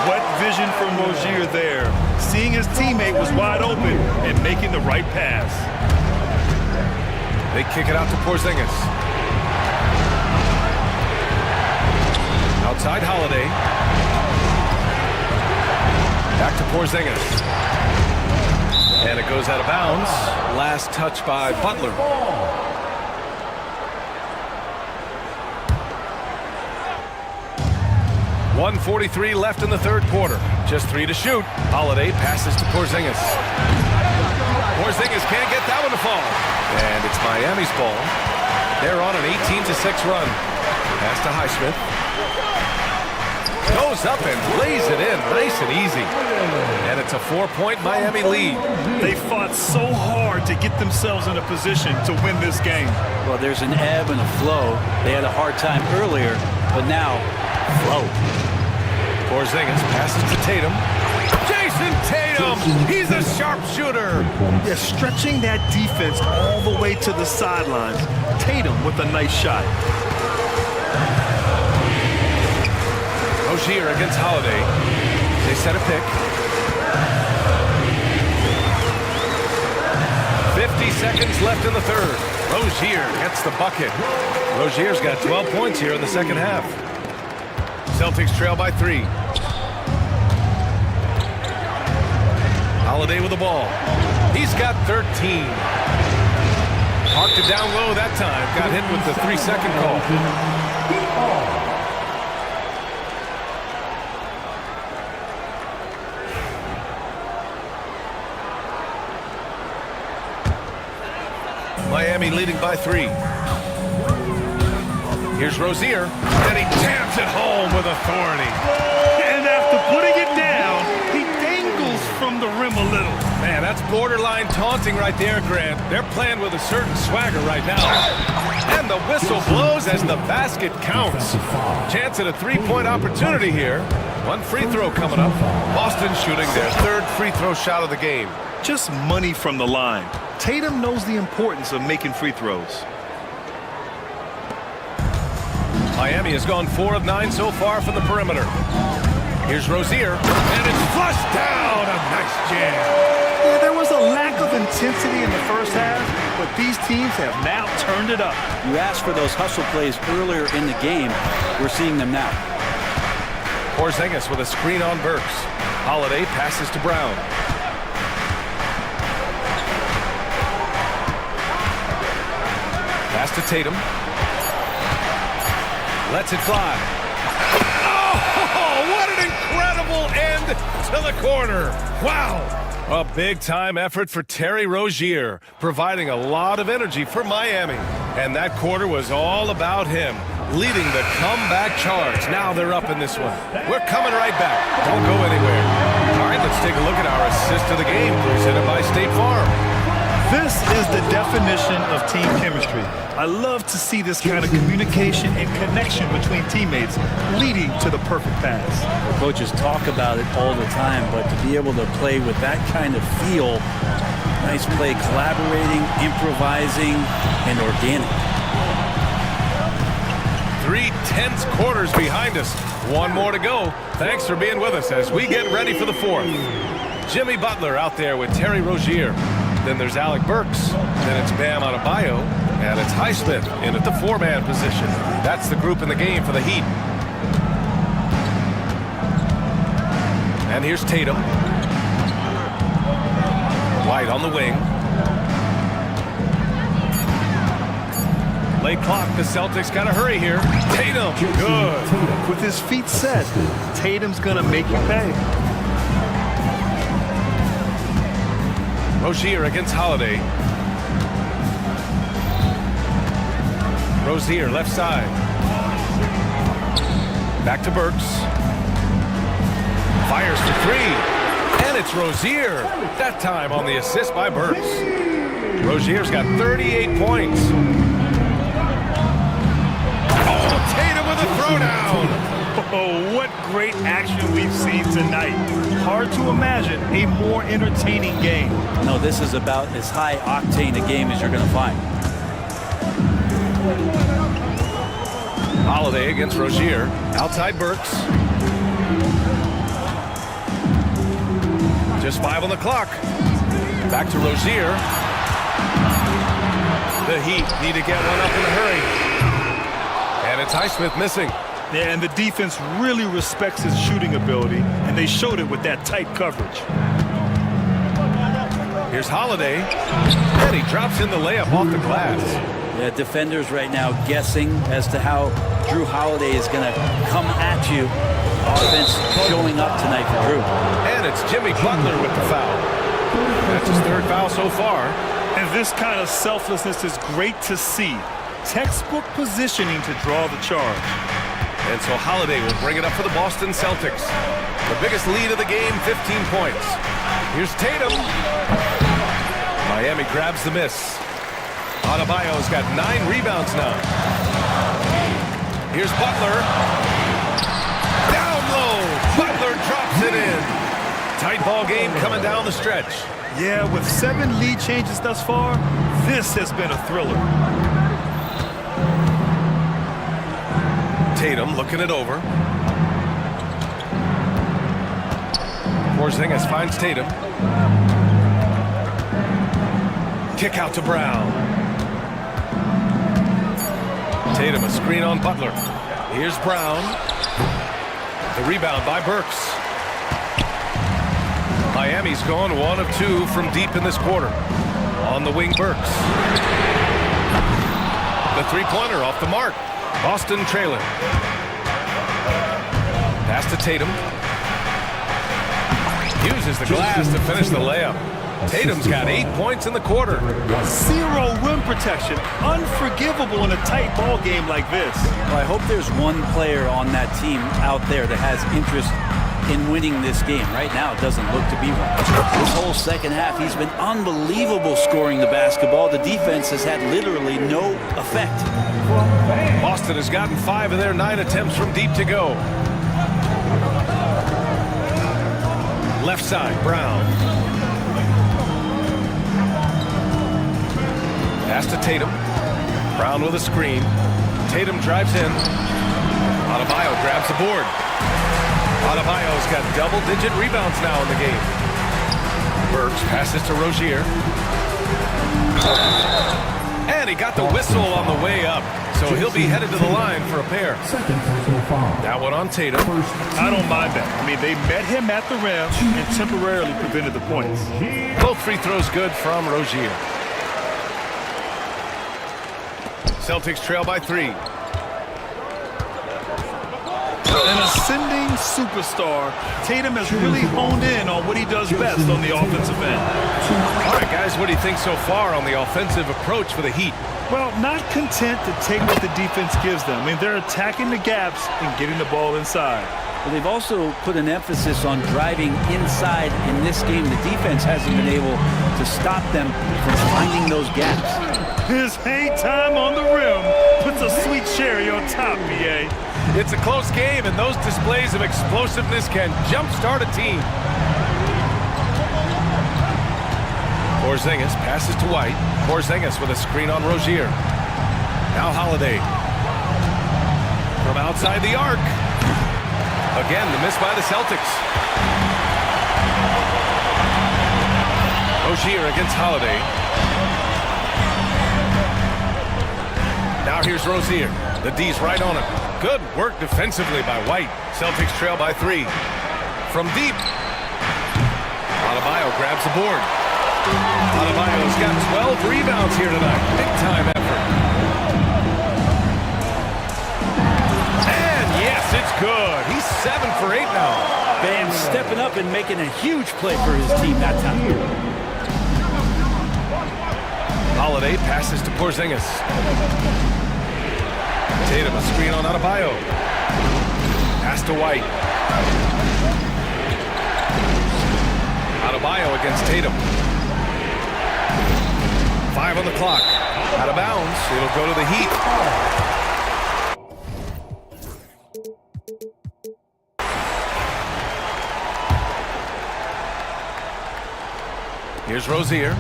What vision from Rozier there. Seeing his teammate was wide open and making the right pass. They kick it out to Porzingis. Outside Holiday. Back to Porzingis. And it goes out of bounds. Last touch by Butler. .143 left in the third quarter. Just 3 to shoot. Holiday passes to Porzingis. Porzingis can't get that one to fall. And it's Miami's ball. They're on an 18-6 run. Pass to Highsmith. Goes up and lays it in nice and easy. And it's a 4-point Miami lead. They fought so hard to get themselves in a position to win this game. Well, there's an ebb and a flow. They had a hard time earlier, but now, flow. Porzingis passes to Tatum. Jason Tatum! He's a sharpshooter! Yeah, stretching that defense all the way to the sidelines. Tatum with a nice shot. Rozier against Holiday. They set a pick. 50 seconds left in the third. Rozier gets the bucket. Rozier's got 12 points here in the second half. Celtics trail by 3. Holiday with the ball. He's got 13. Parked it down low that time. Got hit with the 3-second call. Miami leading by 3. Here's Rozier, and he taps it home with authority. And after putting it down, he dangles from from the rim a little. Man, that's borderline taunting right there, Grant. They're playing with a certain swagger right now. And the whistle blows as the basket counts. Chance at a three-point opportunity here. One free throw coming up. Boston shooting their third free throw shot of the game. Just money from the line. Tatum knows the importance of making free throws. Miami has gone 4 of 9 so far from the perimeter. Here's Rozier, and it's flushed down. A nice jam. Yeah, there was a lack of intensity in the first half, but these teams have now turned it up. You asked for those hustle plays earlier in the game. We're seeing them now. Porzingis with a screen on Burks. Holiday passes to Brown. Pass to Tatum. Lets it fly. Oh, what an incredible end to the corner. Wow. A big-time effort for Terry Rozier, providing a lot of energy for Miami. And that quarter was all about him, leading the comeback charge. Now they're up in this one. We're coming right back. Don't go anywhere. All right, let's take a look at our assist of the game, presented by State Farm. This is the definition of team chemistry. I love to see this kind of communication and connection between teammates leading to the perfect pass. The coaches talk about it all the time, but to be able to play with that kind of feel, nice play, collaborating, improvising, and organic. 3 tense quarters behind us. One more to go. Thanks for being with us as we get ready for the fourth. Jimmy Butler out there with Terry Rozier. Then there's Alec Burks. Then it's Bam Adebayo. And it's Highsmith in at the 4-man position. That's the group in the game for the Heat. And here's Tatum. White on the wing. Late clock. The Celtics got to hurry here. Tatum. Good. With his feet set, Tatum's going to make you pay. Rozier against Holiday. Rozier left side. Back to Burks. Fires for 3. And it's Rozier. That time on the assist by Burks. Rozier's got 38 points. Oh, Tatum with a throwdown. Oh, what great action we've seen tonight. Hard to imagine a more entertaining game. No, this is about as high octane a game as you're going to find. Holiday against Rozier. Outside Burks. Just 5 on the clock. Back to Rozier. The Heat need to get one up in a hurry. And it's Highsmith missing. Yeah, and the defense really respects his shooting ability, and they showed it with that tight coverage. Here's Holiday, and he drops in the layup off the glass. Yeah, defenders right now guessing as to how Drew Holiday is going to come at you. Offense showing up tonight for Drew. And it's Jimmy Butler with the foul. That's his 3rd foul so far. And this kind of selflessness is great to see. Textbook positioning to draw the charge. And so Holiday will bring it up for the Boston Celtics. The biggest lead of the game, 15 points. Here's Tatum. Miami grabs the miss. Adebayo's got 9 rebounds now. Here's Butler. Down low. Butler drops it in. Tight ball game coming down the stretch. Yeah, with 7 lead changes thus far, this has been a thriller. Tatum looking it over. Porzingis finds Tatum. Kick out to Brown. Tatum a screen on Butler. Here's Brown. The rebound by Burks. Miami's gone 1 of 2 from deep in this quarter. On the wing, Burks. The three-pointer off the mark. Boston trailing. Pass to Tatum. Uses the glass to finish the layup. Tatum's got 8 points in the quarter. 0 rim protection. Unforgivable in a tight ball game like this. Well, I hope there's one player on that team out there that has interest in winning this game. Right now, it doesn't look to be one. This whole second half, he's been unbelievable scoring the basketball. The defense has had literally no effect. Boston has gotten 5 of their 9 attempts from deep to go. Left side, Brown. Pass to Tatum. Brown with a screen. Tatum drives in. Adebayo grabs the board. Adebayo's got double-digit rebounds now in the game. Burks passes to Rozier. And he got the whistle on the way up. So he'll be headed to the line for a pair. That one on Tatum. I don't mind that. I mean, they met him at the rim and temporarily prevented the points. Both free throws good from Rozier. Celtics trail by 3. An ascending superstar, Tatum has really honed in on what he does best on the offensive end. All right, guys, what do you think so far on the offensive approach for the Heat? Well, not content to take what the defense gives them. I mean, they're attacking the gaps and getting the ball inside. But they've also put an emphasis on driving inside in this game. The defense hasn't been able to stop them from finding those gaps. His hang time on the rim puts a sweet cherry on top, BA. It's a close game, and those displays of explosiveness can jumpstart a team. Porzingis passes to White. Porzingis with a screen on Rozier. Now Holiday. From outside the arc. Again, the miss by the Celtics. Rozier against Holiday. Now here's Rozier. The D's right on him. Good work defensively by White. Celtics trail by 3. From deep. Adebayo grabs the board. Adebayo's got 12 rebounds here tonight. Big time effort. And yes, it's good. He's 7 for 8 now. Bam stepping up and making a huge play for his team that time. Holiday passes to Porzingis. Tatum a screen on Adebayo. Pass to White. Adebayo against Tatum. 5 on the clock. Out of bounds. It'll go to the Heat. Here's Rozier.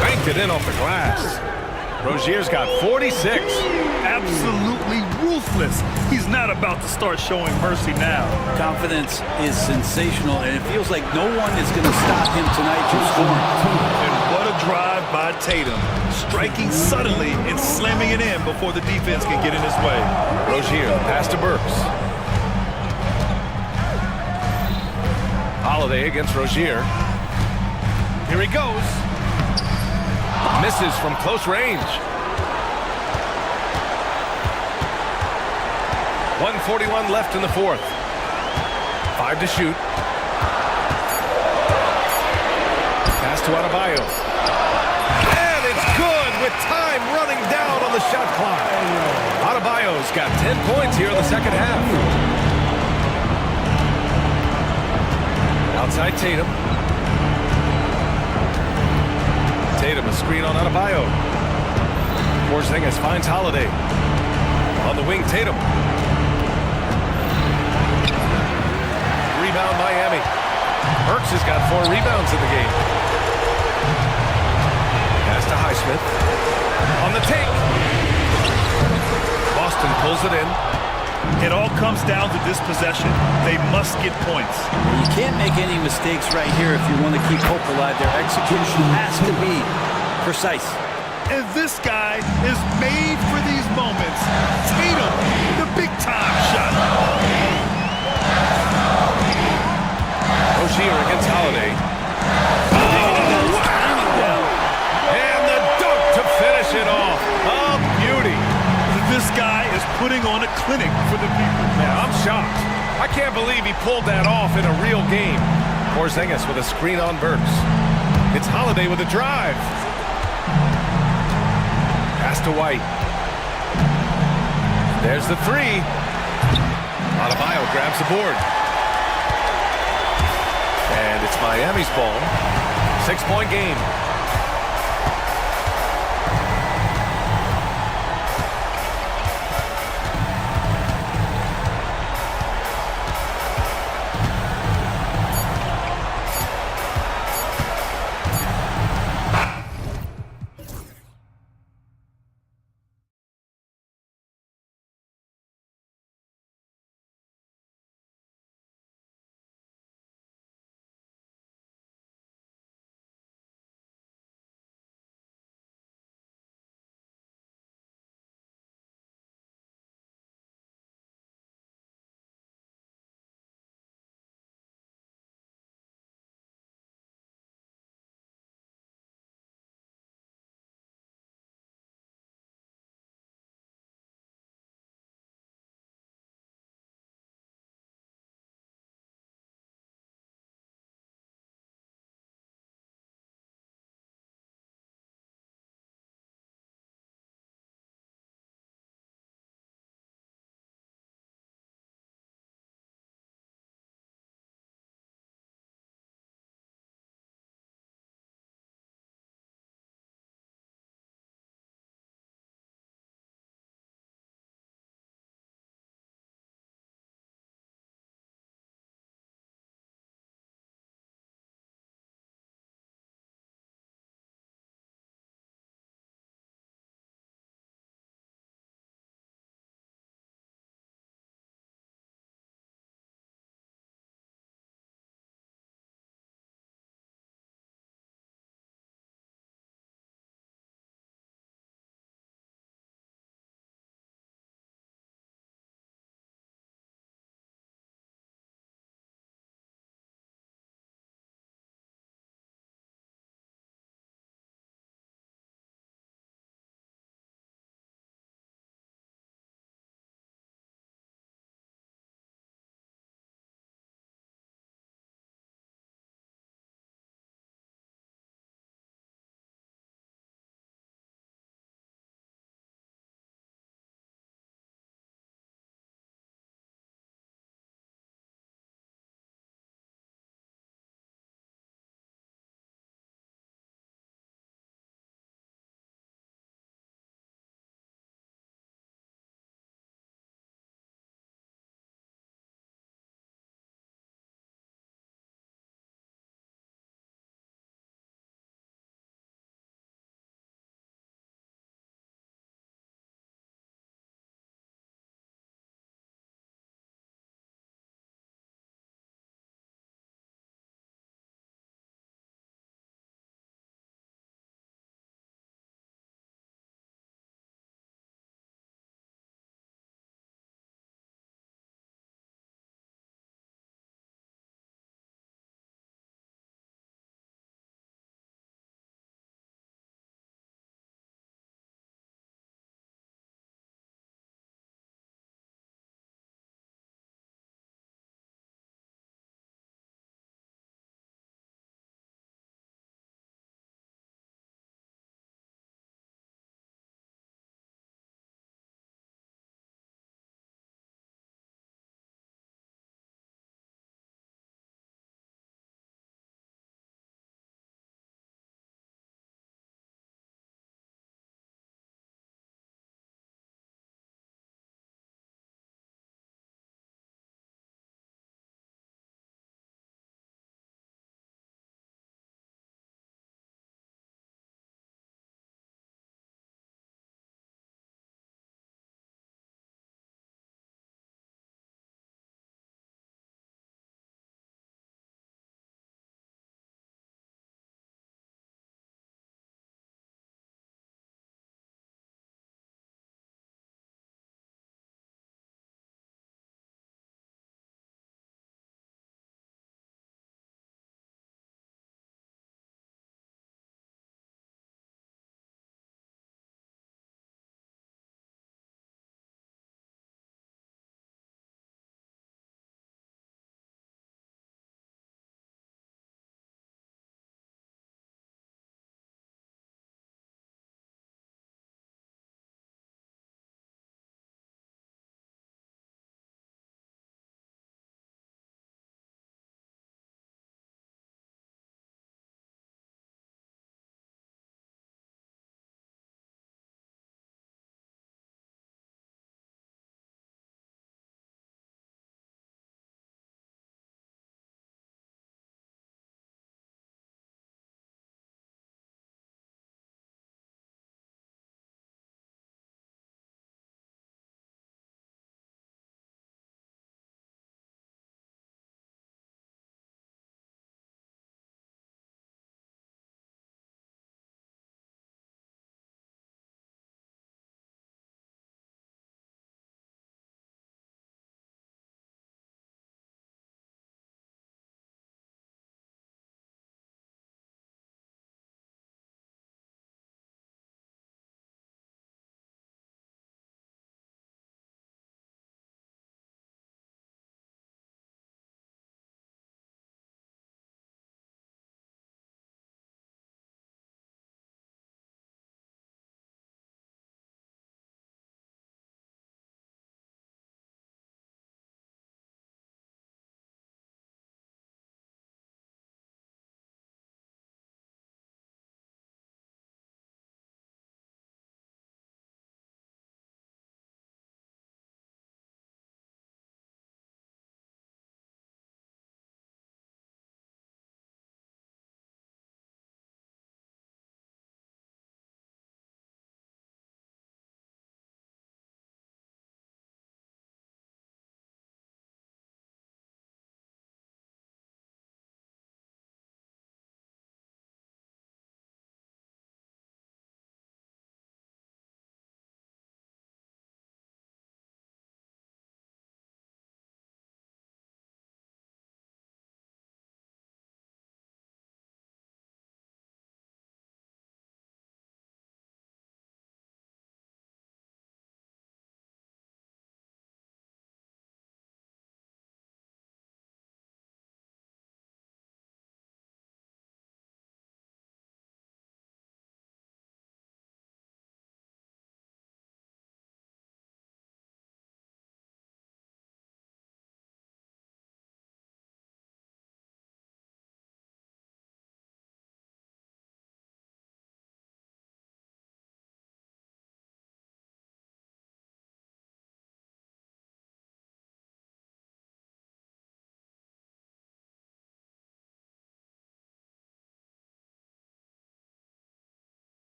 Banked it in off the glass. Rozier's got 46. Absolutely ruthless. He's not about to start showing mercy now. Confidence is sensational, and it feels like no one is going to stop him tonight from scoring. And what a drive by Tatum. Striking suddenly and slamming it in before the defense can get in his way. Rozier, pass to Burks. Holiday against Rozier. Here he goes. Misses from close range. 1:41 left in the fourth. 5 to shoot. Pass to Adebayo. And it's good with time running down on the shot clock. Adebayo's got 10 points here in the second half. Outside Tatum. Tatum a screen on Adebayo. Porzingis finds Holiday. On the wing, Tatum. Rebound Miami. Burks has got 4 rebounds in the game. Pass to Highsmith. On the take. Boston pulls it in. It all comes down to this possession. They must get points. You can't make any mistakes right here if you want to keep hope alive. Their execution has to be precise. And this guy is made for these moments. Tatum, the big-time shot. Rozier against Holiday. Oh, wow! And the dunk to finish it off. Oh, beauty. This guy is putting on a clinic for the people. Yeah, I'm shocked. I can't believe he pulled that off in a real game. Porzingis with a screen on Burks. It's Holiday with a drive. Pass to White. There's the three. Adebayo grabs the board. And it's Miami's ball. 6-point game.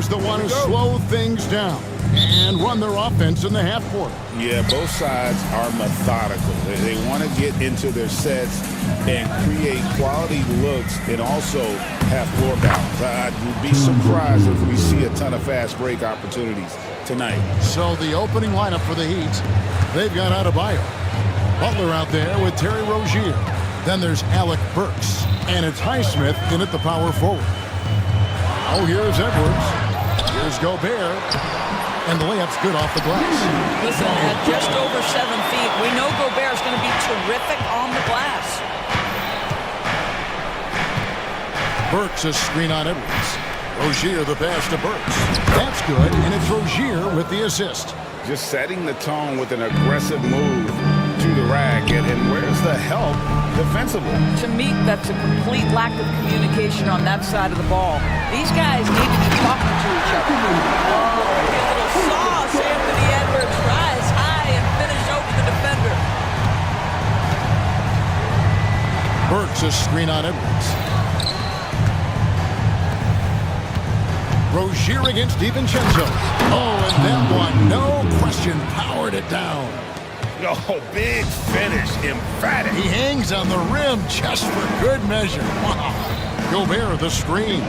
seems to want to slow things down and run their offense in the half court. Yeah, both sides are methodical. They want to get into their sets and create quality looks and also have floor balance. I'd be surprised if we see a ton of fast break opportunities tonight. So the opening lineup for the Heat, they've got Adebayo. Butler out there with Terry Rozier. Then there's Alec Burks. And it's Highsmith in at the power forward. Oh, here's Edwards. Here's Gobert. And the layup's good off the glass. Listen, at just over 7 feet, we know Gobert's going to be terrific on the glass. Burks a screen on Edwards. Rozier the pass to Burks. That's good, and it's Rozier with the assist. Just setting the tone with an aggressive move to the rack. And where's the help defensively? To me, that's a complete lack of communication on that side of the ball. These guys need to be talking to each other. Oh, a little sauce. Anthony Edwards rise high and finish over the defender. Burks a screen on Edwards. Rozier against DiVincenzo. Oh, and that one, no question, powered it down. Oh, big finish, emphatic. He hangs on the rim just for good measure. Wow. Gobert the screen.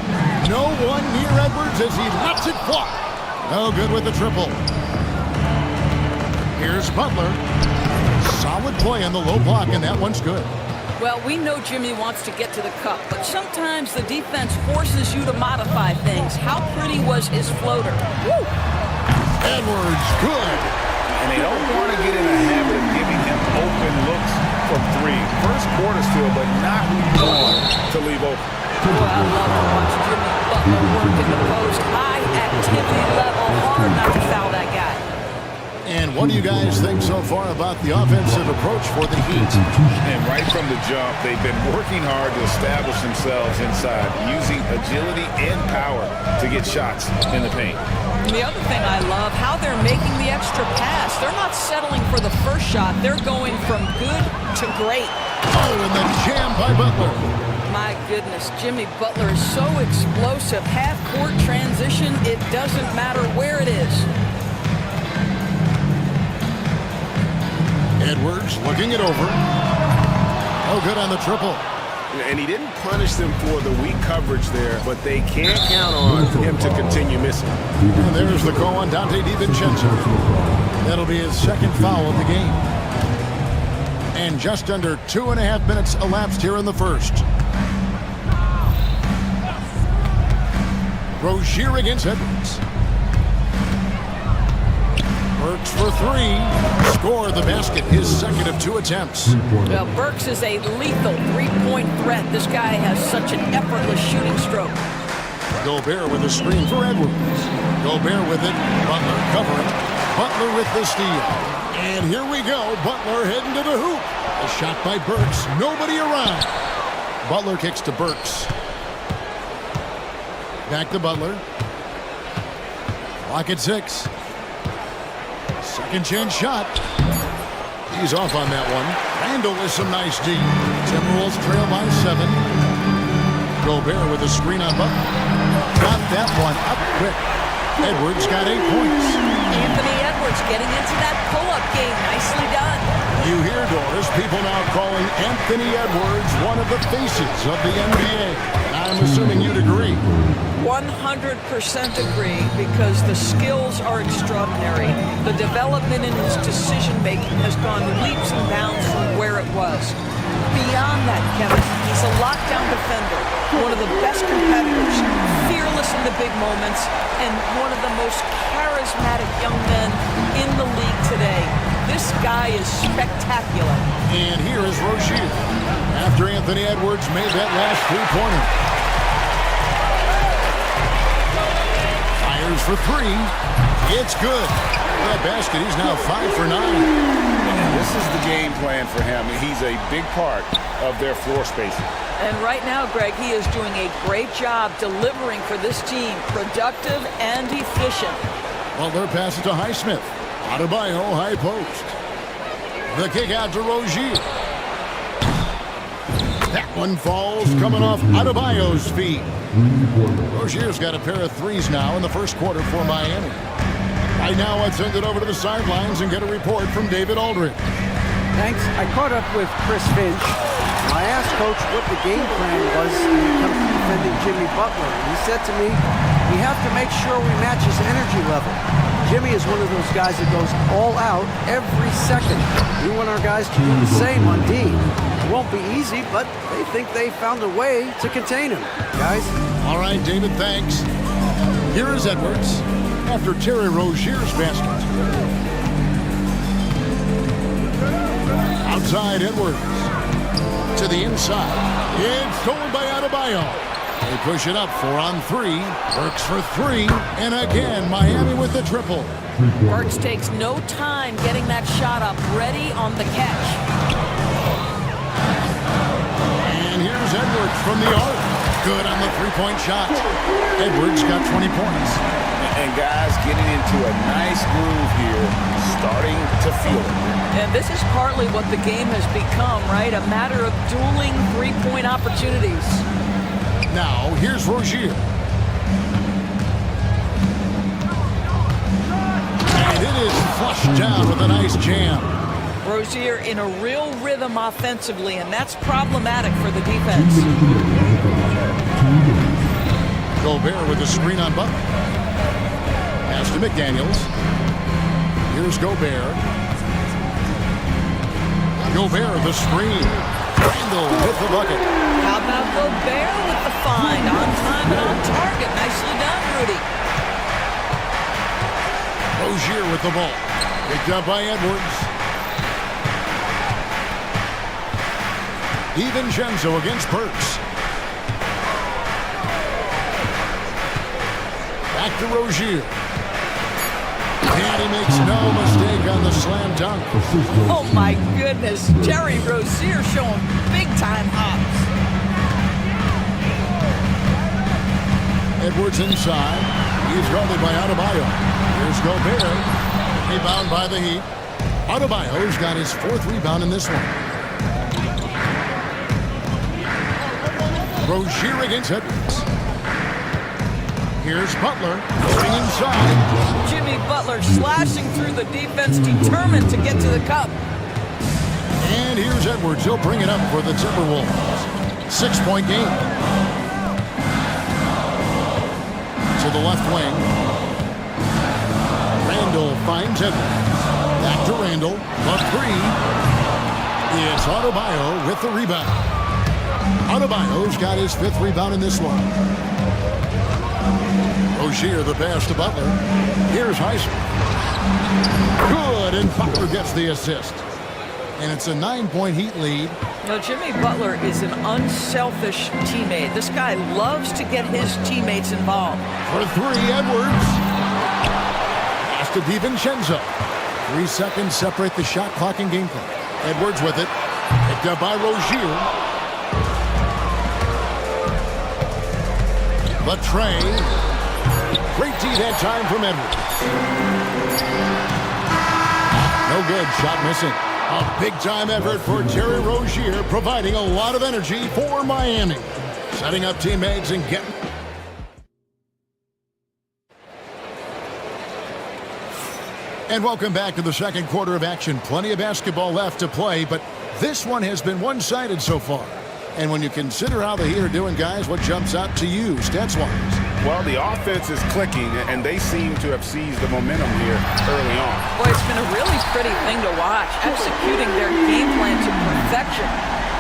No one near Edwards as he lets it fly. No good with the triple. Here's Butler. Solid play on the low block, and that one's good. Well, we know Jimmy wants to get to the cup, but sometimes the defense forces you to modify things. How pretty was his floater? Woo! Edwards, good. And they don't want to get in a habit of giving him open looks from three. First quarter still, but not who you want to leave open. Boy, I love to watch Jimmy Butler work in the post. High activity level, hard not to foul that guy. And what do you guys think so far about the offensive approach for the Heat? And right from the jump, they've been working hard to establish themselves inside, using agility and power to get shots in the paint. And the other thing I love, how they're making the extra pass. They're not settling for the first shot. They're going from good to great. Oh, and the jam by Butler. My goodness, Jimmy Butler is so explosive. Half-court transition, it doesn't matter where it is. Edwards looking it over. Oh, good on the triple. And he didn't punish them for the weak coverage there, but they can't count on him to continue missing. And there's the call on Dante DiVincenzo. That'll be his second foul of the game. And just under 2.5 minutes elapsed here in the first. Rozier against Edwards. Burks for three. Score the basket, his second of 2 attempts. Well, Burks is a lethal three-point threat. This guy has such an effortless shooting stroke. Gobert with a screen for Edwards. Gobert with it. Butler covering. Butler with the steal. And here we go. Butler heading to the hoop. A shot by Burks. Nobody around. Butler kicks to Burks. Back to Butler. Clock at 6. Second chance shot. He's off on that one. Randall with some nice D. Timberwolves trail by 7. Gobert with a screen on Butler. Got that one up quick. Edwards got 8 points. Anthony Edwards getting into that pull-up game. Nicely done. You hear, Doris, people now calling Anthony Edwards one of the faces of the NBA. I'm assuming you'd agree. 100% agree, because the skills are extraordinary. The development in his decision-making has gone leaps and bounds from where it was. Beyond that, Kevin, he's a lockdown defender, one of the best competitors, fearless in the big moments, and one of the most charismatic young men in the league today. This guy is spectacular. And here is Rozier, after Anthony Edwards made that last three-pointer. Fires for 3. It's good. That basket, he's now 5 for 9. And this is the game plan for him. He's a big part of their floor spacing. And right now, Greg, he is doing a great job delivering for this team, productive and efficient. Well, their pass it to Highsmith. Adebayo, high post. The kick out to Rozier. That one falls coming off Adebayo's feet. Rozier's got a pair of threes now in the first quarter for Miami. Right now, I'd send it over to the sidelines and get a report from David Aldridge. Thanks. I caught up with Chris Finch. I asked Coach what the game plan was when it comes to defending Jimmy Butler. He said to me, we have to make sure we match his energy level. Jimmy is one of those guys that goes all out every second. We want our guys to do the same on D. It won't be easy, but they think they found a way to contain him. Guys? All right, David, thanks. Here is Edwards after Terry Rozier's basket. Outside Edwards. To the inside. It's stolen by Adebayo. They push it up 4-on-3. Works for three. And again, Miami with the triple. Burks takes no time getting that shot up, ready on the catch. And here's Edwards from the arc. Good on the three-point shot. Edwards got 20 points. And guys getting into a nice groove here, starting to feel it. And this is partly what the game has become, right? A matter of dueling three-point opportunities. Now, here's Rozier. And it is flushed down with a nice jam. Rozier in a real rhythm offensively, and that's problematic for the defense. Gobert with the screen on Butler. Pass to McDaniels. Here's Gobert. Gobert the screen. Randall with the bucket. How about Gobert with the find? On time and on target. Nicely done, Rudy. Rozier with the ball. Picked up by Edwards. DiVincenzo against Burks. Back to Rozier. And he makes no mistake on the slam dunk. Oh my goodness. Terry Rozier showing big time hops. Edwards inside. He's guarded by Adebayo. Here's Gobert. Rebound by the Heat. Adebayo's got his fourth rebound in this one. Rozier against Edwards. Here's Butler going inside. Jimmy Butler slashing through the defense, determined to get to the cup. And here's Edwards. He'll bring it up for the Timberwolves. 6-point game. To the left wing. Randall finds Edwards. Back to Randall. The three. It's Adebayo with the rebound. Adebayo's got his fifth rebound in this one. Rozier the pass to Butler. Here's Heisman. Good, and Butler gets the assist. And it's a 9-point Heat lead. You know, Jimmy Butler is an unselfish teammate. This guy loves to get his teammates involved. For three, Edwards. Pass to DiVincenzo. 3 seconds separate the shot clock and game clock. Edwards with it. Picked up by Rozier. The tray. Great D that time from Edwards. No good. Shot missing. A big-time effort for Terry Rozier, providing a lot of energy for Miami. Setting up teammates and getting... And welcome back to the second quarter of action. Plenty of basketball left to play, but this one has been one-sided so far. And when you consider how the Heat are doing, guys, what jumps out to you, stats-wise? Well, the offense is clicking, and they seem to have seized the momentum here early on. Boy, it's been a really pretty thing to watch, executing their game plan to perfection.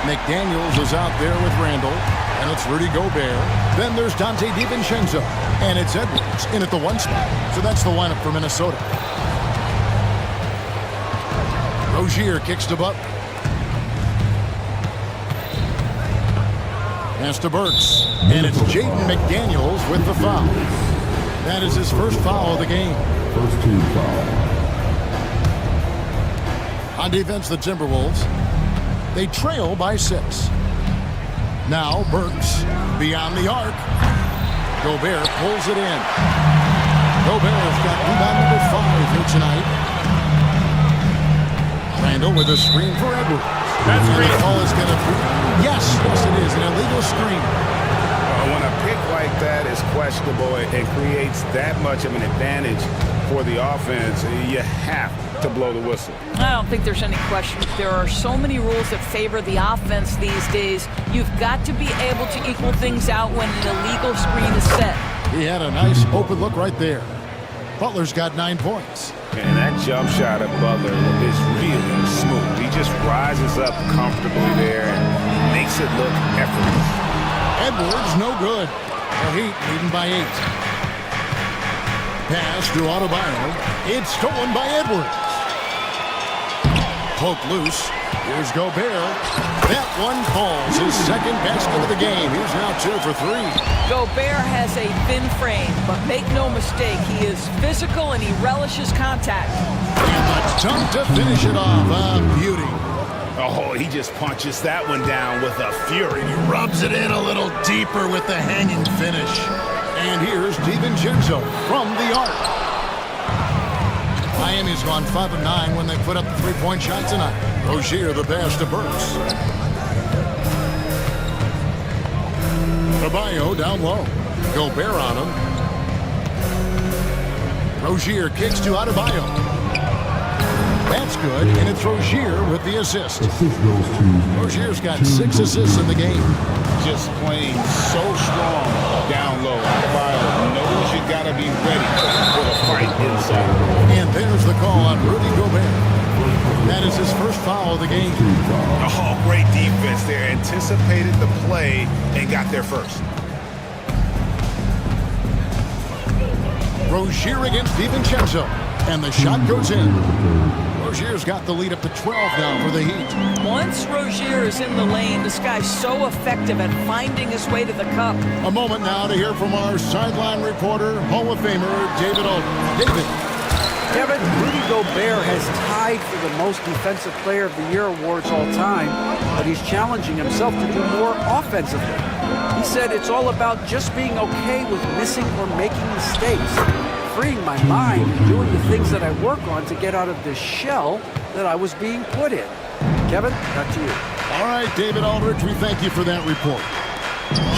McDaniels is out there with Randall, and it's Rudy Gobert. Then there's Dante DiVincenzo, and it's Edwards in at the 1 spot. So that's the lineup for Minnesota. Rozier kicks to Butler. Pass to Burks, and it's Jaden McDaniels with the foul. That is his first foul of the game. First team foul. On defense, the Timberwolves. They trail by 6. Now Burks beyond the arc. Gobert pulls it in. Gobert's got rebound number 5 here tonight. Randall with a screen for Edwards. That screen call is going to be, yes, it is, an illegal screen. When a pick like that is questionable, it creates that much of an advantage for the offense. You have to blow the whistle. I don't think there's any question. There are so many rules that favor the offense these days. You've got to be able to equal things out when an illegal screen is set. He had a nice open look right there. Butler's got 9 points. And that jump shot of Butler is really smooth. He just rises up comfortably there and makes it look effortless. Edwards, no good. The Heat leading by 8. Pass to Adebayo. It's stolen by Edwards. Poke loose. Here's Gobert. That one falls. His second basket of the game. He's now 2 for 3. Gobert has a thin frame, but make no mistake, he is physical and he relishes contact. And the dunk to finish it off. Beauty. Oh, he just punches that one down with a fury. He rubs it in a little deeper with the hanging finish. And here's DiVincenzo from the arc. Miami's gone 5 of 9 when they put up the three-point shot tonight. Rozier the pass to Burks. Adebayo down low. Gobert on him. Rozier kicks to Adebayo. That's good, and it's Rozier with the assist. Rozier's got 6 assists in the game. Just playing so strong down low. Adebayo knows you got to be ready for the fight inside. And there's the call on Rudy Gobert. That is his first foul of the game. Oh, great defense there. Anticipated the play and got there first. Rozier against DiVincenzo. And the shot goes in. Rozier's got the lead up to 12 now for the Heat. Once Rozier is in the lane, this guy's so effective at finding his way to the cup. A moment now to hear from our sideline reporter, Hall of Famer David Aldridge. David. Kevin, Rudy Gobert has tied for the most Defensive Player of the Year awards all time, but he's challenging himself to do more offensively. He said it's all about just being okay with missing or making mistakes, freeing my mind and doing the things that I work on to get out of this shell that I was being put in. Kevin, back to you. All right, David Aldridge, we thank you for that report.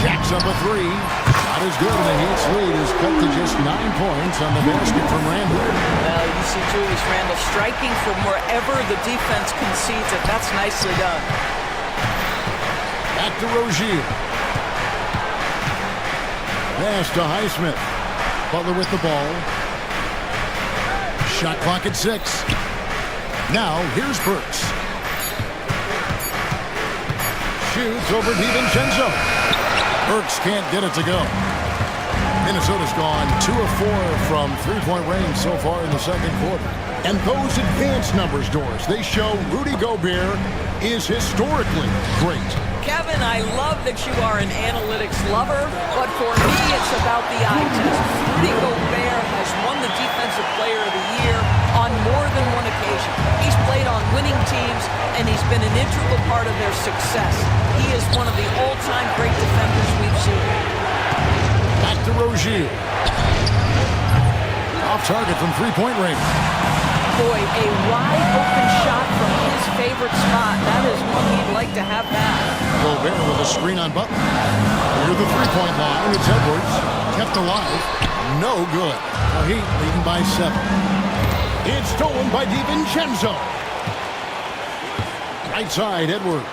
Jacks up a 3. Shot is good, and the Heat's lead is cut to just 9 points on the basket from Randle. Well, you see Julius Randle striking from wherever the defense concedes it. That's nicely done. Back to Rozier. Pass to Highsmith. Butler with the ball. Shot clock at 6. Now, here's Burks. Shoots over DiVincenzo. Burks can't get it to go. Minnesota's gone 2 of 4 from three-point range so far in the second quarter. And those advanced numbers, Doris, they show Rudy Gobert is historically great. Kevin, I love that you are an analytics lover, but for me, it's about the eye test. Rudy Gobert has won the Defensive Player of the Year on more than one occasion. He's played on winning teams, and he's been an integral part of their success. He is one of the all-time great defenders we've seen. Back to Rozier. Off target from three-point range. Boy, a wide-open shot from his favorite spot. That is one he'd like to have back. Gobert with a screen on Butler. Near the three-point line, it's Edwards. Kept alive. No good. The Heat leading by 7. It's stolen by DiVincenzo. Right side, Edwards.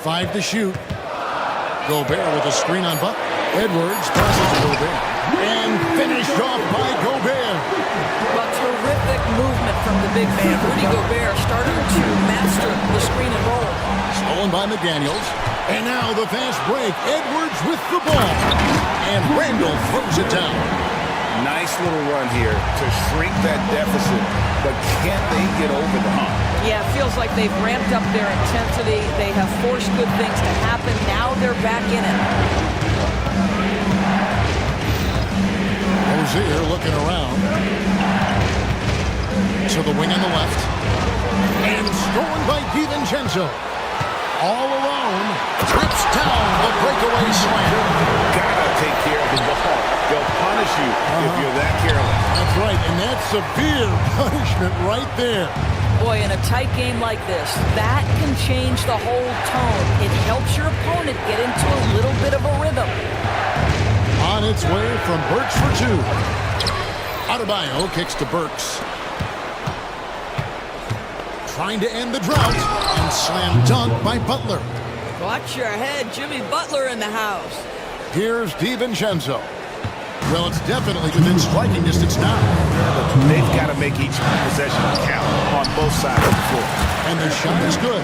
Five to shoot. Gobert with a screen on Butler. Edwards passes to Gobert. And finished off by Gobert. Well, terrific movement from the big man. Rudy Gobert starting to master the screen and roll. Stolen by McDaniels. And now the fast break. Edwards with the ball. And Randle throws it down. Nice little run here to shrink that deficit, but can't they get over the hump? Yeah, it feels like they've ramped up their intensity. They have forced good things to happen. Now they're back in it. Rozier looking around. To the wing on the left. And stolen by DiVincenzo. All alone. Trips down breakaway slam. Gotta take care of the ball. They'll punish you if you're that careless. That's right, and that's severe punishment right there. Boy, in a tight game like this, that can change the whole tone. It helps your opponent get into a little bit of a rhythm. On its way from Burks for two. Adebayo kicks to Burks. Trying to end the drought, and slam dunk by Butler. Watch your head, Jimmy Butler in the house. Here's DiVincenzo. Well, it's definitely within striking distance now. They've got to make each possession count on both sides of the floor. And the shot is good.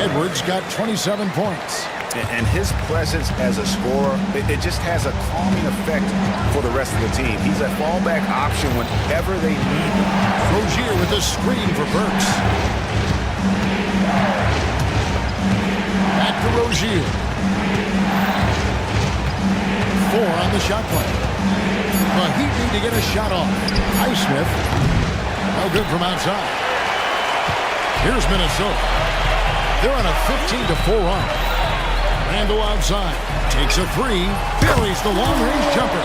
Edwards got 27 points. And his presence as a scorer, it just has a calming effect for the rest of the team. He's a fallback option whenever they need him. Rozier with a screen for Burks. Back to Rozier. 4 on the shot clock. The Heat need to get a shot off. Highsmith. No good from outside. Here's Minnesota. They're on a 15-4 run. Randall outside. Takes a three. Buries the long-range jumper.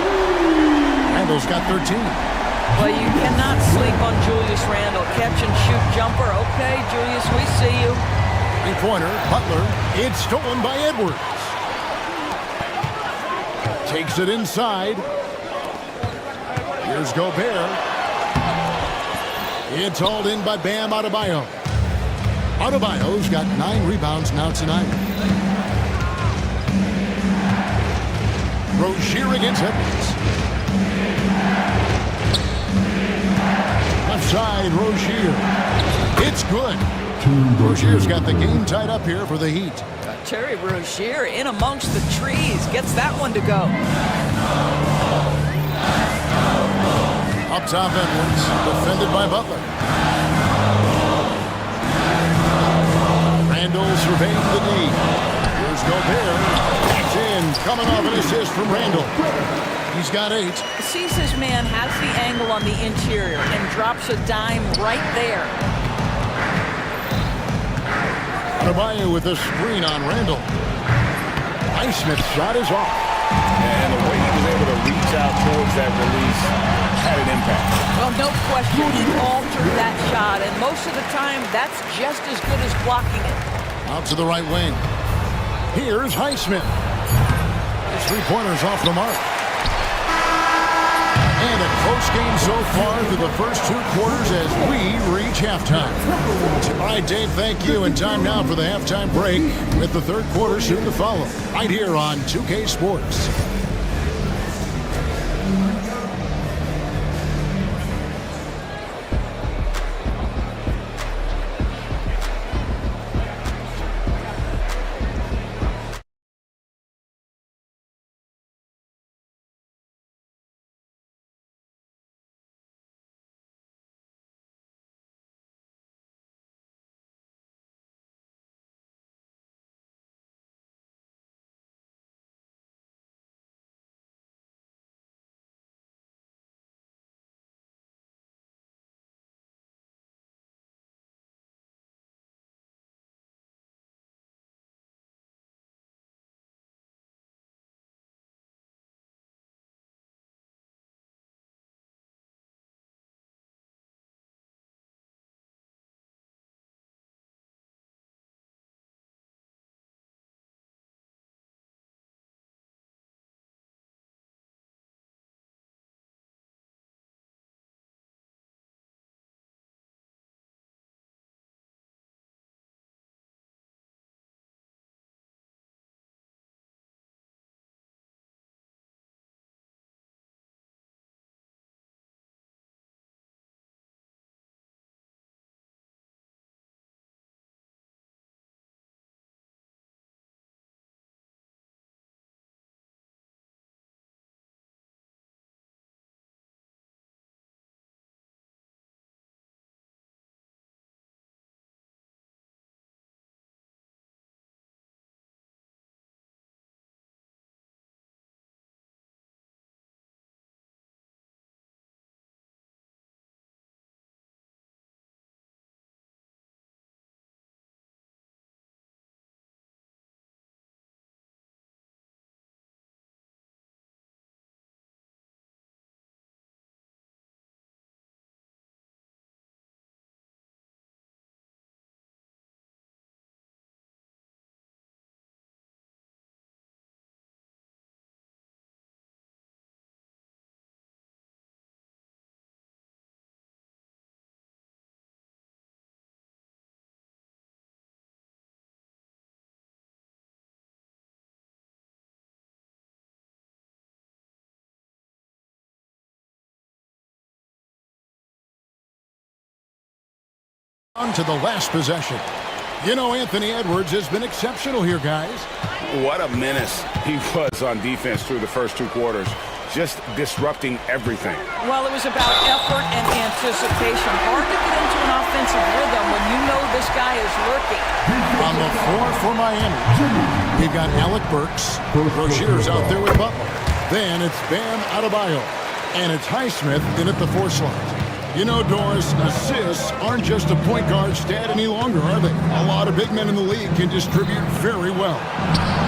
Randall's got 13. Well, you cannot sleep on Julius Randle. Catch and shoot jumper. Okay, Julius, we see you. Three-pointer. Butler. It's stolen by Edwards. Takes it inside. Here's Gobert. It's hauled in by Bam Adebayo. Adebayo's got 9 rebounds now tonight. Rozier against Edwards. Left side, Rozier. It's good. Rozier's got the game tied up here for the Heat. Terry Rozier in amongst the trees. Gets that one to go. Up top, Edwards. Defended by Butler. Randall surveying the D. Here's Gobert. That's in. Coming off an assist from Randall. He's got 8. Sees his man, has the angle on the interior, and drops a dime right there. Adebayo with a screen on Randall. Highsmith's shot is off. And the way he was able to reach out towards that release had an impact. Well, no question, he altered that shot, and most of the time, that's just as good as blocking it. Out to the right wing. Here's Highsmith. His three-pointer's off the mark. And a close game so far through the first 2 quarters as we reach halftime. All right, Dave, thank you. And time now for the halftime break with the third quarter soon to follow. Right here on 2K Sports. On to the last possession. You know, Anthony Edwards has been exceptional here, guys. What a menace he was on defense through the first 2 quarters. Just disrupting everything. Well, it was about effort and anticipation. Hard to get into an offensive rhythm when you know this guy is lurking. On the floor for Miami, we've got Alec Burks. Rozier's out there with Butler. Then it's Bam Adebayo. And it's Highsmith in at the 4 slot. You know, Doris, assists aren't just a point guard stat any longer, are they? A lot of big men in the league can distribute very well.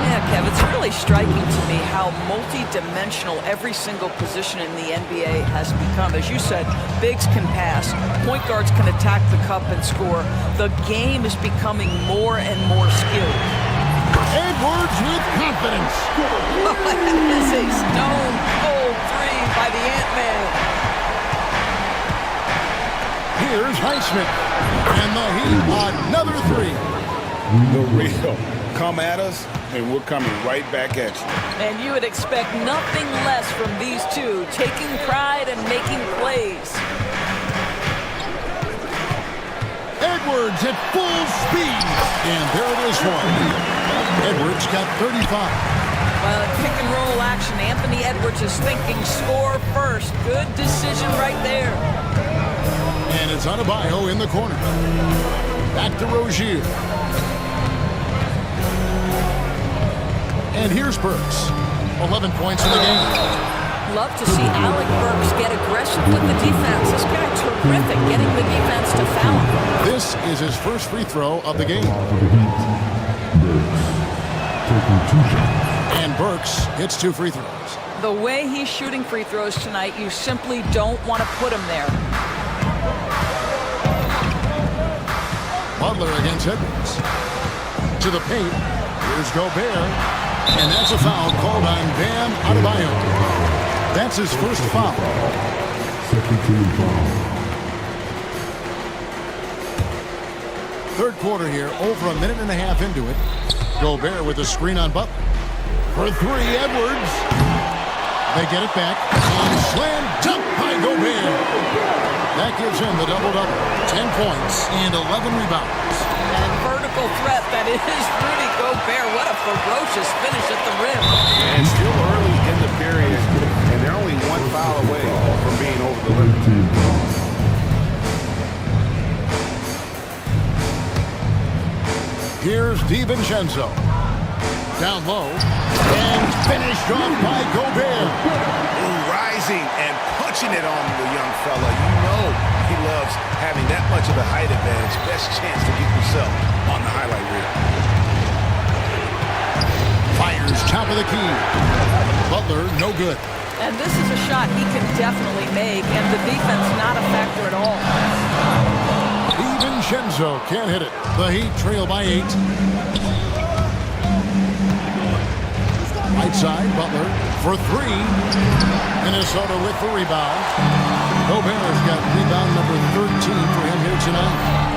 Yeah, Kev, it's really striking to me how multi-dimensional every single position in the NBA has become. As you said, bigs can pass, point guards can attack the cup and score. The game is becoming more and more skilled. Edwards with confidence. Oh, that is a stone-cold 3 by the Ant-Man. Here's Highsmith. And the Heat, another 3. The real. Come at us, and we're coming right back at you. And you would expect nothing less from these two, taking pride and making plays. Edwards at full speed. And there it is one. Edwards got 35. Well, in pick and roll action, Anthony Edwards is thinking score first. Good decision right there. And it's Adebayo in the corner. Back to Rozier. And here's Burks. 11 points in the game. Love to see Alec Burks get aggressive with the defense. This guy terrific, getting the defense to foul him. This is his first free throw of the game. And Burks hits 2 free throws. The way he's shooting free throws tonight, you simply don't want to put him there. Butler against Edwards. To the paint. Here's Gobert. And that's a foul called on Bam Adebayo. That's his first foul. Third quarter here, over a minute and a half into it. Gobert with a screen on Butler. For 3, Edwards. They get it back. And slam dunk by Gobert. That gives him the double-double. 10 points and 11 rebounds. And vertical threat, that is Rudy Gobert. What a ferocious finish at the rim. And still early in the period, and they're only 1 foul away from being over the limit. Here's DiVincenzo. Down low. And finished off by Gobert. Rising and punching it on the young fella. You know he loves having that much of a height advantage. Best chance to get yourself on the highlight reel. Fires top of the key. Butler, no good. And this is a shot he can definitely make, and the defense not a factor at all. DiVincenzo can't hit it. The Heat trail by 8. Right side, Butler for 3. Minnesota with the rebound. Gobert's got rebound number 13 for him here tonight.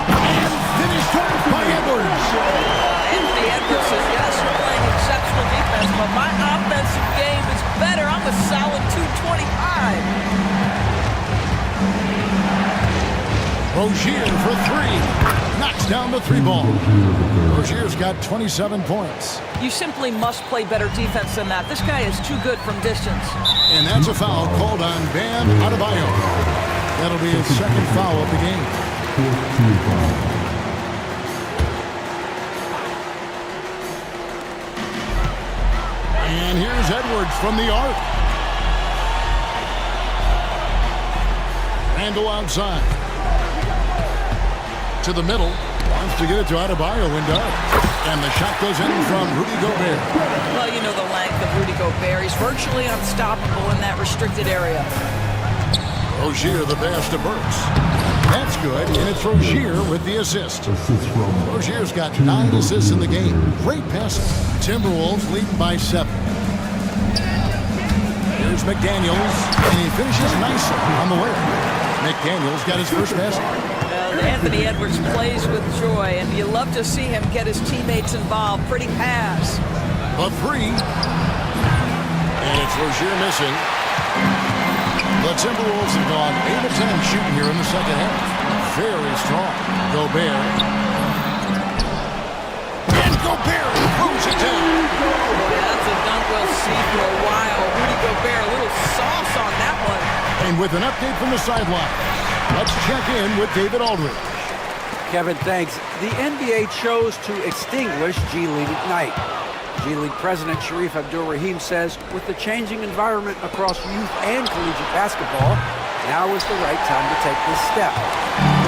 And finished off by Edwards. Anthony Edwards says, yes, we're playing exceptional defense, but my offensive game is better. I'm a solid 225. Rozier for 3. Knocks down the 3 ball. Rozier's got 27 points. You simply must play better defense than that. This guy is too good from distance. And that's a foul called on Bam Adebayo. That'll be his second foul of the game. And here's Edwards from the arc. Randall outside. To the middle. Wants to get it to Adebayo and does. And the shot goes in from Rudy Gobert. Well, you know the length of Rudy Gobert. He's virtually unstoppable in that restricted area. Rozier the pass to Burks. That's good, and it's Rozier with the assist. Rozier's got 9 assists in the game. Great passing. Timberwolves leading by 7. Here's McDaniels, and he finishes nicely on the way. McDaniels got his first basket. Anthony Edwards plays with joy, and you love to see him get his teammates involved. Pretty pass. A 3. And it's Rozier missing. The Timberwolves have gone 8 of 10 shooting here in the second half. very strong. Gobert. And Gobert throws it down. Boy, that's a dunk we'll see for a while. Rudy Gobert, a little sauce on that one. And with an update from the sideline, let's check in with David Aldridge. Kevin, thanks. The NBA chose to extinguish G League Ignite. G League President Sharif Abdul-Rahim says, with the changing environment across youth and collegiate basketball, now is the right time to take this step.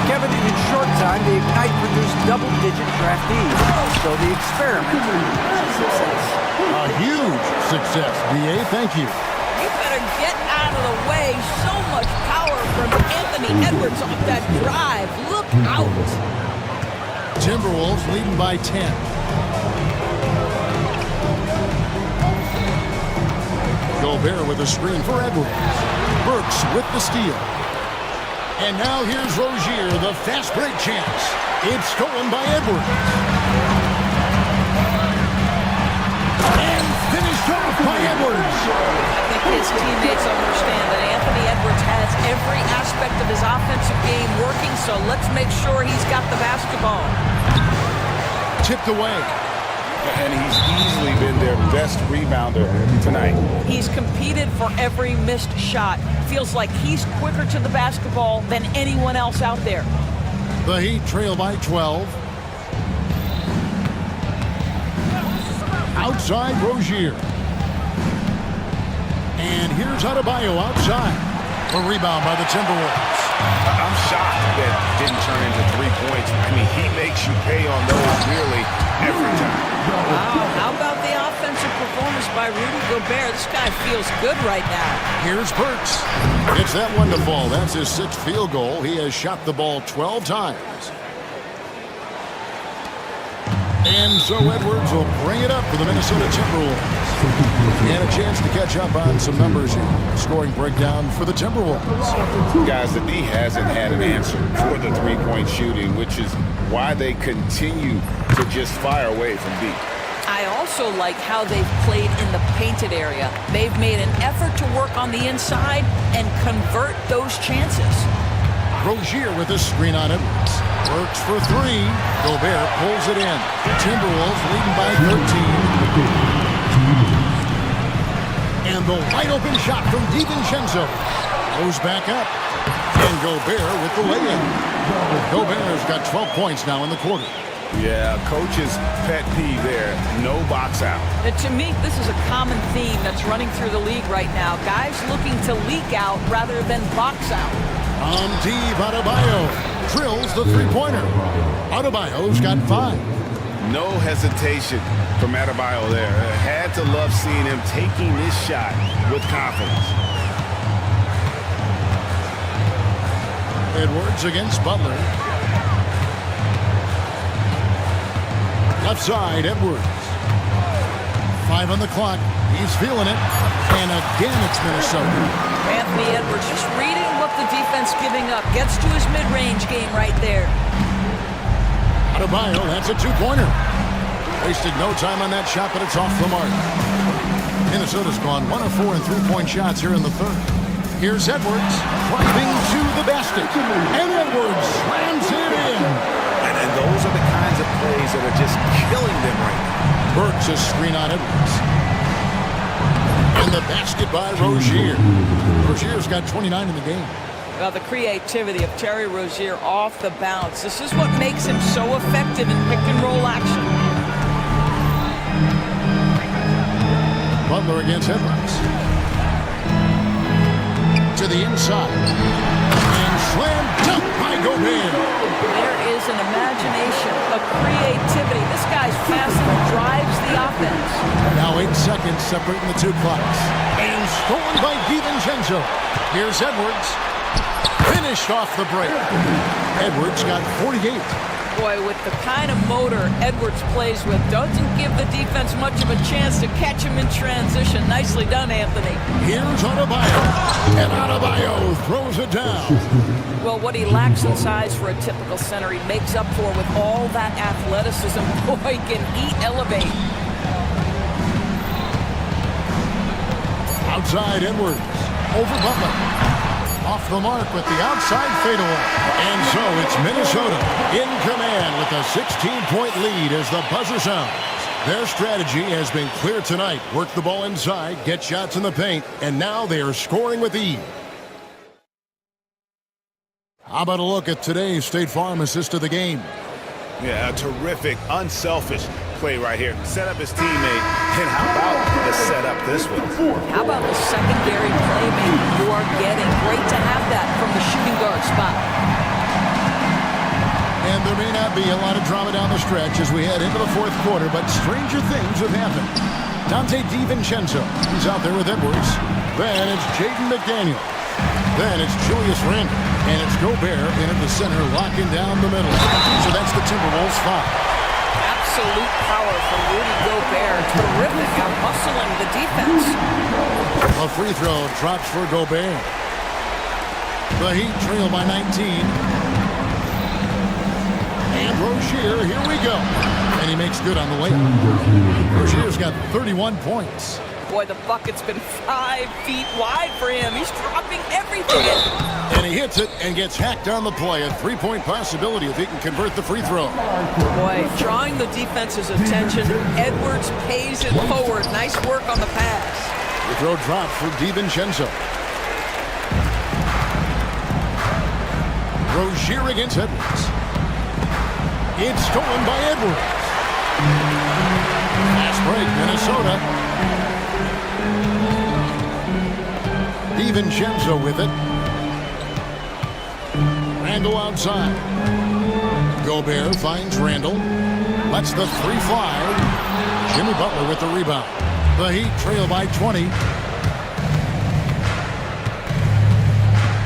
Kevin, in a short time, the Ignite produced double-digit draftees, so the experiment was a success. A huge success, B.A. Thank you. You better get out of the way. So much power from Anthony Edwards off that drive. Look out. Timberwolves leading by 10. Gobert with a screen for Edwards. Burks with the steal. And now here's Rozier, the fast break chance. It's stolen by Edwards. And finished off by Edwards. I think his teammates understand that Anthony Edwards has every aspect of his offensive game working, so let's make sure he's got the basketball. Tipped away. And he's easily been their best rebounder tonight. He's competed for every missed shot. Feels like he's quicker to the basketball than anyone else out there. The Heat trail by 12. Outside Rozier. And here's Adebayo outside. A rebound by the Timberwolves. I'm shocked that didn't turn into 3 points. I mean, he makes you pay on those nearly every time. Wow, how about the offensive performance by Rudy Gobert? This guy feels good right now. Here's Burks. It's that one to fall. That's his 6th field goal. He has shot the ball 12 times. And so Edwards will bring it up for the Minnesota Timberwolves. And a chance to catch up on some numbers here. Scoring breakdown for the Timberwolves. Guys, the D hasn't had an answer for the three-point shooting, which is why they continue to just fire away from deep. I also like how they've played in the painted area. They've made an effort to work on the inside and convert those chances. Rozier with a screen on Edwards. Works for 3. Gobert pulls it in. Timberwolves leading by 13. And the wide open shot from DiVincenzo goes back up. And Gobert with the lay-in. Gobert's got 12 points now in the quarter. Yeah, coach's pet peeve there. No box out. To me, this is a common theme that's running through the league right now. Guys looking to leak out rather than box out. On deep, Adebayo drills the three-pointer. Adebayo's got 5. No hesitation from Adebayo there. Had to love seeing him taking this shot with confidence. Edwards against Butler. Left side, Edwards. 5 on the clock. He's feeling it. And again, it's Minnesota. Anthony Edwards just reading what the defense giving up. Gets to his mid-range game right there. Adebayo, that's a 2-pointer. Wasted no time on that shot, but it's off the mark. Minnesota's gone 1 of 4 in 3-point shots here in the third. Here's Edwards driving to the basket. And Edwards slams it in. And those are the kinds of plays that are just killing them right now. Burks a screen on Edwards. And the basket by Rozier. Rozier's got 29 in the game. Well, the creativity of Terry Rozier off the bounce. This is what makes him so effective in pick-and-roll action. Butler against Edwards. To the inside. And slam dunk by Gobert. There is an imagination, a creativity. This guy's fast and drives the offense. Now 8 seconds separating the 2 clocks. And stolen by DiVincenzo. Here's Edwards. Finished off the break. Edwards got 48. Boy, with the kind of motor Edwards plays with, doesn't give the defense much of a chance to catch him in transition. Nicely done, Anthony. Here's Adebayo. And Adebayo throws it down. Well, what he lacks in size for a typical center, he makes up for with all that athleticism. Boy, can he elevate. Outside Edwards. Over Butler. Off the mark with the outside fadeaway. And so it's Minnesota in command with a 16-point lead as the buzzer sounds. Their strategy has been clear tonight. Work the ball inside, get shots in the paint, and now they are scoring with ease. How about a look at today's State Farm assist of the game? Yeah, a terrific, unselfish play right here. Set up his teammate, and how about the setup this one? How about the secondary playmaking you are getting? Great to have that from the shooting guard spot. And there may not be a lot of drama down the stretch as we head into the fourth quarter, but stranger things have happened. Dante DiVincenzo, he's out there with Edwards. Then it's Jaden McDaniel. Then it's Julius Randle. And it's Gobert in at the center, locking down the middle. So that's the Timberwolves foul. Absolute power from Rudy Gobert. Terrific out-hustling the defense. A free throw drops for Gobert. The Heat trail by 19. And Rozier, here we go. And he makes good on the layup. Rozier's got 31 points. Boy, the bucket's been 5 feet wide for him. He's dropping everything. And he hits it and gets hacked on the play. A three-point possibility if he can convert the free throw. Boy, drawing the defense's attention. Edwards pays it forward. Nice work on the pass. The throw dropped for DiVincenzo. Rozier against Edwards. It's stolen by Edwards. Fast break, Minnesota. DiVincenzo with it. Randle outside. Gobert finds Randle. Lets the three fly. Jimmy Butler with the rebound. The Heat trail by 20.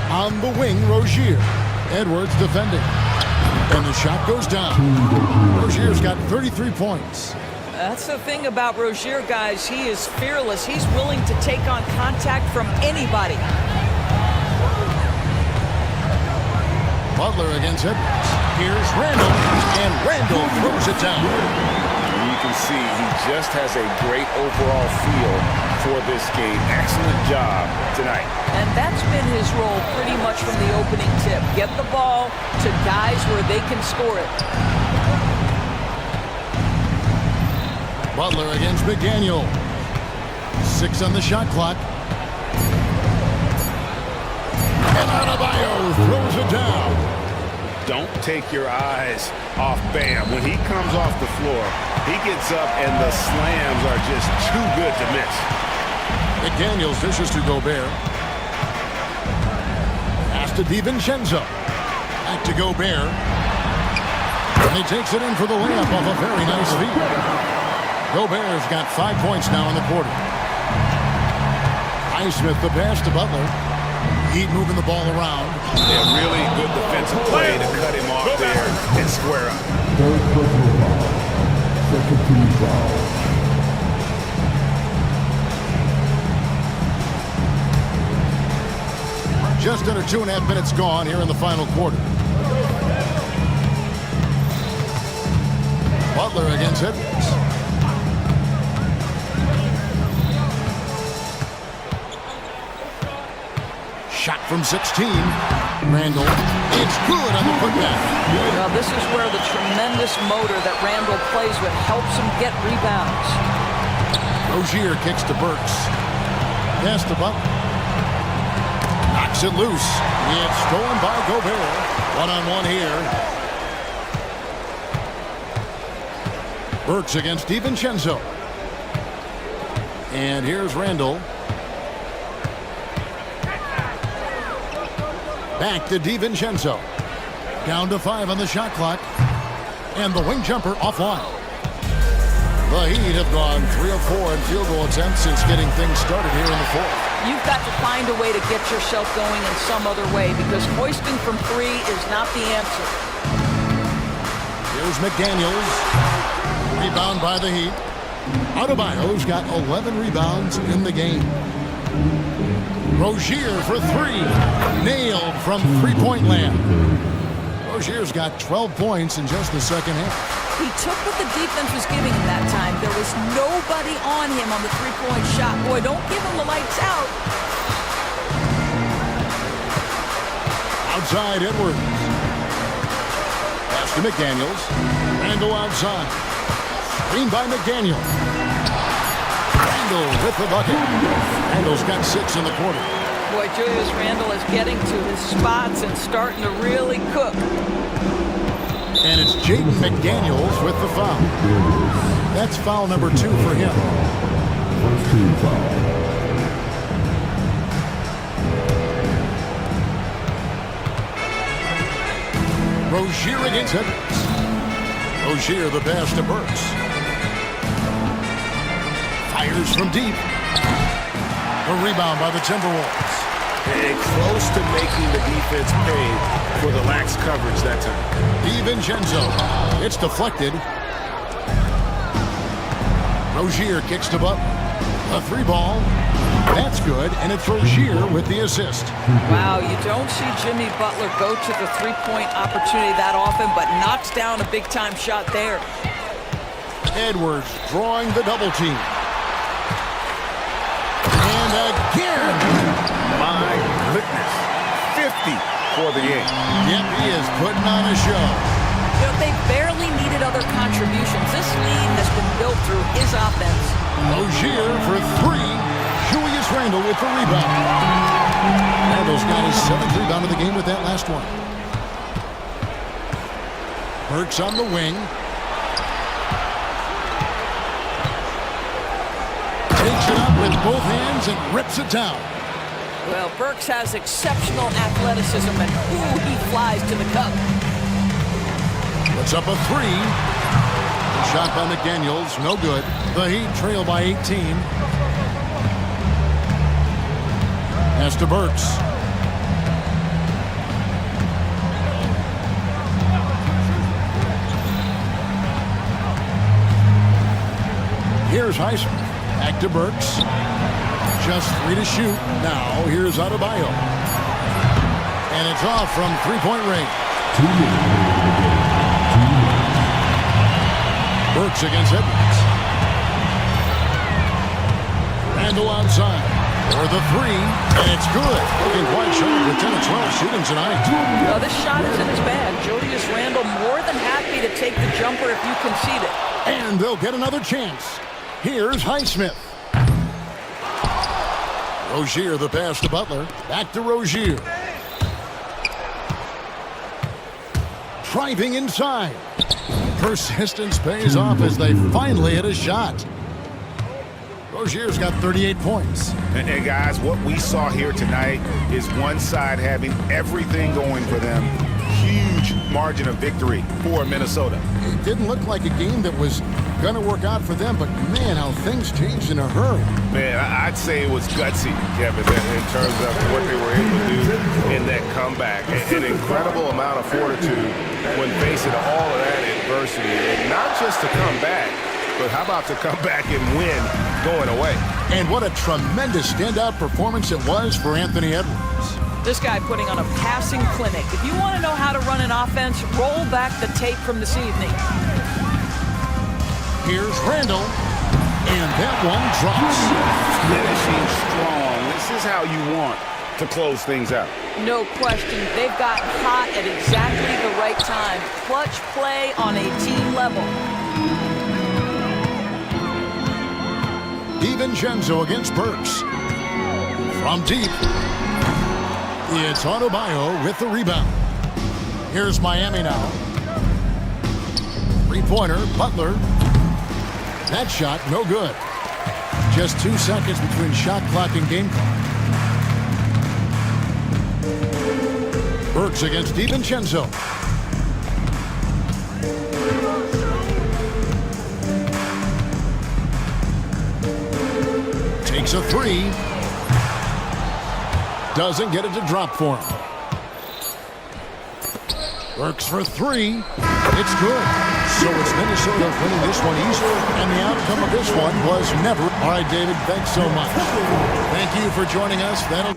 On the wing, Rozier. Edwards defending. And the shot goes down. Rozier's got 33 points. That's the thing about Rozier, guys. He is fearless. He's willing to take on contact from anybody. Butler against Edwards. Here's Randle, and Randle throws it down. You can see he just has a great overall feel for this game. Excellent job tonight. And that's been his role pretty much from the opening tip. Get the ball to guys where they can score it. Butler against McDaniel. 6 on the shot clock. And Adebayo throws it down. Don't take your eyes off Bam. When he comes off the floor, he gets up and the slams are just too good to miss. McDaniels dishes to Gobert. Pass to DiVincenzo. Back to Gobert. And he takes it in for the layup off a very nice feed. Gobert's got 5 points now in the quarter. Highsmith the pass to Butler. Heat moving the ball around. Yeah, really good defensive play to cut him off there and square up. Just under 2.5 minutes gone here in the final quarter. Butler against Edwards. Shot from 16. Randle. It's good on the putback. Now this is where the tremendous motor that Randle plays with helps him get rebounds. Rozier kicks to Burks. Pass to Butler. Knocks it loose. It's stolen by Gobert. One-on-one here. Burks against DiVincenzo. And here's Randle. Back to DiVincenzo. Down to 5 on the shot clock. And the wing jumper offline. The Heat have gone 3 of 4 in field goal attempts since getting things started here in the fourth. You've got to find a way to get yourself going in some other way because hoisting from 3 is not the answer. Here's McDaniels. Rebound by the Heat. Adebayo's got 11 rebounds in the game. Rozier for 3. Nailed from three-point land. Rozier's got 12 points in just the second half. He took what the defense was giving him that time. There was nobody on him on the three-point shot. Boy, don't give him the lights out. inside Edwards. Pass to McDaniels. Randall outside. Screen by McDaniel. Randall with the bucket. Randall's got 6 in the quarter. Boy, Julius Randle is getting to his spots and starting to really cook. And it's Jaden McDaniels with the foul. That's foul number 2 for him. First team foul. Rozier against Edwards. Rozier the pass to Burks. Fires from deep. A rebound by the Timberwolves. And close to making the defense pay for the lax coverage that time. DiVincenzo. It's deflected. Rozier kicks to Butler. A 3-ball. That's good, and it's Rozier with the assist. Wow, you don't see Jimmy Butler go to the three-point opportunity that often, but knocks down a big-time shot there. Edwards drawing the double team. And again. My goodness. 50 for the game. Yep, he is putting on a show. You know, they barely needed other contributions. This lead has been built through his offense. Rozier for 3. Julius Randle with the rebound. Randle's got his 7th rebound of the game with that last one. Burks on the wing. Takes it up with both hands and rips it down. Well, Burks has exceptional athleticism, and ooh, he flies to the cup. Puts up a 3. The shot by McDaniels, no good. The Heat trail by 18. Pass to Burks. Here's Highsmith. Back to Burks. Just 3 to shoot. Now here's Adebayo. And it's off from 3-point range. Burks against Edwards. Randall outside. For the 3, and it's good. Looking quite sharp with 10 of 12 shooting tonight. Well, this shot is in his bag. Julius Randle more than happy to take the jumper if you concede it. And they'll get another chance. Here's Highsmith. Rozier the pass to Butler. Back to Rozier. Driving inside. Persistence pays off as they finally hit a shot. Rozier's got 38 points. And guys, what we saw here tonight is one side having everything going for them. Huge margin of victory for Minnesota. It didn't look like a game that was going to work out for them, but man, how things changed in a hurry. Man, I'd say it was gutsy, Kevin, in terms of what they were able to do in that comeback. An incredible amount of fortitude when facing all of that adversity. And not just to come back, but how about to come back and win going away? And what a tremendous standout performance it was for Anthony Edwards. This guy putting on a passing clinic. If you want to know how to run an offense, roll back the tape from this evening. Here's Randall, and that one drops. Finishing strong. This is how you want to close things out. No question. They've got hot at exactly the right time. Clutch play on a team level. DiVincenzo against Burks. From deep, it's Adebayo with the rebound. Here's Miami now. 3-pointer, Butler. That shot, no good. Just 2 seconds between shot clock and game clock. Burks against DiVincenzo. Takes a 3. Doesn't get it to drop for him. Burks for 3. It's good. So it's Minnesota winning this one easily, and the outcome of this one was never. All right, David, thanks so much. Thank you for joining us. That'll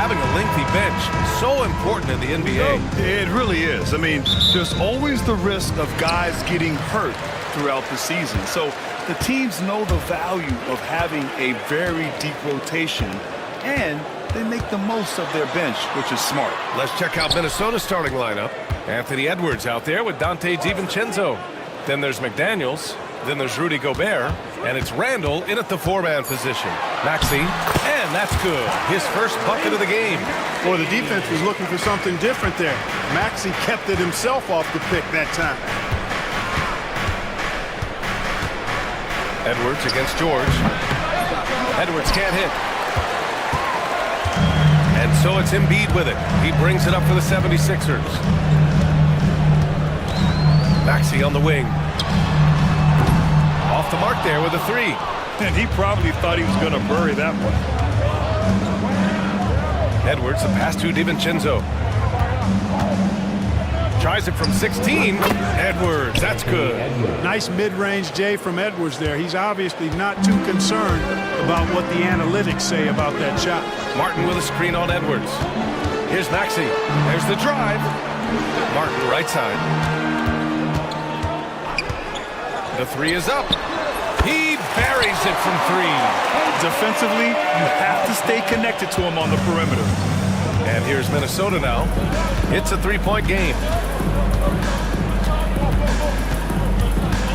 having a lengthy bench so important in the NBA. It really is. I mean, there's always the risk of guys getting hurt throughout the season. So the teams know the value of having a very deep rotation, and they make the most of their bench, which is smart. Let's check out Minnesota's starting lineup. Anthony Edwards out there with Dante DiVincenzo. Then there's McDaniels. Then there's Rudy Gobert. And it's Randall in at the four-man position. Maxey, and that's good. His first bucket of the game. Boy, the defense was looking for something different there. Maxey kept it himself off the pick that time. Edwards against George. Edwards can't hit. And so it's Embiid with it. He brings it up for the 76ers. Maxey on the wing. Off the mark there with a three. And he probably thought he was going to bury that one. Edwards, the pass to DiVincenzo. Tries it from 16. Edwards, that's good. Nice mid-range J from Edwards there. He's obviously not too concerned about what the analytics say about that shot. Martin with a screen on Edwards. Here's Maxey. There's the drive. Martin right side. The three is up. He buries it from three. Defensively, you have to stay connected to him on the perimeter. And here's Minnesota now. It's a three-point game.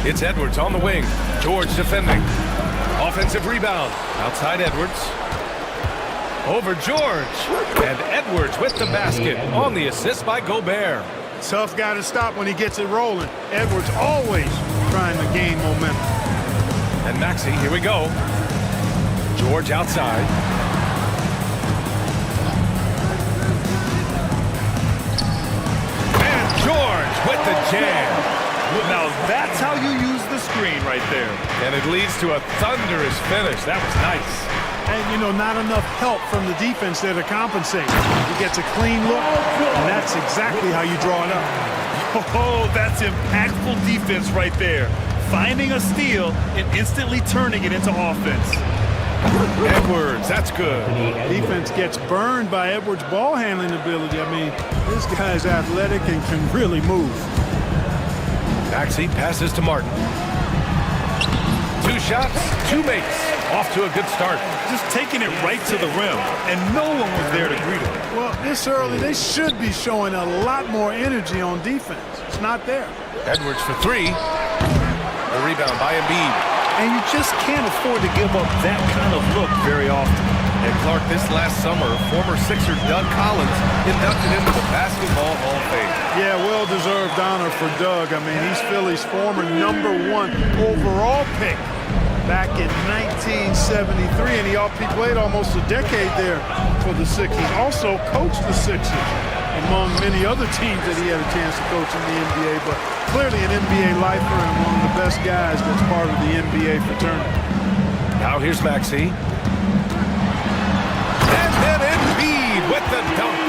It's Edwards on the wing. George defending. Offensive rebound. Outside Edwards. Over George. And Edwards with the basket on the assist by Gobert. Tough guy to stop when he gets it rolling. Edwards always trying to gain momentum. And Maxey, here we go. George outside. And George with the jam. Now that's how you use the screen right there. And it leads to a thunderous finish. That was nice. And, you know, not enough help from the defense there to compensate. He gets a clean look, and that's exactly how you draw it up. Oh, that's impactful defense right there. Finding a steal and instantly turning it into offense. Edwards, that's good. Defense gets burned by Edwards' ball handling ability. I mean, this guy's athletic and can really move. Maxey passes to Martin. Two shots, two makes. Off to a good start. Just taking it right to the rim, and no one was there to greet him. Well, this early, they should be showing a lot more energy on defense. It's not there. Edwards for three. The rebound by Embiid. And you just can't afford to give up that kind of look very often. And Clark, this last summer, former Sixer Doug Collins inducted him to the Basketball Hall of Fame. Yeah, well-deserved honor for Doug. I mean, he's Philly's former #1 overall pick back in 1973, and he played almost a decade there for the Sixers. Also coached the Sixers, among many other teams that he had a chance to coach in the NBA, but clearly an NBA lifer and one of the best guys that's part of the NBA fraternity. Now here's Maxey. And then Embiid with the dunk.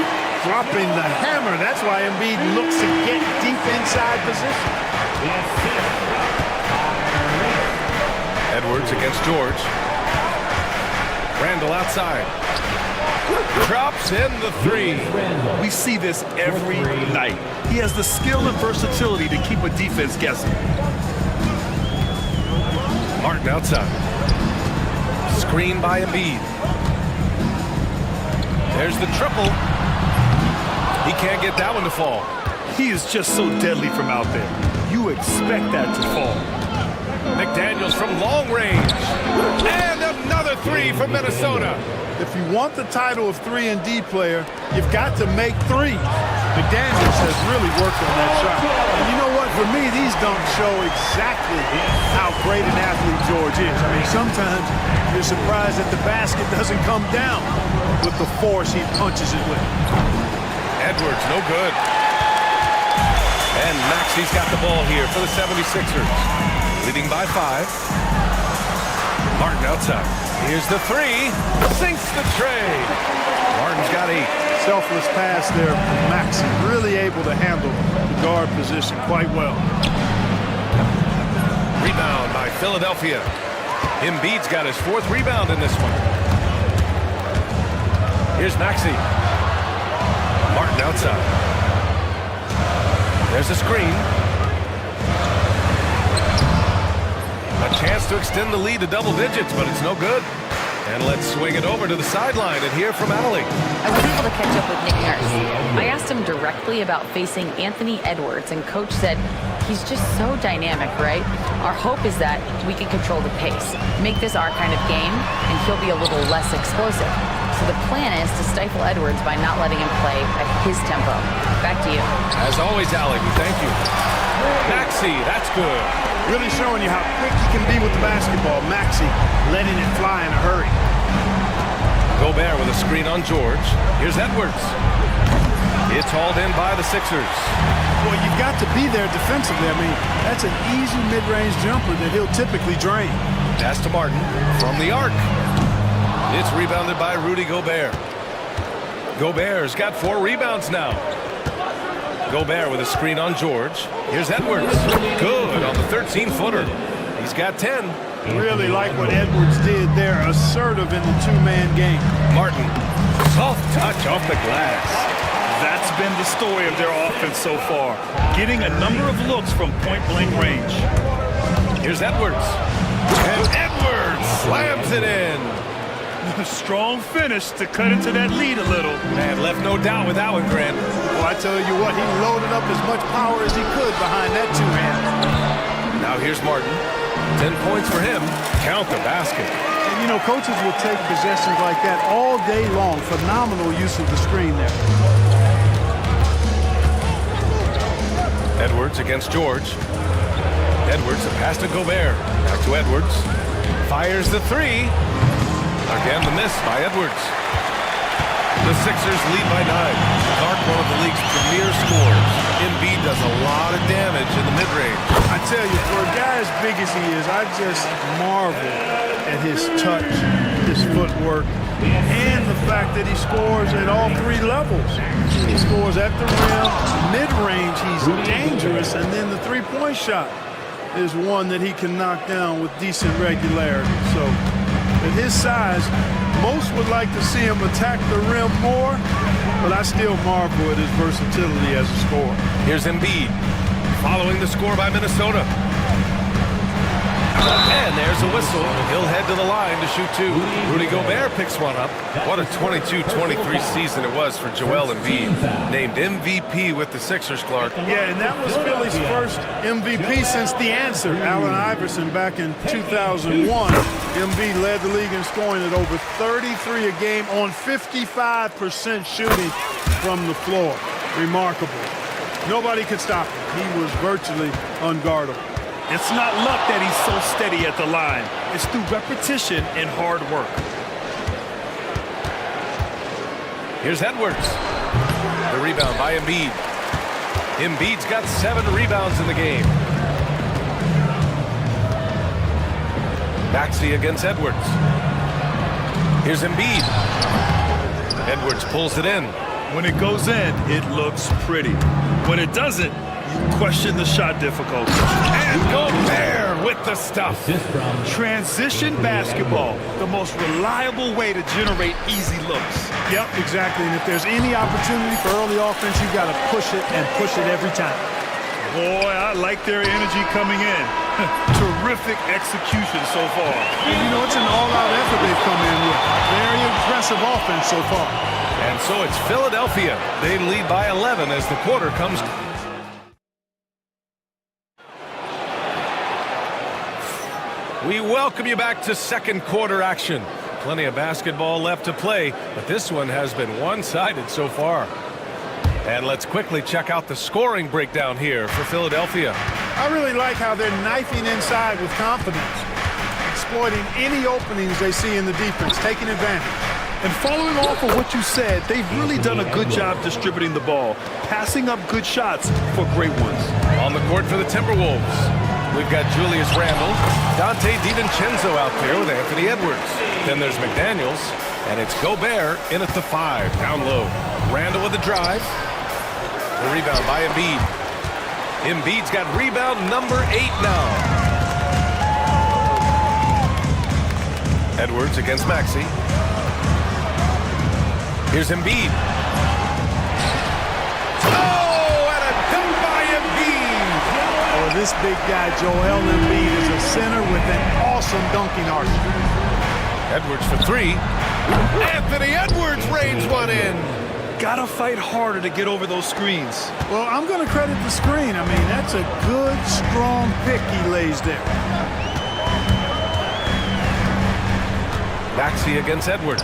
Dropping the hammer. That's why Embiid looks to get deep inside position. Edwards against George. Randall outside. Drops in the three. We see this every night. He has the skill and versatility to keep a defense guessing. Martin outside. Screen by Embiid. There's the triple. He can't get that one to fall. He is just so deadly from out there. You expect that to fall. McDaniels from long range. And another three from Minnesota. If you want the title of 3-and-D player, you've got to make threes. McDaniels has really worked on that shot. And you know what? For me, these dunks show exactly how great an athlete George is. I mean, sometimes you're surprised that the basket doesn't come down with the force he punches it with. Edwards, no good. And Maxey's got the ball here for the 76ers. Leading by 5. Martin outside. Here's the three. Sinks the tray. Martin's got 8. Selfless pass there from Maxey. Really able to handle the guard position quite well. Rebound by Philadelphia. Embiid's got his 4th rebound in this one. Here's Maxey. Martin outside. There's a screen. A chance to extend the lead to double digits, but it's no good. And let's swing it over to the sideline and hear from Allie. I was able to catch up with Nick Nurse. I asked him directly about facing Anthony Edwards, and Coach said he's just so dynamic, right? Our hope is that we can control the pace, make this our kind of game, and he'll be a little less explosive. So the plan is to stifle Edwards by not letting him play at his tempo. Back to you. As always, Allie, we thank you. Maxey, that's good. Really showing you how quick he can be with the basketball. Maxey letting it fly in a hurry. Gobert with a screen on George. Here's Edwards. It's hauled in by the Sixers. Well, you've got to be there defensively. I mean, that's an easy mid-range jumper that he'll typically drain. Pass to Martin from the arc. It's rebounded by Rudy Gobert. Gobert's got 4 rebounds now. Gobert with a screen on George. Here's Edwards. Good on the 13-footer. He's got 10. Really like what Edwards did there. Assertive in the two-man game. Martin. Soft touch off the glass. That's been the story of their offense so far. Getting a number of looks from point-blank range. Here's Edwards. And Edwards slams it in. Strong finish to cut into that lead a little. Man, left no doubt with that one, Grant. Well, I tell you what, he loaded up as much power as he could behind that two-hand. Now here's Martin. 10 points for him. Count the basket. And, you know, coaches will take possessions like that all day long. Phenomenal use of the screen there. Edwards against George. Edwards, a pass to Gobert. Back to Edwards. Fires the 3. Again, the miss by Edwards. The Sixers lead by 9. Clark, one of the league's premier scorers. Embiid does a lot of damage in the mid-range. I tell you, for a guy as big as he is, I just marvel at his touch, his footwork, and the fact that he scores at all 3 levels. He scores at the rim, mid-range, he's dangerous, and then the three-point shot is one that he can knock down with decent regularity. So, at his size, most would like to see him attack the rim more, but I still marvel at his versatility as a scorer. Here's Embiid, following the score by Minnesota. And there's a whistle. He'll head to the line to shoot 2. Rudy Gobert picks one up. What a 22-23 season it was for Joel Embiid. Named MVP with the Sixers, Clark. Yeah, and that was Philly's first MVP since the answer. Allen Iverson back in 2001. Embiid led the league in scoring at over 33 a game on 55% shooting from the floor. Remarkable. Nobody could stop him. He was virtually unguardable. It's not luck that he's so steady at the line. It's through repetition and hard work. Here's Edwards. The rebound by Embiid. Embiid's got 7 rebounds in the game. Maxey against Edwards. Here's Embiid. Edwards pulls it in. When it goes in, it looks pretty. When it doesn't, you question the shot difficulty. And Gobert with the stuff. Transition basketball, the most reliable way to generate easy looks. Yep, exactly. And if there's any opportunity for early offense, you've got to push it and push it every time. Boy, I like their energy coming in. Terrific execution so far. And you know, it's an all-out effort they've come in with. Very impressive offense so far. And so it's Philadelphia. They lead by 11 as the quarter comes. We welcome you back to second quarter action. Plenty of basketball left to play, but this one has been one-sided so far. And let's quickly check out the scoring breakdown here for Philadelphia. I really like how they're knifing inside with confidence, exploiting any openings they see in the defense, taking advantage. And following off of what you said, they've really done a good job distributing the ball, passing up good shots for great ones. On the court for the Timberwolves, we've got Julius Randle, Dante DiVincenzo out there with Anthony Edwards. Then there's McDaniels, and it's Gobert in at the 5, down low. Randle with the drive. The rebound by Embiid. Embiid's got rebound number 8 now. Edwards against Maxey. Here's Embiid. Oh, and a dunk by Embiid. Oh, this big guy, Joel Embiid, is a center with an awesome dunking arc. Edwards for three. Anthony Edwards rains one in. Gotta fight harder to get over those screens. Well, I'm going to credit the screen. I mean, that's a good, strong pick he lays there. Maxey against Edwards.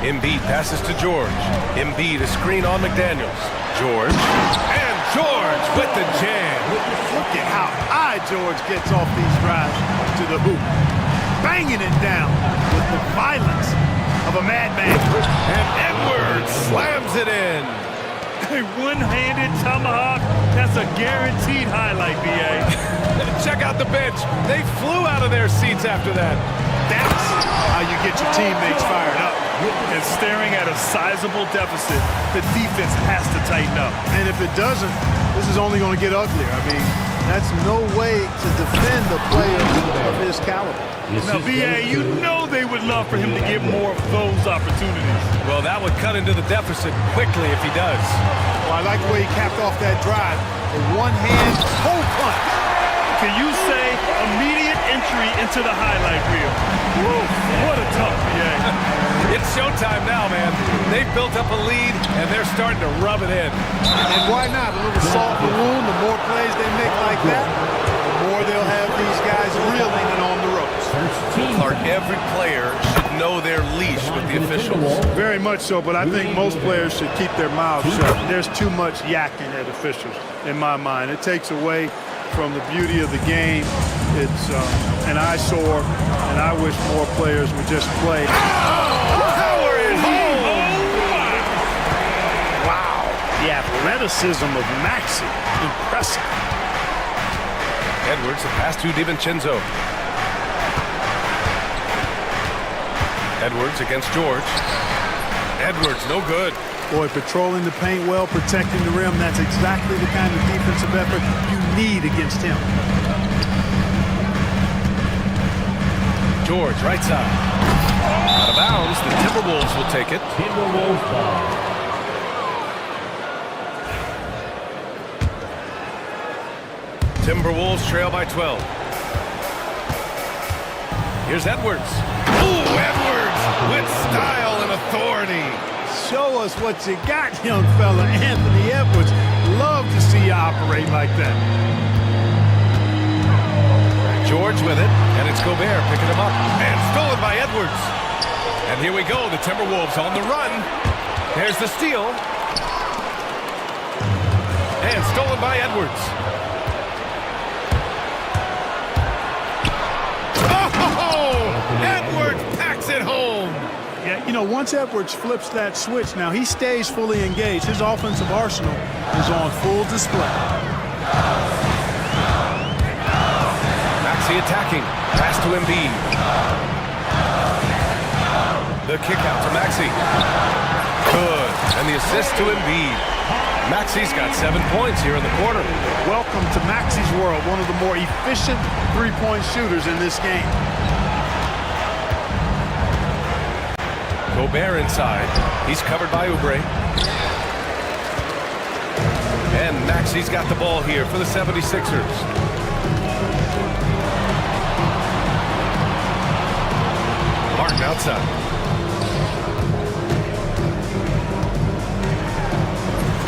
Embiid passes to George. Embiid, a screen on McDaniels. George. And George with the jam. Look at how high George gets off these drives to the hoop. Banging it down with the violence of a madman. And Edwards slams it in. A one-handed tomahawk. That's a guaranteed highlight, B.A. Check out the bench. They flew out of their seats after that. That's how you get your teammates fired up. And staring at a sizable deficit, the defense has to tighten up. And if it doesn't, this is only going to get uglier. I mean, that's no way to defend a player of his caliber. Now, B.A., you know they would love for him to get more of those opportunities. Well, that would cut into the deficit quickly if he does. Well, I like the way he capped off that drive. A one-hand toe punch. Can you say immediate entry into the highlight reel? Woo, what a tough B.A. It's showtime now, man. They've built up a lead, and they're starting to rub it in. And why not? A little salt in the wound. The more plays they make like that, the more they'll have these guys reeling and on the ropes. Clark, every player should know their leash with the officials. Very much so, but I think most players should keep their mouths shut. There's too much yakking at officials, in my mind. It takes away from the beauty of the game. It's an eyesore, and I wish more players would just play. Power it home! Wow, the athleticism of Maxey, impressive. Edwards, a pass to DiVincenzo. Edwards against George. Edwards, no good. Boy, patrolling the paint well, protecting the rim, that's exactly the kind of defensive effort you need against him. George, right side. Out of bounds, the Timberwolves will take it. Timberwolves ball. Timberwolves trail by 12. Here's Edwards. Ooh, Edwards with style and authority. Show us what you got, young fella. Anthony Edwards. Love to see you operate like that. George with it, and it's Gobert picking him up. And stolen by Edwards. And here we go, the Timberwolves on the run. There's the steal. And stolen by Edwards. Oh, Edwards packs it home. Yeah, you know, once Edwards flips that switch, now he stays fully engaged. His offensive arsenal is on full display. Maxey attacking. Pass to Embiid. The kick out to Maxey. Good. And the assist to Embiid. Maxey's got 7 points here in the quarter. Welcome to Maxey's world, one of the more efficient three-point shooters in this game. Gobert inside. He's covered by Oubre. And Maxey's got the ball here for the 76ers. Martin outside.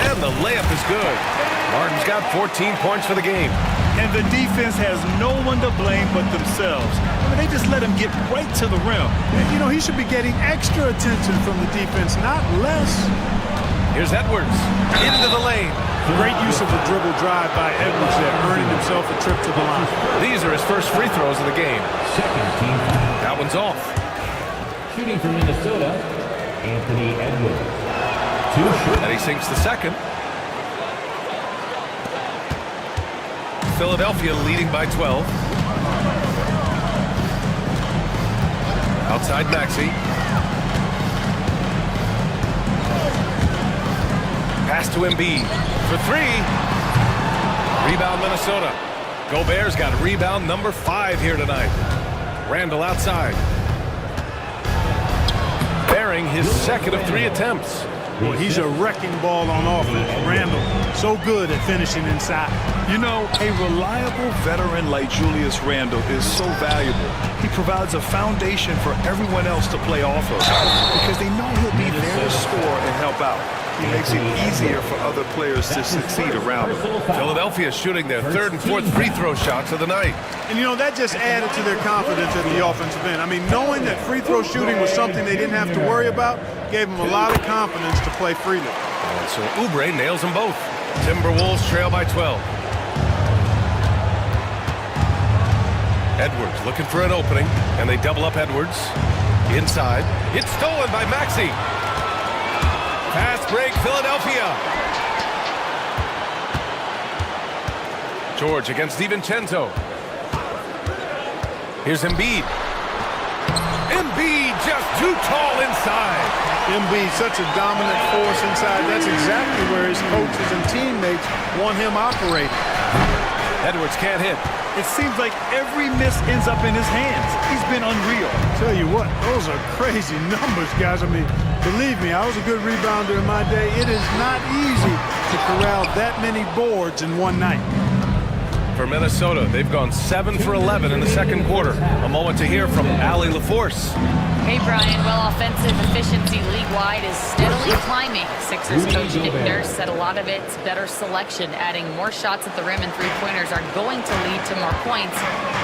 And the layup is good. Martin's got 14 points for the game. And the defense has no one to blame but themselves. I mean, they just let him get right to the rim. And, you know, he should be getting extra attention from the defense, not less. Here's Edwards into the lane. Great use of the dribble drive by Edwards there, earning himself a trip to the line. These are his first free throws of the game. Second team. That one's off. Shooting from Minnesota, Anthony Edwards. Two shots. And he sinks the second. Philadelphia leading by 12. Outside Maxey. Pass to Embiid for three. Rebound Minnesota. Gobert's got rebound number 5 here tonight. Randall outside. preparing his second of 3 attempts. Well, he's a wrecking ball on offense. Randall, so good at finishing inside. You know, a reliable veteran like Julius Randle is so valuable. He provides a foundation for everyone else to play off of because they know he'll be there to score and help out. He makes it easier for other players to succeed around him. Philadelphia shooting their 3rd and 4th free throw shots of the night. And, you know, that just added to their confidence at the offensive end. I mean, knowing that free throw shooting was something they didn't have to worry about gave them a lot of confidence to play freely. And so Oubre nails them both. Timberwolves trail by 12. Edwards looking for an opening, and they double up Edwards. Inside. It's stolen by Maxey. Fast break, Philadelphia. George against DiVincenzo. Here's Embiid. Embiid just too tall inside. Embiid, such a dominant force inside. That's exactly where his coaches and teammates want him operating. Edwards can't hit. It seems like every miss ends up in his hands. He's been unreal. Tell you what, those are crazy numbers, guys. I mean, believe me, I was a good rebounder in my day. It is not easy to corral that many boards in one night. For Minnesota, they've gone 7 for 11 in the second quarter. A moment to hear from Allie LaForce. Hey, Brian. Well, offensive efficiency league-wide is steadily climbing. Sixers coach Nick Nurse said a lot of it's better selection. Adding more shots at the rim and three-pointers are going to lead to more points.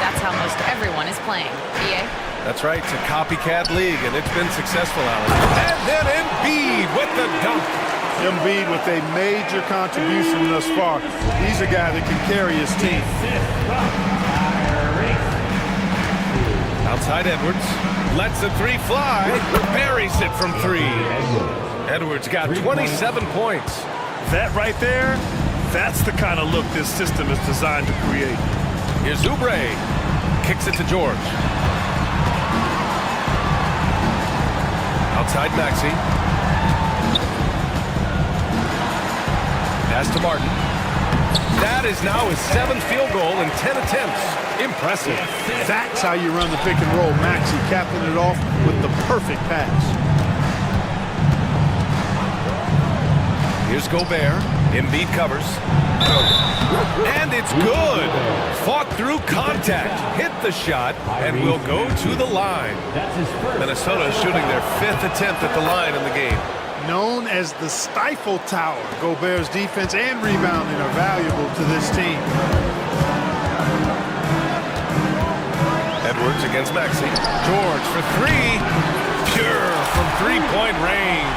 That's how most everyone is playing. EA? That's right. It's a copycat league, and it's been successful, Allie. And then Embiid with the dunk. Embiid with a major contribution thus far. He's a guy that can carry his team. Outside Edwards. Lets the 3 fly. Buries it from 3. Edwards got 27 points. That right there, that's the kind of look this system is designed to create. Here's Oubre. Kicks it to George. Outside Maxey. Pass to Martin. That is now his 7th field goal in 10 attempts. Impressive. That's how you run the pick and roll. Maxey capping it off with the perfect pass. Here's Gobert. Embiid covers. And it's good. Fought through contact. Hit the shot and will go to the line. Minnesota is shooting their 5th attempt at the line in the game. Known as the Stifle Tower, Gobert's defense and rebounding are valuable to this team. Edwards against Maxey. George for 3. Pure from 3-point range.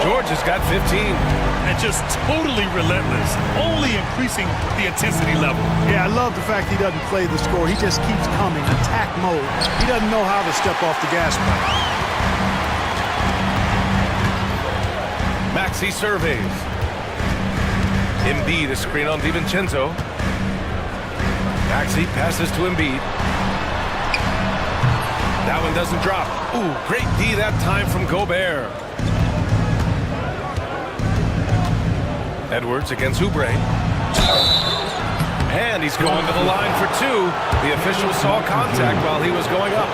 George has got 15. And just totally relentless, only increasing the intensity level. Yeah, I love the fact he doesn't play the score. He just keeps coming, attack mode. He doesn't know how to step off the gas pedal. Maxey surveys. Embiid, a screen on DiVincenzo. Maxey passes to Embiid. That one doesn't drop. Ooh, great D that time from Gobert. Edwards against Oubre. And he's going to the line for 2. The official saw contact while he was going up.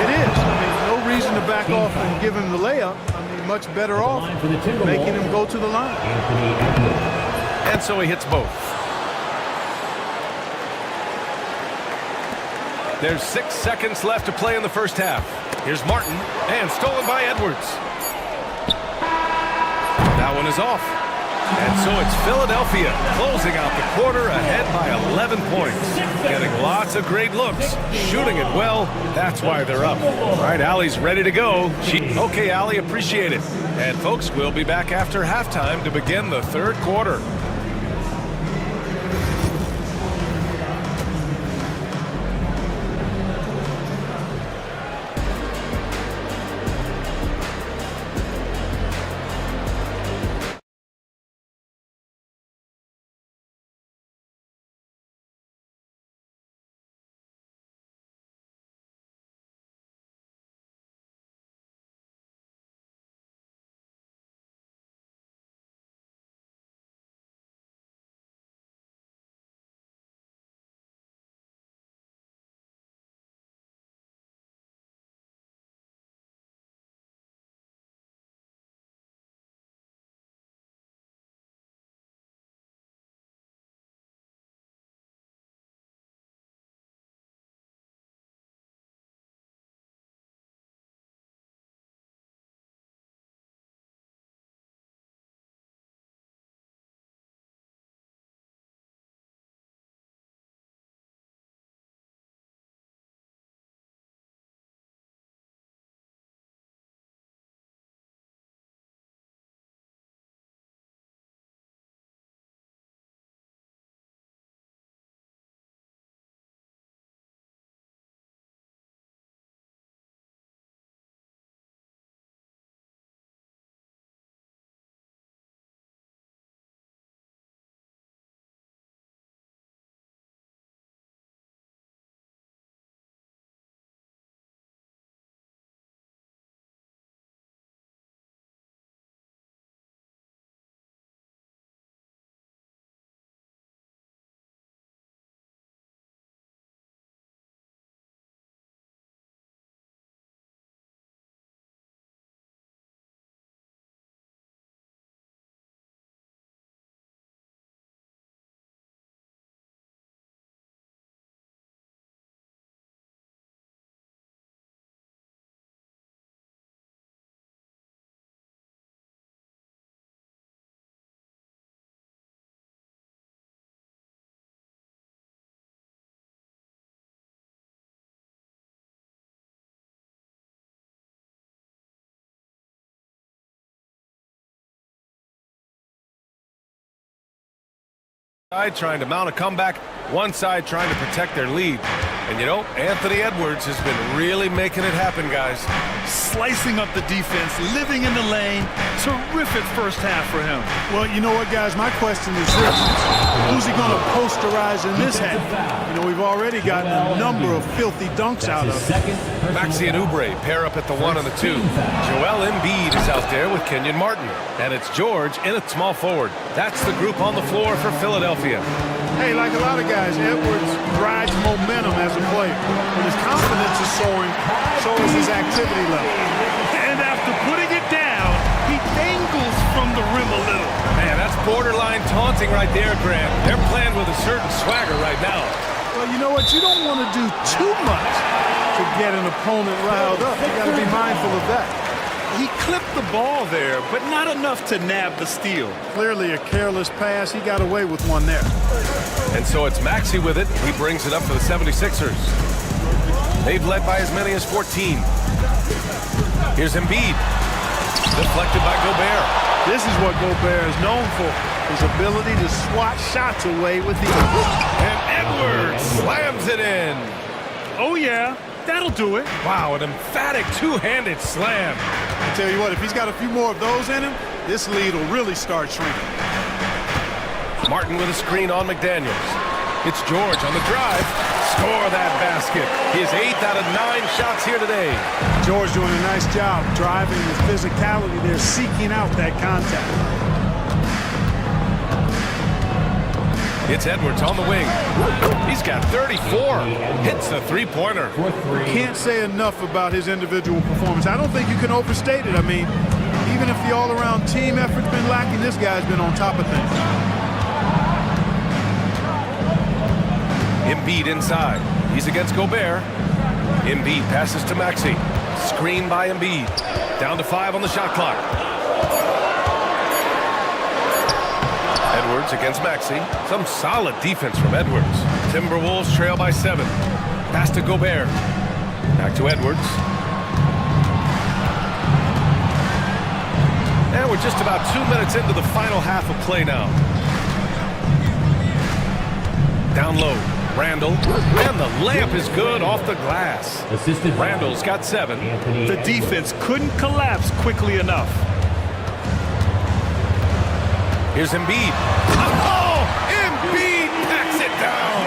It is. I mean, no reason to back off and give him the layup. Much better off making him go to the line. And so he hits both. There's 6 seconds left to play in the first half. Here's Martin, and stolen by Edwards. That one is off. And so it's Philadelphia closing out the quarter ahead by 11 points. Getting lots of great looks, shooting it well. That's why they're up. All right, Allie's ready to go. Okay, Allie, appreciate it. And folks, we'll be back after halftime to begin the third quarter. Side trying to mount a comeback, one side trying to protect their lead. And you know, Anthony Edwards has been really making it happen, guys. Slicing up the defense, living in the lane. Terrific first half for him. Well, you know what, guys? My question is this. Who's he going to posterize in this half? You know, we've already gotten a number of filthy dunks out of him. Maxi and Oubre pair up at the 1 and the 2. Joel Embiid is out there with Kenyon Martin. And it's George in at small forward. That's the group on the floor for Philadelphia. Hey, like a lot of guys, Edwards rides momentum as a player. When his confidence is soaring, so is his activity level. And after putting it down, he dangles from the rim a little. Man, that's borderline taunting right there, Grant. They're playing with a certain swagger right now. Well, you know what? You don't want to do too much to get an opponent riled up. You got to be mindful of that. He clipped the ball there, but not enough to nab the steal. Clearly a careless pass. He got away with one there. And so it's Maxi with it. He brings it up for the 76ers. They've led by as many as 14. Here's Embiid. Deflected by Gobert. This is what Gobert is known for. His ability to swat shots away with ease. And Edwards slams it in. Oh, yeah. That'll do it. Wow, an emphatic two-handed slam. I tell you what, if he's got a few more of those in him, this lead will really start shrinking. Martin with a screen on McDaniels. It's George on the drive. Score that basket. His 8th out of 9 shots here today. George doing a nice job driving with physicality there, seeking out that contact. It's Edwards on the wing. He's got 34. Hits the three-pointer. Can't say enough about his individual performance. I don't think you can overstate it. I mean, even if the all-around team effort's been lacking, this guy's been on top of things. Embiid inside. He's against Gobert. Embiid passes to Maxi. Screen by Embiid. Down to 5 on the shot clock. Edwards against Maxi. Some solid defense from Edwards. Timberwolves trail by 7. Pass to Gobert. Back to Edwards. And we're just about 2 minutes into the final half of play now. Down low. Randall. And the layup is good off the glass. Randall's got 7. The defense couldn't collapse quickly enough. Here's Embiid. Oh, Embiid packs it down.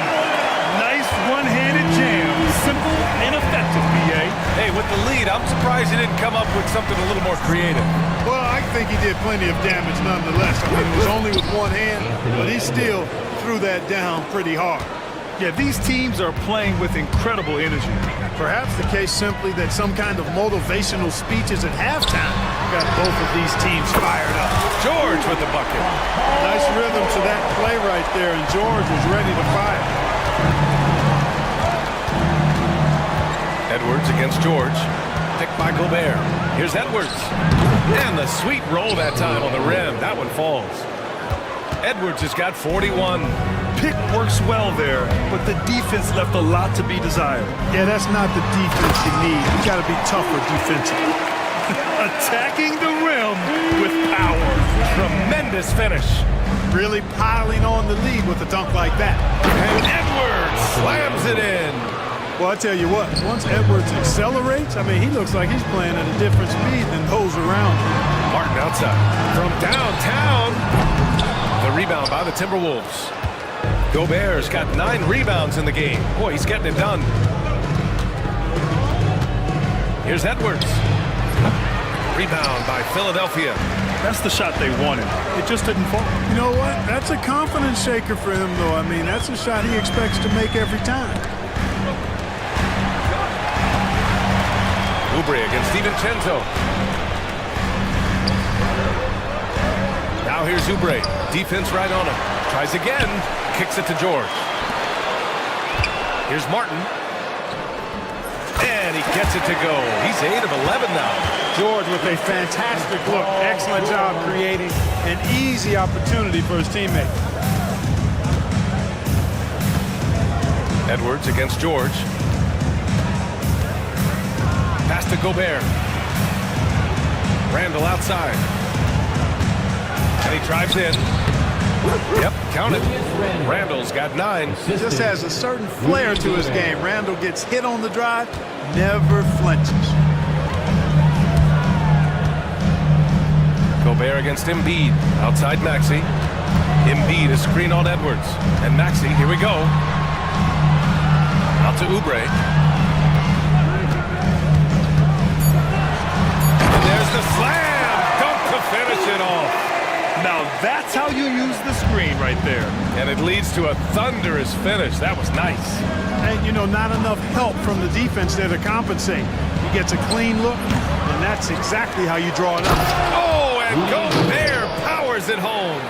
Nice one-handed jam. Simple and effective, B.A. Hey, with the lead, I'm surprised he didn't come up with something a little more creative. Well, I think he did plenty of damage nonetheless. I mean, it was only with one hand, but he still threw that down pretty hard. Yeah, these teams are playing with incredible energy. Perhaps the case simply that some kind of motivational speeches at halftime got both of these teams fired up. George with the bucket. Nice rhythm to that play right there, and George was ready to fire. Edwards against George. Picked by Gobert. Here's Edwards. And the sweet roll that time on the rim. That one falls. Edwards has got 41. Pick works well there, but the defense left a lot to be desired. Yeah, that's not the defense you need. You got to be tougher defensively. Attacking the rim with power. Tremendous finish. Really piling on the lead with a dunk like that. And Edwards slams it in. Well, I tell you what, once Edwards accelerates, I mean, he looks like he's playing at a different speed than those around him. Martin outside. From downtown. The rebound by the Timberwolves. Gobert's got 9 rebounds in the game. Boy, he's getting it done. Here's Edwards. Rebound by Philadelphia. That's the shot they wanted. It just didn't fall. You know what? That's a confidence shaker for him, though. I mean, that's a shot he expects to make every time. Oubre against DiVincenzo. Now here's Oubre. Defense right on him. Tries again. Kicks it to George. Here's Martin. And he gets it to go. He's 8 of 11 now. George with a fantastic look. Excellent job creating an easy opportunity for his teammate. Edwards against George. Pass to Gobert. Randall outside. And he drives in. Yep, count it. Randall's got 9. Just has a certain flair to his game. Randall gets hit on the drive, never flinches. Gobert against Embiid. Outside Maxey. Embiid is screen on Edwards. And Maxey, here we go. Out to Oubre. And there's the slam. Dunk to finish it off. Now that's how you use the screen right there. And it leads to a thunderous finish. That was nice. And, you know, not enough help from the defense there to compensate. He gets a clean look, and that's exactly how you draw it up. Oh, and Gobert powers it home.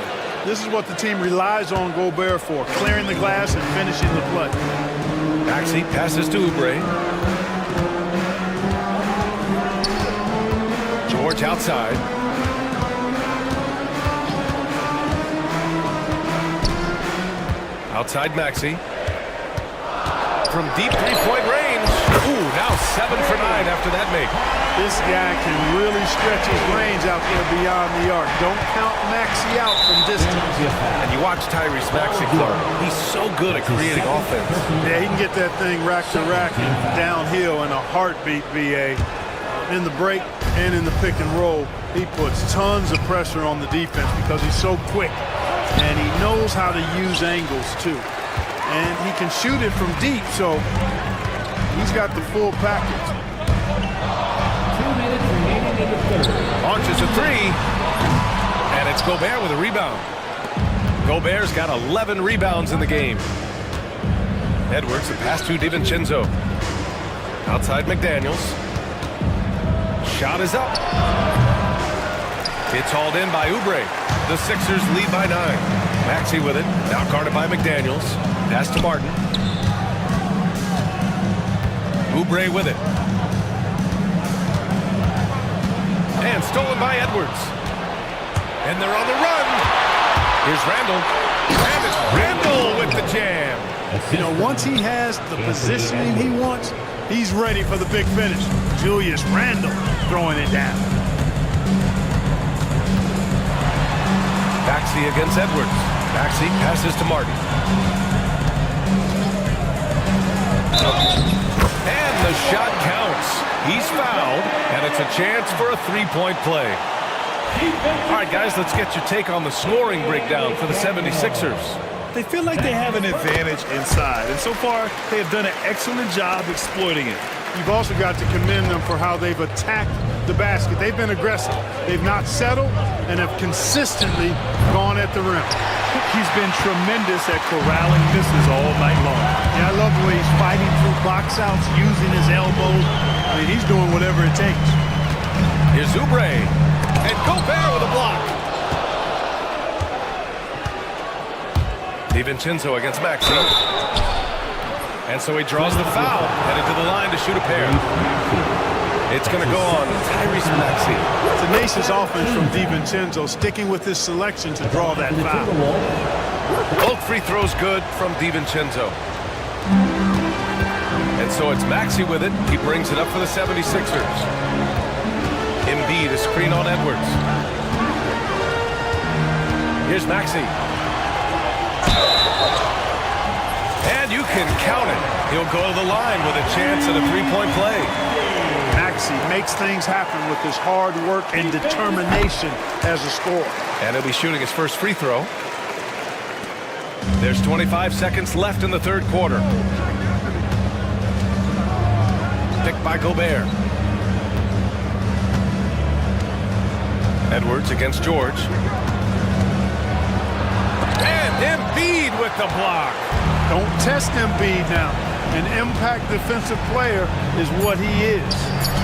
This is what the team relies on Gobert for, clearing the glass and finishing the play. Maxey passes to Oubre. George outside. Outside Maxey. From deep three-point range. Ooh, now 7 for 9 after that make. This guy can really stretch his range out there beyond the arc. Don't count Maxey out from distance. And you watch Tyrese Maxey, Clark. He's so good at creating offense. Yeah, he can get that thing rack to rack downhill in a heartbeat, BA. In the break and in the pick and roll, he puts tons of pressure on the defense because he's so quick. And he knows how to use angles, too. And he can shoot it from deep, so he's got the full package. 2 minutes remaining in the third. Launches a 3. And it's Gobert with a rebound. Gobert's got 11 rebounds in the game. Edwards, the pass to DiVincenzo. Outside McDaniels. Shot is up. It's hauled in by Oubre. The Sixers lead by 9. Maxey with it. Now guarded by McDaniels. Pass to Martin. Oubre with it. And stolen by Edwards. And they're on the run. Here's Randall. And it's Randall with the jam. You know, once he has the positioning he wants, he's ready for the big finish. Julius Randall throwing it down. Maxey against Edwards. Maxey passes to Martin. And the shot counts. He's fouled, and it's a chance for a three-point play. All right, guys, let's get your take on the scoring breakdown for the 76ers. They feel like they have an advantage inside, and so far they have done an excellent job exploiting it. You've also got to commend them for how they've attacked the basket. They've been aggressive. They've not settled and have consistently gone at the rim. He's been tremendous at corralling misses all night long. Yeah, I love the way he's fighting through box outs, using his elbows. I mean, he's doing whatever it takes. Here's Oubre. And Gobert with a block. DiVincenzo against Maxey. And so he draws the foul, headed to the line to shoot a pair. It's going to go on Tyrese Maxey. Tenacious offense from DiVincenzo, sticking with his selection to draw that foul. Both free throws good from DiVincenzo. And so it's Maxey with it. He brings it up for the 76ers. Embiid, a screen on Edwards. Here's Maxey. And you can count it. He'll go to the line with a chance at a three-point play. Maxey makes things happen with his hard work and determination as a scorer. And he'll be shooting his first free throw. There's 25 seconds left in the third quarter. Picked by Gobert. Edwards against George. And Embiid with the block. Don't test Embiid now. An impact defensive player is what he is.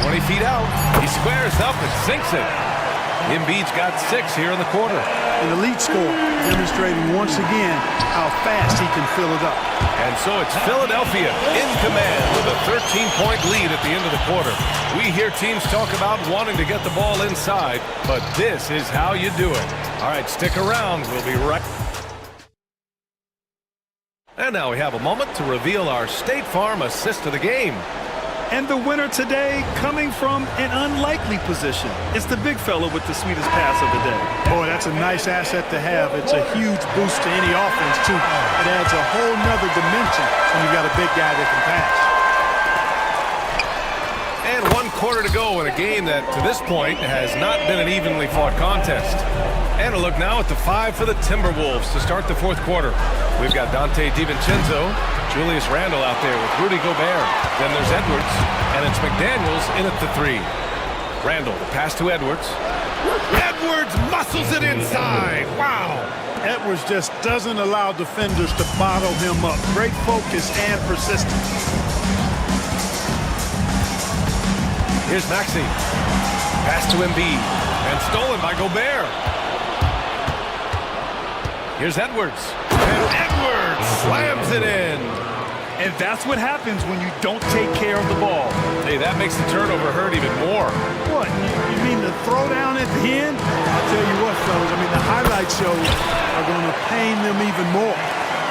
20 feet out. He squares up and sinks it. Embiid's got 6 here in the quarter. An elite scorer, demonstrating once again how fast he can fill it up. And so it's Philadelphia in command with a 13-point lead at the end of the quarter. We hear teams talk about wanting to get the ball inside, but this is how you do it. All right, stick around. We'll be right. And now we have a moment to reveal our State Farm assist of the game. And the winner today coming from an unlikely position. It's the big fella with the sweetest pass of the day. Boy, that's a nice asset to have. It's a huge boost to any offense, too. It adds a whole nother dimension when you've got a big guy that can pass. And 1 quarter to go in a game that, to this point, has not been an evenly fought contest. And a look now at the 5 for the Timberwolves to start the 4th quarter. We've got Dante DiVincenzo, Julius Randle out there with Rudy Gobert. Then there's Edwards, and it's McDaniels in at the 3. Randle, the pass to Edwards. Edwards muscles it inside. Wow. Edwards just doesn't allow defenders to bottle him up. Great focus and persistence. Here's Maxey. Pass to Embiid, and stolen by Gobert. Here's Edwards. And Edwards slams it in. And that's what happens when you don't take care of the ball. Hey, that makes the turnover hurt even more. What? You mean the throwdown at the end? I'll tell you what, fellas. I mean, the highlight shows are going to pain them even more.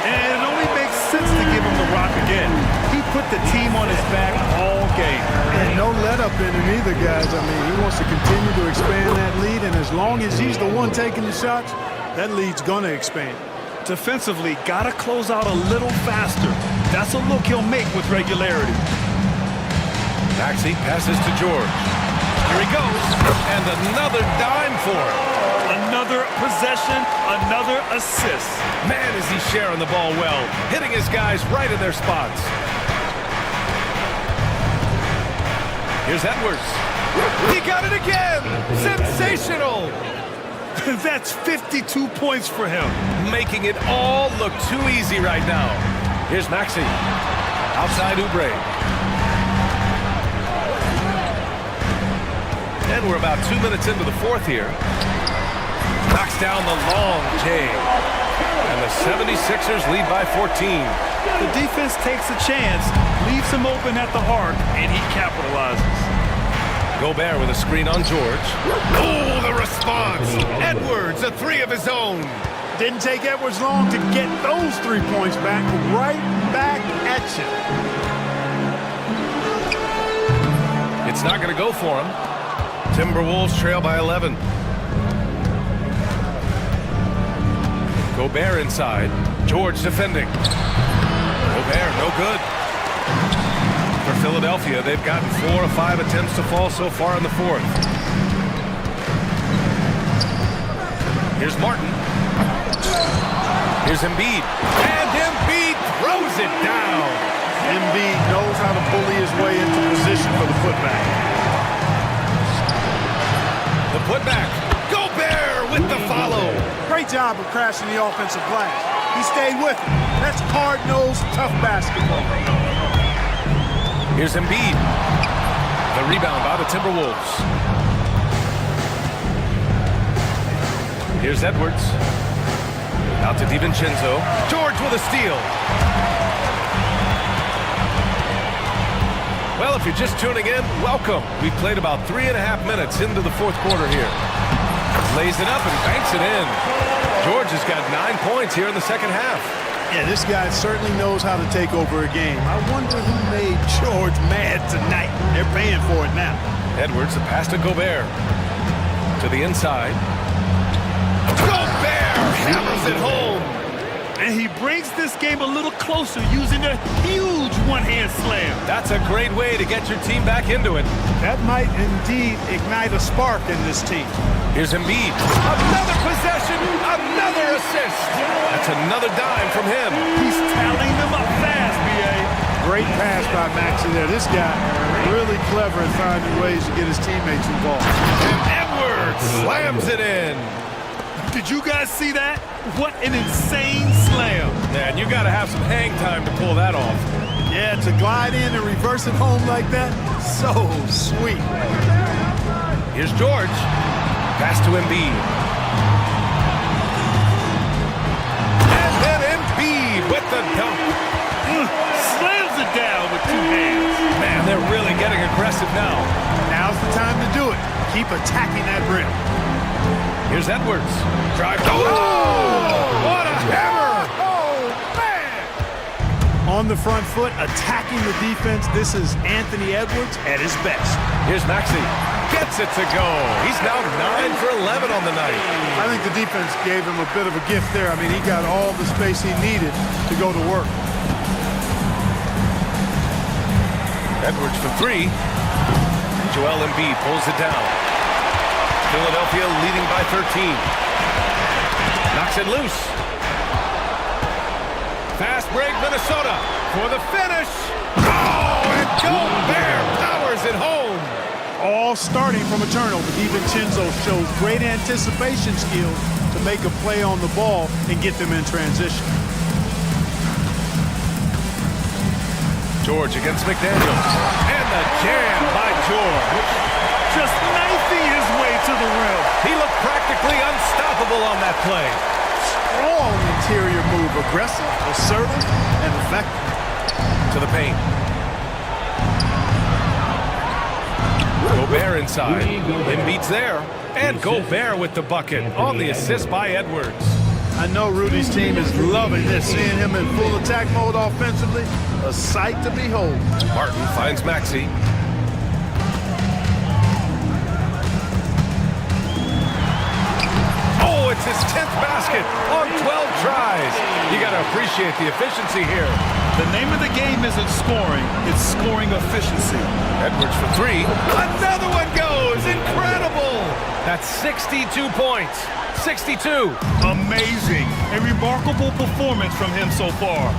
And it only makes sense to give him the rock again. He put the team on his back all game. And no let up in him either, guys. I mean, he wants to continue to expand that lead, and as long as he's the one taking the shots, that lead's going to expand. Defensively, got to close out a little faster. That's a look he'll make with regularity. Maxey passes to George. Here he goes. And another dime for him. Another possession, another assist. Man, is he sharing the ball well. Hitting his guys right in their spots. Here's Edwards. He got it again. Sensational. That's 52 points for him. Making it all look too easy right now. Here's Maxey. Outside Oubre. And we're about 2 minutes into the 4th here. Knocks down the long J. And the 76ers lead by 14. The defense takes a chance, leaves him open at the arc, and he capitalizes. Gobert with a screen on George. Oh, the response! Edwards, a 3 of his own. Didn't take Edwards long to get those 3 points back, right back at you. It's not going to go for him. Timberwolves trail by 11. Gobert inside. George defending. Gobert, no good. For Philadelphia, they've gotten 4 of 5 attempts to fall so far in the 4th. Here's Martin. Here's Embiid. And Embiid throws it down. Embiid knows how to bully his way into position for the putback. The putback. Gobert with the follow. Great job of crashing the offensive glass. He stayed with it. That's hard-nosed, tough basketball. Here's Embiid. The rebound by the Timberwolves. Here's Edwards. Out to DiVincenzo. George with a steal. Well, if you're just tuning in, welcome. We've played about 3.5 minutes into the 4th quarter here. Lays it up and banks it in. George has got 9 points here in the 2nd half. Yeah, this guy certainly knows how to take over a game. I wonder who made George mad tonight. They're paying for it now. Edwards, the pass to Gobert. To the inside. Gobert hammers it home. And he brings this game a little closer using a huge one-hand slam. That's a great way to get your team back into it. That might indeed ignite a spark in this team. Here's Embiid. Another possession, another assist. That's another dime from him. He's tallying them up fast, B.A. Great pass by Maxey there. This guy really clever at finding ways to get his teammates involved. And Edwards slams it in. Did you guys see that? What an insane slam. Man, you got to have some hang time to pull that off. Yeah, to glide in and reverse it home like that, so sweet. Here's George. Pass to Embiid. And then Embiid with the dunk. Slams it down with 2 hands. Man, they're really getting aggressive now. Now's the time to do it. Keep attacking that rim. Here's Edwards. Drive. Oh! What a hammer! Oh, man! on the front foot, attacking the defense. This is Anthony Edwards at his best. Here's Maxey. Gets it to go. He's now 9 for 11 on the night. I think the defense gave him a bit of a gift there. I mean, he got all the space he needed to go to work. Edwards for three. Joel Embiid pulls it down. Philadelphia leading by 13. Knocks it loose. Fast break, Minnesota for the finish. Oh, and Gobert powers it home. All starting from a turnover. DiVincenzo shows great anticipation skills to make a play on the ball and get them in transition. George against McDaniels. And the jam by George. Just knifing his way to the rim. He looked practically unstoppable on that play. Strong interior move. Aggressive, assertive, and effective. To the paint. Gobert inside. Embiid's there. And Gobert with the bucket on the assist by Edwards. I know Rudy's team is loving this, seeing him in full attack mode offensively. A sight to behold. Martin finds Maxey. Oh, it's his 10th basket on 12 tries. You got to appreciate the efficiency here. The name of the game isn't scoring, it's scoring efficiency. Edwards for three. Another one goes. Incredible. That's 62 points. 62. Amazing. A remarkable performance from him so far.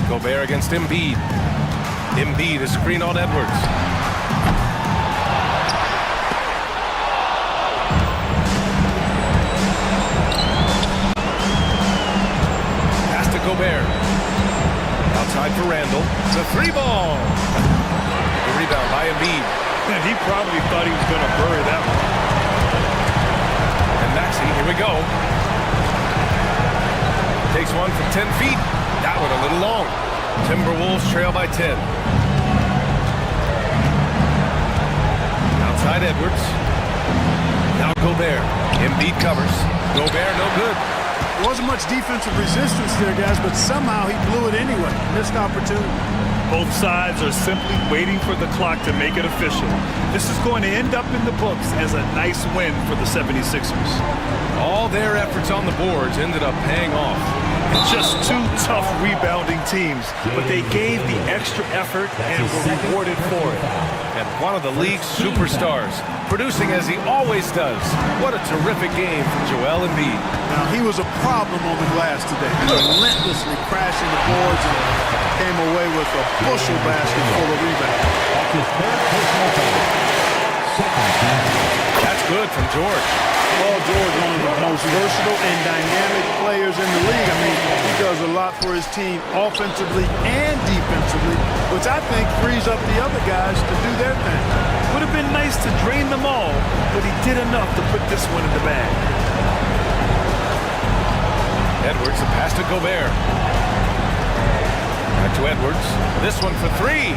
Gobert against Embiid. Embiid, a screen on Edwards. Pass to Gobert. Outside for Randall. The three ball. The rebound by Embiid. And he probably thought he was going to bury that one. And Maxey, here we go. Takes one from 10 feet. That one a little long. Timberwolves trail by 10. Outside Edwards. Now Gobert. Embiid covers. Gobert no good. There wasn't much defensive resistance there, guys, but somehow he blew it anyway. Missed opportunity. Both sides are simply waiting for the clock to make it official. This is going to end up in the books as a nice win for the 76ers. All their efforts on the boards ended up paying off. Just two tough rebounding teams, but they gave the extra effort and were rewarded for it. And one of the league's superstars, producing as he always does. What a terrific game from Joel Embiid. Now, he was a problem on the glass today. Relentlessly crashing the boards and came away with a bushel basket full of rebounds. That's good from George. Paul George, one of the most versatile and dynamic players in the league. I mean, he does a lot for his team offensively and defensively, which I think frees up the other guys to do their thing. Would have been nice to drain them all, but he did enough to put this one in the bag. Edwards, the pass to Gobert. Back to Edwards. This one for three.